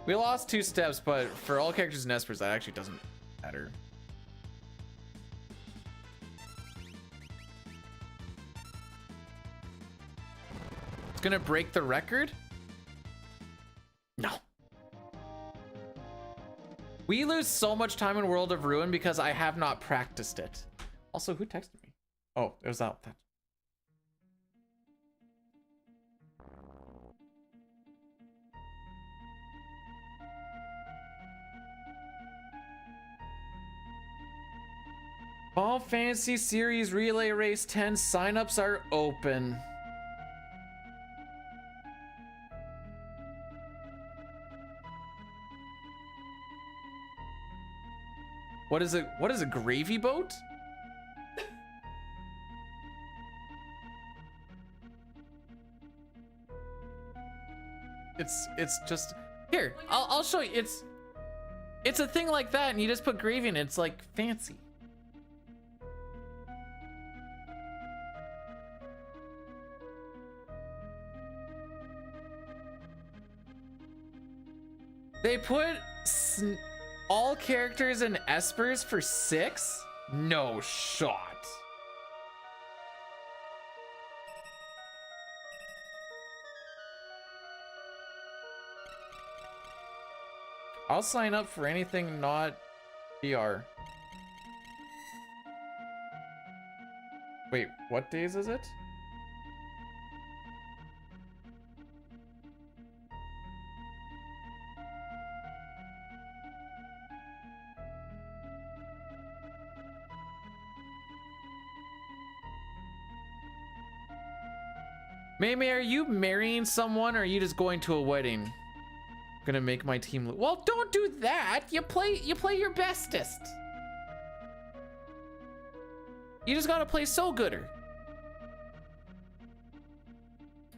We lost 2 steps, but for all characters in Espers, that actually doesn't matter. It's gonna break the record? No. We lose so much time in World of Ruin because I have not practiced it. Also, who texted me? Oh, it was that. Final Fantasy Series Relay Race 10 signups are open. What is it? What is a gravy boat? It's just here. I'll show you. It's a thing like that, and you just put gravy in it. It's like fancy. They put all characters in Espers for 6? No shot. I'll sign up for anything not PR. Wait, what days is it? Maymay, are you marrying someone or are you just going to a wedding? Gonna make my team well, don't do that. You play your bestest. You just gotta play so gooder.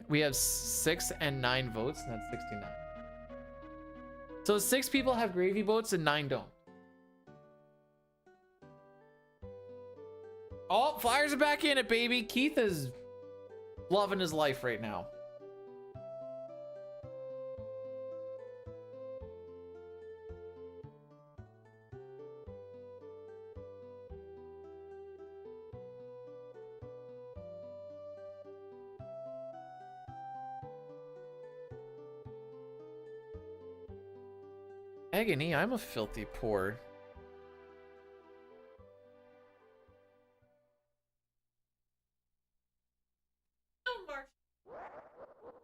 We have 6 and 9 votes, and that's 69. So 6 people have gravy boats and 9 don't. Oh, Flyers are back in it, baby. Keith is loving his life right now. Agony, I'm a filthy poor.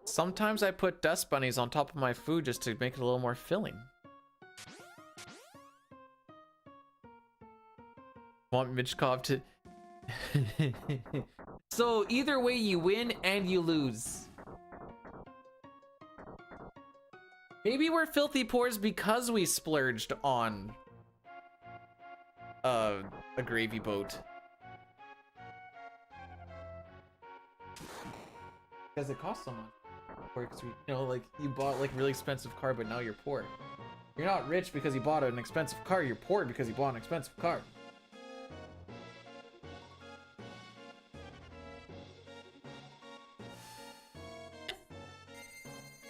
Sometimes I put dust bunnies on top of my food just to make it a little more filling. Want Mitchkov to... So either way you win and you lose. Maybe we're filthy poors because we splurged on a gravy boat. Because it costs so much. Because we, you know, like you bought like really expensive car, but now you're poor. You're not rich because you bought an expensive car. You're poor because you bought an expensive car.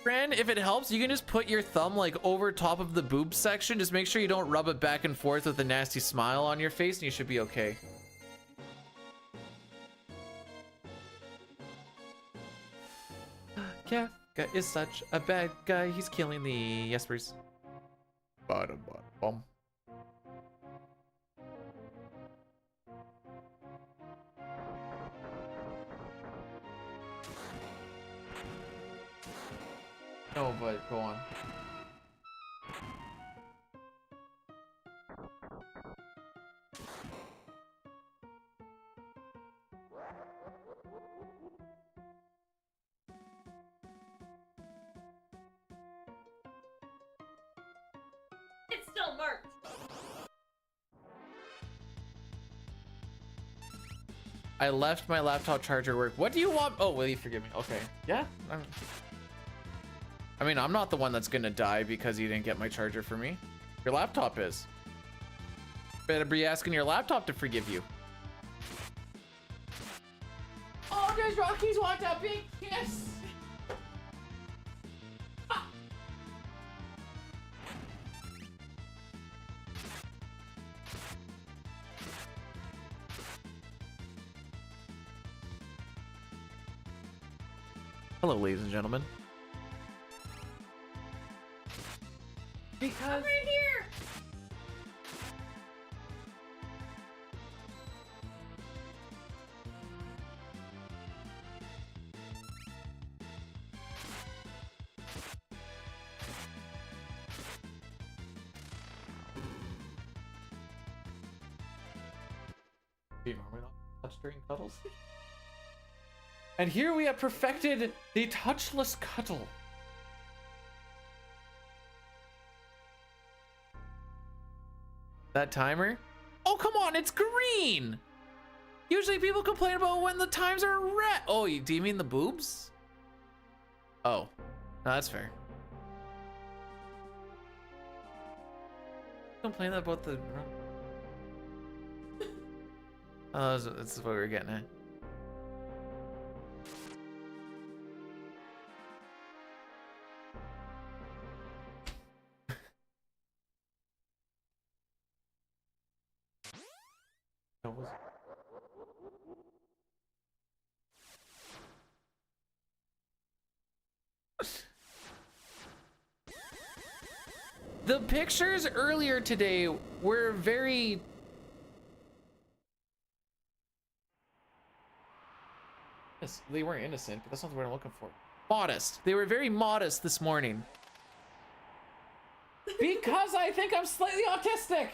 Friend, if it helps, you can just put your thumb like over top of the boob section. Just make sure you don't rub it back and forth with a nasty smile on your face, and you should be okay. Kafka is such a bad guy. He's killing the Espers. Bottom, bottom. No, but go on.
It's still marked.
I left my laptop charger work. What do you want? Oh, will you forgive me? Okay. Yeah. I mean, I'm not the one that's gonna die because you didn't get my charger for me. Your laptop is. Better be asking your laptop to forgive you. Oh, does Rockies want a big kiss? Ah. Hello, ladies and gentlemen. Because
Right here.
do you normally not touch during cuddles? And here we have perfected the touchless cuddle. That timer? Oh, come on, it's green! Usually people complain about when the times are red. Oh, do you mean the boobs? Oh, no, that's fair. Complain about the... Oh, that's what we were getting at. That was... The pictures earlier today were very... Yes, they weren't innocent, but that's not the word I'm looking for. Modest. They were very modest this morning. Because I think I'm slightly autistic.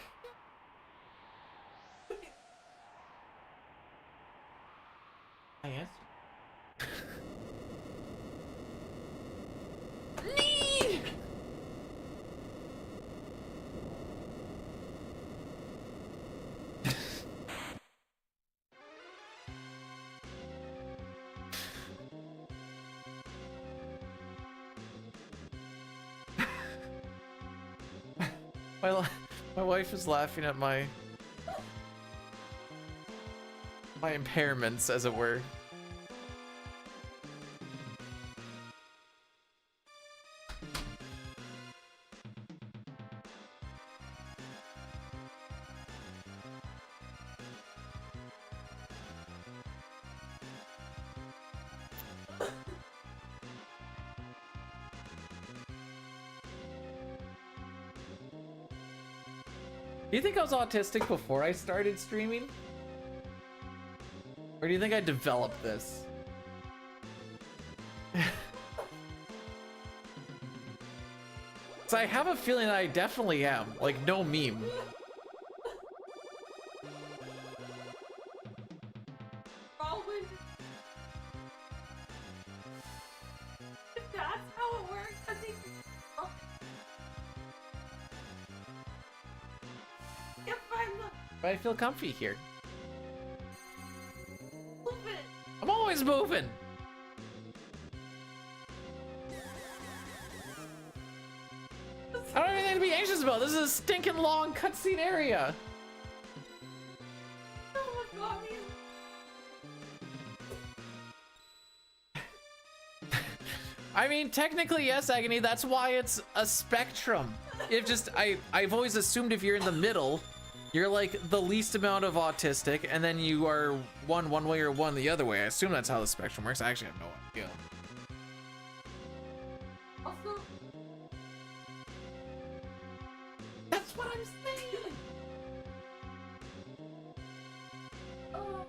I answered. Need! My wife is laughing at my impairments, as it were. Do you think I was autistic before I started streaming? Or do you think I developed this? So I have a feeling that I definitely am. Like, no meme.
Probably. If that's how it works, I think. Oh. Can't find the.
But I feel comfy here.
Move it.
I'm always moving. I don't have anything to be anxious about. This is a stinking long cutscene area.
Oh my god,
I mean, technically, yes, Agony. That's why it's a spectrum. I've always assumed if you're in the middle, you're like the least amount of autistic, and then you are one way or one the other way. I assume that's how the spectrum works. I actually have no idea.
also.
That's what I'm saying.
Oh.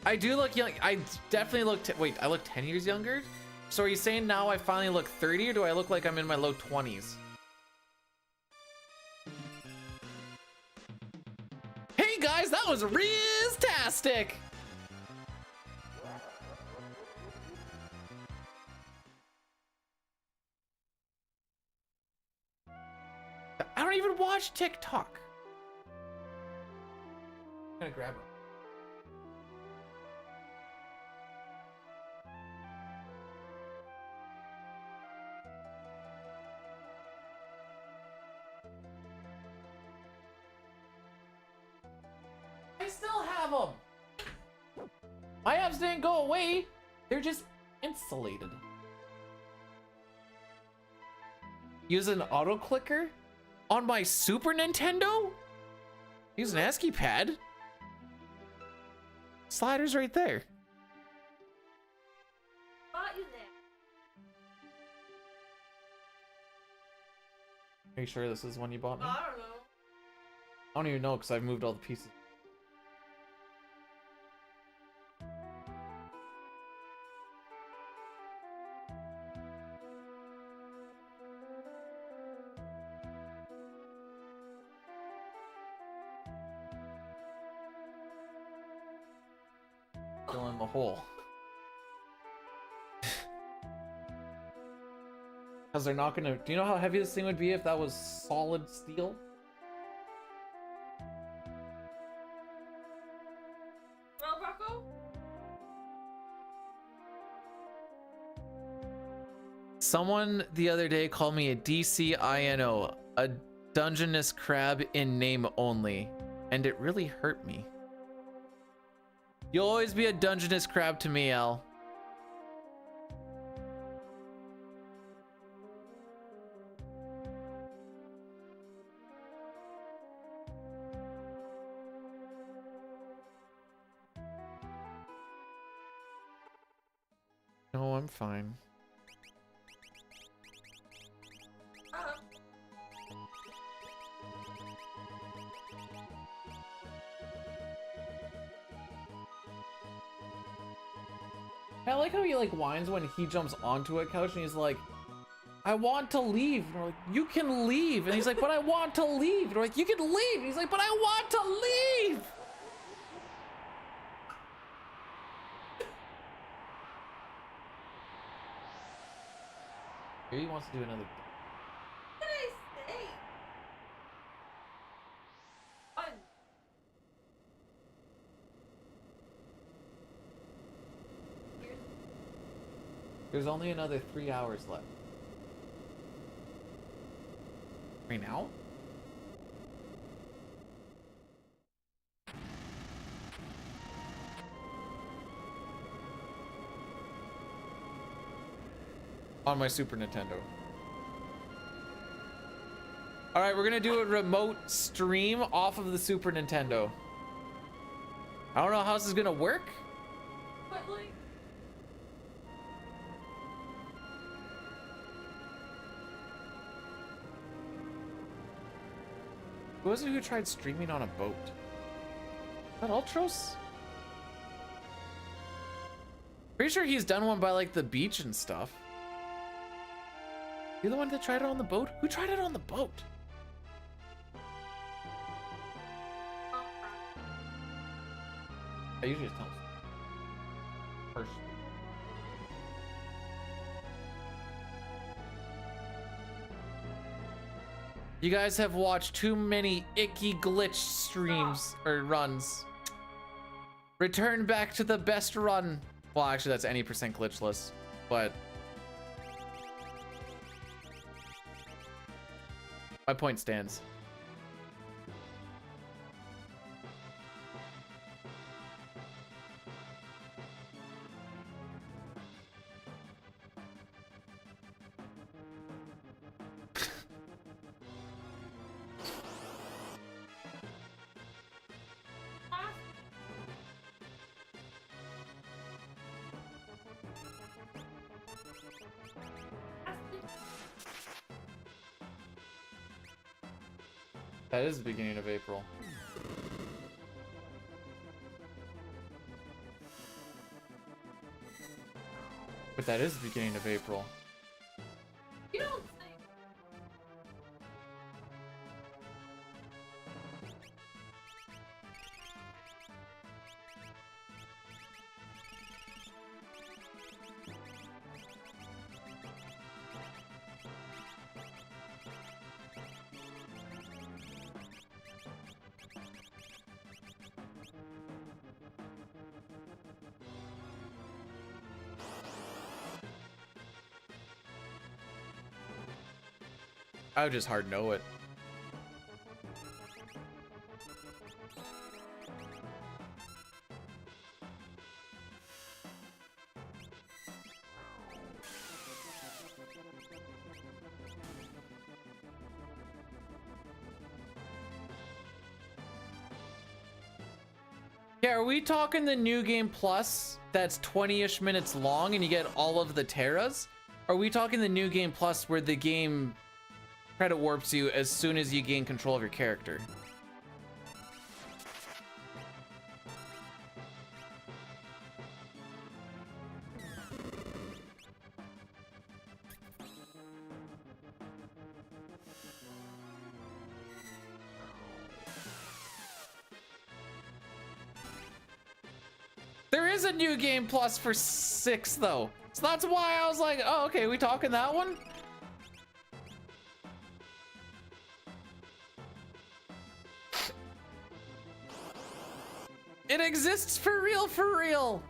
I do look young. I definitely look. Wait, I look 10 years younger. So are you saying now I finally look 30, or do I look like I'm in my low 20s? Hey guys, that was Riz-tastic! I don't even watch TikTok. I'm gonna grab it. I still have them. My apps didn't go away. They're just insulated. Use an auto clicker on my Super Nintendo? Use an ASCII pad. Sliders right there.
Bought you there.
Are you sure this is one you bought me?
I don't know.
I don't even know because I've moved all the pieces. Fill in the hole. Because they're not gonna. Do you know how heavy this thing would be if that was solid steel?
Well, Rocco?
Someone the other day called me a DCINO, a Dungeness crab in name only, and it really hurt me. You'll always be a Dungeness crab to me, Al. No, I'm fine. I like how he like whines when he jumps onto a couch and he's like, I want to leave. And we're like, you can leave. And he's like, but I want to leave. And we're like, you can leave. And he's like, but I want to leave. Here he wants to do another.
What did I say? Fun.
There's only another 3 hours left. Right now? on my Super Nintendo. All right, we're gonna do a remote stream off of the Super Nintendo. I don't know how this is gonna work.
But like,
Who was it who tried streaming on a boat? Is that Ultros? Pretty sure he's done one by like the beach and stuff. You the one that tried it on the boat? Who tried it on the boat? I usually just tell them first. You guys have watched too many icky glitch streams or runs. Return back to the best run. Well, actually, that's any percent glitchless, but my point stands. That is the beginning of April. But that is the beginning of April.
you don't think.
I would just hard know it. Yeah, are we talking the new game plus that's 20-ish minutes long and you get all of the Terras? Are we talking the new game plus where the game credit warps you as soon as you gain control of your character? There is a new game plus for 6 though. So that's why I was like, oh, okay, we talking that one? It exists for real, for real.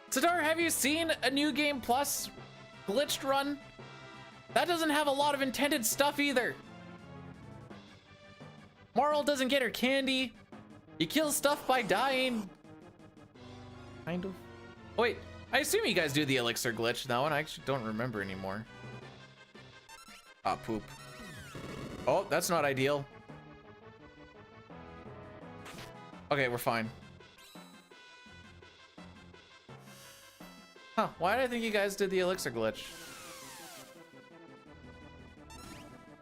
Sadar, have you seen a new game plus glitched run? That doesn't have a lot of intended stuff either. Marl doesn't get her candy. You kill stuff by dying. Kind of. Oh, wait, I assume you guys do the elixir glitch now, and I actually don't remember anymore. Ah, poop. Oh, that's not ideal. Okay, we're fine. Huh, why did I think you guys did the elixir glitch?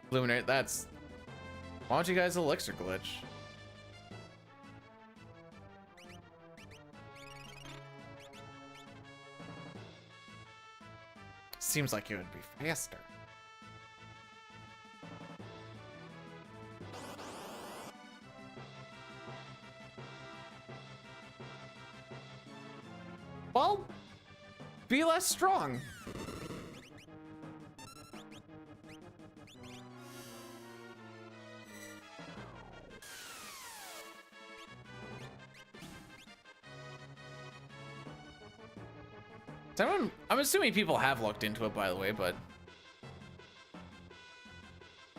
Luminary, that's... Why don't you guys elixir glitch? Seems like it would be faster. Well, be less strong. I'm assuming people have looked into it, by the way, but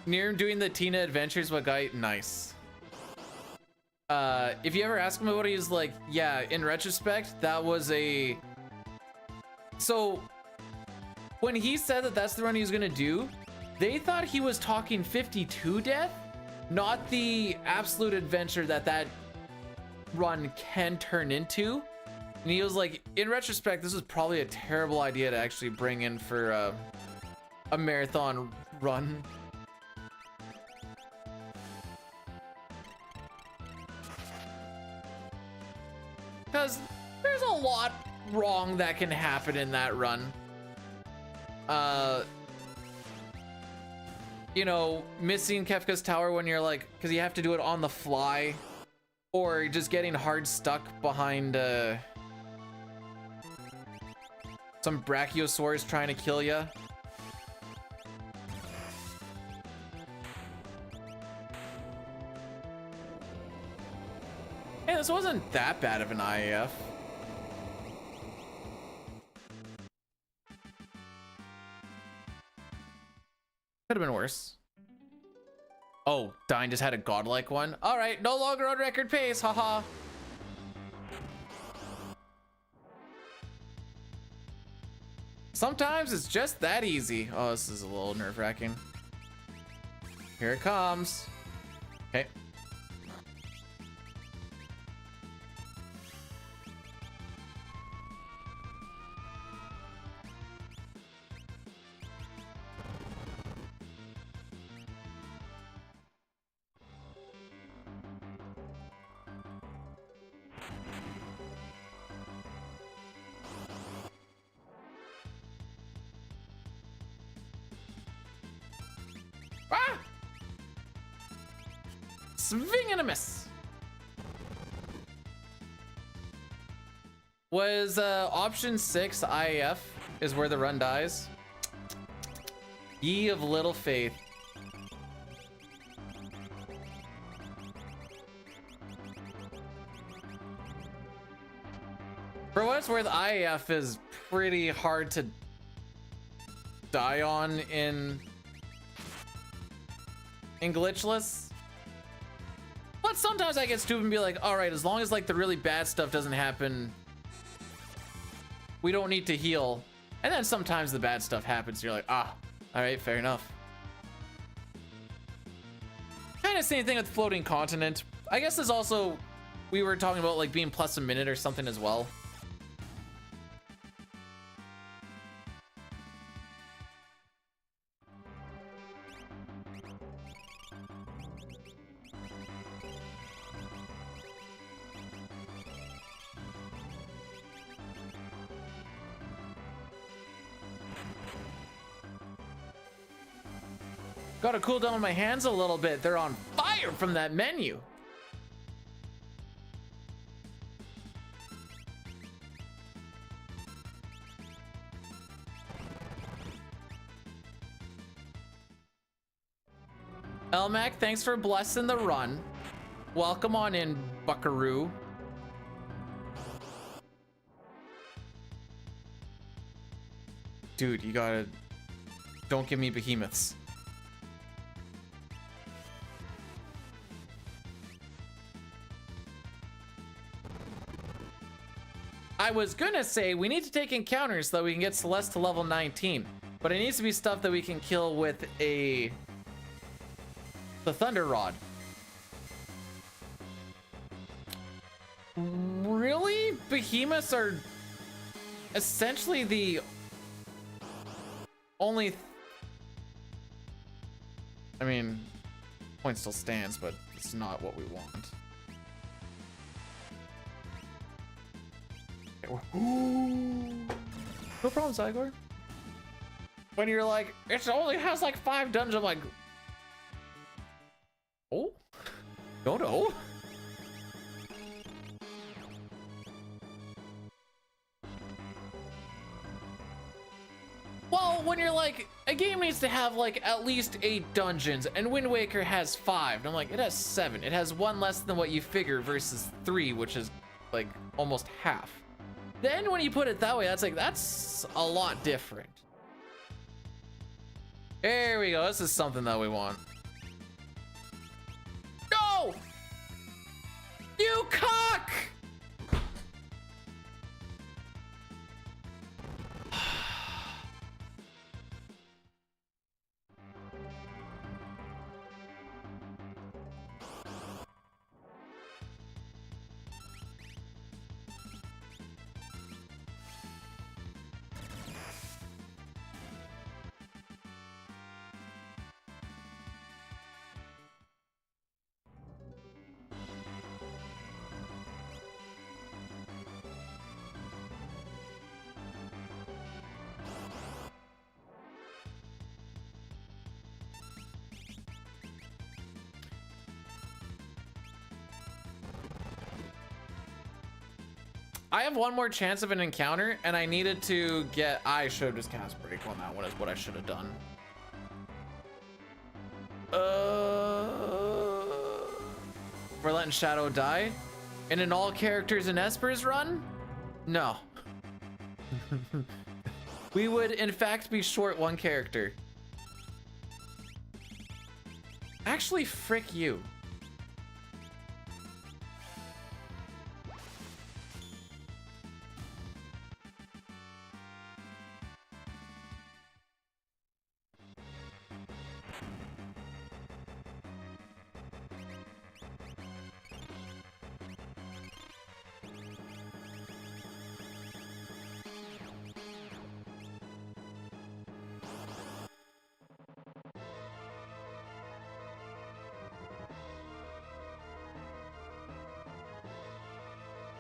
near doing the Tina Adventures, what guy? Nice. If you ever ask him about it, he's like, yeah, in retrospect, that was a... So, when he said that that's the run he was gonna do, they thought he was talking 52 death, not the absolute adventure that run can turn into. And he was like, in retrospect, this was probably a terrible idea to actually bring in for a marathon run. Because there's a lot wrong that can happen in that run. You know, missing Kefka's tower when you're like, because you have to do it on the fly, or just getting hard stuck behind some brachiosaurs trying to kill you. Hey, this wasn't that bad of an IAF. Could have been worse. Oh, Dine just had a godlike one. All right, no longer on record pace, haha. Sometimes it's just that easy. Oh, this is a little nerve-wracking. Here it comes. Okay. Ah! Swing and a miss. Was option 6 IAF is where the run dies? Ye of little faith. For what it's worth, IAF is pretty hard to die on in glitchless. But sometimes I get stupid and be like, all right, as long as like the really bad stuff doesn't happen, we don't need to heal. And then sometimes the bad stuff happens. You're like, ah, all right, fair enough. Kind of same thing with floating continent. I guess there's also, we were talking about like being plus a minute or something as well. Gotta cool down my hands a little bit. They're on fire from that menu. Elmac, thanks for blessing the run. Welcome on in, buckaroo. Dude, you gotta... Don't give me behemoths. I was gonna say we need to take encounters so that we can get Celeste to level 19, but it needs to be stuff that we can kill with the Thunder Rod. Really? Behemoths are essentially the only... I mean, point still stands, but it's not what we want. No problem, Zygor. When you're like, it only has like 5 dungeons, I'm like, oh, no. Well, when you're like, a game needs to have like at least 8 dungeons, and Wind Waker has 5. And I'm like, it has 7. It has 1 less than what you figure versus 3, which is like almost half. Then when you put it that way, that's a lot different. There we go. This is something that we want. No! You cock! I have one more chance of an encounter, and I needed to get... I should have just cast break on that one is what I should have done. We're letting Shadow die? In an all characters and Espers run? No. We would, in fact, be short one character. Actually, frick you.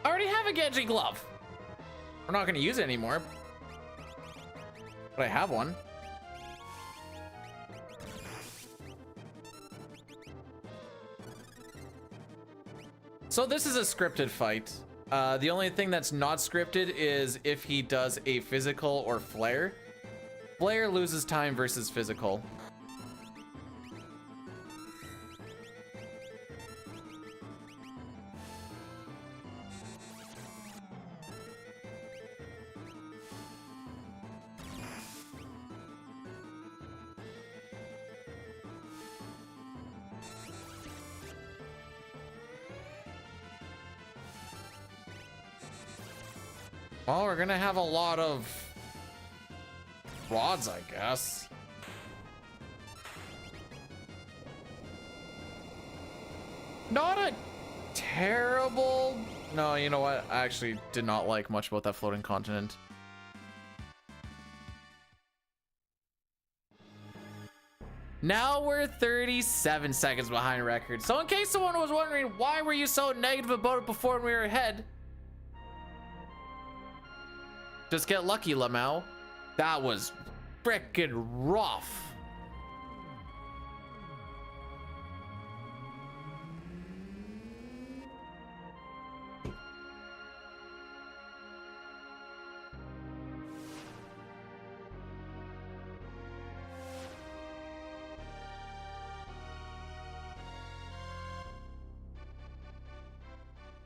I already have a Genji glove. We're not going to use it anymore, but I have one. So this is a scripted fight. The only thing that's not scripted is if he does a physical or flare. Flare loses time versus physical. Well, we're gonna have a lot of rods, I guess. Not a terrible... No, you know what? I actually did not like much about that floating continent. Now we're 37 seconds behind record. So in case someone was wondering, why were you so negative about it before we were ahead? Just get lucky, Lamau. That was frickin' rough.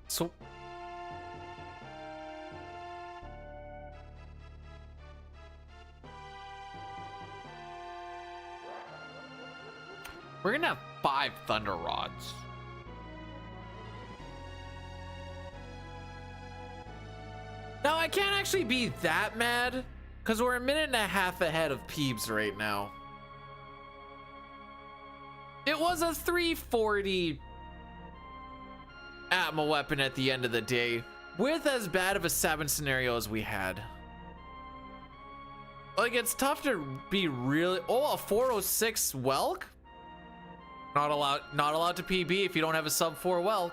So we're gonna have 5 thunder rods. Now I can't actually be that mad because we're a minute and a half ahead of Peebs right now. It was a 340 Atma weapon at the end of the day with as bad of a 7 scenario as we had. Like, it's tough to be really... Oh, a 406 Welk? Not allowed to PB if you don't have a sub 4 Welk.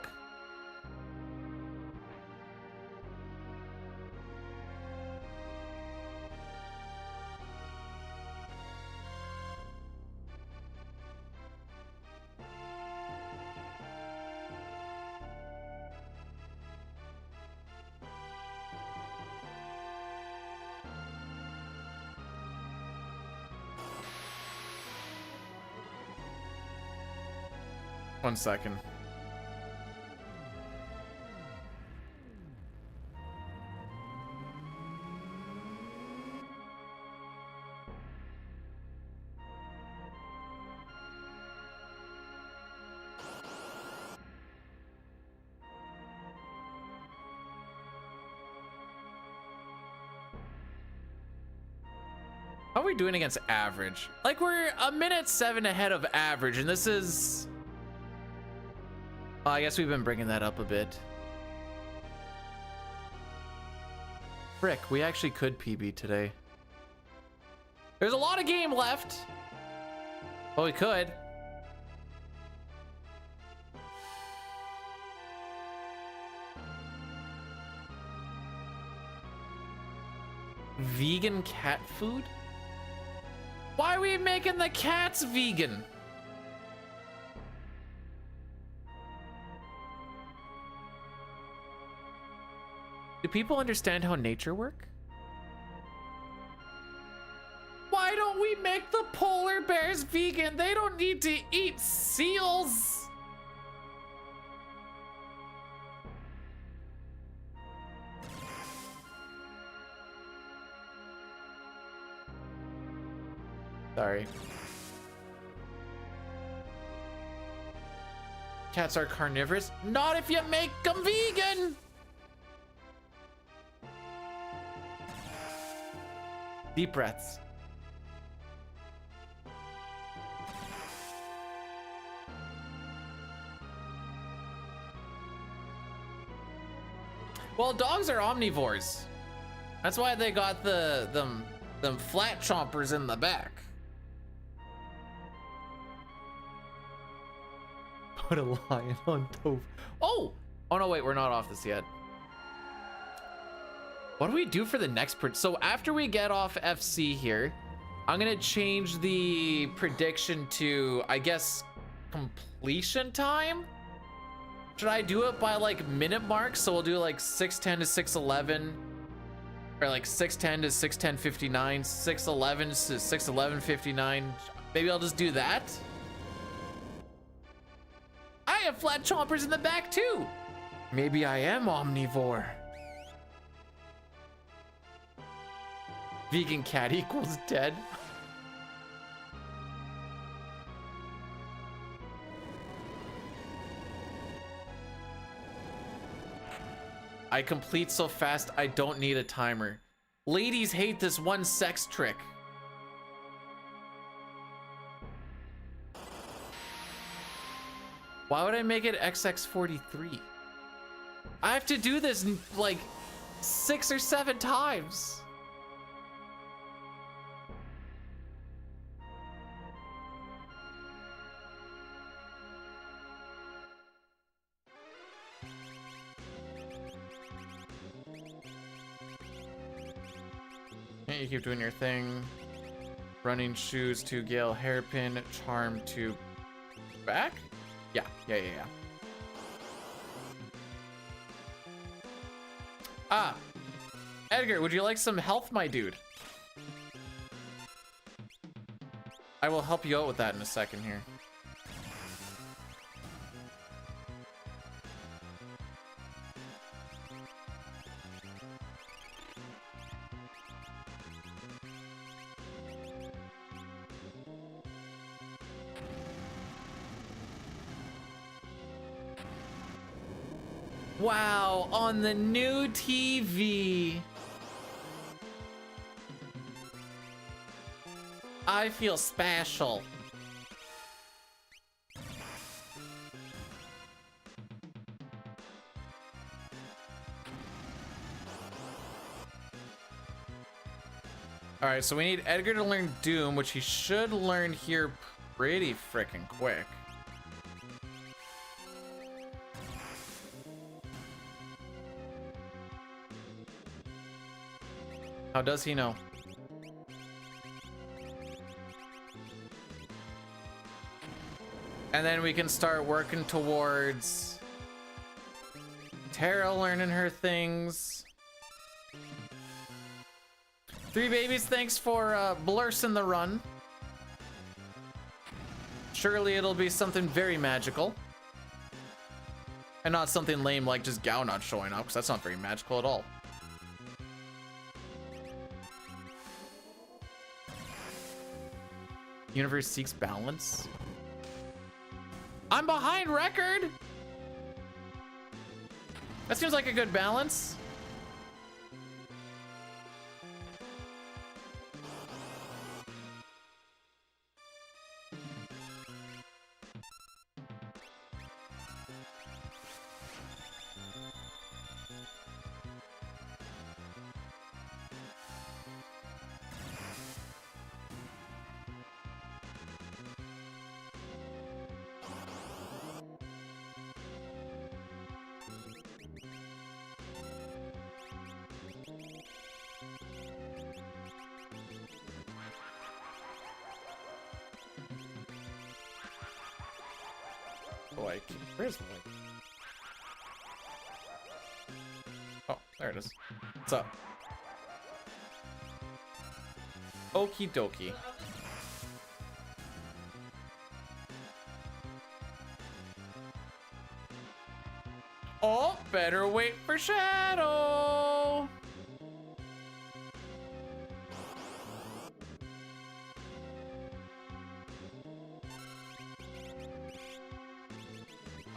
One second. are we doing against average? Like, we're a minute 7 ahead of average, and this is... I guess we've been bringing that up a bit. Frick, we actually could PB today. There's a lot of game left. Well, we could. Vegan cat food? Why are we making the cats vegan? Do people understand how nature works? Why don't we make the polar bears vegan? They don't need to eat seals. Sorry. Cats are carnivorous? Not if you make them vegan! Deep breaths. Well, dogs are omnivores. That's why they got them flat chompers in the back. Put a lion on tofu. Oh no, wait, we're not off this yet. What do we do for the next so after we get off FC here, I'm gonna change the prediction to, I guess, completion time. Should I do it by like minute marks? So we'll do like 6:10 to 6:11, or like 6:10 to 6:10:59, 6:11 to 6:11:59. Maybe I'll just do that. I have flat chompers in the back too. Maybe I am omnivore. Vegan cat equals dead. I complete so fast I don't need a timer. Ladies hate this one sex trick. Why would I make it XX43? I have to do this like 6 or 7 times. You keep doing your thing. Running shoes to Gale hairpin, charm to back? Yeah. Ah, Edgar, would you like some health, my dude? I will help you out with that in a second here. Wow, on the new TV. I feel special. All right, so we need Edgar to learn Doom, which he should learn here pretty freaking quick. How does he know? And then we can start working towards Tara learning her things. 3 babies, thanks for blursing the run. Surely it'll be something very magical. And not something lame like just Gao not showing up, because that's not very magical at all. Universe seeks balance. I'm behind record. That seems like a good balance. Boy, where's Boy? Oh, there it is. What's up? Okie dokie. Oh, better wait for Shadow.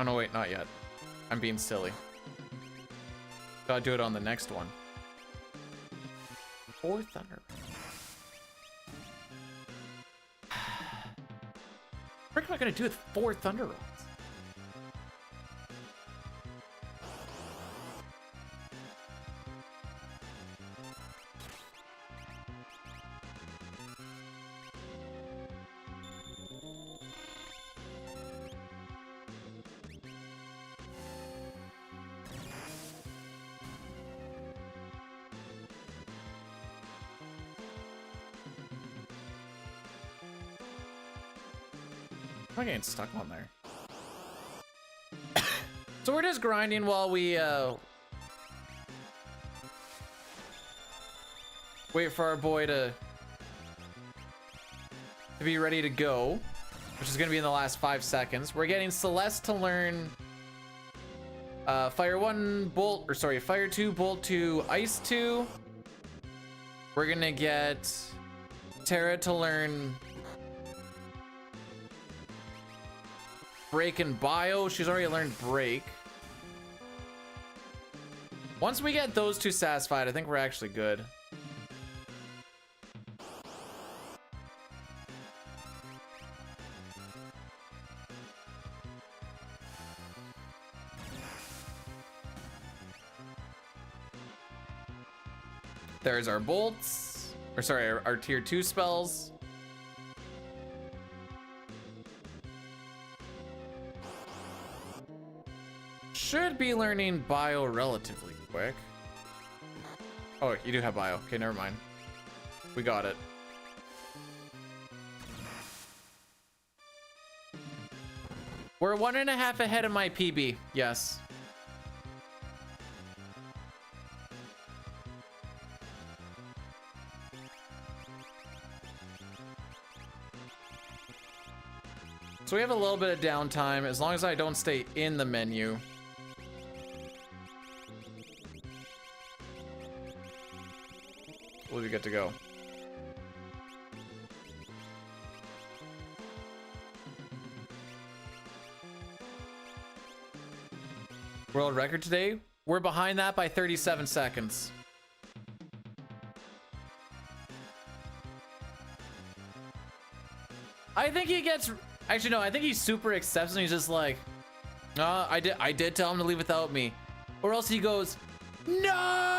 Oh no, wait, not yet. I'm being silly. Gotta do it on the next one. 4 Thunder. What am I gonna do with 4 Thunder Rods? I'm getting stuck on there. So we're just grinding while we wait for our boy to be ready to go, which is gonna be in the last 5 seconds. We're getting Celeste to learn Fire 1, Bolt, or sorry, Fire 2, Bolt 2, Ice 2. We're gonna get Terra to learn Break and Bio. She's already learned Break. Once we get those two satisfied, I think we're actually good. There's our bolts, or sorry, our tier 2 spells. Should be learning bio relatively quick. Oh, you do have bio. Okay, never mind. We got it. We're 1.5 ahead of my PB. Yes. So we have a little bit of downtime as long as I don't stay in the menu. We'll be good to go. World record today? We're behind that by 37 seconds. I think he gets, actually no, I think he super accepts and he's just like, I did tell him to leave without me. Or else he goes, no!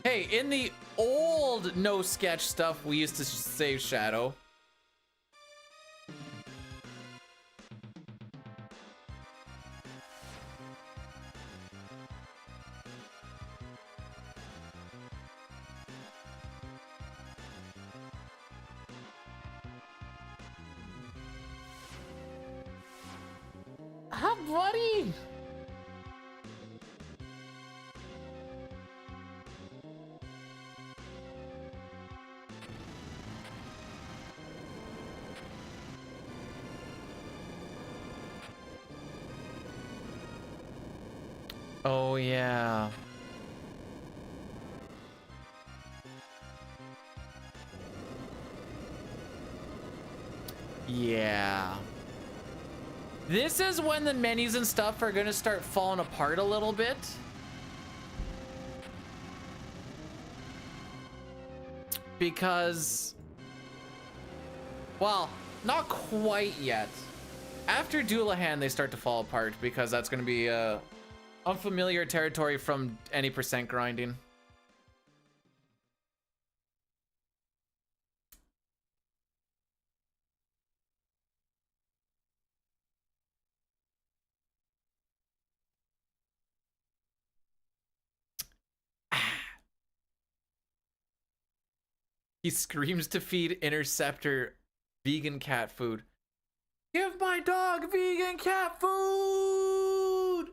Hey, in the old no sketch stuff, we used to save Shadow. Ah, buddy! Oh, yeah. Yeah. This is when the menus and stuff are gonna start falling apart a little bit. Because, well, not quite yet. After Doulahan, they start to fall apart because that's gonna be unfamiliar territory from any percent grinding. He screams to feed Interceptor vegan cat food. Give my dog vegan cat food!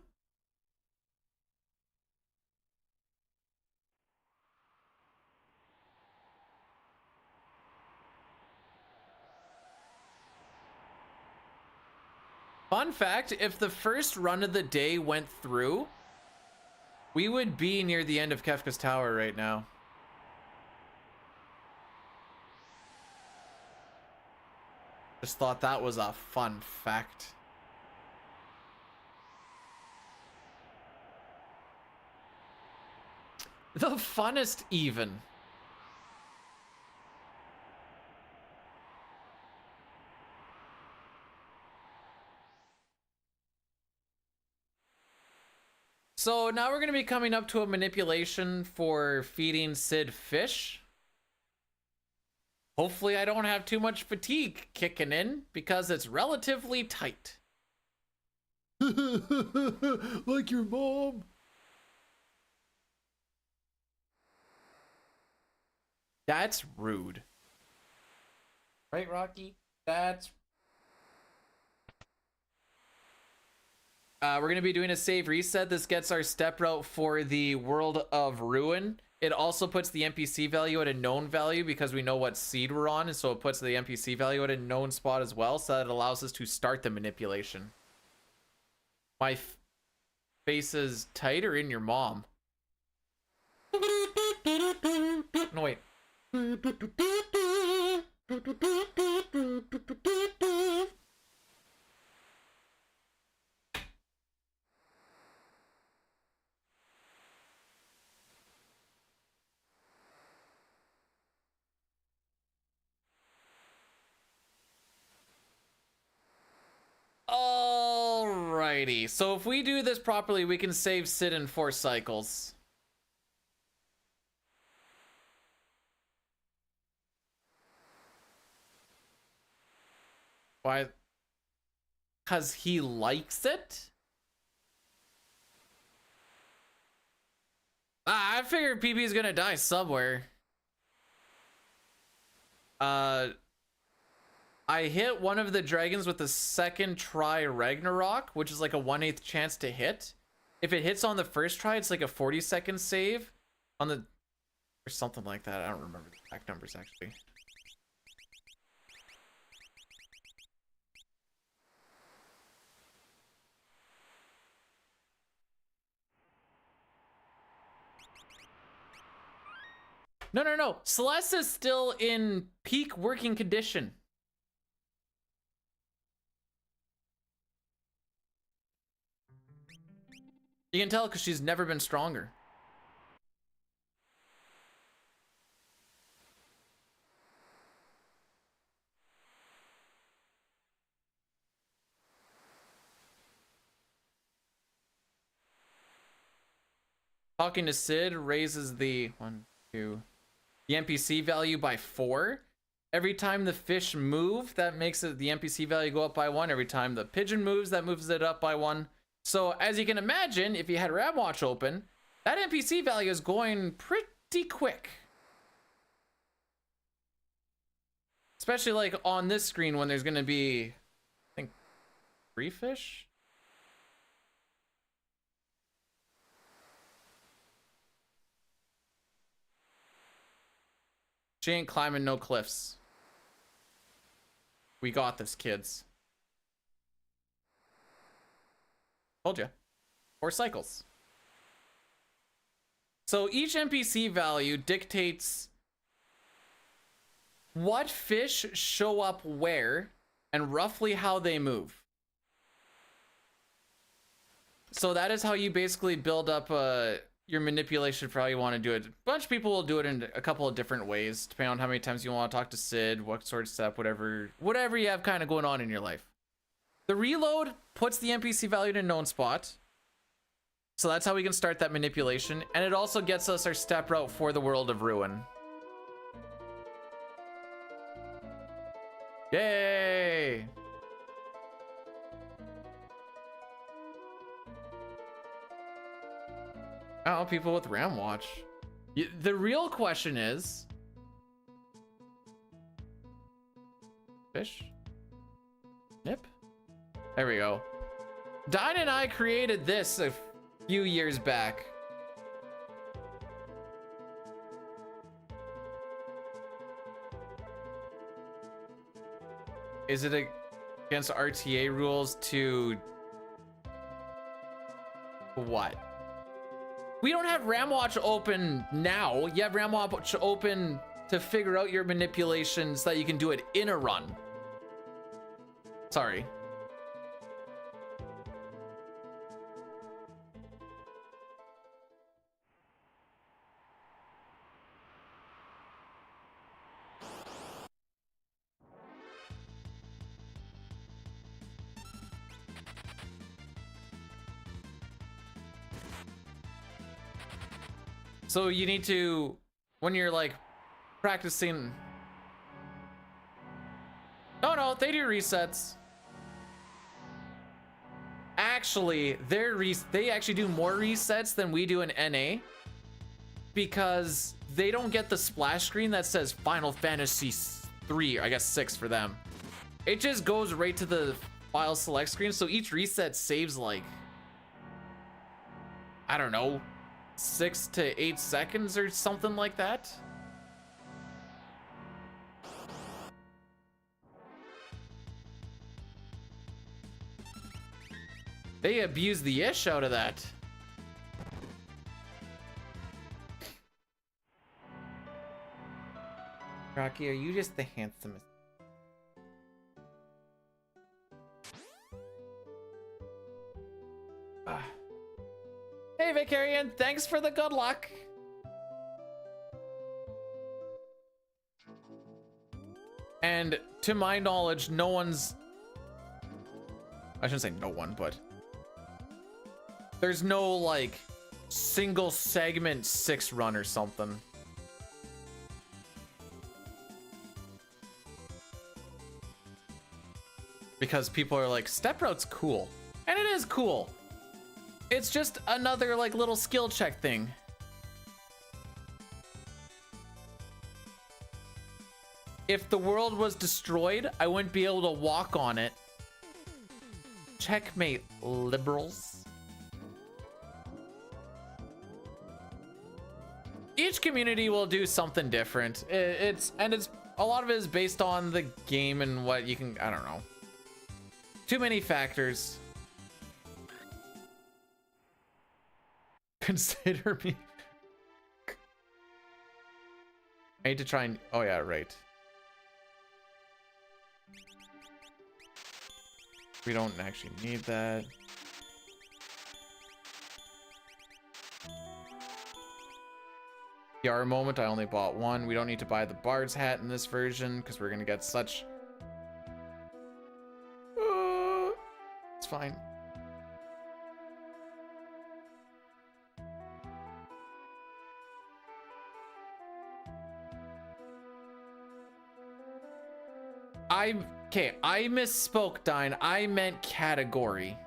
Fun fact, if the first run of the day went through, we would be near the end of Kefka's Tower right now. Just thought that was a fun fact. The funnest even. So now we're going to be coming up to a manipulation for feeding Sid fish. Hopefully I don't have too much fatigue kicking in because it's relatively tight.
Like your mom.
That's rude. Right, Rocky? That's... we're going to be doing a save reset. This gets our step route for the World of Ruin. It also puts the NPC value at a known value because we know what seed we're on, and so it puts the NPC value at a known spot as well, so that it allows us to start the manipulation. My face is tight or in your mom? No, wait. Alrighty, so if we do this properly, we can save Sid in 4 cycles. Why? Because he likes it? I figured PB is gonna die somewhere. I hit one of the dragons with the second try Ragnarok, which is like a 1/8 chance to hit. If it hits on the first try, it's like a 40-second save on the, or something like that. I don't remember the exact numbers actually. No. Celeste is still in peak working condition. You can tell because she's never been stronger. Talking to Sid raises the the NPC value by 4. Every time the fish move, that makes it the NPC value go up by 1. Every time the pigeon moves, that moves it up by 1. So as you can imagine, if you had Ram Watch open, that NPC value is going pretty quick. Especially like on this screen when there's gonna be, I think, 3 fish? She ain't climbing no cliffs. We got this, kids. Told ya. 4 cycles. So each NPC value dictates what fish show up where and roughly how they move. So that is how you basically build up your manipulation for how you want to do it. A bunch of people will do it in a couple of different ways, depending on how many times you want to talk to Sid, what sort of step, whatever you have kind of going on in your life. The reload puts the NPC value in a known spot. So that's how we can start that manipulation. And it also gets us our step route for the World of Ruin. Yay! Oh, people with Ram Watch. The real question is, Fish. Nip. There we go. Dine and I created this a few years back. Is it against RTA rules to what? We don't have RamWatch open now. You have RamWatch open to figure out your manipulations so that you can do it in a run. Sorry. So you need to, when you're like practicing. No, they do resets. Actually, they actually do more resets than we do in NA, because they don't get the splash screen that says Final Fantasy 3, I guess 6 for them. It just goes right to the file select screen, so each reset saves like, I don't know, 6 to 8 seconds or something like that. They abuse the ish out of that. Rocky, are you just the handsomest? Hey, Vicarian, thanks for the good luck. And to my knowledge, no one's... I shouldn't say no one, but... there's no, like, single segment 6 run or something. Because people are like, Step Route's cool. And it is cool. It's just another, like, little skill check thing. If the world was destroyed, I wouldn't be able to walk on it. Checkmate, liberals. Each community will do something different. It's a lot of it is based on the game and what you can, I don't know. Too many factors. Consider me. I need to try and, oh yeah, right. We don't actually need that. PR moment, I only bought one. We don't need to buy the Bard's hat in this version because we're gonna get such... it's fine. Okay, I misspoke, Dine. I meant category.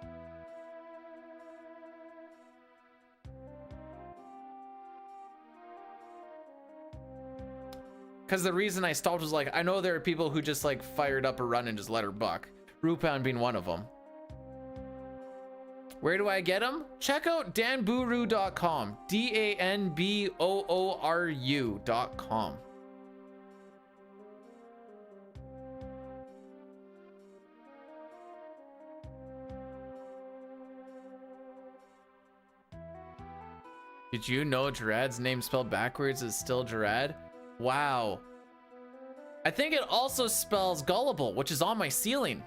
Because the reason I stopped was like, I know there are people who just like fired up a run and just let her buck. Rupound being one of them. Where do I get them? Check out danbooru.com. DANBOORU.com. Did you know Jarad's name spelled backwards is still Jarad? Wow. I think it also spells gullible, which is on my ceiling.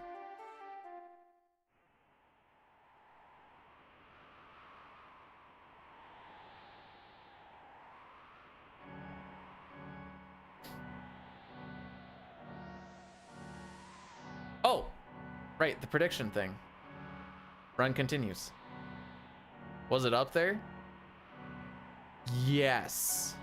Oh, right, the prediction thing. Run continues. Was it up there? Yes.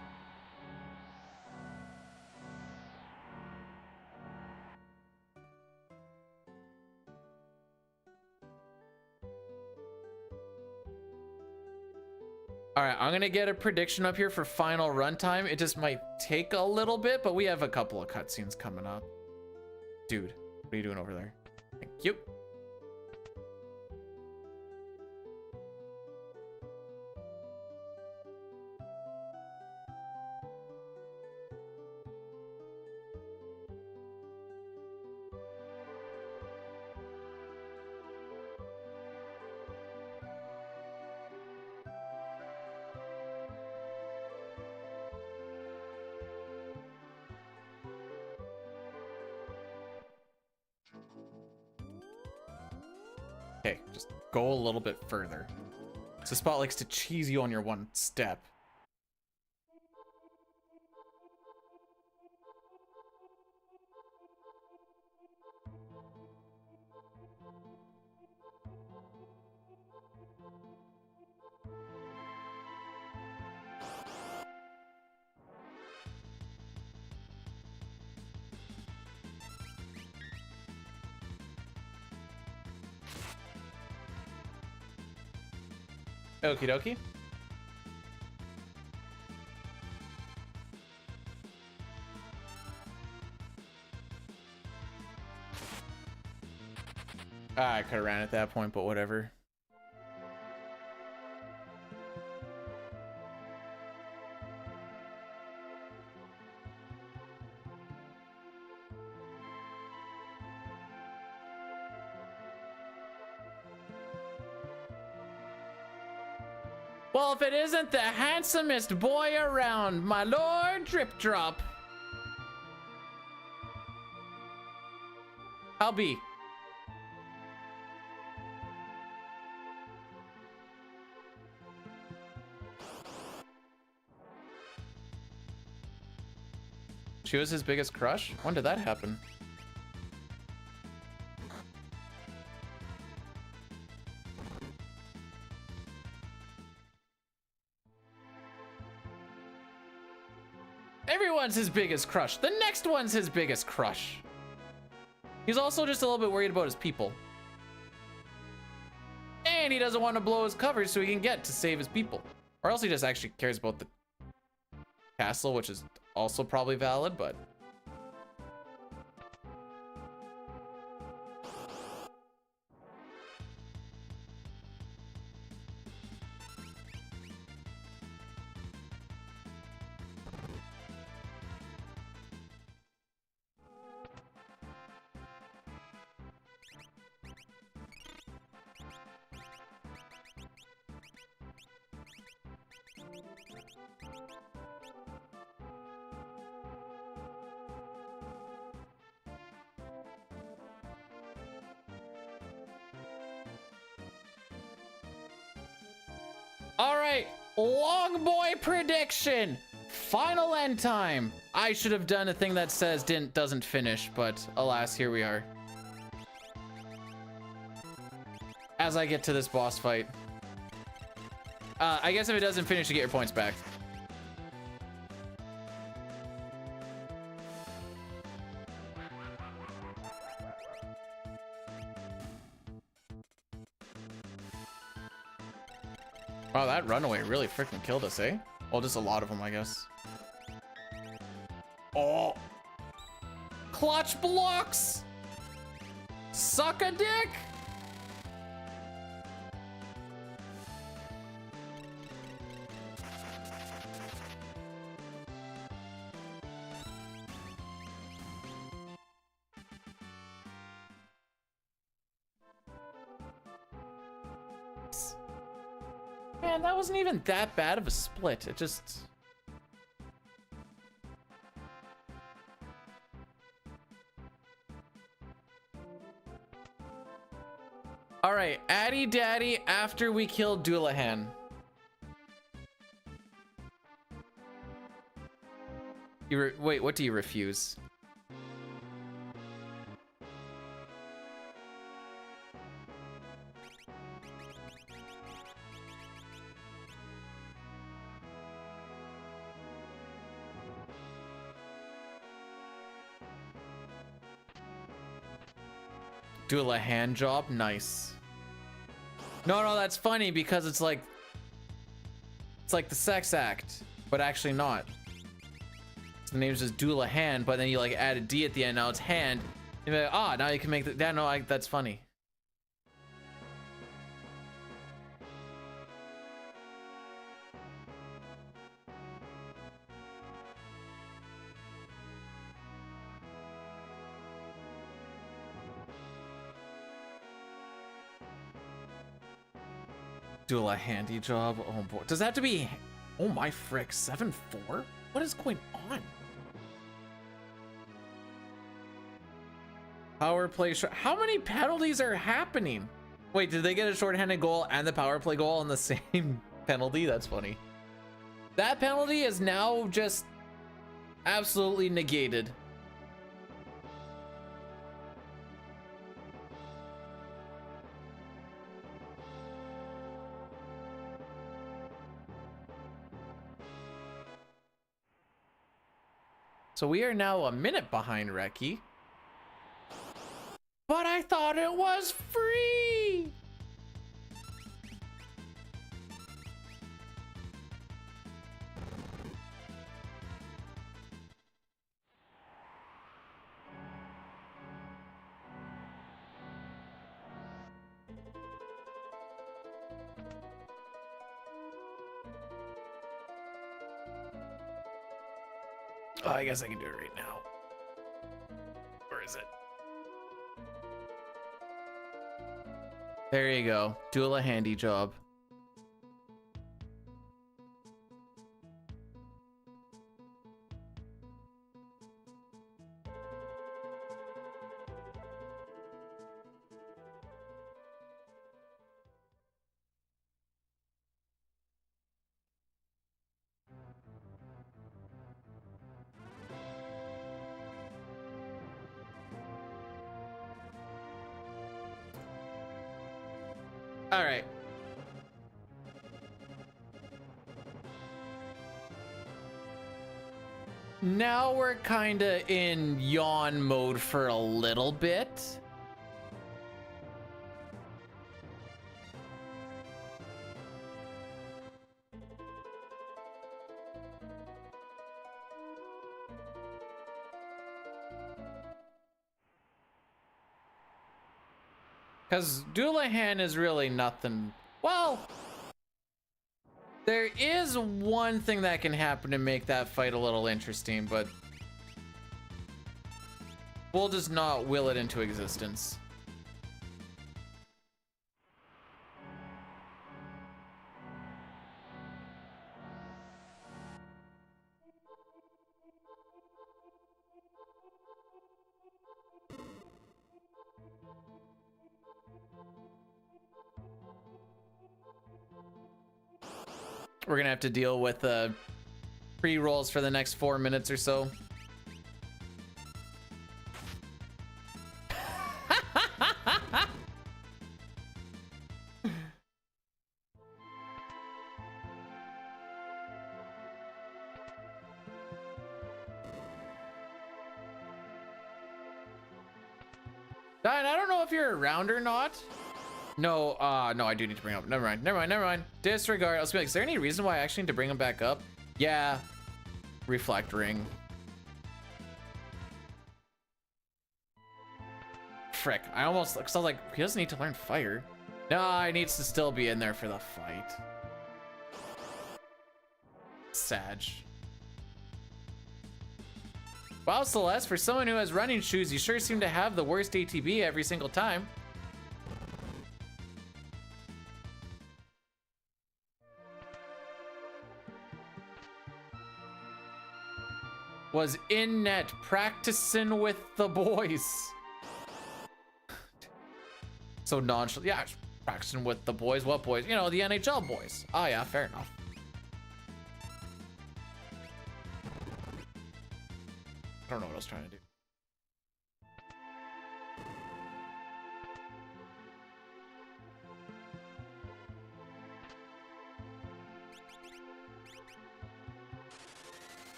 All right, I'm gonna get a prediction up here for final runtime. It just might take a little bit, but we have a couple of cutscenes coming up. Dude, What are you doing over there? Thank you. Okay, just go a little bit further. So Spot likes to cheese you on your one step. Okie dokie. I could have ran at that point, but whatever. Well, if it isn't the handsomest boy around, my lord Drip Drop. I'll be. She was his biggest crush? When did that happen? Everyone's his biggest crush. The next one's his biggest crush. He's also just a little bit worried about his people. And he doesn't want to blow his cover so he can get to save his people. Or else he just actually cares about the castle, which is also probably valid, but... All right, long boy prediction. Final end time. I should have done a thing that says doesn't finish, but alas, here we are. As I get to this boss fight. I guess if it doesn't finish, you get your points back. Wow, that runaway really freaking killed us, eh? Well, just a lot of them, I guess. Oh! Clutch blocks! Suck a dick! Man, that wasn't even that bad of a split. It just... All right, Addy Daddy after we killed Doulahan. Wait, what do you refuse? Do a hand job? Nice. No, that's funny because it's like the sex act, but actually not. So the name's just Doula Hand, but then you like add a D at the end. Now it's hand, You're like, ah, now you can make that. Yeah, no, that's funny. Do a handy job. Oh boy, does that have to be? Oh my frick, 7-4? What is going on? Power play. How many penalties are happening? Wait, did they get a shorthanded goal and the power play goal on the same penalty? That's funny. That penalty is now just absolutely negated. So we are now a minute behind Reki. But I thought it was free! Oh, I guess I can do it right now. Where is it? There you go. Duel a handy job. All right. Now we're kind of in yawn mode for a little bit. Because Doulahan is really nothing. Well, there is one thing that can happen to make that fight a little interesting, but we'll just not will it into existence. We're gonna have to deal with pre-rolls for the next 4 minutes or so. Diane, I don't know if you're around or not. No, no, I do need to bring him up. Never mind. Disregard. I was gonna be like, is there any reason why I actually need to bring him back up? Yeah. Reflect ring. Frick. I almost, cause I was like, he doesn't need to learn fire. No, he needs to still be in there for the fight. Sag. Wow, Celeste, for someone who has running shoes, you sure seem to have the worst ATB every single time. Was in net practicing with the boys. So nonchalant. Yeah, practicing with the boys. What boys? You know, the NHL boys. Oh yeah, fair enough. I don't know what I was trying to do.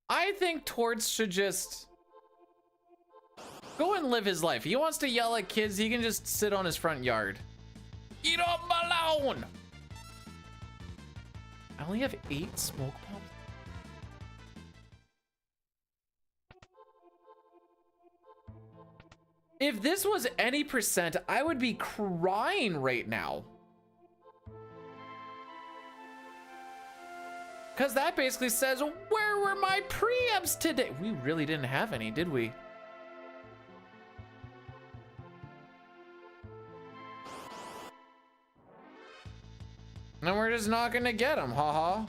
I think Torts should just go and live his life. He wants to yell at kids, he can just sit on his front yard. Eat up alone! I only have 8 smoke bombs. If this was any percent, I would be crying right now. Because that basically says, where were my preamps today? We really didn't have any, did we? And we're just not gonna get them, haha.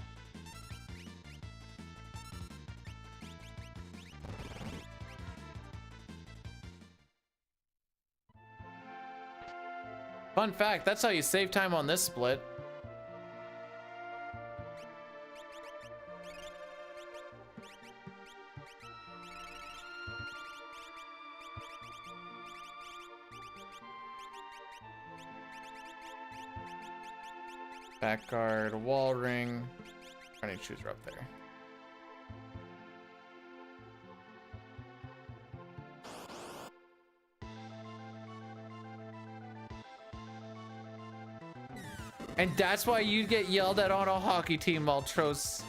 Fun fact, that's how you save time on this split. Back guard, wall ring. Running shoes are up there. And that's why you get yelled at on a hockey team, Maltros.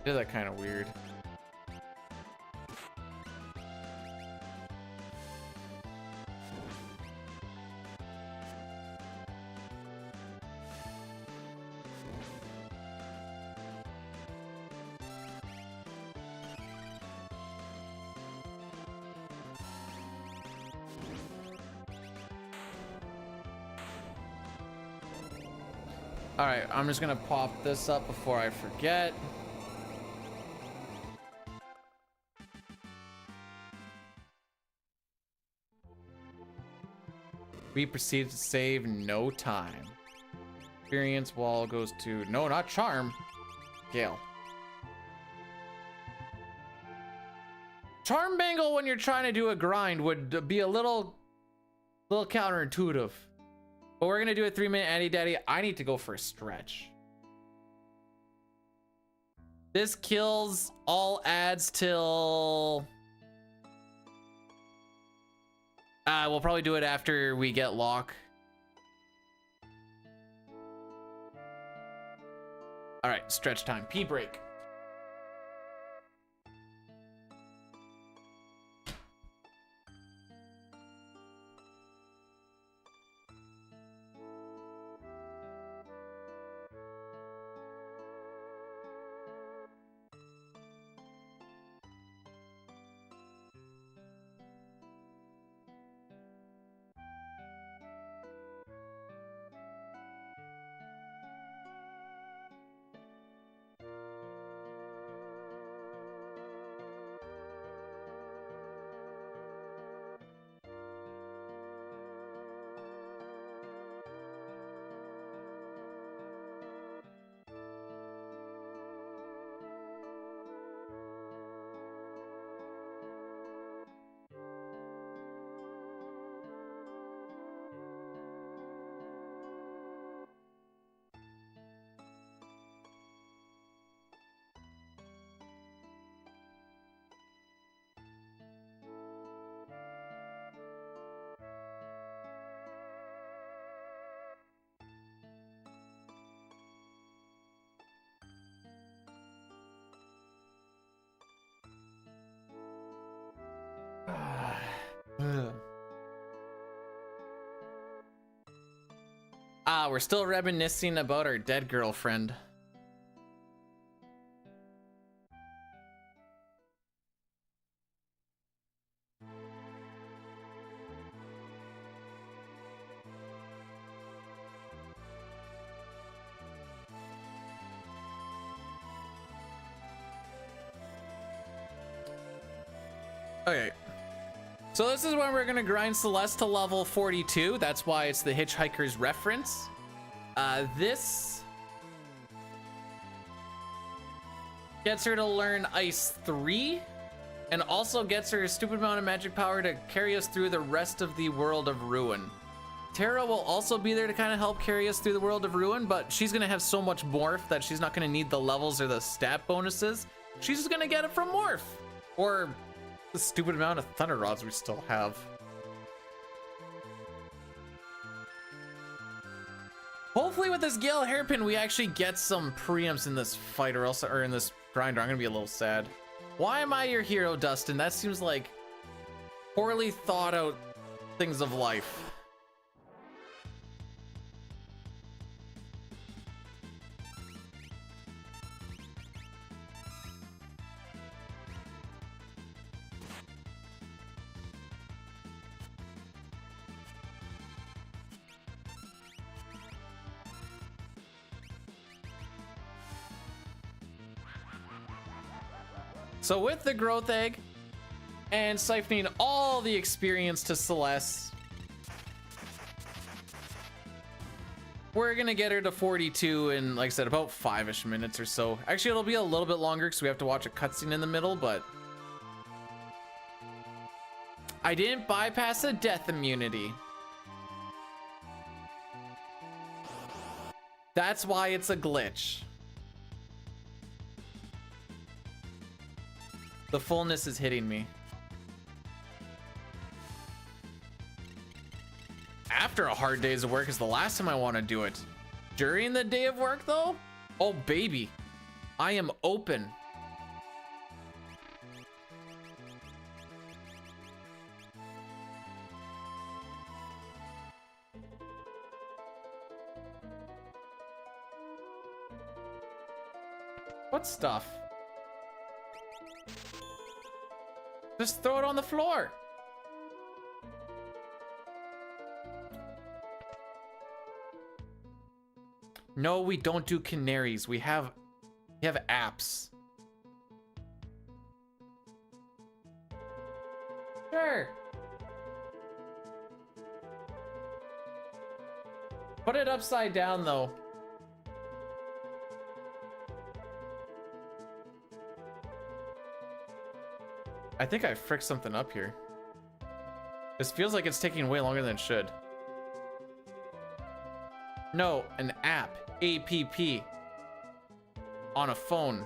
Did that kind of weird. All right, I'm just gonna pop this up before I forget. We proceed to save no time. Experience wall goes to, no, not charm. Gale. Charm bangle when you're trying to do a grind would be a little counterintuitive. But we're gonna do a 3-minute Andy Daddy. I need to go for a stretch. This kills all ads till... we'll probably do it after we get lock. All right, stretch time. Pee break. We're still reminiscing about our dead girlfriend. Okay. So this is when we're gonna grind Celeste to level 42. That's why it's the Hitchhiker's reference. This gets her to learn Ice 3 and also gets her a stupid amount of magic power to carry us through the rest of the World of Ruin. Terra will also be there to kind of help carry us through the World of Ruin, but she's gonna have so much morph that she's not gonna need the levels or the stat bonuses. She's just gonna get it from morph or The stupid amount of thunder rods we still have. Hopefully with this Gale hairpin we actually get some preamps in this fight, or else, or in this grinder. I'm gonna be a little sad. Why am I your hero, Dustin? That seems like poorly thought out things of life. So with the growth egg and siphoning all the experience to Celeste, we're gonna get her to 42 in, like I said, about 5-ish minutes or so. Actually, it'll be a little bit longer because we have to watch a cutscene in the middle, but I didn't bypass a death immunity. That's why it's a glitch. The fullness is hitting me. After a hard day's of work is the last time I want to do it. During the day of work though? Oh baby, I am open. What stuff? Just throw it on the floor. No, we don't do canaries. We have apps. Sure. Put it upside down though. I think I fricked something up here. This feels like it's taking way longer than it should. No, an app. APP. On a phone.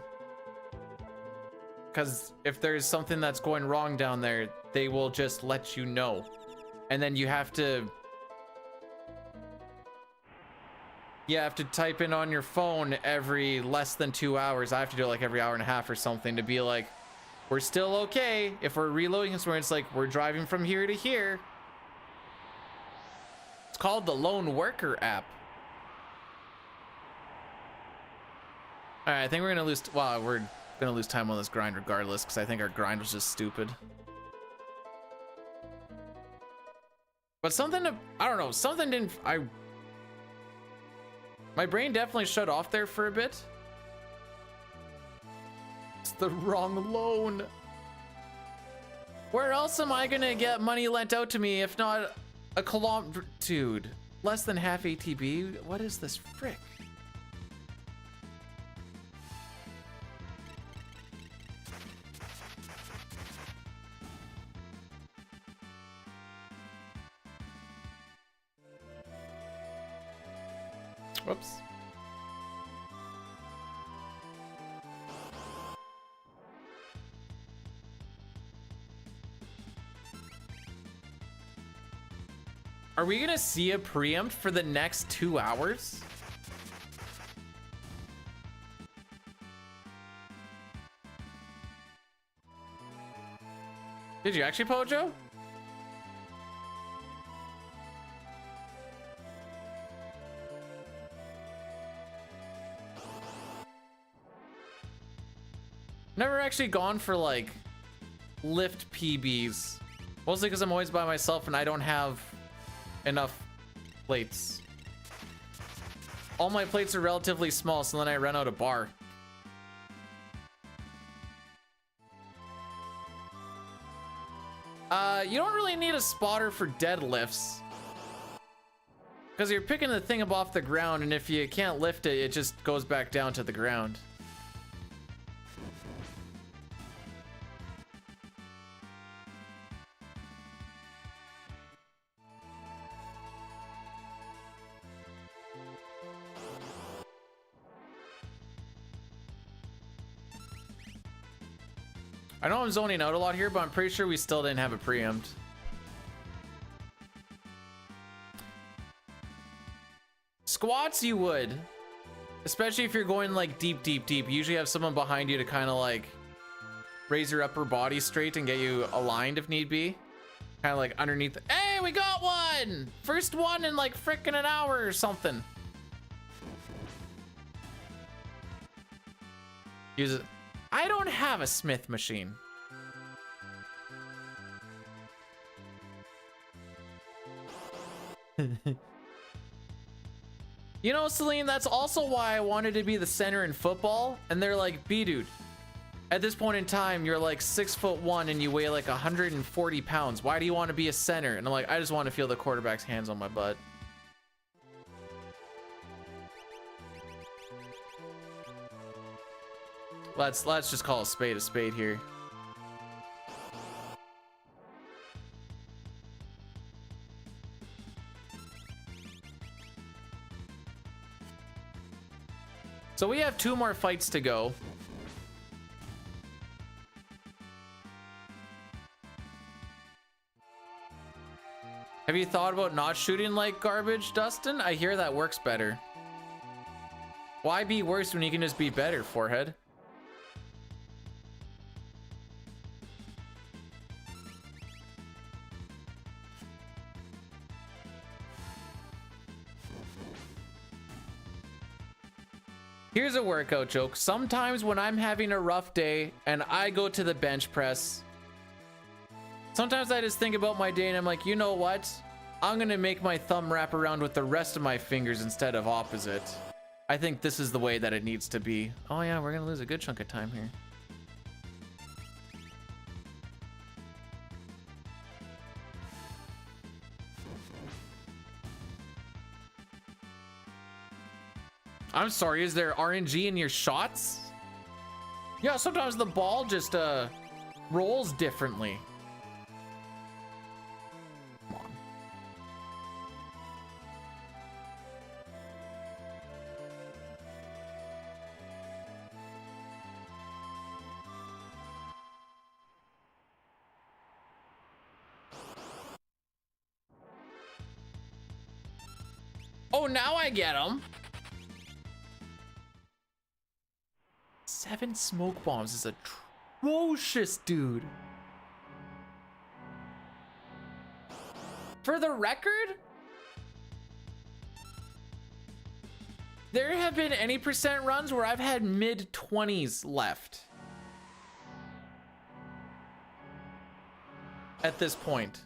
Because if there's something that's going wrong down there, they will just let you know. And then you have to type in on your phone every less than 2 hours. I have to do it like every hour and a half or something to be like, we're still okay. If we're reloading somewhere, it's like we're driving from here to here. It's called the Lone Worker app. All right, I think we're gonna lose. Well, we're gonna lose time on this grind regardless, because I think our grind was just stupid. But something, I don't know, something didn't. My brain definitely shut off there for a bit. It's the wrong loan. Where else am I gonna get money lent out to me if not a kilometer? Dude, less than half ATB? What is this frick? Whoops. Are we gonna see a preempt for the next 2 hours? Did you actually, Pojo? Never actually gone for like lift PBs. Mostly because I'm always by myself and I don't have enough plates. All my plates are relatively small, so then I run out of bar. You don't really need a spotter for deadlifts, because you're picking the thing up off the ground, and if you can't lift it, it just goes back down to the ground. I know I'm zoning out a lot here, but I'm pretty sure we still didn't have a preempt. Squats you would. Especially if you're going like deep. You usually have someone behind you to kind of like raise your upper body straight and get you aligned if need be. Kind of like underneath. Hey, we got one! First one in like frickin' an hour or something. Use it. I don't have a Smith machine. You know, Celine, that's also why I wanted to be the center in football. And they're like, B-dude, at this point in time, you're like 6'1" and you weigh like 140 pounds. Why do you want to be a center? And I'm like, I just want to feel the quarterback's hands on my butt. Let's just call a spade here. So we have 2 more fights to go. Have you thought about not shooting like garbage, Dustin? I hear that works better. Why be worse when you can just be better, Forehead? Here's a workout joke. Sometimes when I'm having a rough day and I go to the bench press, sometimes I just think about my day and I'm like, you know what? I'm gonna make my thumb wrap around with the rest of my fingers instead of opposite. I think this is the way that it needs to be. Oh yeah, we're gonna lose a good chunk of time here. I'm sorry, is there RNG in your shots? Yeah, sometimes the ball just rolls differently. Come on. Oh, now I get him. 7 smoke bombs is atrocious, dude. For the record, there have been any percent runs where I've had mid-20s left. At this point.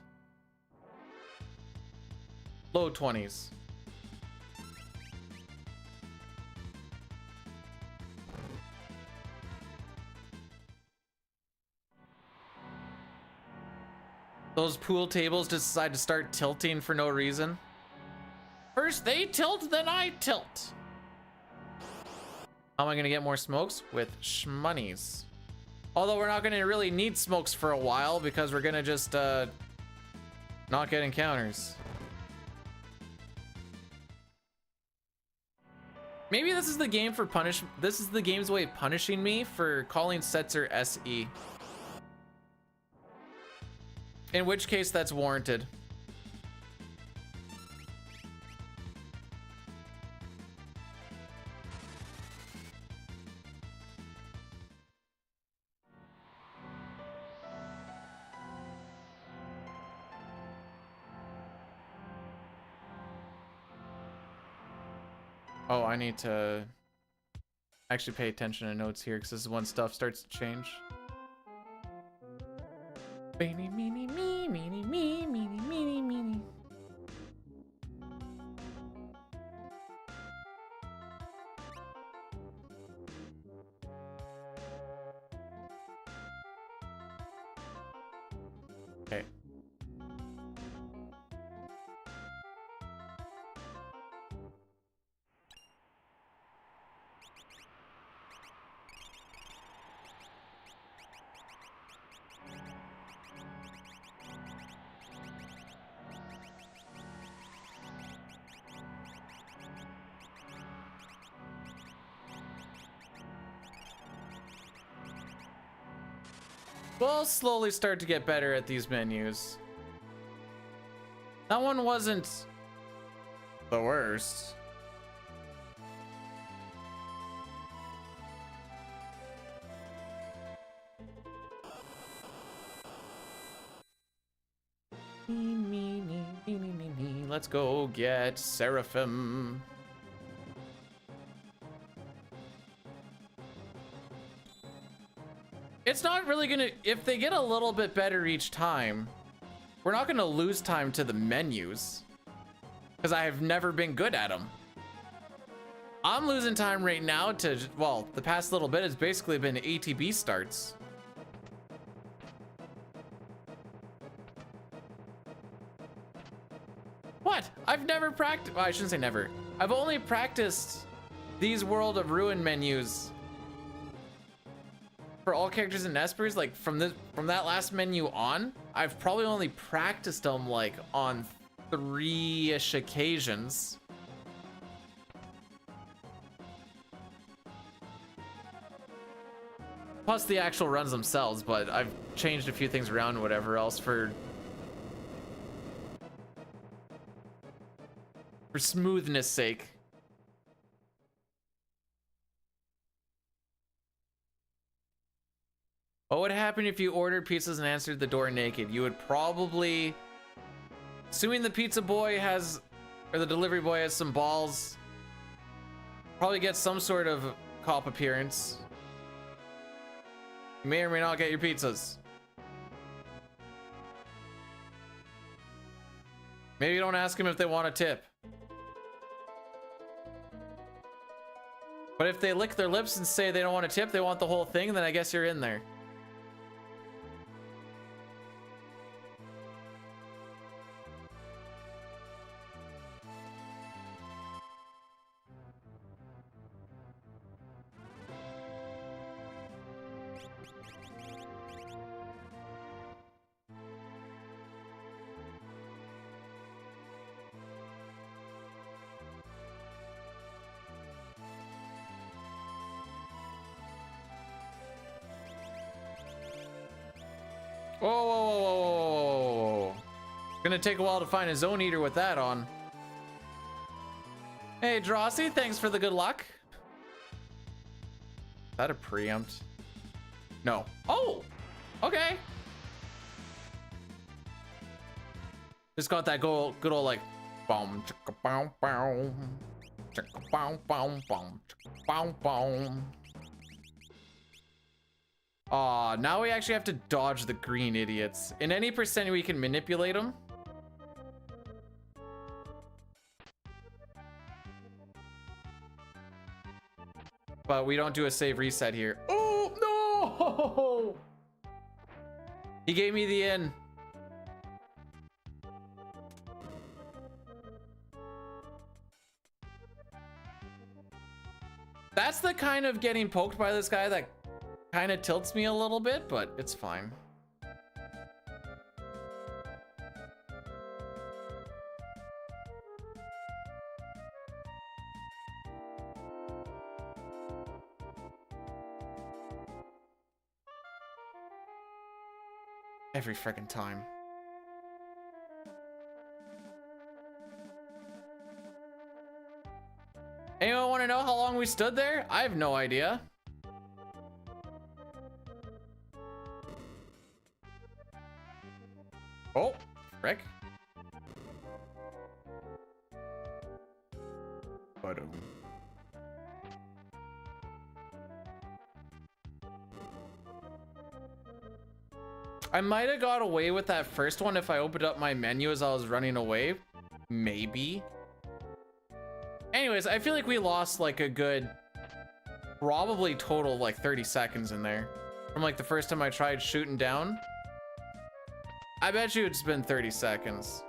Low 20s. Those pool tables just decide to start tilting for no reason. First they tilt, then I tilt. How am I gonna get more smokes? With shmonnies. Although we're not gonna really need smokes for a while because we're gonna just not get encounters. Maybe this is the game for this is the game's way of punishing me for calling Setzer SE. In which case, that's warranted. Oh, I need to actually pay attention to notes here because this is when stuff starts to change. Meeny, meeny, me, meeny, me, meeny, meeny, meeny. Okay. We'll slowly start to get better at these menus. That one wasn't the worst. Let's go get Seraphim. It's not really gonna, if they get a little bit better each time, we're not gonna lose time to the menus, because I have never been good at them. I'm losing time right now to, well, the past little bit has basically been ATB starts. What? I've never practiced, well, I shouldn't say never. I've only practiced these World of Ruin menus for all characters in Espers, like from that last menu on. I've probably only practiced them like on 3-ish occasions. Plus the actual runs themselves, but I've changed a few things around, whatever else, for smoothness sake. What would happen if you ordered pizzas and answered the door naked? You would probably, assuming the pizza boy has, or the delivery boy has some balls, probably get some sort of cop appearance. You may or may not get your pizzas. Maybe you don't ask them if they want a tip. But if they lick their lips and say they don't want a tip, they want the whole thing, then I guess you're in there. Whoa, whoa, whoa, whoa, whoa, whoa. Gonna take a while to find a zone eater with that on. Hey, Drosy, thanks for the good luck. Is that a preempt? No. Oh, okay. Just got that good old like, boom, chicka, boom, boom, chicka, boom, boom, boom, chicka, boom, boom. Aw, now we actually have to dodge the green idiots. In any percent we can manipulate them. But we don't do a save reset here. Oh, no! He gave me the in. That's the kind of getting poked by this guy that kind of tilts me a little bit, but it's fine. Every freaking time. Anyone want to know how long we stood there? I have no idea. Oh, frick. I might have got away with that first one if I opened up my menu as I was running away. Maybe. Anyways, I feel like we lost like a good, probably total like 30 seconds in there. From like the first time I tried shooting down. I bet you it's been 30 seconds.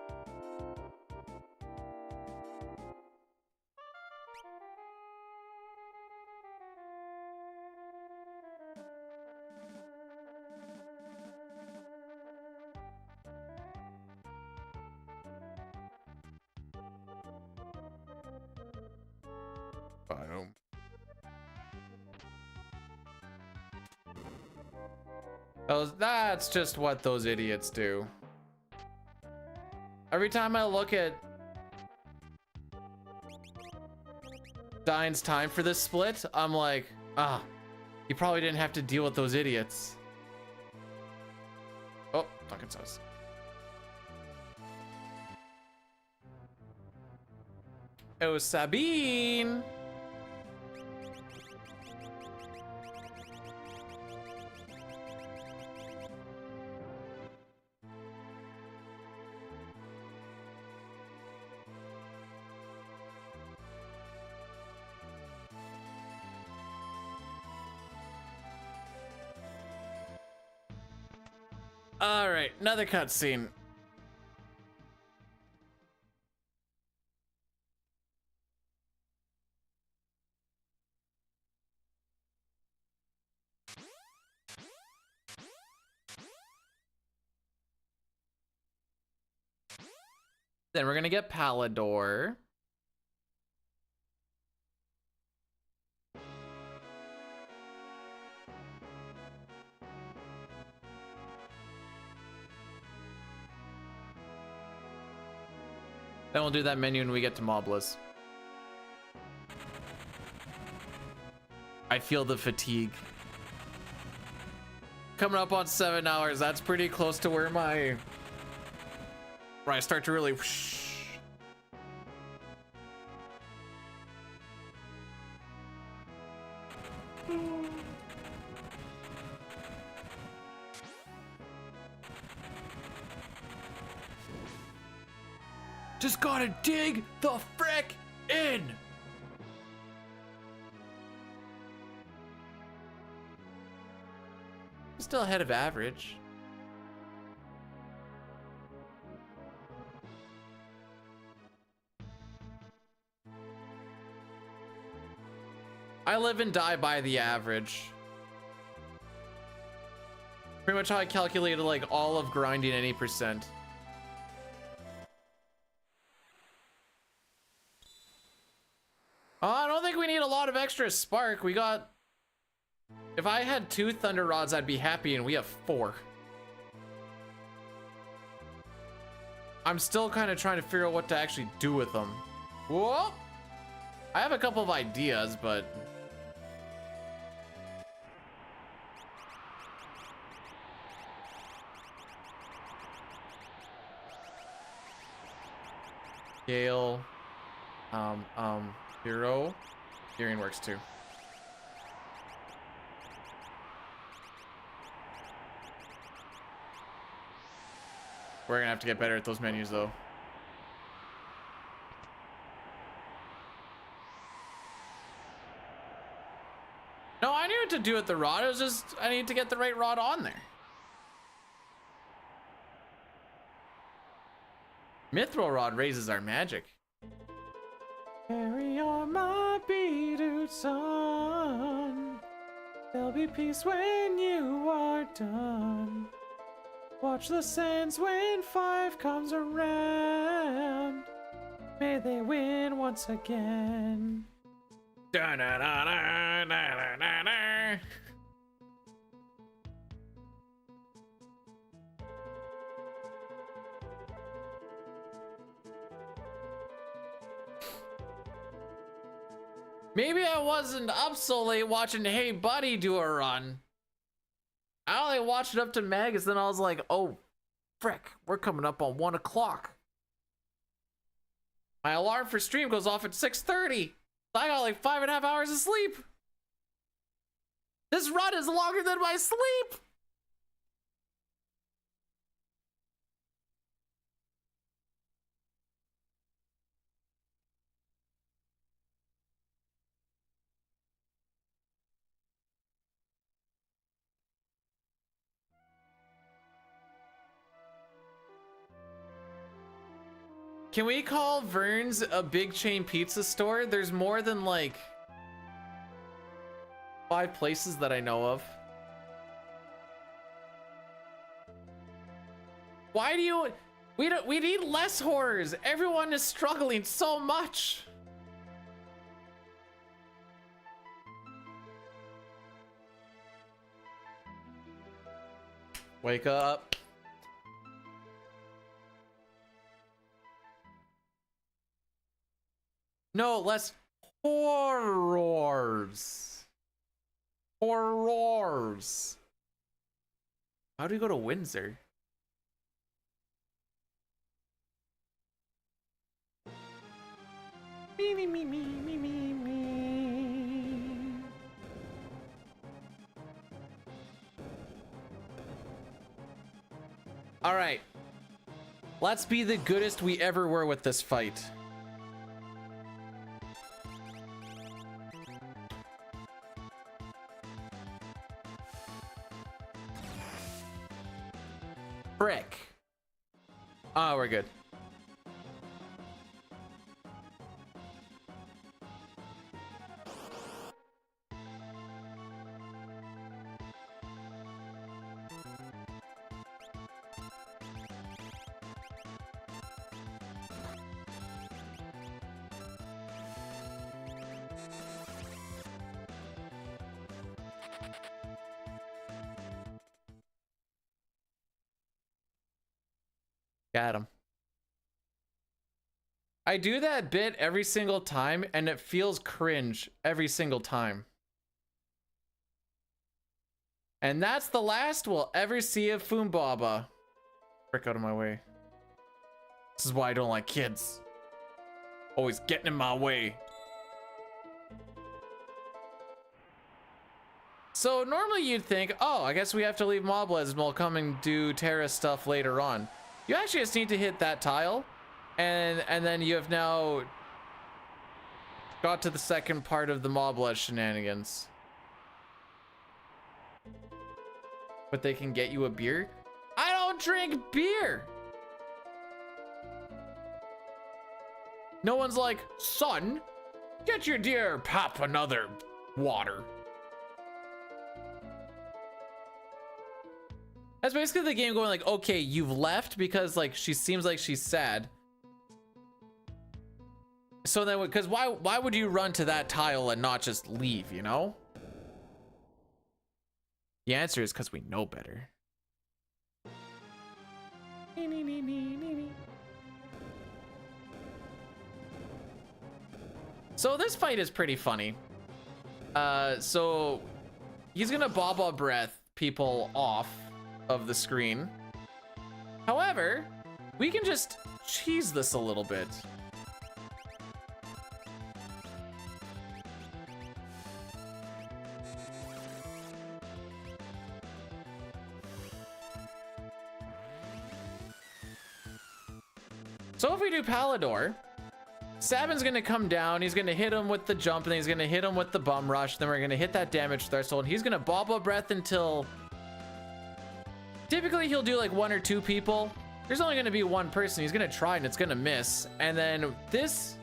That's just what those idiots do. Every time I look at Dine's time for this split, I'm like, ah, he probably didn't have to deal with those idiots. Oh, fucking sauce. Oh, Sabine. All right, another cutscene. Then we're gonna get Palador. Then we'll do that menu when we get to Mobless. I feel the fatigue. Coming up on 7 hours, that's pretty close to where I start to really just gotta dig the frick in. Still ahead of average. I live and die by the average. Pretty much how I calculated like all of grinding any percent. I don't think we need a lot of extra spark. We got... If I had 2 thunder rods, I'd be happy, and we have 4. I'm still kind of trying to figure out what to actually do with them. Whoa! I have a couple of ideas, but... Gale. Hero. Hearing works too. We're gonna have to get better at those menus though. No, I knew what to do with the rod. It was just, I need to get the right rod on there. Mithril rod raises our magic. Carry on my bearded son. There'll be peace when you are done. Watch the sands when 5 comes around. May they win once again. Da da da da da da da. Maybe I wasn't up so late watching Hey Buddy do a run. I only watched it up to Magus, then I was like, oh, frick, we're coming up on 1 o'clock. My alarm for stream goes off at 6:30. I got like 5.5 hours of sleep. This run is longer than my sleep. Can we call Vern's a big chain pizza store? There's more than like 5 places that I know of. Why do you... We need less horrors. Everyone is struggling so much. Wake up. No, less horrors. Horrors. How do you go to Windsor? Me, me, me, me, me, me, me. All right. Let's be the goodest we ever were with this fight. Frick. Oh, we're good. Got him. I do that bit every single time, and it feels cringe every single time. And that's the last we'll ever see of Foombaba. Frick out of my way. This is why I don't like kids. Always getting in my way. So normally you'd think, oh, I guess we have to leave Moblez and we'll come and do Terra stuff later on. You actually just need to hit that tile, and then you have now got to the second part of the Moblez shenanigans. But they can get you a beer? I don't drink beer! No one's like, son, get your dear pop another water. That's basically the game going like, okay, you've left because like she seems like she's sad. So then, because why would you run to that tile and not just leave, you know? The answer is because we know better. So this fight is pretty funny. So he's gonna Baba Breath people off of the screen. However, we can just cheese this a little bit. So if we do Palador, Sabin's gonna come down, he's gonna hit him with the jump, and then he's gonna hit him with the bum rush, then we're gonna hit that damage threshold, and he's gonna Baba Breath until... Typically he'll do like 1 or 2 people. There's only gonna be 1 person, he's gonna try and it's gonna miss. And then this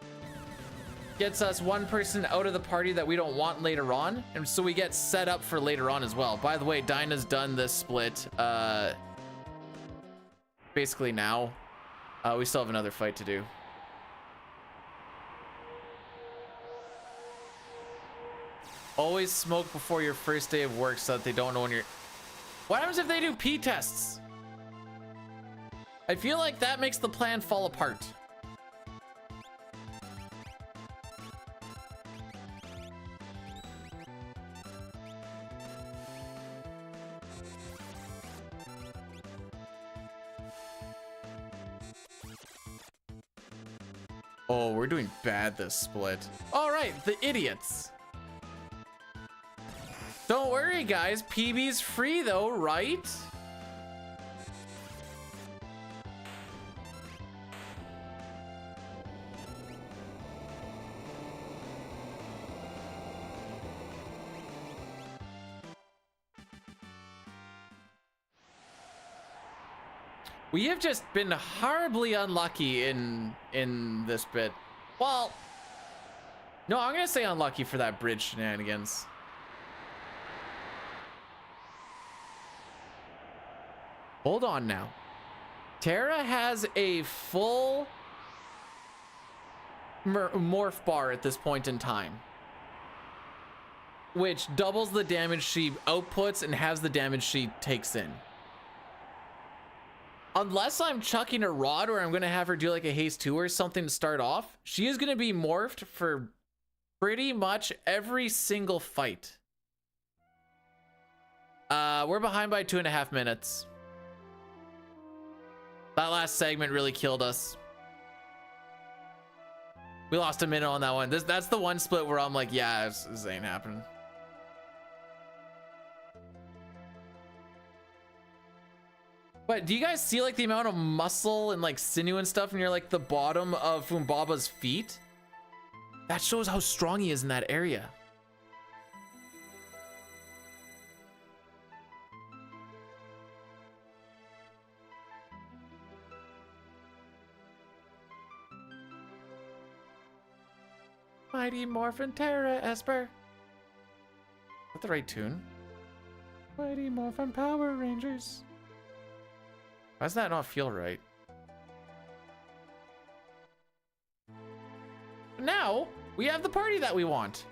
gets us 1 person out of the party that we don't want later on. And so we get set up for later on as well. By the way, Dinah's done this split basically now. We still have another fight to do. Always smoke before your first day of work so that they don't know when you're... What happens if they do pee tests? I feel like that makes the plan fall apart. Oh, we're doing bad this split. All right, the idiots. Don't worry, guys. PB's free, though, right? We have just been horribly unlucky in this bit. Well, no, I'm gonna say unlucky for that bridge shenanigans. Hold on now. Terra has a full morph bar at this point in time, which doubles the damage she outputs and has the damage she takes in. Unless I'm chucking a rod or I'm gonna have her do like a haste 2 or something to start off, she is gonna be morphed for pretty much every single fight. We're behind by 2.5 minutes. That last segment really killed us. We lost a minute on that one. That's the one split where I'm like, yeah, this ain't happening. But do you guys see like the amount of muscle and like sinew and stuff near like the bottom of Fumbaba's feet? That shows how strong he is in that area. Mighty Morphin Terra, Esper. Is that the right tune? Mighty Morphin Power Rangers. Why does that not feel right? Now, we have the party that we want.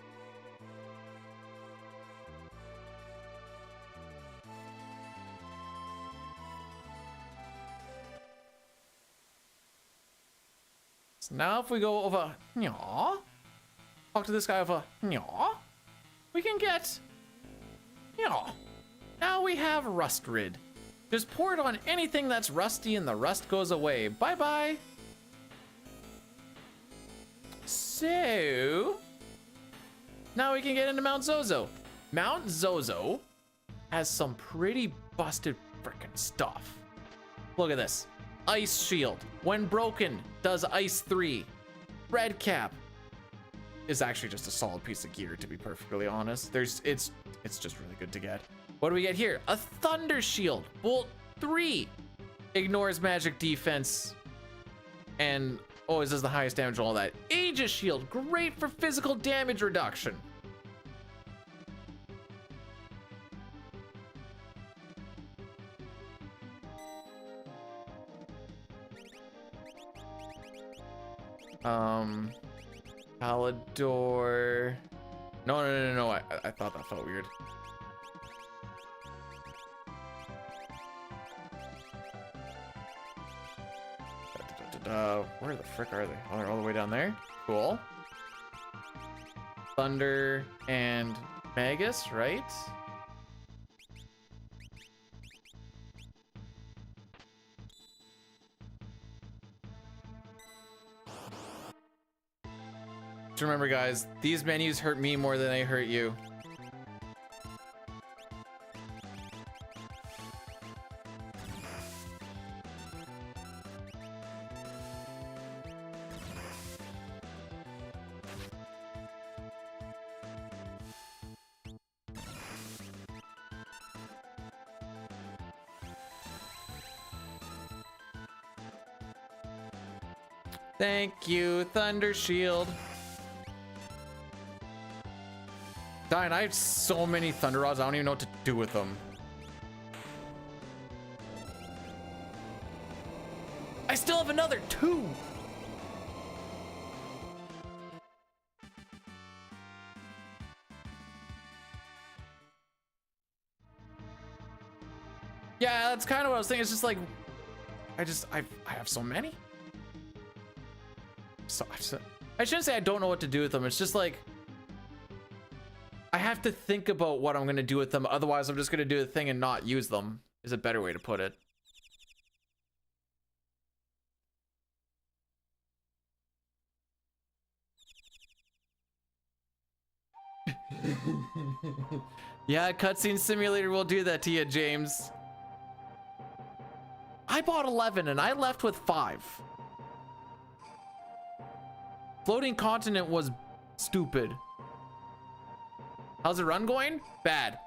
So now if we go over, talk to this guy over, we can get, now we have Rust Rid. Just pour it on anything that's rusty and the rust goes away. Bye-bye. So, now we can get into Mount Zozo. Mount Zozo has some pretty busted frickin' stuff. Look at this. Ice Shield. When broken, does Ice 3. Red Cap is actually just a solid piece of gear, to be perfectly honest. It's just really good to get. What do we get here? A Thunder Shield. Bolt 3. Ignores magic defense. And, oh, this is the highest damage and all that. Aegis Shield. Great for physical damage reduction. Palador. No. I thought that felt weird. Where the frick are they? Oh, they're all the way down there. Cool. Thunder and Magus, right? Just remember, guys, these menus hurt me more than they hurt you. Thank you, Thunder Shield. Diane, I have so many Thunder Rods, I don't even know what to do with them. I still have another 2. Yeah, that's kind of what I was thinking. It's just like, I have so many. So I shouldn't say I don't know what to do with them. It's just like, I have to think about what I'm going to do with them. Otherwise, I'm just going to do the thing and not use them, is a better way to put it. Yeah, cutscene simulator will do that to you, James. I bought 11 and I left with 5. Floating continent was stupid. How's the run going? Bad.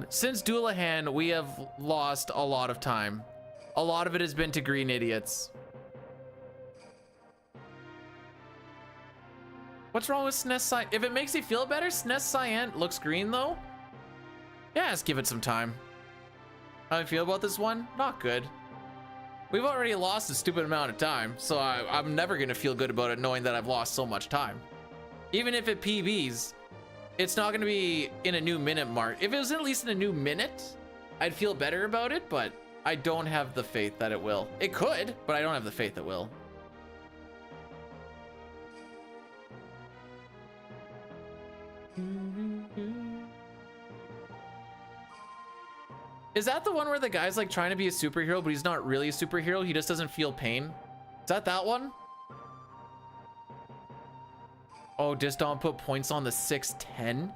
Since Doulahan, we have lost a lot of time. A lot of it has been to green idiots. What's wrong with SNES Cyan? If it makes you feel better, SNES Cyan looks green though. Yeah, let's give it some time. How do you feel about this one? Not good. We've already lost a stupid amount of time, so I'm never gonna feel good about it knowing that I've lost so much time. Even if it PBs, it's not gonna be in a new minute mark. If it was at least in a new minute, I'd feel better about it, but I don't have the faith that it will. It could, but I don't have the faith it will. Is that the one where the guy's like trying to be a superhero, but he's not really a superhero? He just doesn't feel pain. Is that one? Oh, just don't put points on the 6:10.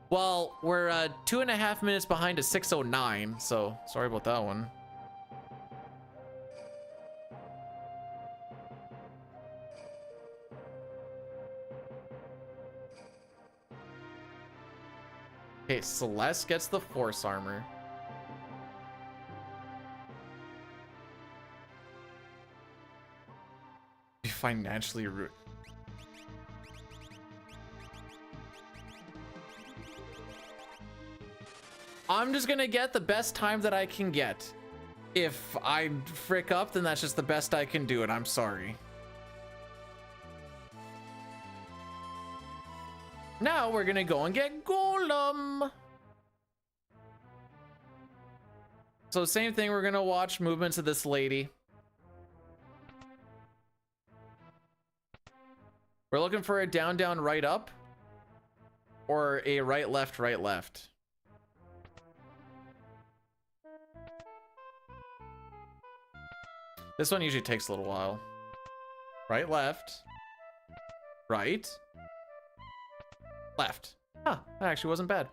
Well, we're 2.5 minutes behind a 6:09, so sorry about that one. Okay, Celeste gets the force armor. Be financially rude. I'm just gonna get the best time that I can get. If I frick up, then that's just the best I can do, and I'm sorry. Now we're gonna go and get Golem. So same thing, we're gonna watch movements of this lady. We're looking for a down, down, right, up. Or a right, left, right, left. This one usually takes a little while. Right, left. Right. Left. Huh, that actually wasn't bad.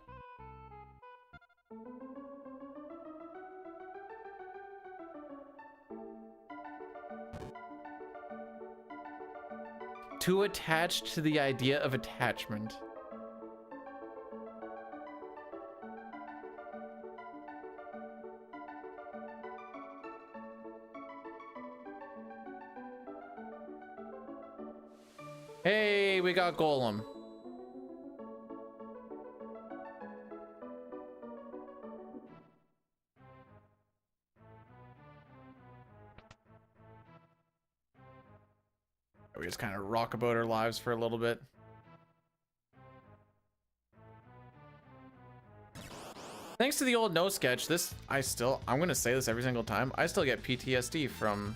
Too attached to the idea of attachment. Hey, we got Golem. We just kind of rock about our lives for a little bit. Thanks to the old no sketch, this I'm gonna say this every single time. I still get PTSD from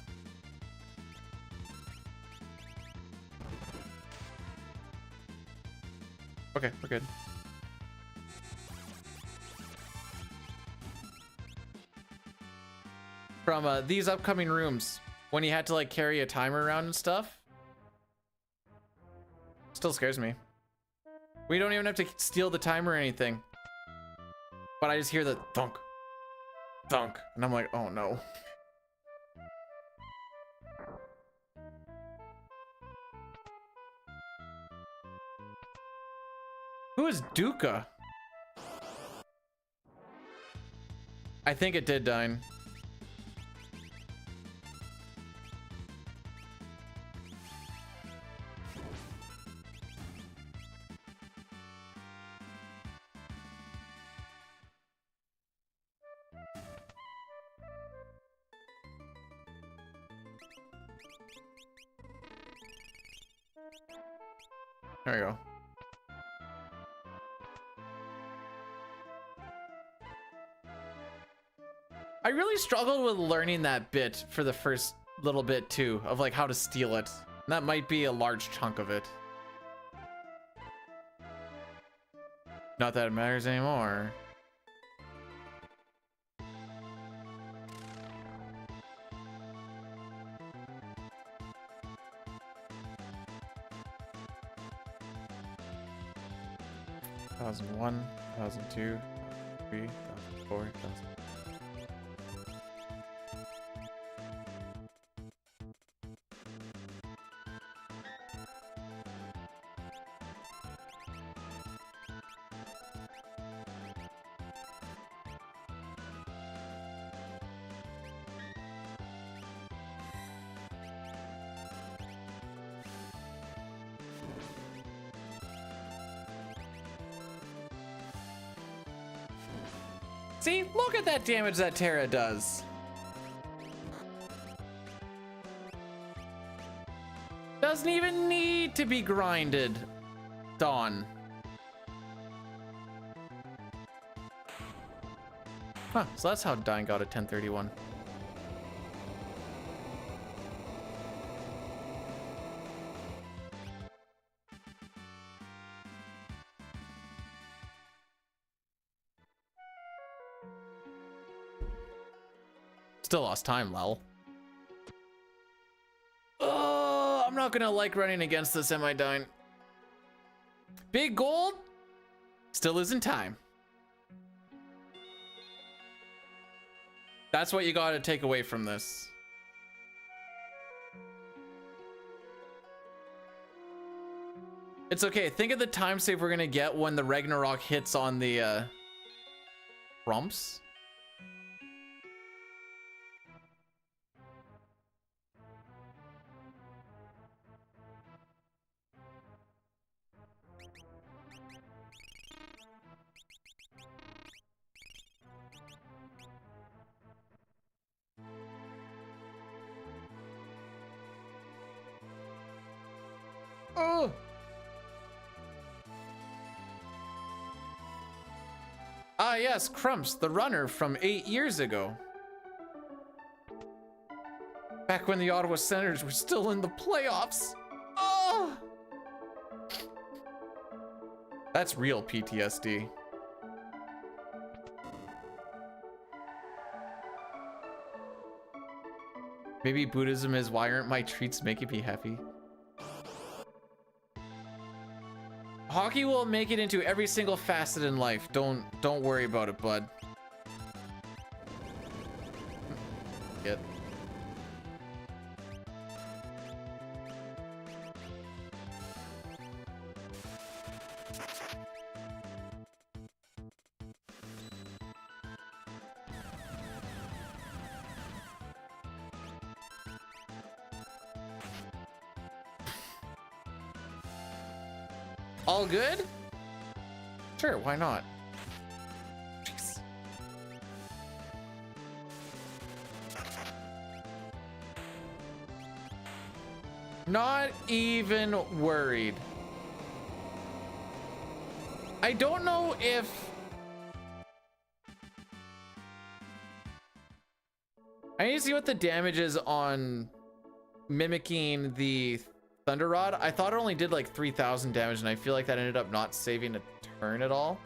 okay, we're good. From these upcoming rooms when you had to like carry a timer around and stuff. Still scares me. We don't even have to steal the timer or anything. But I just hear the thunk, thunk, and I'm like, oh no. Who is Duca? I think it did dine. There we go. I really struggled with learning that bit for the first little bit too, of like how to steal it. And that might be a large chunk of it. Not that it matters anymore. $1,001, $1,002, $1,003, $1,004, $1,000. See, look at that damage that Terra does. Doesn't even need to be grinded. Dawn. Huh, so that's how Dyne got a 1031. Still lost time, lol. Oh, I'm not gonna like running against this, am I, Dine? Big gold? Still losing time. That's what you gotta take away from this. It's okay. Think of the time save we're gonna get when the Ragnarok hits on the rumps. Oh! Ah, yes, Crumps, the runner from 8 years ago. Back when the Ottawa Senators were still in the playoffs. Oh! That's real PTSD. Maybe Buddhism is why aren't my treats making me happy? Hockey will make it into every single facet in life. Don't worry about it, bud. Get. All good? Sure, why not? Jeez. Not even worried. I don't know if I need to see what the damage is on mimicking the Thunder Rod. I thought it only did like 3,000 damage, and I feel like that ended up not saving a turn at all.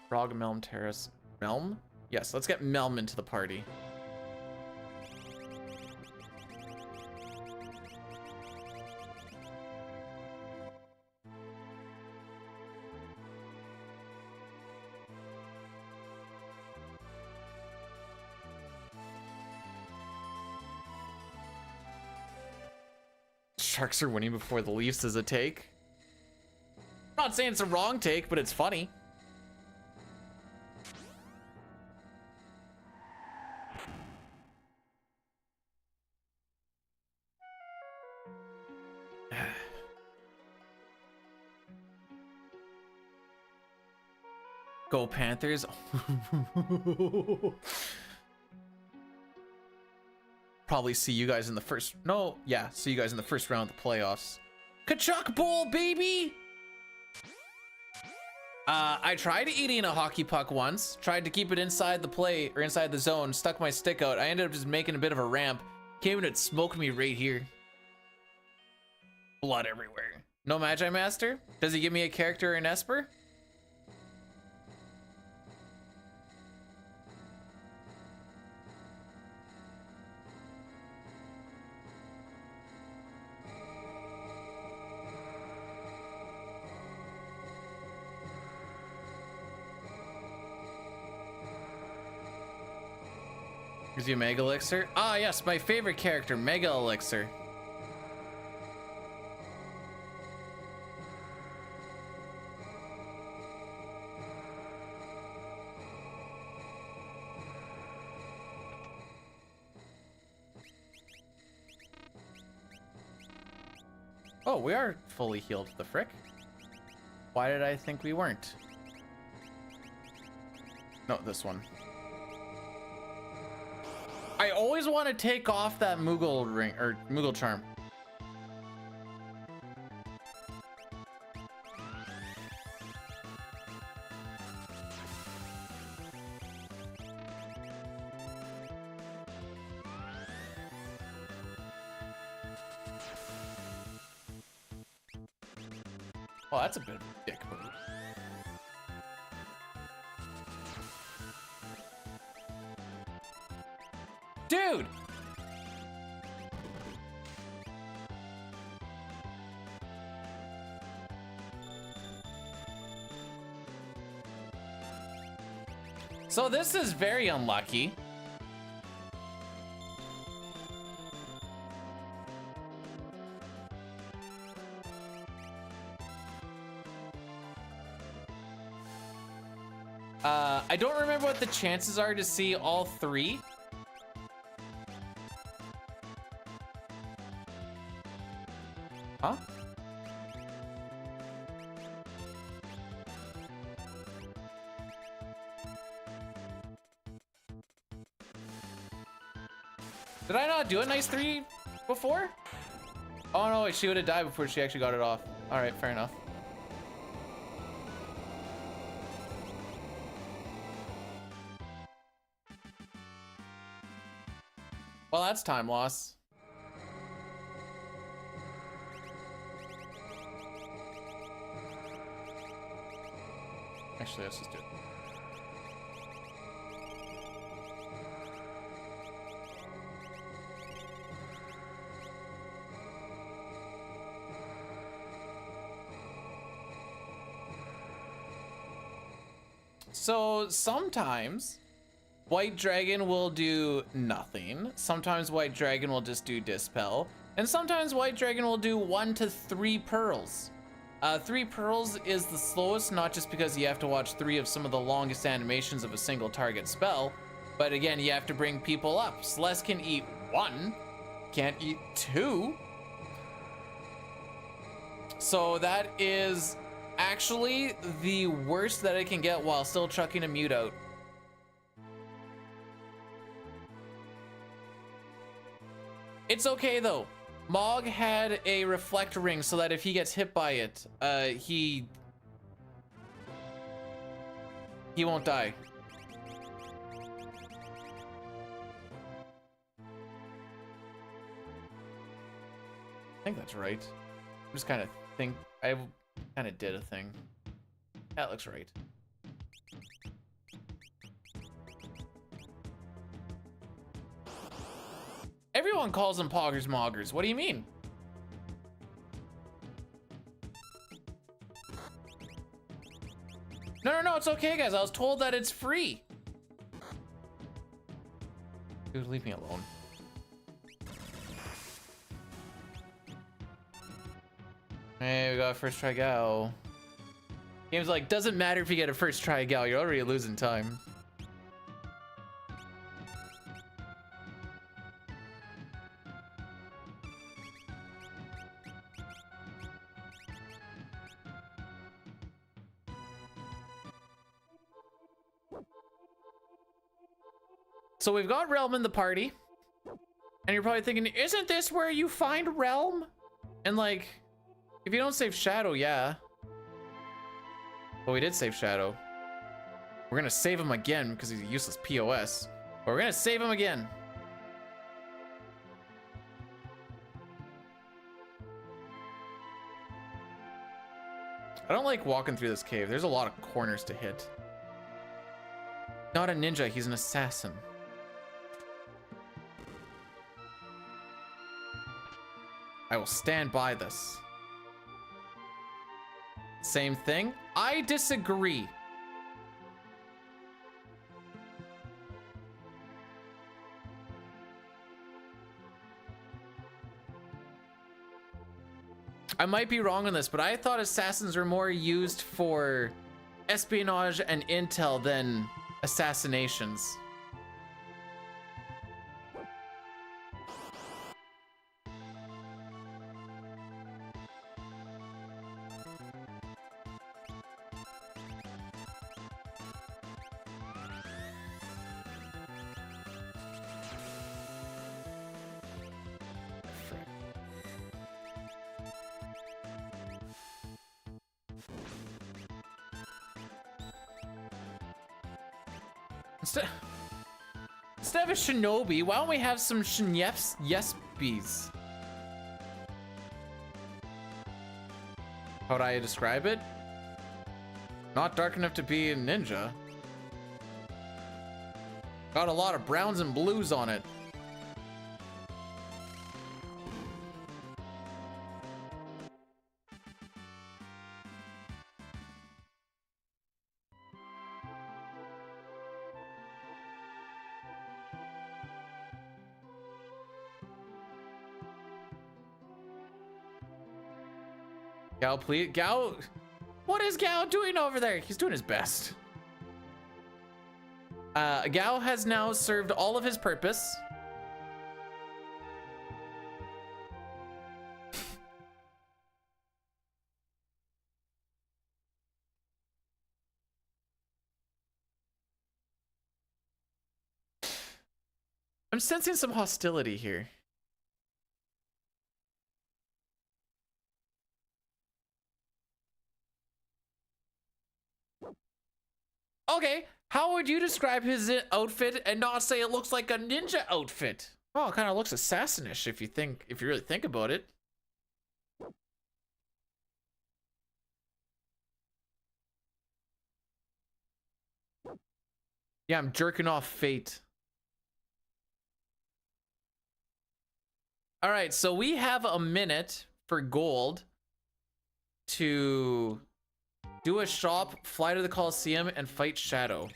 Frog, Melm, Terrace. Melm? Yes, let's get Melm into the party. Sharks are winning before the Leafs is a take. I'm not saying it's a wrong take, but it's funny. Go Panthers. Probably see you guys in the first, no, yeah, see you guys in the first round of the playoffs. Kachuk Bowl, baby! I tried eating a hockey puck once, tried to keep it inside the play, or inside the zone, stuck my stick out. I ended up just making a bit of a ramp. Came in and smoked me right here. Blood everywhere. No Magi Master? Does he give me a character in Esper? Gives you Mega Elixir? Ah, yes, my favorite character, Mega Elixir. Oh, we are fully healed, the frick. Why did I think we weren't? No, this one. I always want to take off that Moogle ring or Moogle charm. Oh, that's a bit of a dick move. Dude! So this is very unlucky. I don't remember what the chances are to see all three. Huh? Did I not do a nice 3 before? Oh no, wait, she would have died before she actually got it off. All right, fair enough. Well, that's time loss. Actually, let's just do it. So sometimes White Dragon will do nothing. Sometimes White Dragon will just do Dispel. And sometimes White Dragon will do 1 to 3 pearls. 3 pearls is the slowest, not just because you have to watch 3 of some of the longest animations of a single target spell, but again, you have to bring people up. Celeste can eat 1, can't eat 2. So that is actually the worst that it can get while still chucking a mute out. It's okay though. Mog had a reflect ring so that if he gets hit by it, he won't die. I think that's right. I'm just kind of I kind of did a thing. That looks right. Everyone calls them poggers moggers. What do you mean? No, it's okay, guys. I was told that it's free. Dude, leave me alone. Hey, we got a first try gal. Game's like, doesn't matter if you get a first try gal, you're already losing time. So we've got Realm in the party. And you're probably thinking, isn't this where you find Realm? And like, if you don't save Shadow, yeah. But we did save Shadow. We're gonna save him again because he's a useless POS. But we're gonna save him again. I don't like walking through this cave. There's a lot of corners to hit. Not a ninja, he's an assassin. I will stand by this. Same thing? I disagree. I might be wrong on this, but I thought assassins were more used for espionage and intel than assassinations. Instead of a shinobi, why don't we have some yespies? How would I describe it? Not dark enough to be a ninja. Got a lot of browns and blues on it. Gao, please. Gao, what is Gao doing over there? He's doing his best. Gao has now served all of his purpose. I'm sensing some hostility here. Okay, how would you describe his outfit and not say it looks like a ninja outfit? Oh, it kind of looks assassinish if you really think about it. Yeah, I'm jerking off fate. All right, so we have a minute for gold to do a shop, fly to the Coliseum, and fight Shadow.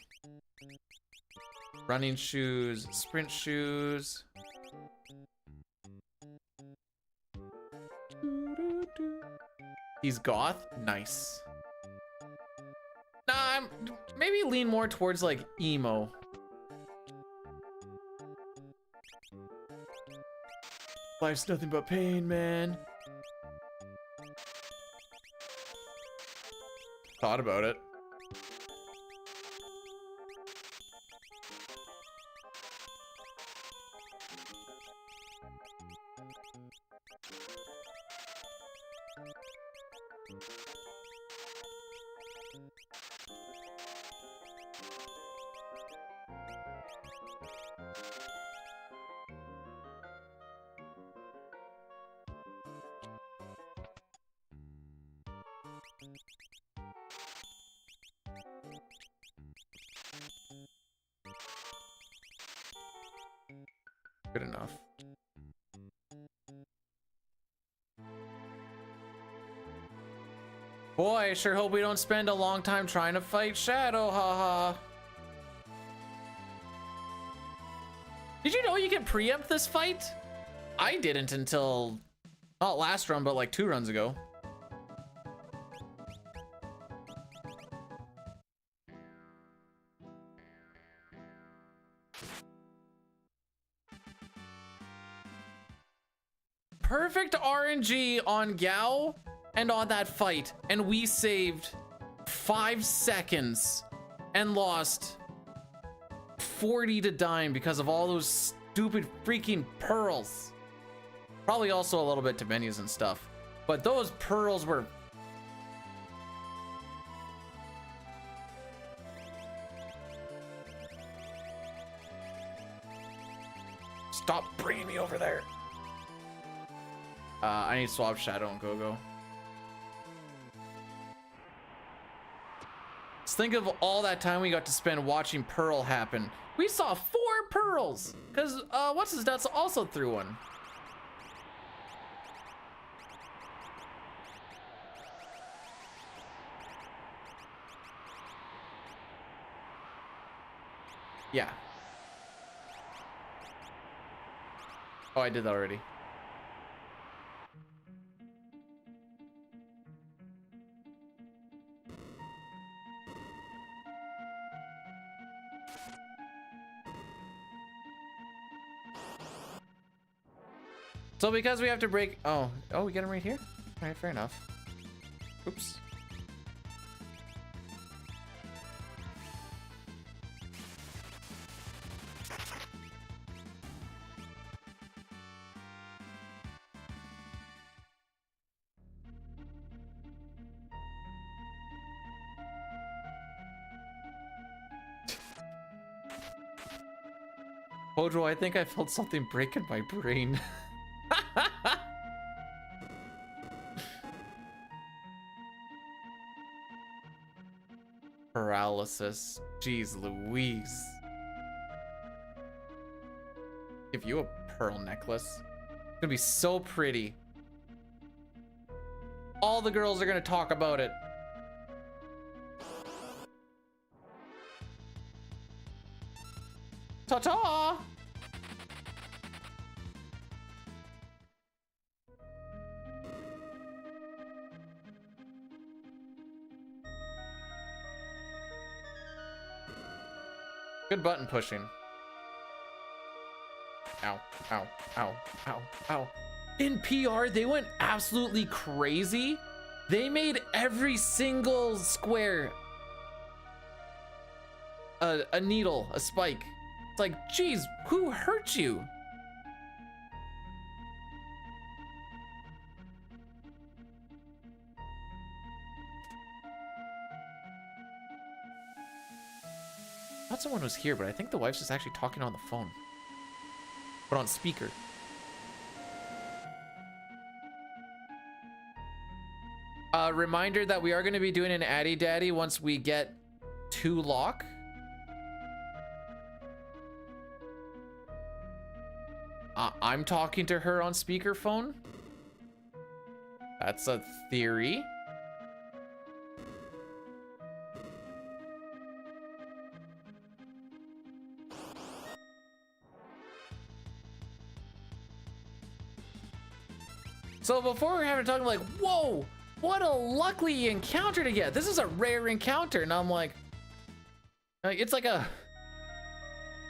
Running shoes, sprint shoes. He's goth? Nice. Nah, I'm maybe lean more towards like emo. Life's nothing but pain, man. Thought about it. Good enough. Boy, I sure hope we don't spend a long time trying to fight Shadow, haha. Did you know you can preempt this fight? I didn't until, not last run, but like 2 runs ago. Perfect RNG on Gao and on that fight, and we saved 5 seconds and lost 40 to dime because of all those stupid freaking pearls. Probably also a little bit to menus and stuff, but those pearls were... Stop bringing me over there. I need to swap Shadow and Go-Go. Just think of all that time we got to spend watching Pearl happen. We saw 4 pearls, because what's his nuts also threw one. Yeah. Oh, I did that already. So because we have to break, oh, we get him right here? All right, fair enough. Oops. Hojo, I think I felt something break in my brain. Paralysis. Jeez Louise. Give you a pearl necklace. It's gonna be so pretty. All the girls are gonna talk about it. Ta-ta! Good button pushing. Ow, ow, ow, ow, ow. In PR, they went absolutely crazy. They made every single square a needle, a spike. It's like, geez, who hurt you? I thought someone was here, but I think the wife's just actually talking on the phone. But on speaker. Reminder that we are going to be doing an Addy Daddy once we get to lock. I'm talking to her on speakerphone. That's a theory. So before we're having a talk, I'm like, whoa, what a lucky encounter to get. This is a rare encounter. And I'm like it's like a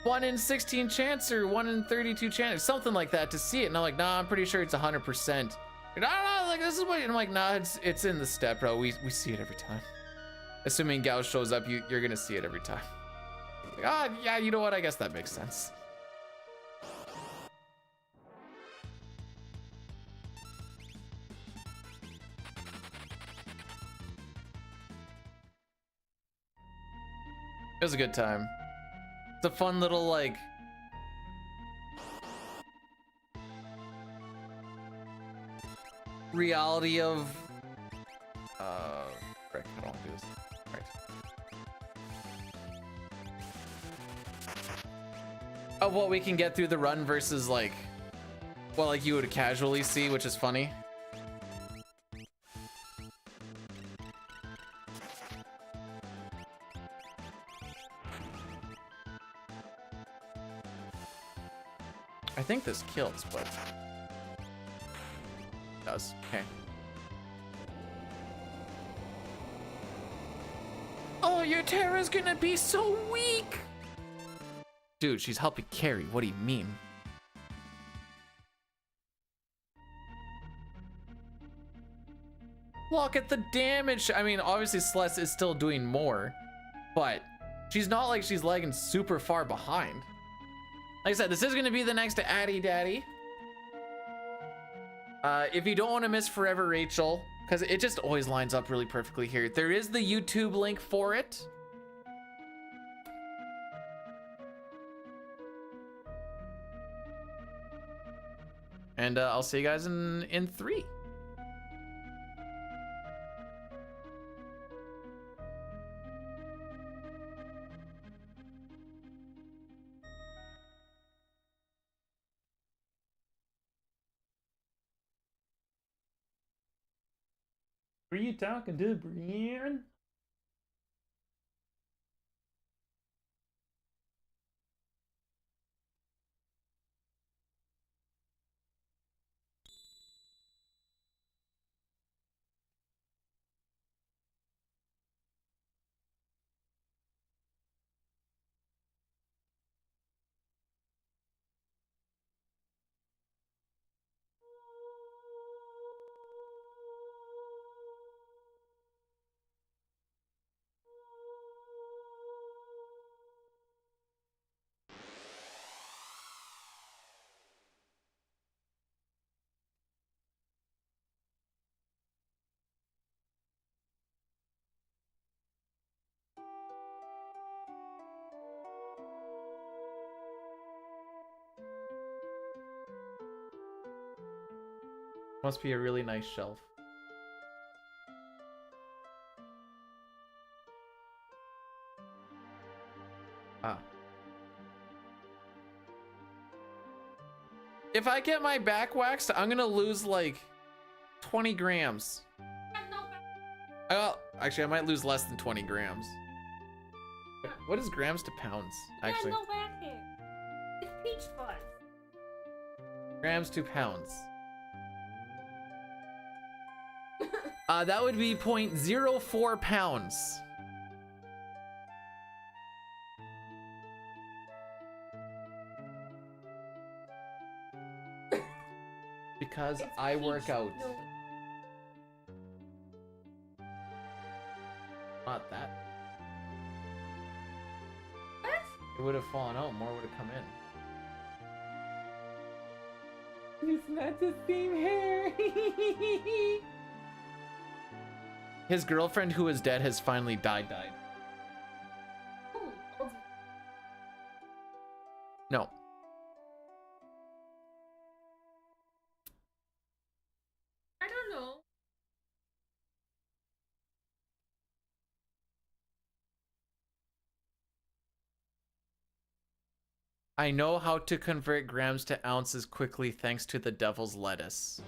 1 in 16 chance or 1 in 32 chance, something like that to see it. And I'm like, nah, I'm pretty sure it's 100%. And I don't know, like this is what, and I'm like, nah, it's in the step, bro. We see it every time. Assuming Gao shows up, you're gonna see it every time. Like, yeah, you know what? I guess that makes sense. It was a good time. It's a fun little, like, reality of frick, I don't want to do this. Right. Of what we can get through the run versus like what like you would casually see, which is funny. I think this kills, but it does. Okay. Oh, your Terra's gonna be so weak. Dude, she's helping carry. What do you mean? Look at the damage. I mean, obviously Celeste is still doing more, but she's not like she's lagging super far behind. Like I said, this is going to be the next Addy Daddy. If you don't want to miss Forever Rachel, because it just always lines up really perfectly here, there is the YouTube link for it. And I'll see you guys in 3.
Were you talking to Brienne?
Must be a really nice shelf. Ah. If I get my back waxed, I'm gonna lose like 20 grams. Actually, I might lose less than 20 grams. What is grams to pounds, actually?
no back hair. It's peach fuzz.
Grams to pounds. That would be 0.04 pounds. Because
It's
I
peach.
work out.
No.
Not that.
What?
It would have fallen out. More would have come in.
It's not the same hair.
His girlfriend who is dead has finally died.
Oh,
No.
I don't know.
I know how to convert grams to ounces quickly thanks to the devil's lettuce.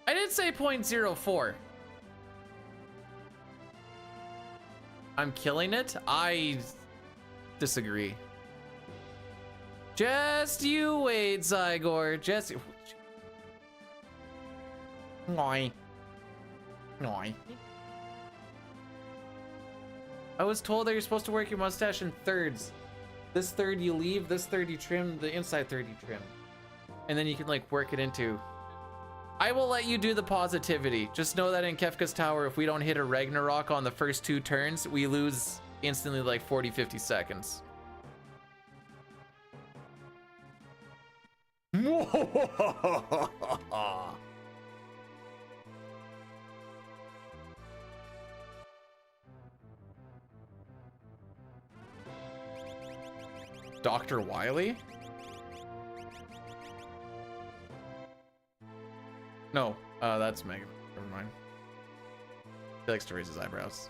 I did say 0.04. I'm killing it? I disagree. Just you wait, Zygor. Just... Noi. Noi. I was told that you're supposed to work your mustache in thirds. This third you leave, this third you trim, the inside third you trim. And then you can like work it into. I will let you do the positivity. Just know that in Kefka's Tower, if we don't hit a Ragnarok on the first 2 turns, we lose instantly like 40, 50 seconds. Dr. Wily? No, that's Megan. Never mind. He likes to raise his eyebrows.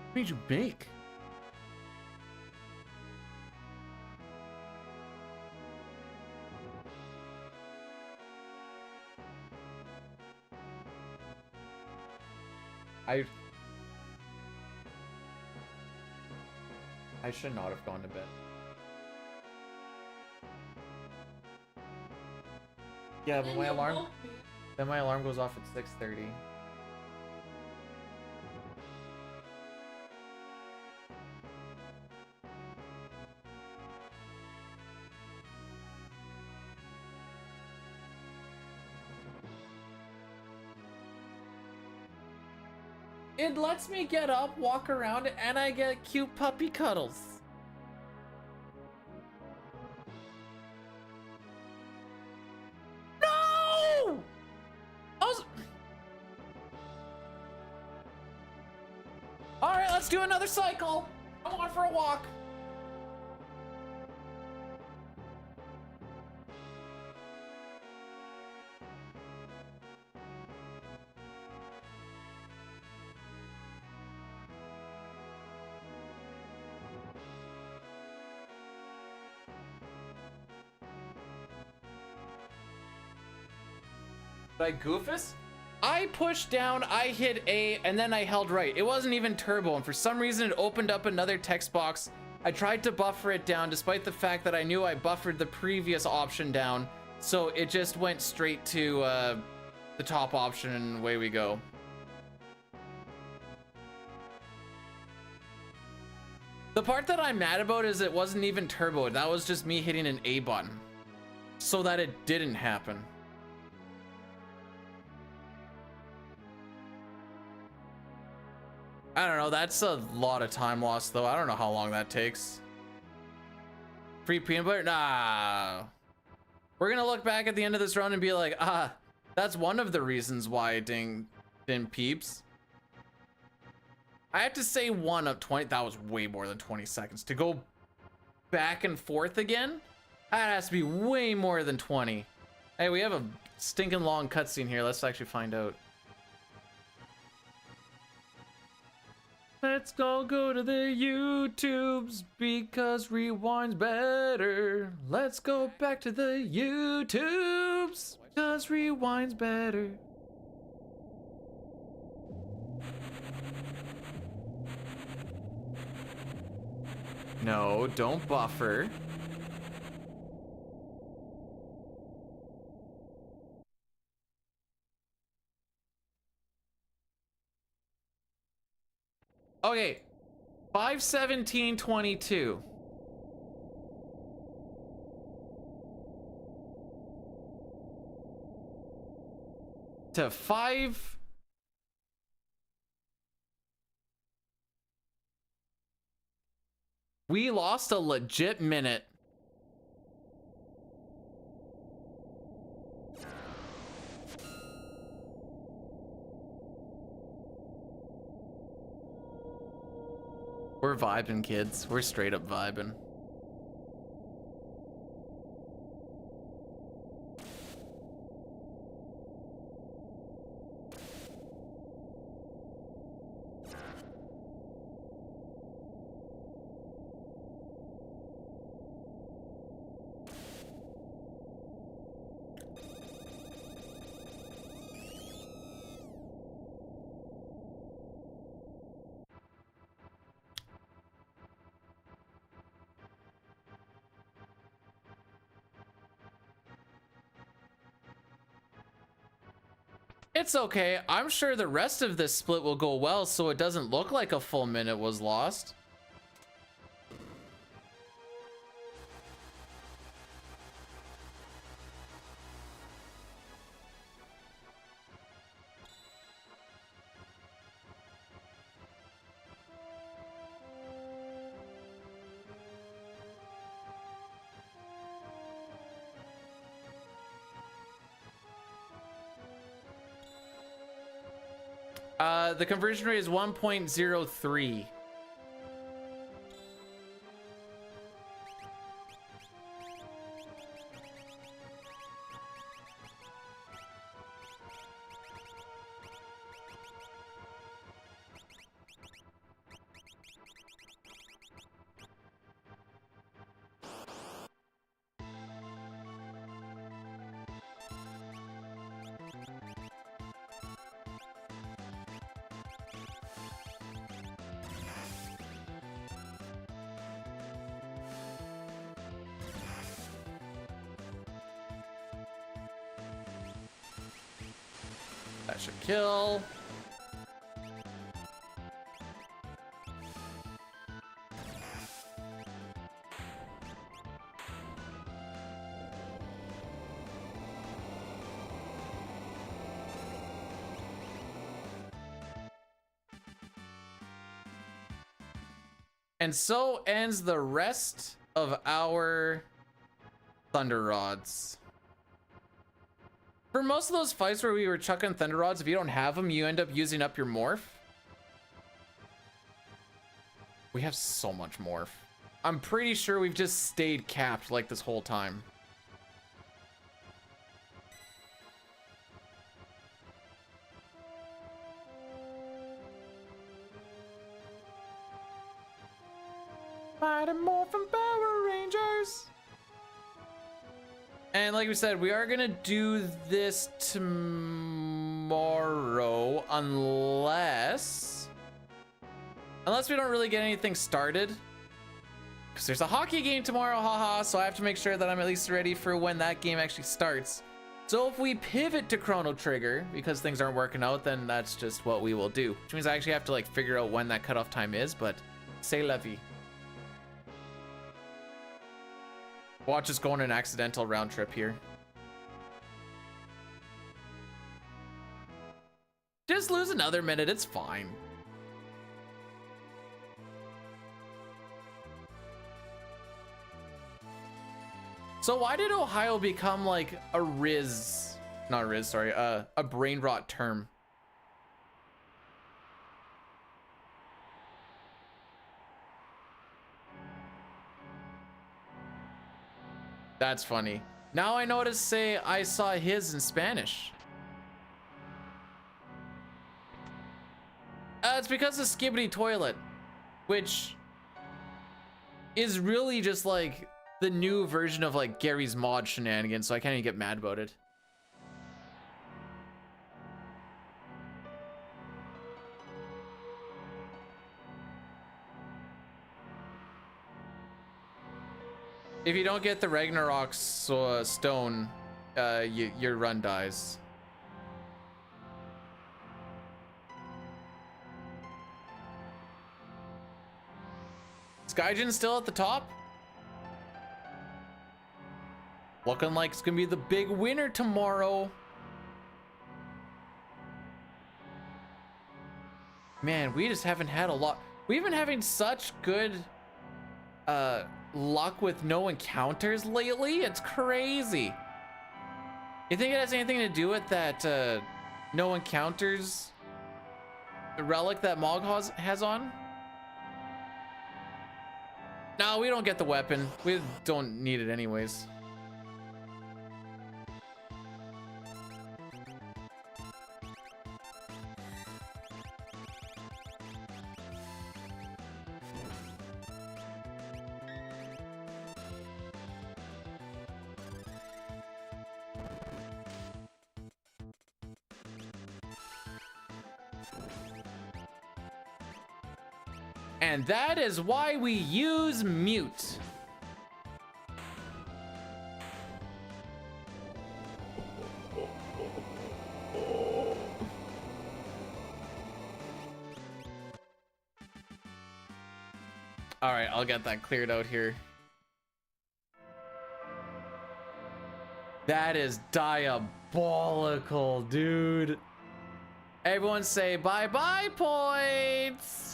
What made you bake? I should not have gone to bed. Yeah, but my alarm goes off at 6:30. It lets me get up, walk around, and I get cute puppy cuddles. No! Alright, let's do another cycle. I'm on for a walk. Like Goofus? I pushed down, I hit A, and then I held right. It wasn't even turbo, and for some reason it opened up another text box. I tried to buffer it down, despite the fact that I knew I buffered the previous option down, so it just went straight to the top option, and away we go. The part that I'm mad about is it wasn't even turbo. That was just me hitting an A button, so that it didn't happen. I don't know, that's a lot of time lost though. I don't know how long that takes. Free peanut butter? Nah. We're gonna look back at the end of this run and be like, ah, that's one of the reasons why it didn't peeps. I have to say 1 of 20, that was way more than 20 seconds. To go back and forth again, that has to be way more than 20. Hey, we have a stinking long cutscene here. Let's actually find out. Let's go to the YouTubes because rewind's better. Let's go back to the YouTubes because rewind's better. No, don't buffer. Okay, 51722. To 5. We lost a legit minute. We're vibing, kids. We're straight up vibing. It's okay. I'm sure the rest of this split will go well, so it doesn't look like a full minute was lost. The conversion rate is 1.03. That should kill. And so ends the rest of our Thunder Rods. For most of those fights where we were chucking Thunder Rods, if you don't have them, you end up using up your morph. We have so much morph. I'm pretty sure we've just stayed capped like this whole time. Fighting more from Power Rangers. And like we said, we are gonna do this tomorrow unless we don't really get anything started. Because there's a hockey game tomorrow, haha, so I have to make sure that I'm at least ready for when that game actually starts. So if we pivot to Chrono Trigger because things aren't working out, then that's just what we will do. Which means I actually have to like figure out when that cutoff time is, but c'est la vie. Watch us go on an accidental round trip here. Just lose another minute, it's fine. So why did Ohio become like a a brain rot term? That's funny. Now I know to say I saw his in Spanish. It's because of Skibbity Toilet, which is really just like the new version of like Gary's Mod shenanigans, so I can't even get mad about it. If you don't get the Ragnarok stone, your run dies. Skygen's still at the top. Looking like it's gonna be the big winner tomorrow. Man, we just haven't had a lot. We've been having such good luck with no encounters lately. It's crazy. You think it has anything to do with that no encounters relic that Mog has on? No, we don't get the weapon. We don't need it anyways. And that is why we use mute. All right, I'll get that cleared out here. That is diabolical, dude. Everyone say bye-bye points.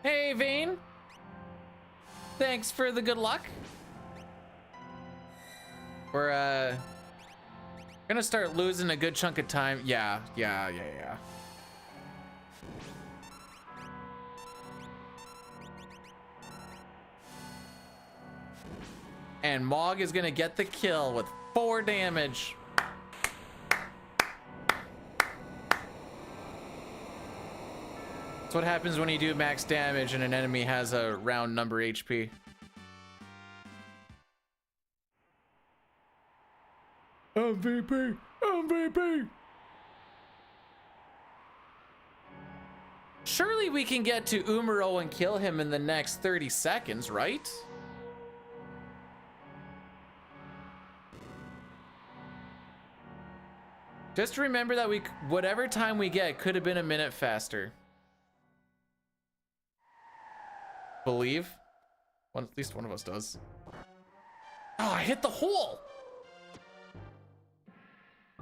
Hey, Vane. Thanks for the good luck. We're gonna start losing a good chunk of time. Yeah. And Mog is gonna get the kill with 4 damage. That's what happens when you do max damage and an enemy has a round number HP. MVP! MVP! Surely we can get to Umaro and kill him in the next 30 seconds, right? Just remember that whatever time we get could have been a minute faster. Believe. At least one of us does. Oh, I hit the hole!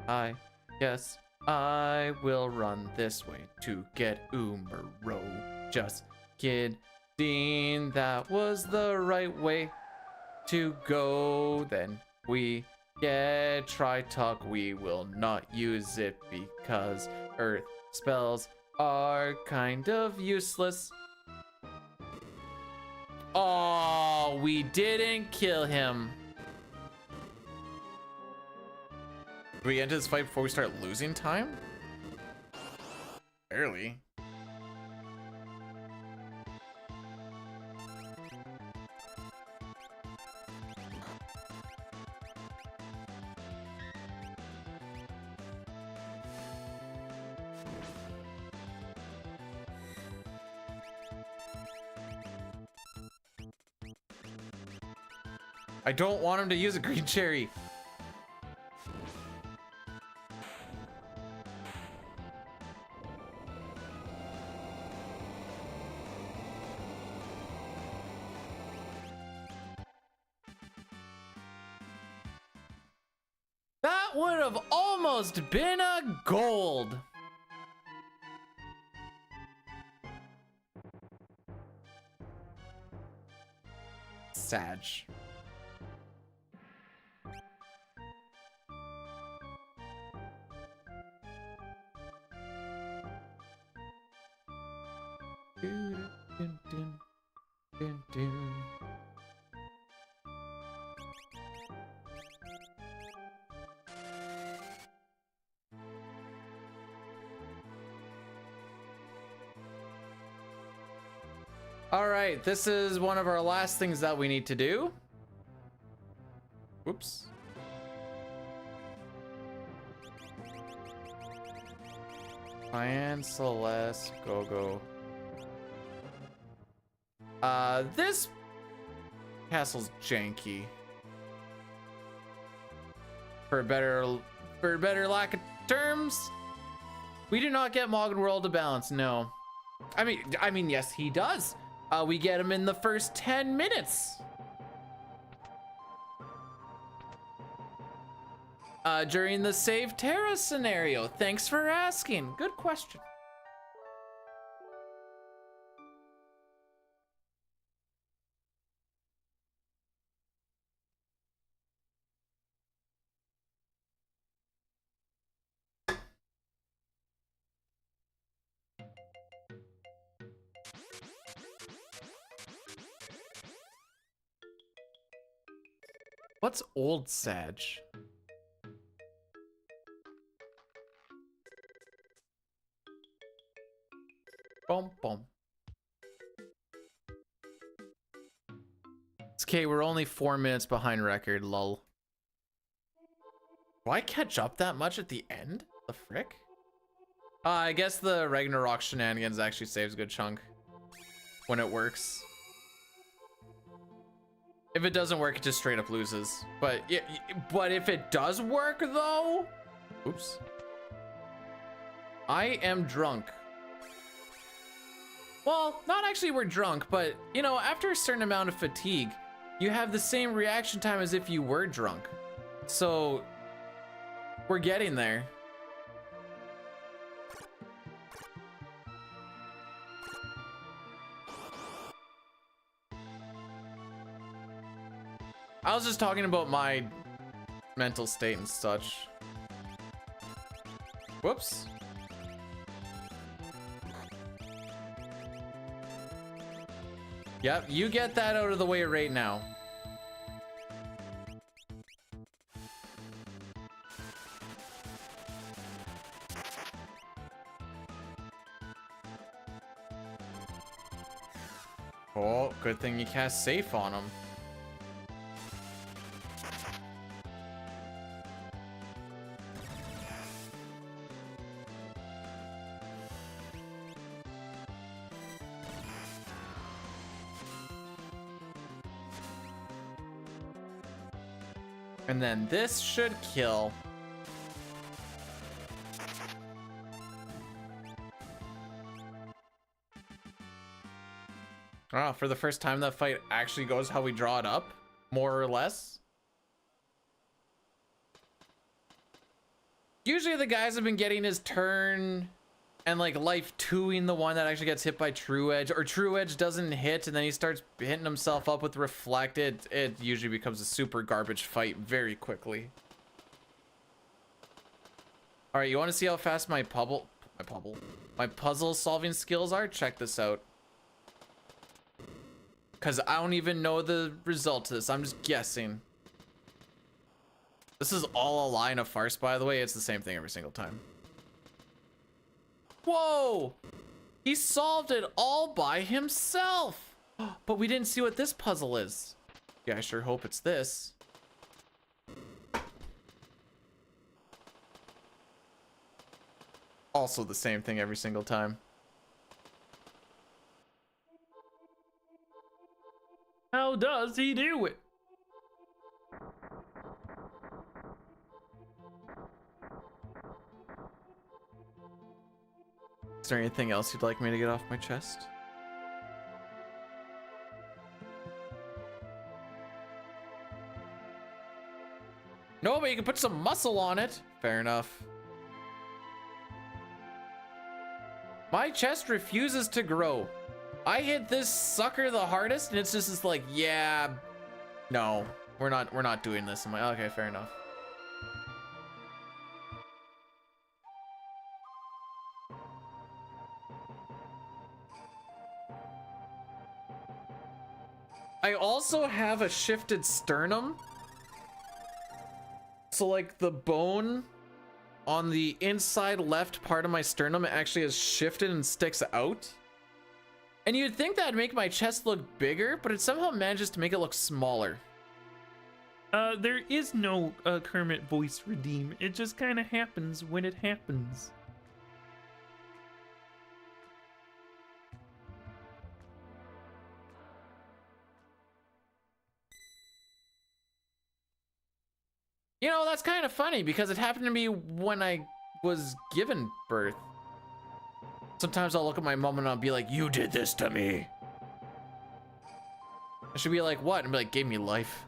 I guess I will run this way to get Umaro. Just kidding, that was the right way to go. Then we get Tri-Talk. We will not use it because Earth spells are kind of useless. Oh, we didn't kill him. Do we end this fight before we start losing time? Barely. I don't want him to use a green cherry. That would have almost been a gold. Sag. All right, this is one of our last things that we need to do. Whoops. Cyan, Celeste, Go-Go. This castle's janky. For a better lack of terms, we do not get Moggen World to balance. No, I mean, yes, he does. We get him in the first 10 minutes. During the Save Terra scenario. Thanks for asking. Good question. What's Old Sag? Boom, boom. It's okay, we're only 4 minutes behind record, lol. Do I catch up that much at the end? The frick? I guess the Ragnarok shenanigans actually saves a good chunk when it works. If it doesn't work, it just straight up loses. But if it does work though, oops. I am drunk. Well, not actually we're drunk, but you know, after a certain amount of fatigue, you have the same reaction time as if you were drunk. So we're getting there. I was just talking about my mental state and such. Whoops. Yep, you get that out of the way right now. Oh, good thing you cast safe on him. And then this should kill. Ah, for the first time that fight actually goes how we draw it up, more or less. Usually the guys have been getting his turn and like life 2ing the one that actually gets hit by True Edge, or True Edge doesn't hit and then he starts hitting himself up with Reflect. It usually becomes a super garbage fight very quickly. All right, you want to see how fast my puzzle solving skills are? Check this out. Because I don't even know the result to this. I'm just guessing. This is all a lie and a farce, by the way. It's the same thing every single time. Whoa! He solved it all by himself! But we didn't see what this puzzle is. Yeah, I sure hope it's this. Also the same thing every single time.
How does he do it?
Is there anything else you'd like me to get off my chest? No, but you can put some muscle on it. Fair enough. My chest refuses to grow. I hit this sucker the hardest and it's just like, yeah, no, we're not doing this. I'm like, okay, fair enough. I also have a shifted sternum. So like the bone on the inside left part of my sternum actually has shifted and sticks out. And you'd think that'd make my chest look bigger, but it somehow manages to make it look smaller.
There is no Kermit voice redeem. It just kind of happens when it happens.
You know, that's kind of funny because it happened to me when I was given birth. Sometimes I'll look at my mom and I'll be like, you did this to me. I should be like, what? And be like, gave me life.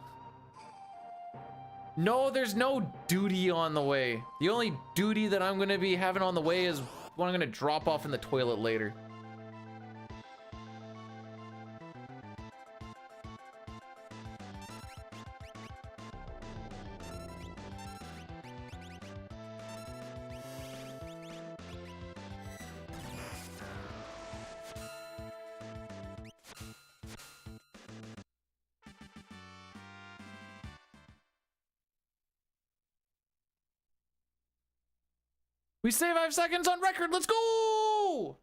No, there's no duty on the way. The only duty that I'm gonna be having on the way is what I'm gonna drop off in the toilet later. We say 5 seconds on record. Let's go!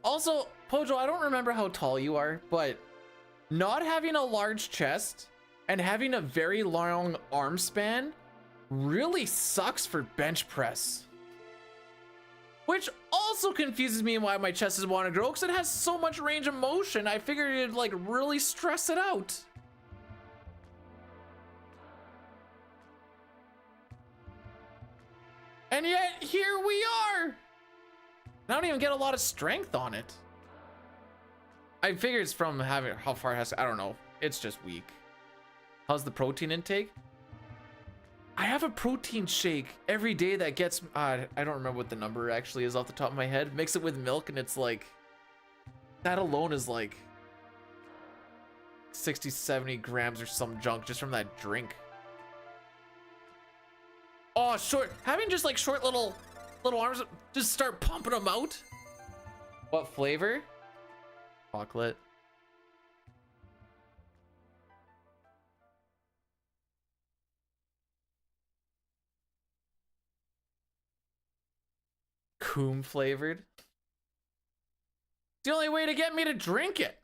Also, Pojo, I don't remember how tall you are, but not having a large chest and having a very long arm span really sucks for bench press. Which also confuses me why my chest is want to grow, because it has so much range of motion. I figured it'd like really stress it out. And yet here we are. I don't even get a lot of strength on it. I figure it's from having how far it has to, I don't know. It's just weak. How's the protein intake? I have a protein shake every day that gets, I don't remember what the number actually is off the top of my head. Mix it with milk and it's like, that alone is like 60, 70 grams or some junk just from that drink. Oh, having just like short little arms, just start pumping them out. What flavor? Chocolate. Coom flavored. It's the only way to get me to drink it.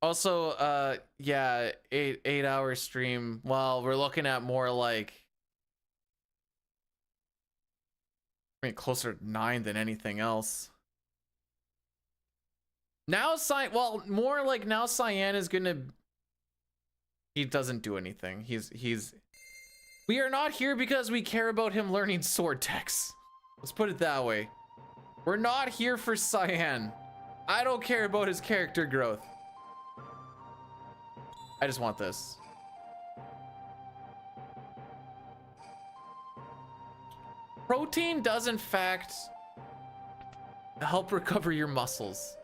Also, yeah, 8-hour stream. Well, we're looking at more like, I mean, closer to 9 than anything else. Now, well, more like now Cyan is gonna, he doesn't do anything. We are not here because we care about him learning sword techs. Let's put it that way. We're not here for Cyan. I don't care about his character growth. I just want this. Protein does in fact help recover your muscles.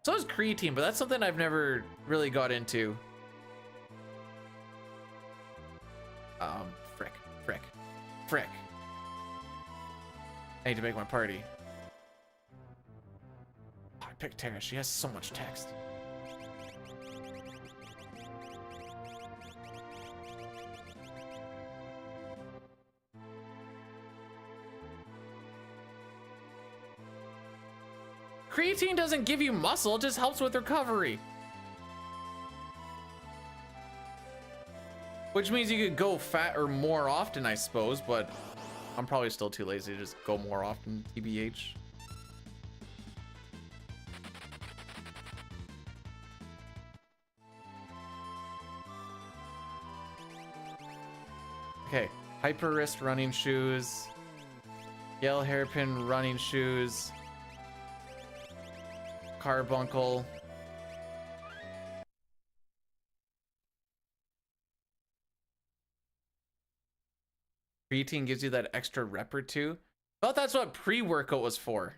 So does creatine, but that's something I've never really got into. Frick. I need to make my party. Oh, I picked Tara. She has so much text. Creatine doesn't give you muscle, it just helps with recovery. Which means you could go fat or more often, I suppose, but I'm probably still too lazy to just go more often, TBH. Okay, hyper wrist running shoes, yellow hairpin running shoes, carbuncle. Creatine gives you that extra rep or two. I thought that's what pre-workout was for.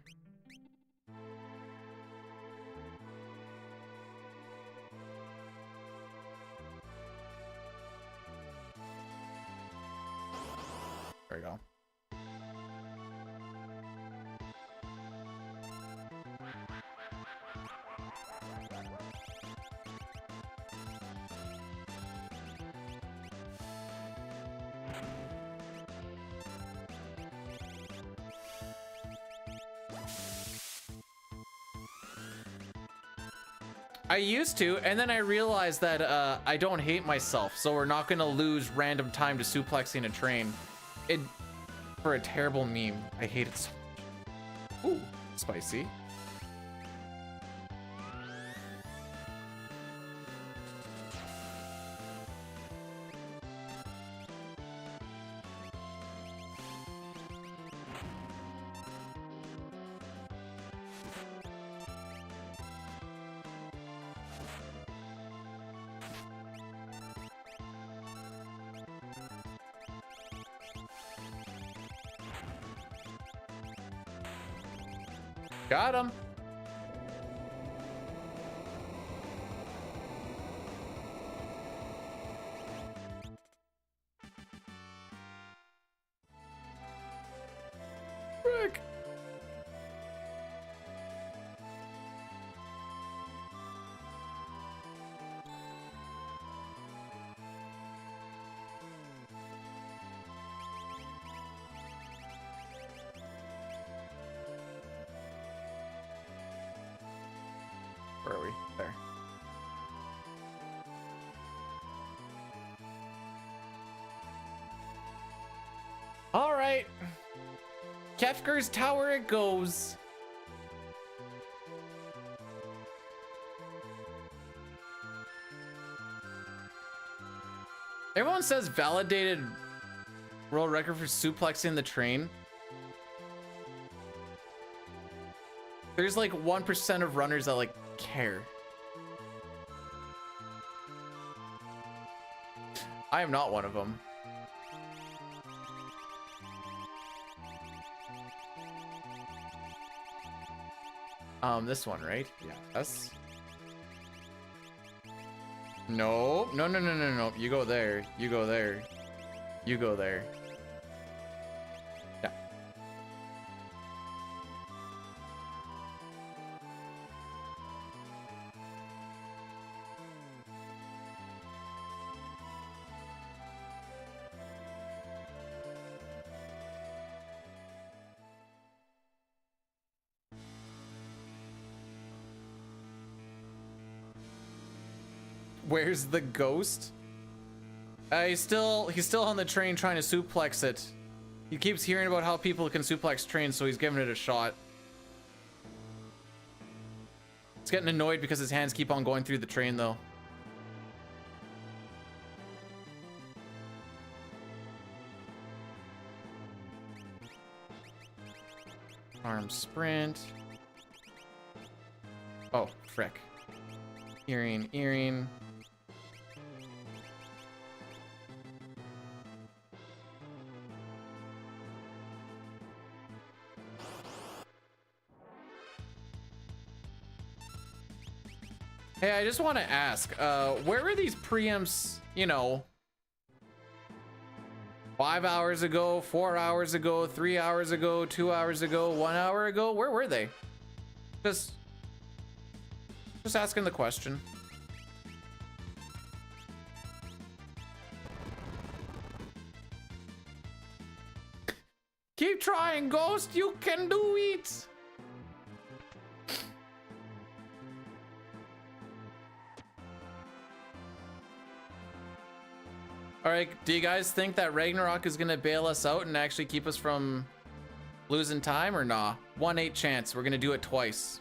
There we go. I used to, and then I realized that I don't hate myself, so we're not gonna lose random time to suplexing a train. for a terrible meme. I hate it so much. Ooh, spicy. Got him. Frick. Where are we? There. All right. Kefker's Tower it goes. Everyone says validated world record for suplexing the train. There's like 1% of runners that like care. I am not one of them. This one, right? Yeah. Yes. No. No, no, no, no, no. You go there. You go there. You go there. Yeah. Where's the ghost? He's still on the train trying to suplex it. He keeps hearing about how people can suplex trains, so he's giving it a shot. He's getting annoyed because his hands keep on going through the train, though. Arm sprint. Oh, frick. Earring. Hey, I just want to ask, where were these preamps, you know, 5 hours ago, 4 hours ago, 3 hours ago, 2 hours ago, 1 hour ago? Where were they? Just asking the question. Keep trying, Ghost. You can do it. All right, do you guys think that Ragnarok is gonna bail us out and actually keep us from losing time or nah? 1/8 chance. We're gonna do it twice.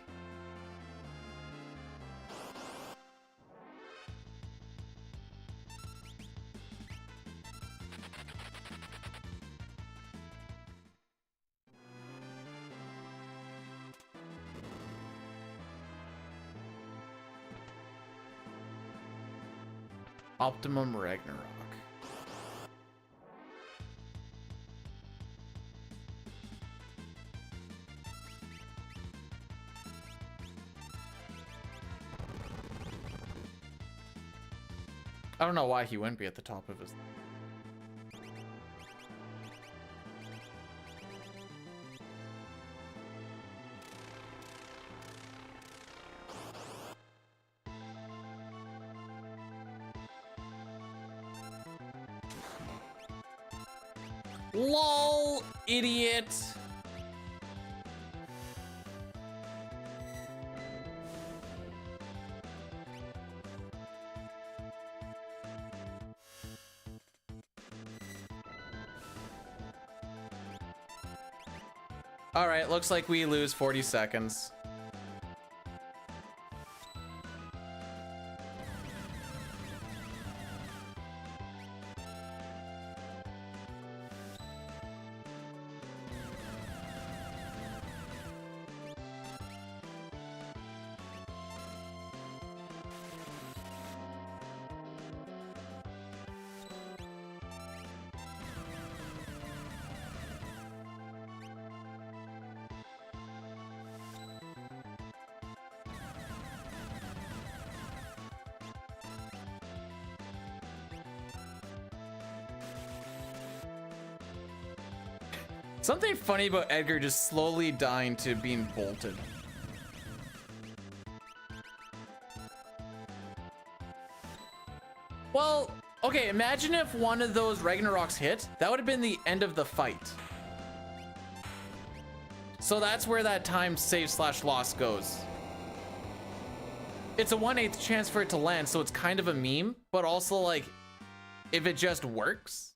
Optimum Ragnarok. I don't know why he wouldn't be at the top of his. LOL, idiot. All right, looks like we lose 40 seconds. Something funny about Edgar just slowly dying to being bolted. Well, okay, imagine if one of those Ragnaroks hit. That would have been the end of the fight. So that's where that time save slash loss goes. It's a 1/8 chance for it to land, so it's kind of a meme, but also like, if it just works,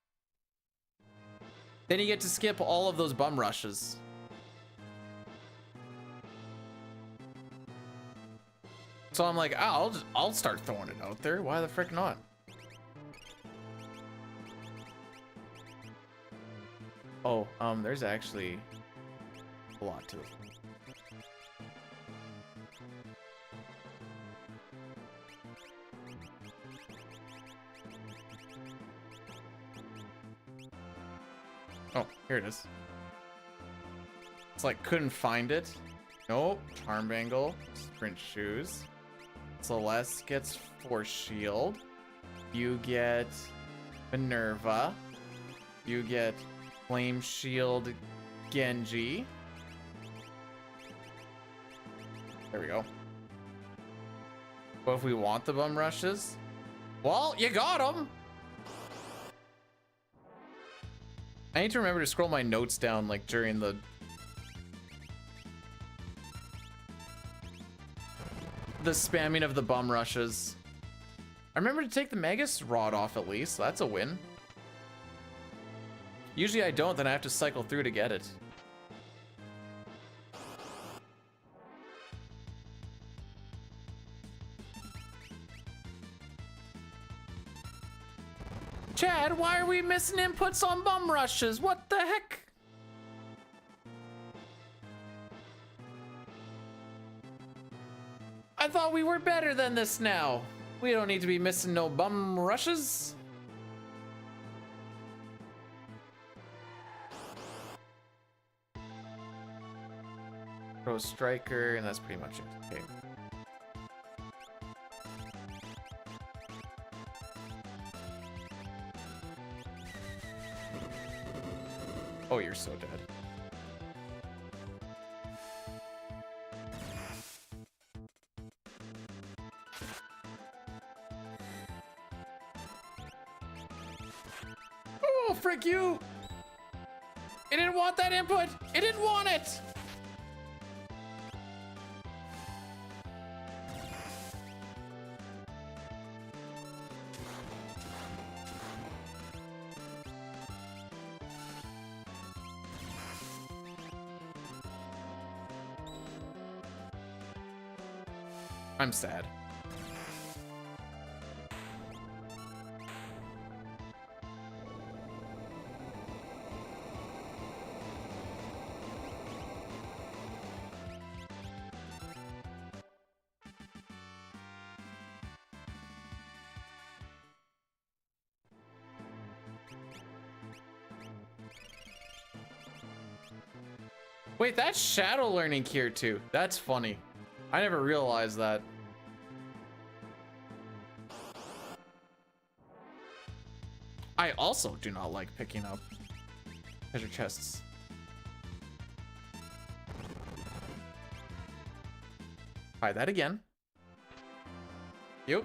then you get to skip all of those bum rushes. So I'm like, oh, I'll start throwing it out there. Why the frick not? Oh, there's actually a lot to it. Oh, here it is. It's like, couldn't find it. Nope. Charm Bangle. Sprint Shoes. Celeste gets Force Shield. You get Minerva. You get Flame Shield Genji. There we go. But if we want the bum rushes, well, you got them. I need to remember to scroll my notes down like during the spamming of the bum rushes. I remember to take the Magus Rod off at least, so that's a win. Usually I don't, then I have to cycle through to get it. Chad, why are we missing inputs on bum rushes? What the heck? I thought we were better than this now. We don't need to be missing no bum rushes. Pro Striker, and that's pretty much it. Okay. Oh, you're so dead. Oh, frick you! It didn't want that input! It didn't want it! I'm sad. Wait, that's Shadow Learning here too. That's funny. I never realized that. I also do not like picking up treasure chests. Try that again. Yep.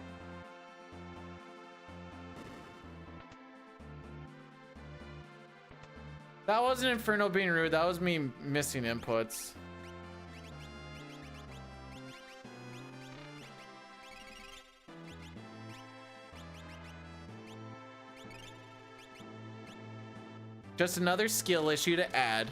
That wasn't Inferno being rude, that was me missing inputs. Just another skill issue to add.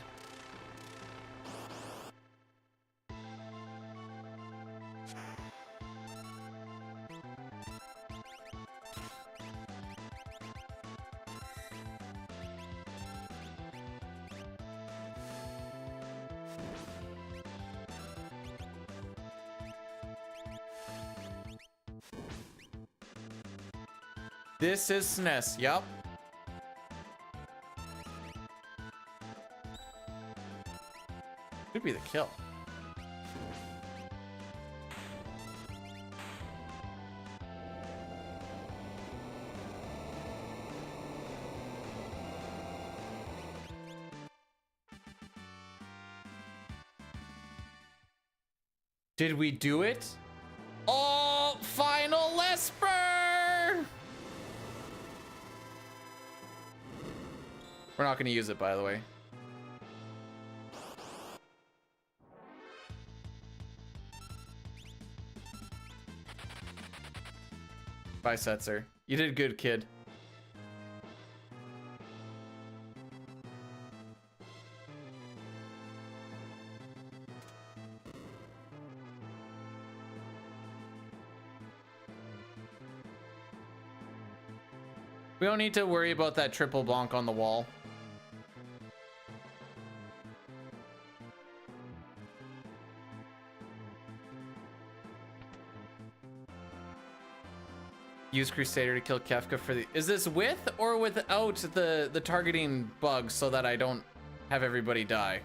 This is SNES. Yup. Could be the kill. Did we do it? Oh, final Esper! We're not gonna use it, by the way. Bye, Setzer. You did good, kid. We don't need to worry about that triple bonk on the wall. Use Crusader to kill Kefka for the... Is this with or without the targeting bug so that I don't have everybody die?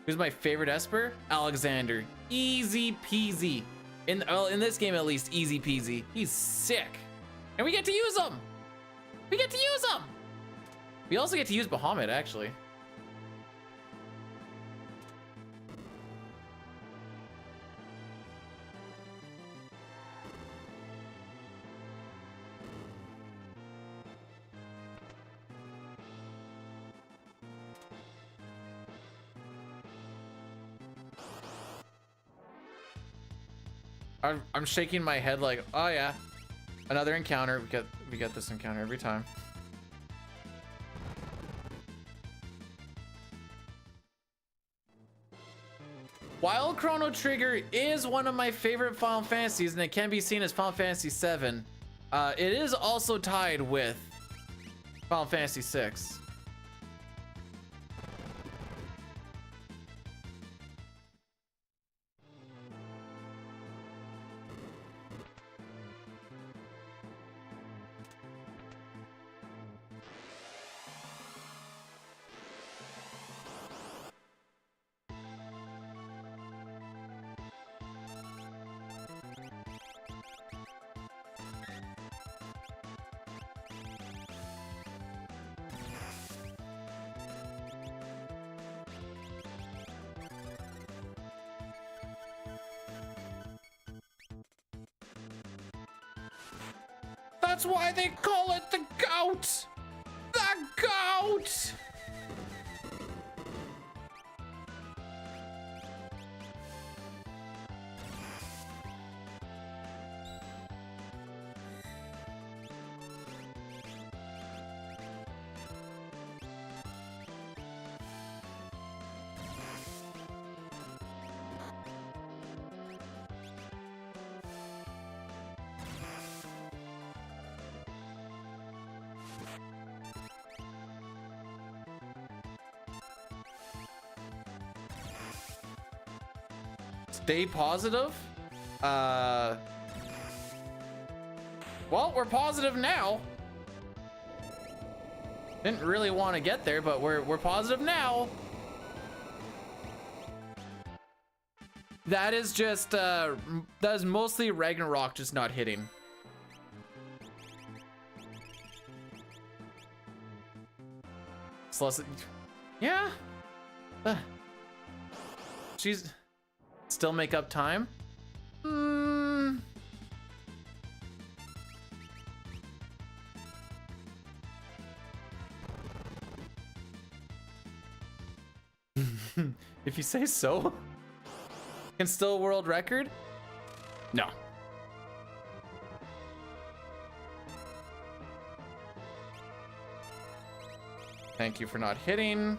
Who's my favorite Esper? Alexander. Easy peasy. In this game at least, easy peasy. He's sick. And we get to use him! We get to use him! We also get to use Bahamut, actually. I'm shaking my head like, oh yeah. Another encounter. We get this encounter every time. While Chrono Trigger is one of my favorite Final Fantasies, and it can be seen as Final Fantasy VII, it is also tied with Final Fantasy VI. That's why they call it the goat! The goat! Stay positive? Well, we're positive now. Didn't really want to get there, but we're positive now. That is just, that is mostly Ragnarok just not hitting. Celeste, yeah. She's still make up time. If you say so. Can still world record? No. Thank you for not hitting.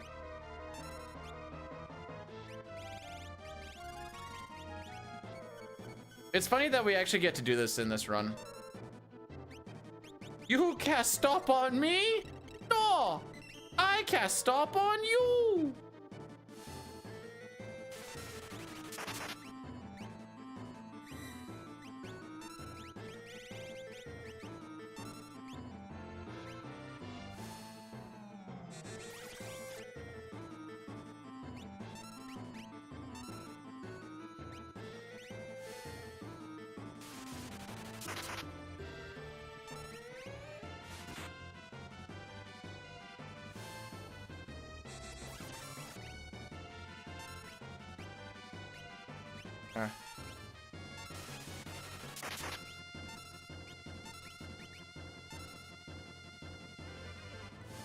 It's funny that we actually get to do this in this run. You cast stop on me? No! I cast stop on you! Ah.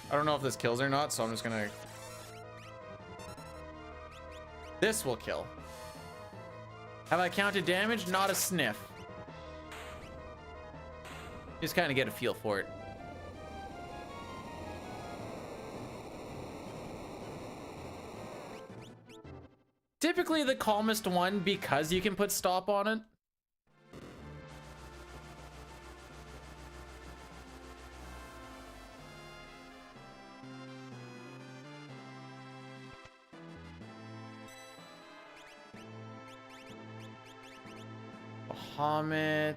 I don't know if this kills or not, so I'm just gonna... This will kill. Have I counted damage? Not a sniff. Just kind of get a feel for it. Typically the calmest one because you can put stop on it. Bahamut.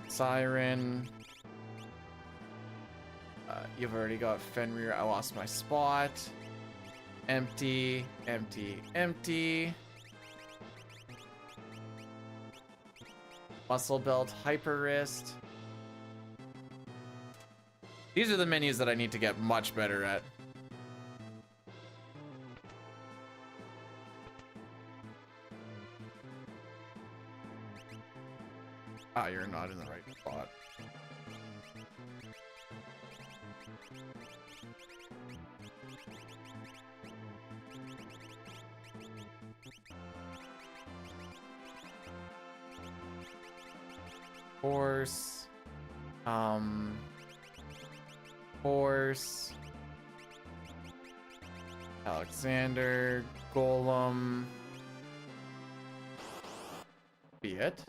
Siren. You've already got Fenrir. I lost my spot. Empty, empty, empty. Muscle belt, hyper wrist. These are the menus that I need to get much better at. Ah, you're not in the right spot. Horse. Horse. Alexander. Golem. Be it.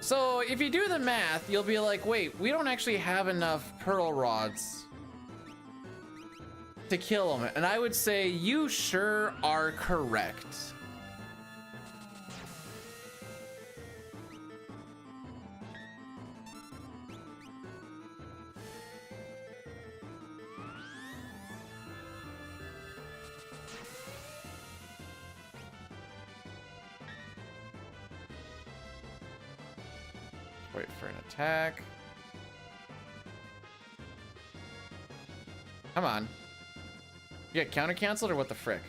So if you do the math, you'll be like, wait, we don't actually have enough pearl rods to kill him. And I would say you sure are correct. Wait for an attack. Come on. You get counter canceled or what the frick?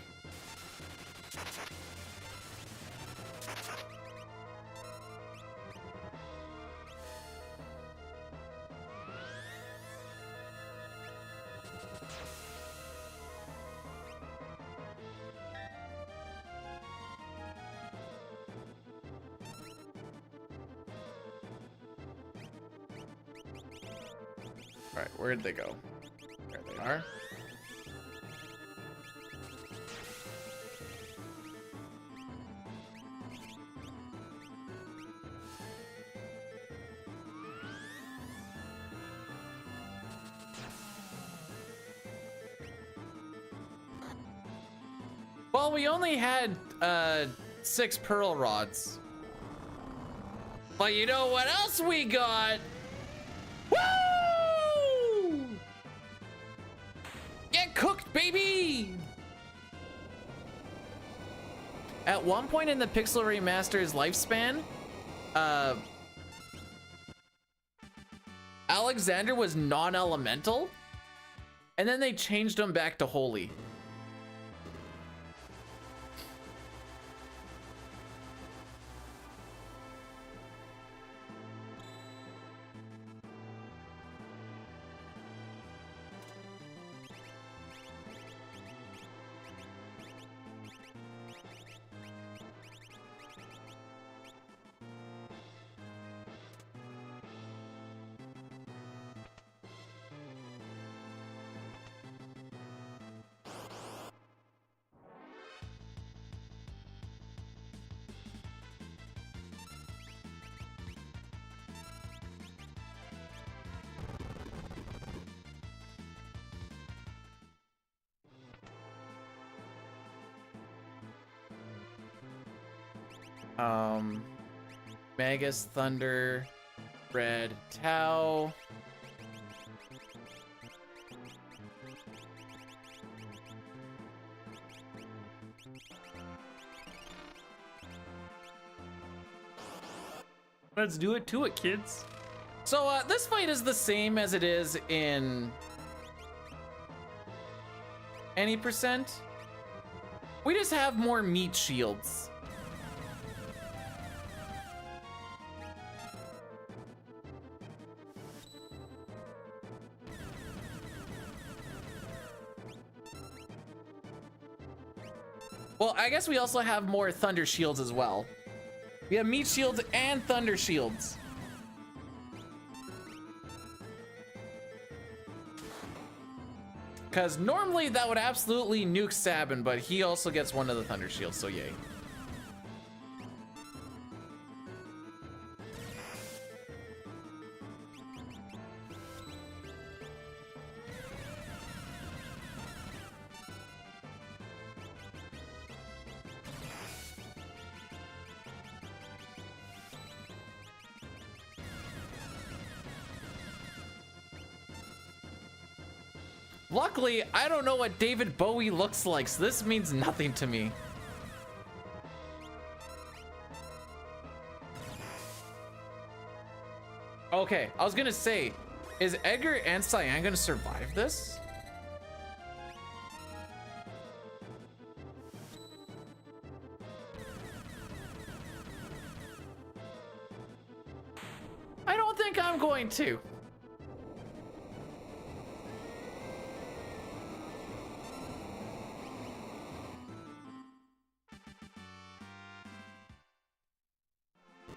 All right, where'd they go? There they are. Well, we only had 6 pearl rods. But you know what else we got? Woo! Get cooked, baby! At one point in the Pixel Remaster's lifespan, Alexander was non-elemental, and then they changed him back to holy. Magus, Thunder, Red Tau.
Let's do it to it, kids.
So this fight is the same as it is in any percent. We just have more meat shields. Well, I guess we also have more thunder shields as well. We have meat shields and thunder shields. Because normally that would absolutely nuke Sabin, but he also gets one of the thunder shields, so yay. Luckily, I don't know what David Bowie looks like, so this means nothing to me. Okay, I was gonna say, is Edgar and Cyan gonna survive this? I don't think I'm going to.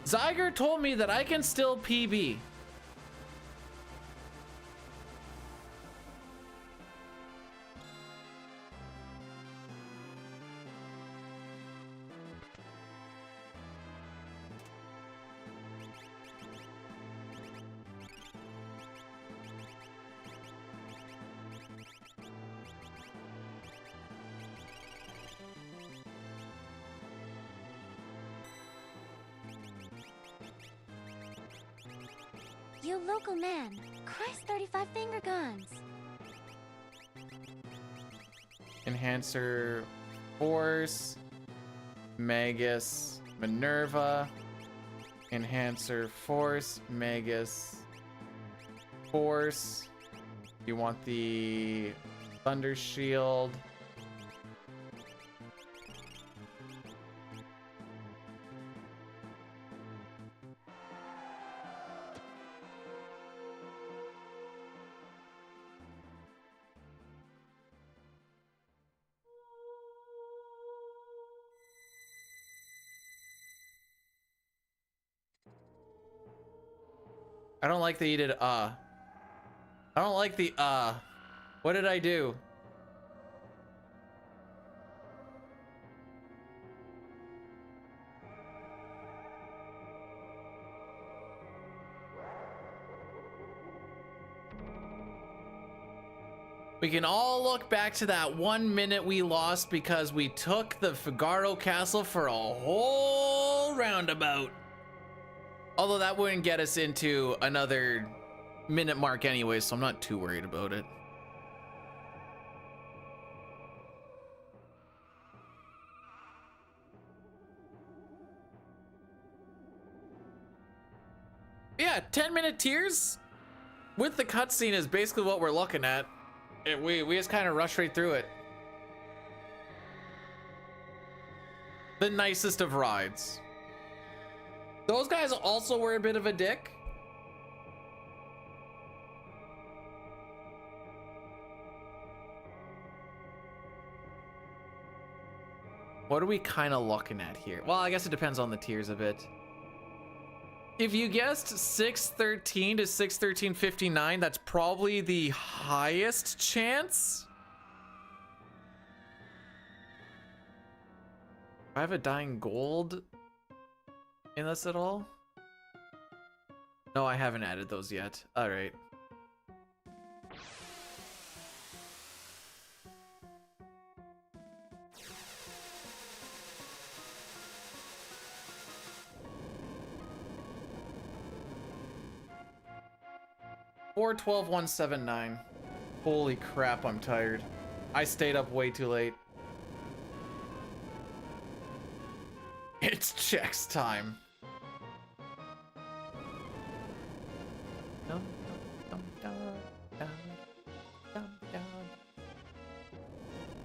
Zyger told me that I can still PB.
You local man, Christ 35 finger guns.
Enhancer, Force, Magus, Minerva. Enhancer, Force, Magus, Force. You want the Thunder Shield. I don't like that you did I don't like the What did I do? We can all look back to that 1 minute we lost because we took the Figaro Castle for a whole roundabout. Although that wouldn't get us into another minute mark anyway, so I'm not too worried about it. Yeah, 10-minute tiers with the cutscene is basically what we're looking at. We just kind of rush right through it. The nicest of rides. Those guys also were a bit of a dick. What are we kind of looking at here? Well, I guess it depends on the tiers a bit. If you guessed 613 to 613.59, that's probably the highest chance. Do I have a dying gold in this at all? No, I haven't added those yet. All right. 412 179. Holy crap, I'm tired. I stayed up way too late. It's checks time.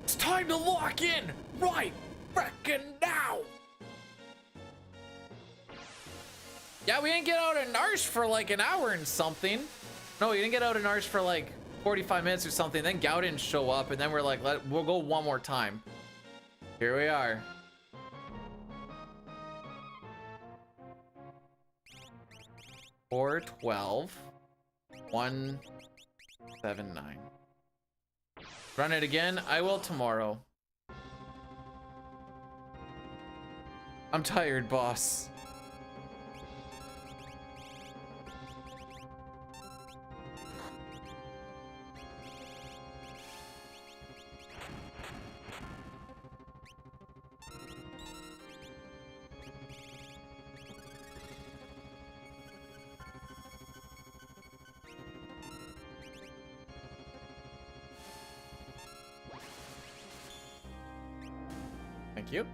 It's time to lock in right frickin' now. Yeah, we didn't get out of Narsh for like an hour and something. No, we didn't get out of Narsh for like 45 minutes or something. Then Gao didn't show up, and then we're like, we'll go one more time. Here we are. Four 12 179. Run it again. I will tomorrow. I'm tired, boss. Thank you.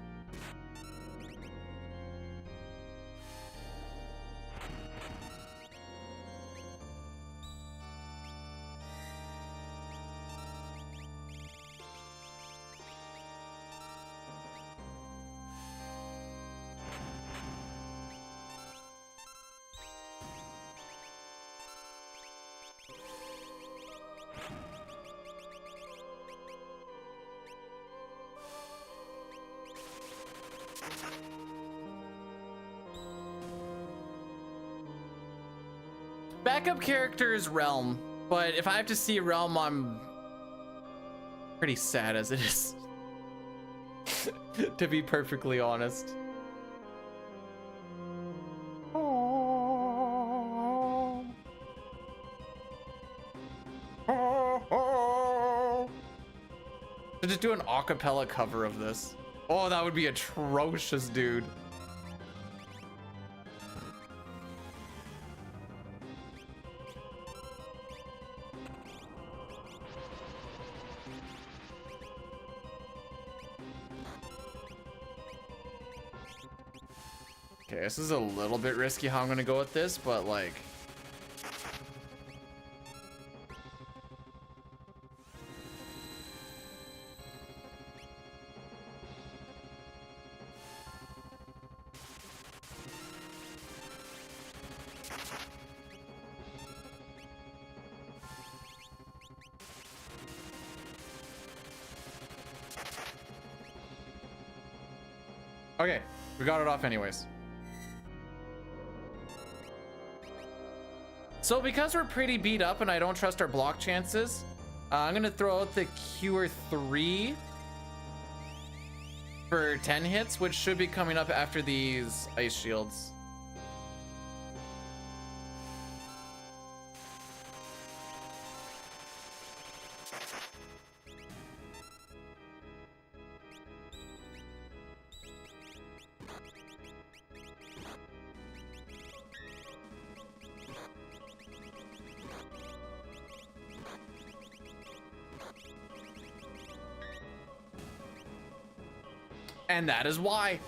Backup character is Realm, but if I have to see Realm, I'm pretty sad as it is. To be perfectly honest. To just do an acapella cover of this. Oh, that would be atrocious, dude. Okay, this is a little bit risky how I'm gonna go with this, but like... Okay, we got it off anyways. So because we're pretty beat up and I don't trust our block chances, I'm gonna throw out the Cure 3 for 10 hits, which should be coming up after these ice shields. And that is why.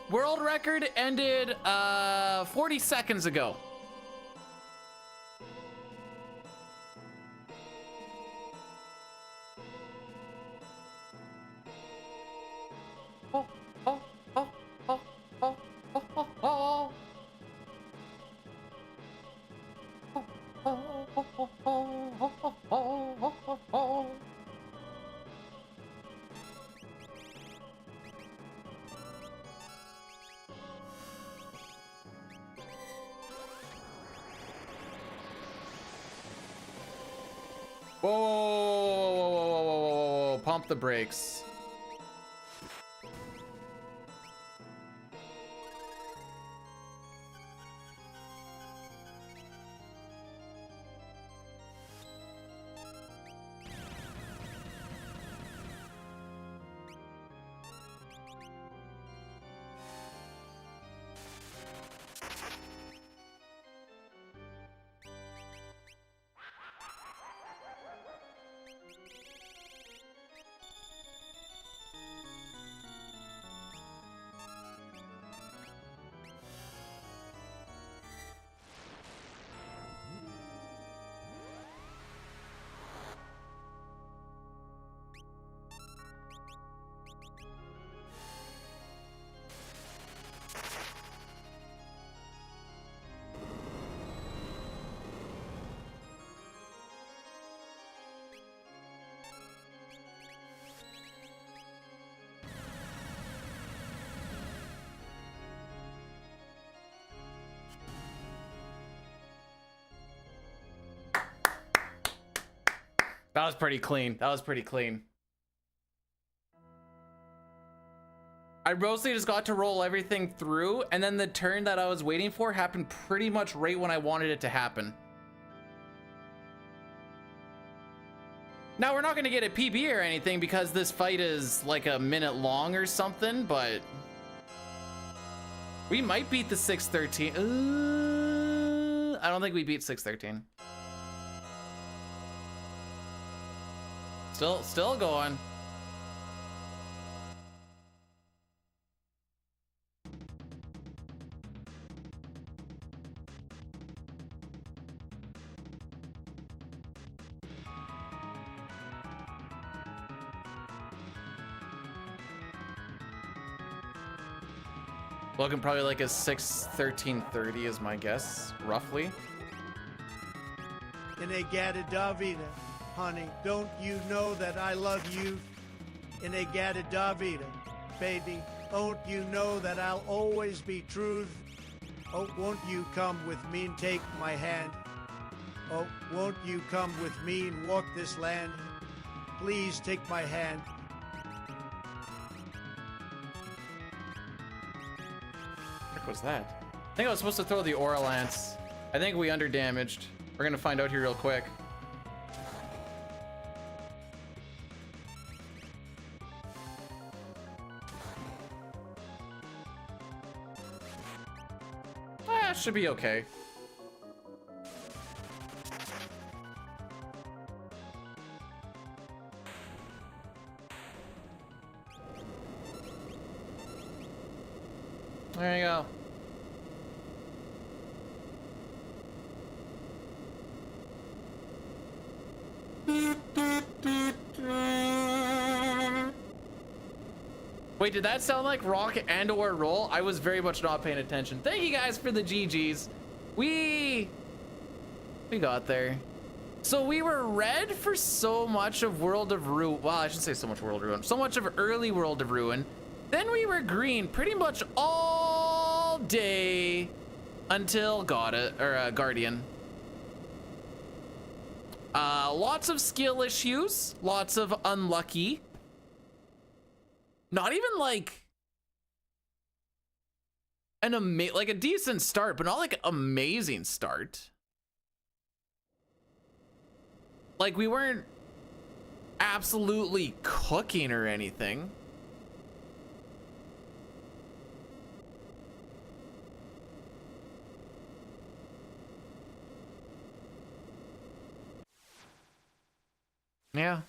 World record ended 40 seconds ago. Whoa, pump the brakes.
That was pretty clean. That was pretty clean. I mostly just got to roll everything through, and then the turn that I was waiting for happened pretty much right when I wanted it to happen. Now, we're not going to get a PB or anything because this fight is like a minute long or something, but we might beat the 613. I don't think we beat 613. Still going. Looking probably like a 6:13:30 is my guess, roughly.
Inegada Davida, honey, don't you know that I love you? Inegada Davida, baby, don't you know that I'll always be truth? Oh, won't you come with me and take my hand? Oh, won't you come with me and walk this land? Please take my hand.
What was that? I think I was supposed to throw the Aura Lance. I think we underdamaged. We're gonna find out here real quick. Should be okay. There you go. Wait, did that sound like rock and or roll? I was very much not paying attention. Thank you guys for the GGs. We got there. So we were red for so much of World of Ruin. Well, I shouldn't say so much World of Ruin. So much of early World of Ruin. Then we were green pretty much all day until Guardian. Lots of skill issues, lots of unlucky. Not even like like a decent start, but not like amazing start. Like we weren't absolutely cooking or anything. Yeah.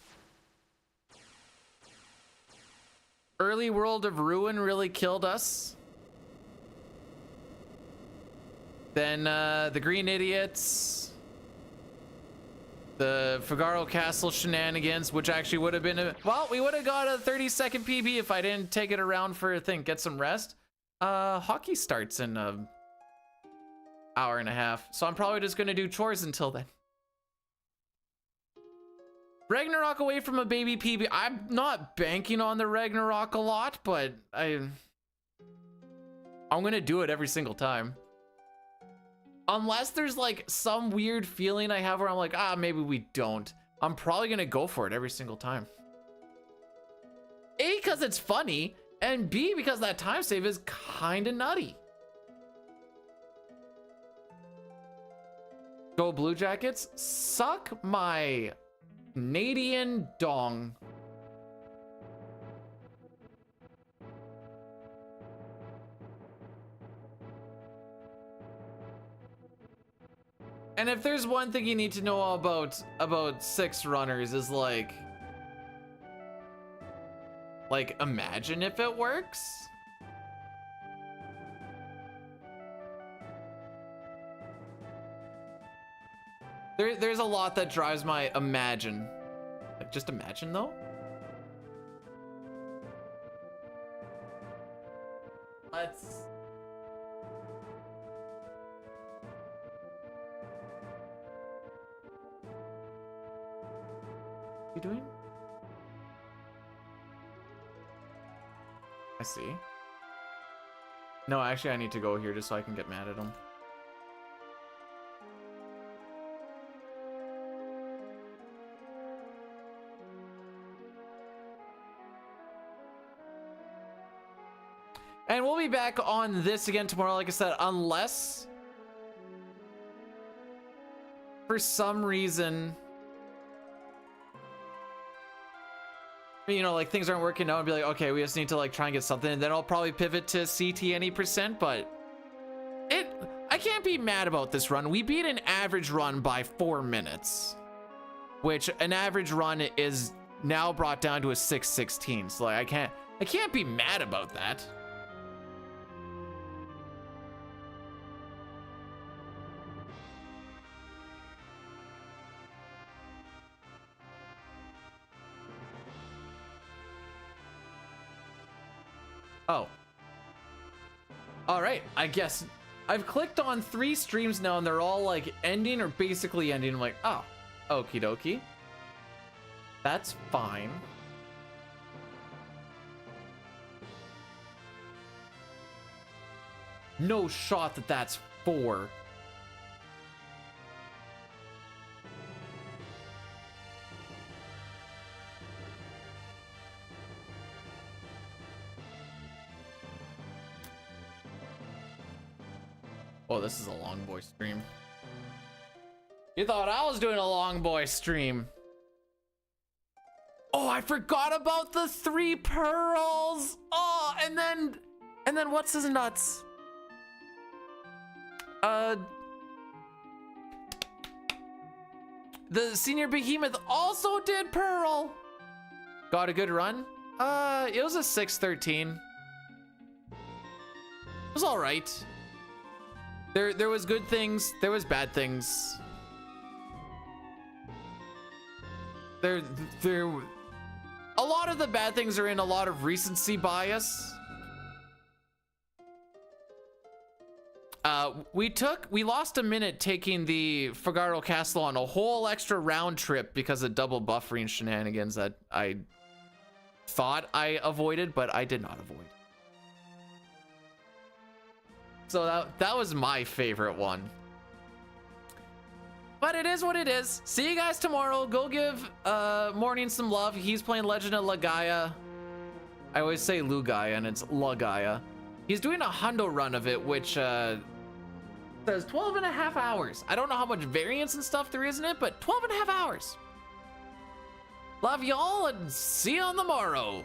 Early World of Ruin really killed us. Then the Green Idiots, the Figaro Castle shenanigans, which actually would have been well, we would have got a 30-second PB if I didn't take it around for a thing, get some rest. Hockey starts in an hour and a half, so I'm probably just gonna do chores until then. Ragnarok away from a baby PB. I'm not banking on the Ragnarok a lot, but I'm gonna do it every single time. Unless there's like some weird feeling I have where I'm like, maybe we don't. I'm probably gonna go for it every single time. A, because it's funny, and B, because that time save is kinda nutty. Go Blue Jackets, suck my Canadian dong. And if there's one thing you need to know about 6 runners is like imagine if it works. There's a lot that drives my imagine. Like, just imagine though. Let's. What are you doing? I see. No, actually I need to go here just so I can get mad at him. And we'll be back on this again tomorrow, like I said, unless for some reason, you know, like things aren't working out and be like, okay, we just need to like try and get something, and then I'll probably pivot to CT any percent. But I can't be mad about this run. We beat an average run by 4 minutes, which an average run is now brought down to a 6:16. So like I can't be mad about that. Oh. All right, I guess I've clicked on 3 streams now and they're all like ending or basically ending. I'm like, oh, okie dokie. That's fine. No shot that that's 4. Oh, this is a long boy stream. You thought I was doing a long boy stream. Oh, I forgot about the 3 pearls. Oh, and then what's his nuts? The senior behemoth also did pearl. Got a good run. It was a 6:13. It was all right. There was good things, there was bad things. There a lot of the bad things are in a lot of recency bias. We lost a minute taking the Figaro Castle on a whole extra round trip because of double buffering shenanigans that I thought I avoided, but I did not avoid. So that was my favorite one. But it is what it is. See you guys tomorrow. Go give Morning some love. He's playing Legend of Lagaia. I always say Lugaia and it's Lagaia. He's doing a hundo run of it, which says 12.5 hours. I don't know how much variance and stuff there is in it, but 12.5 hours. Love y'all and see you on the morrow.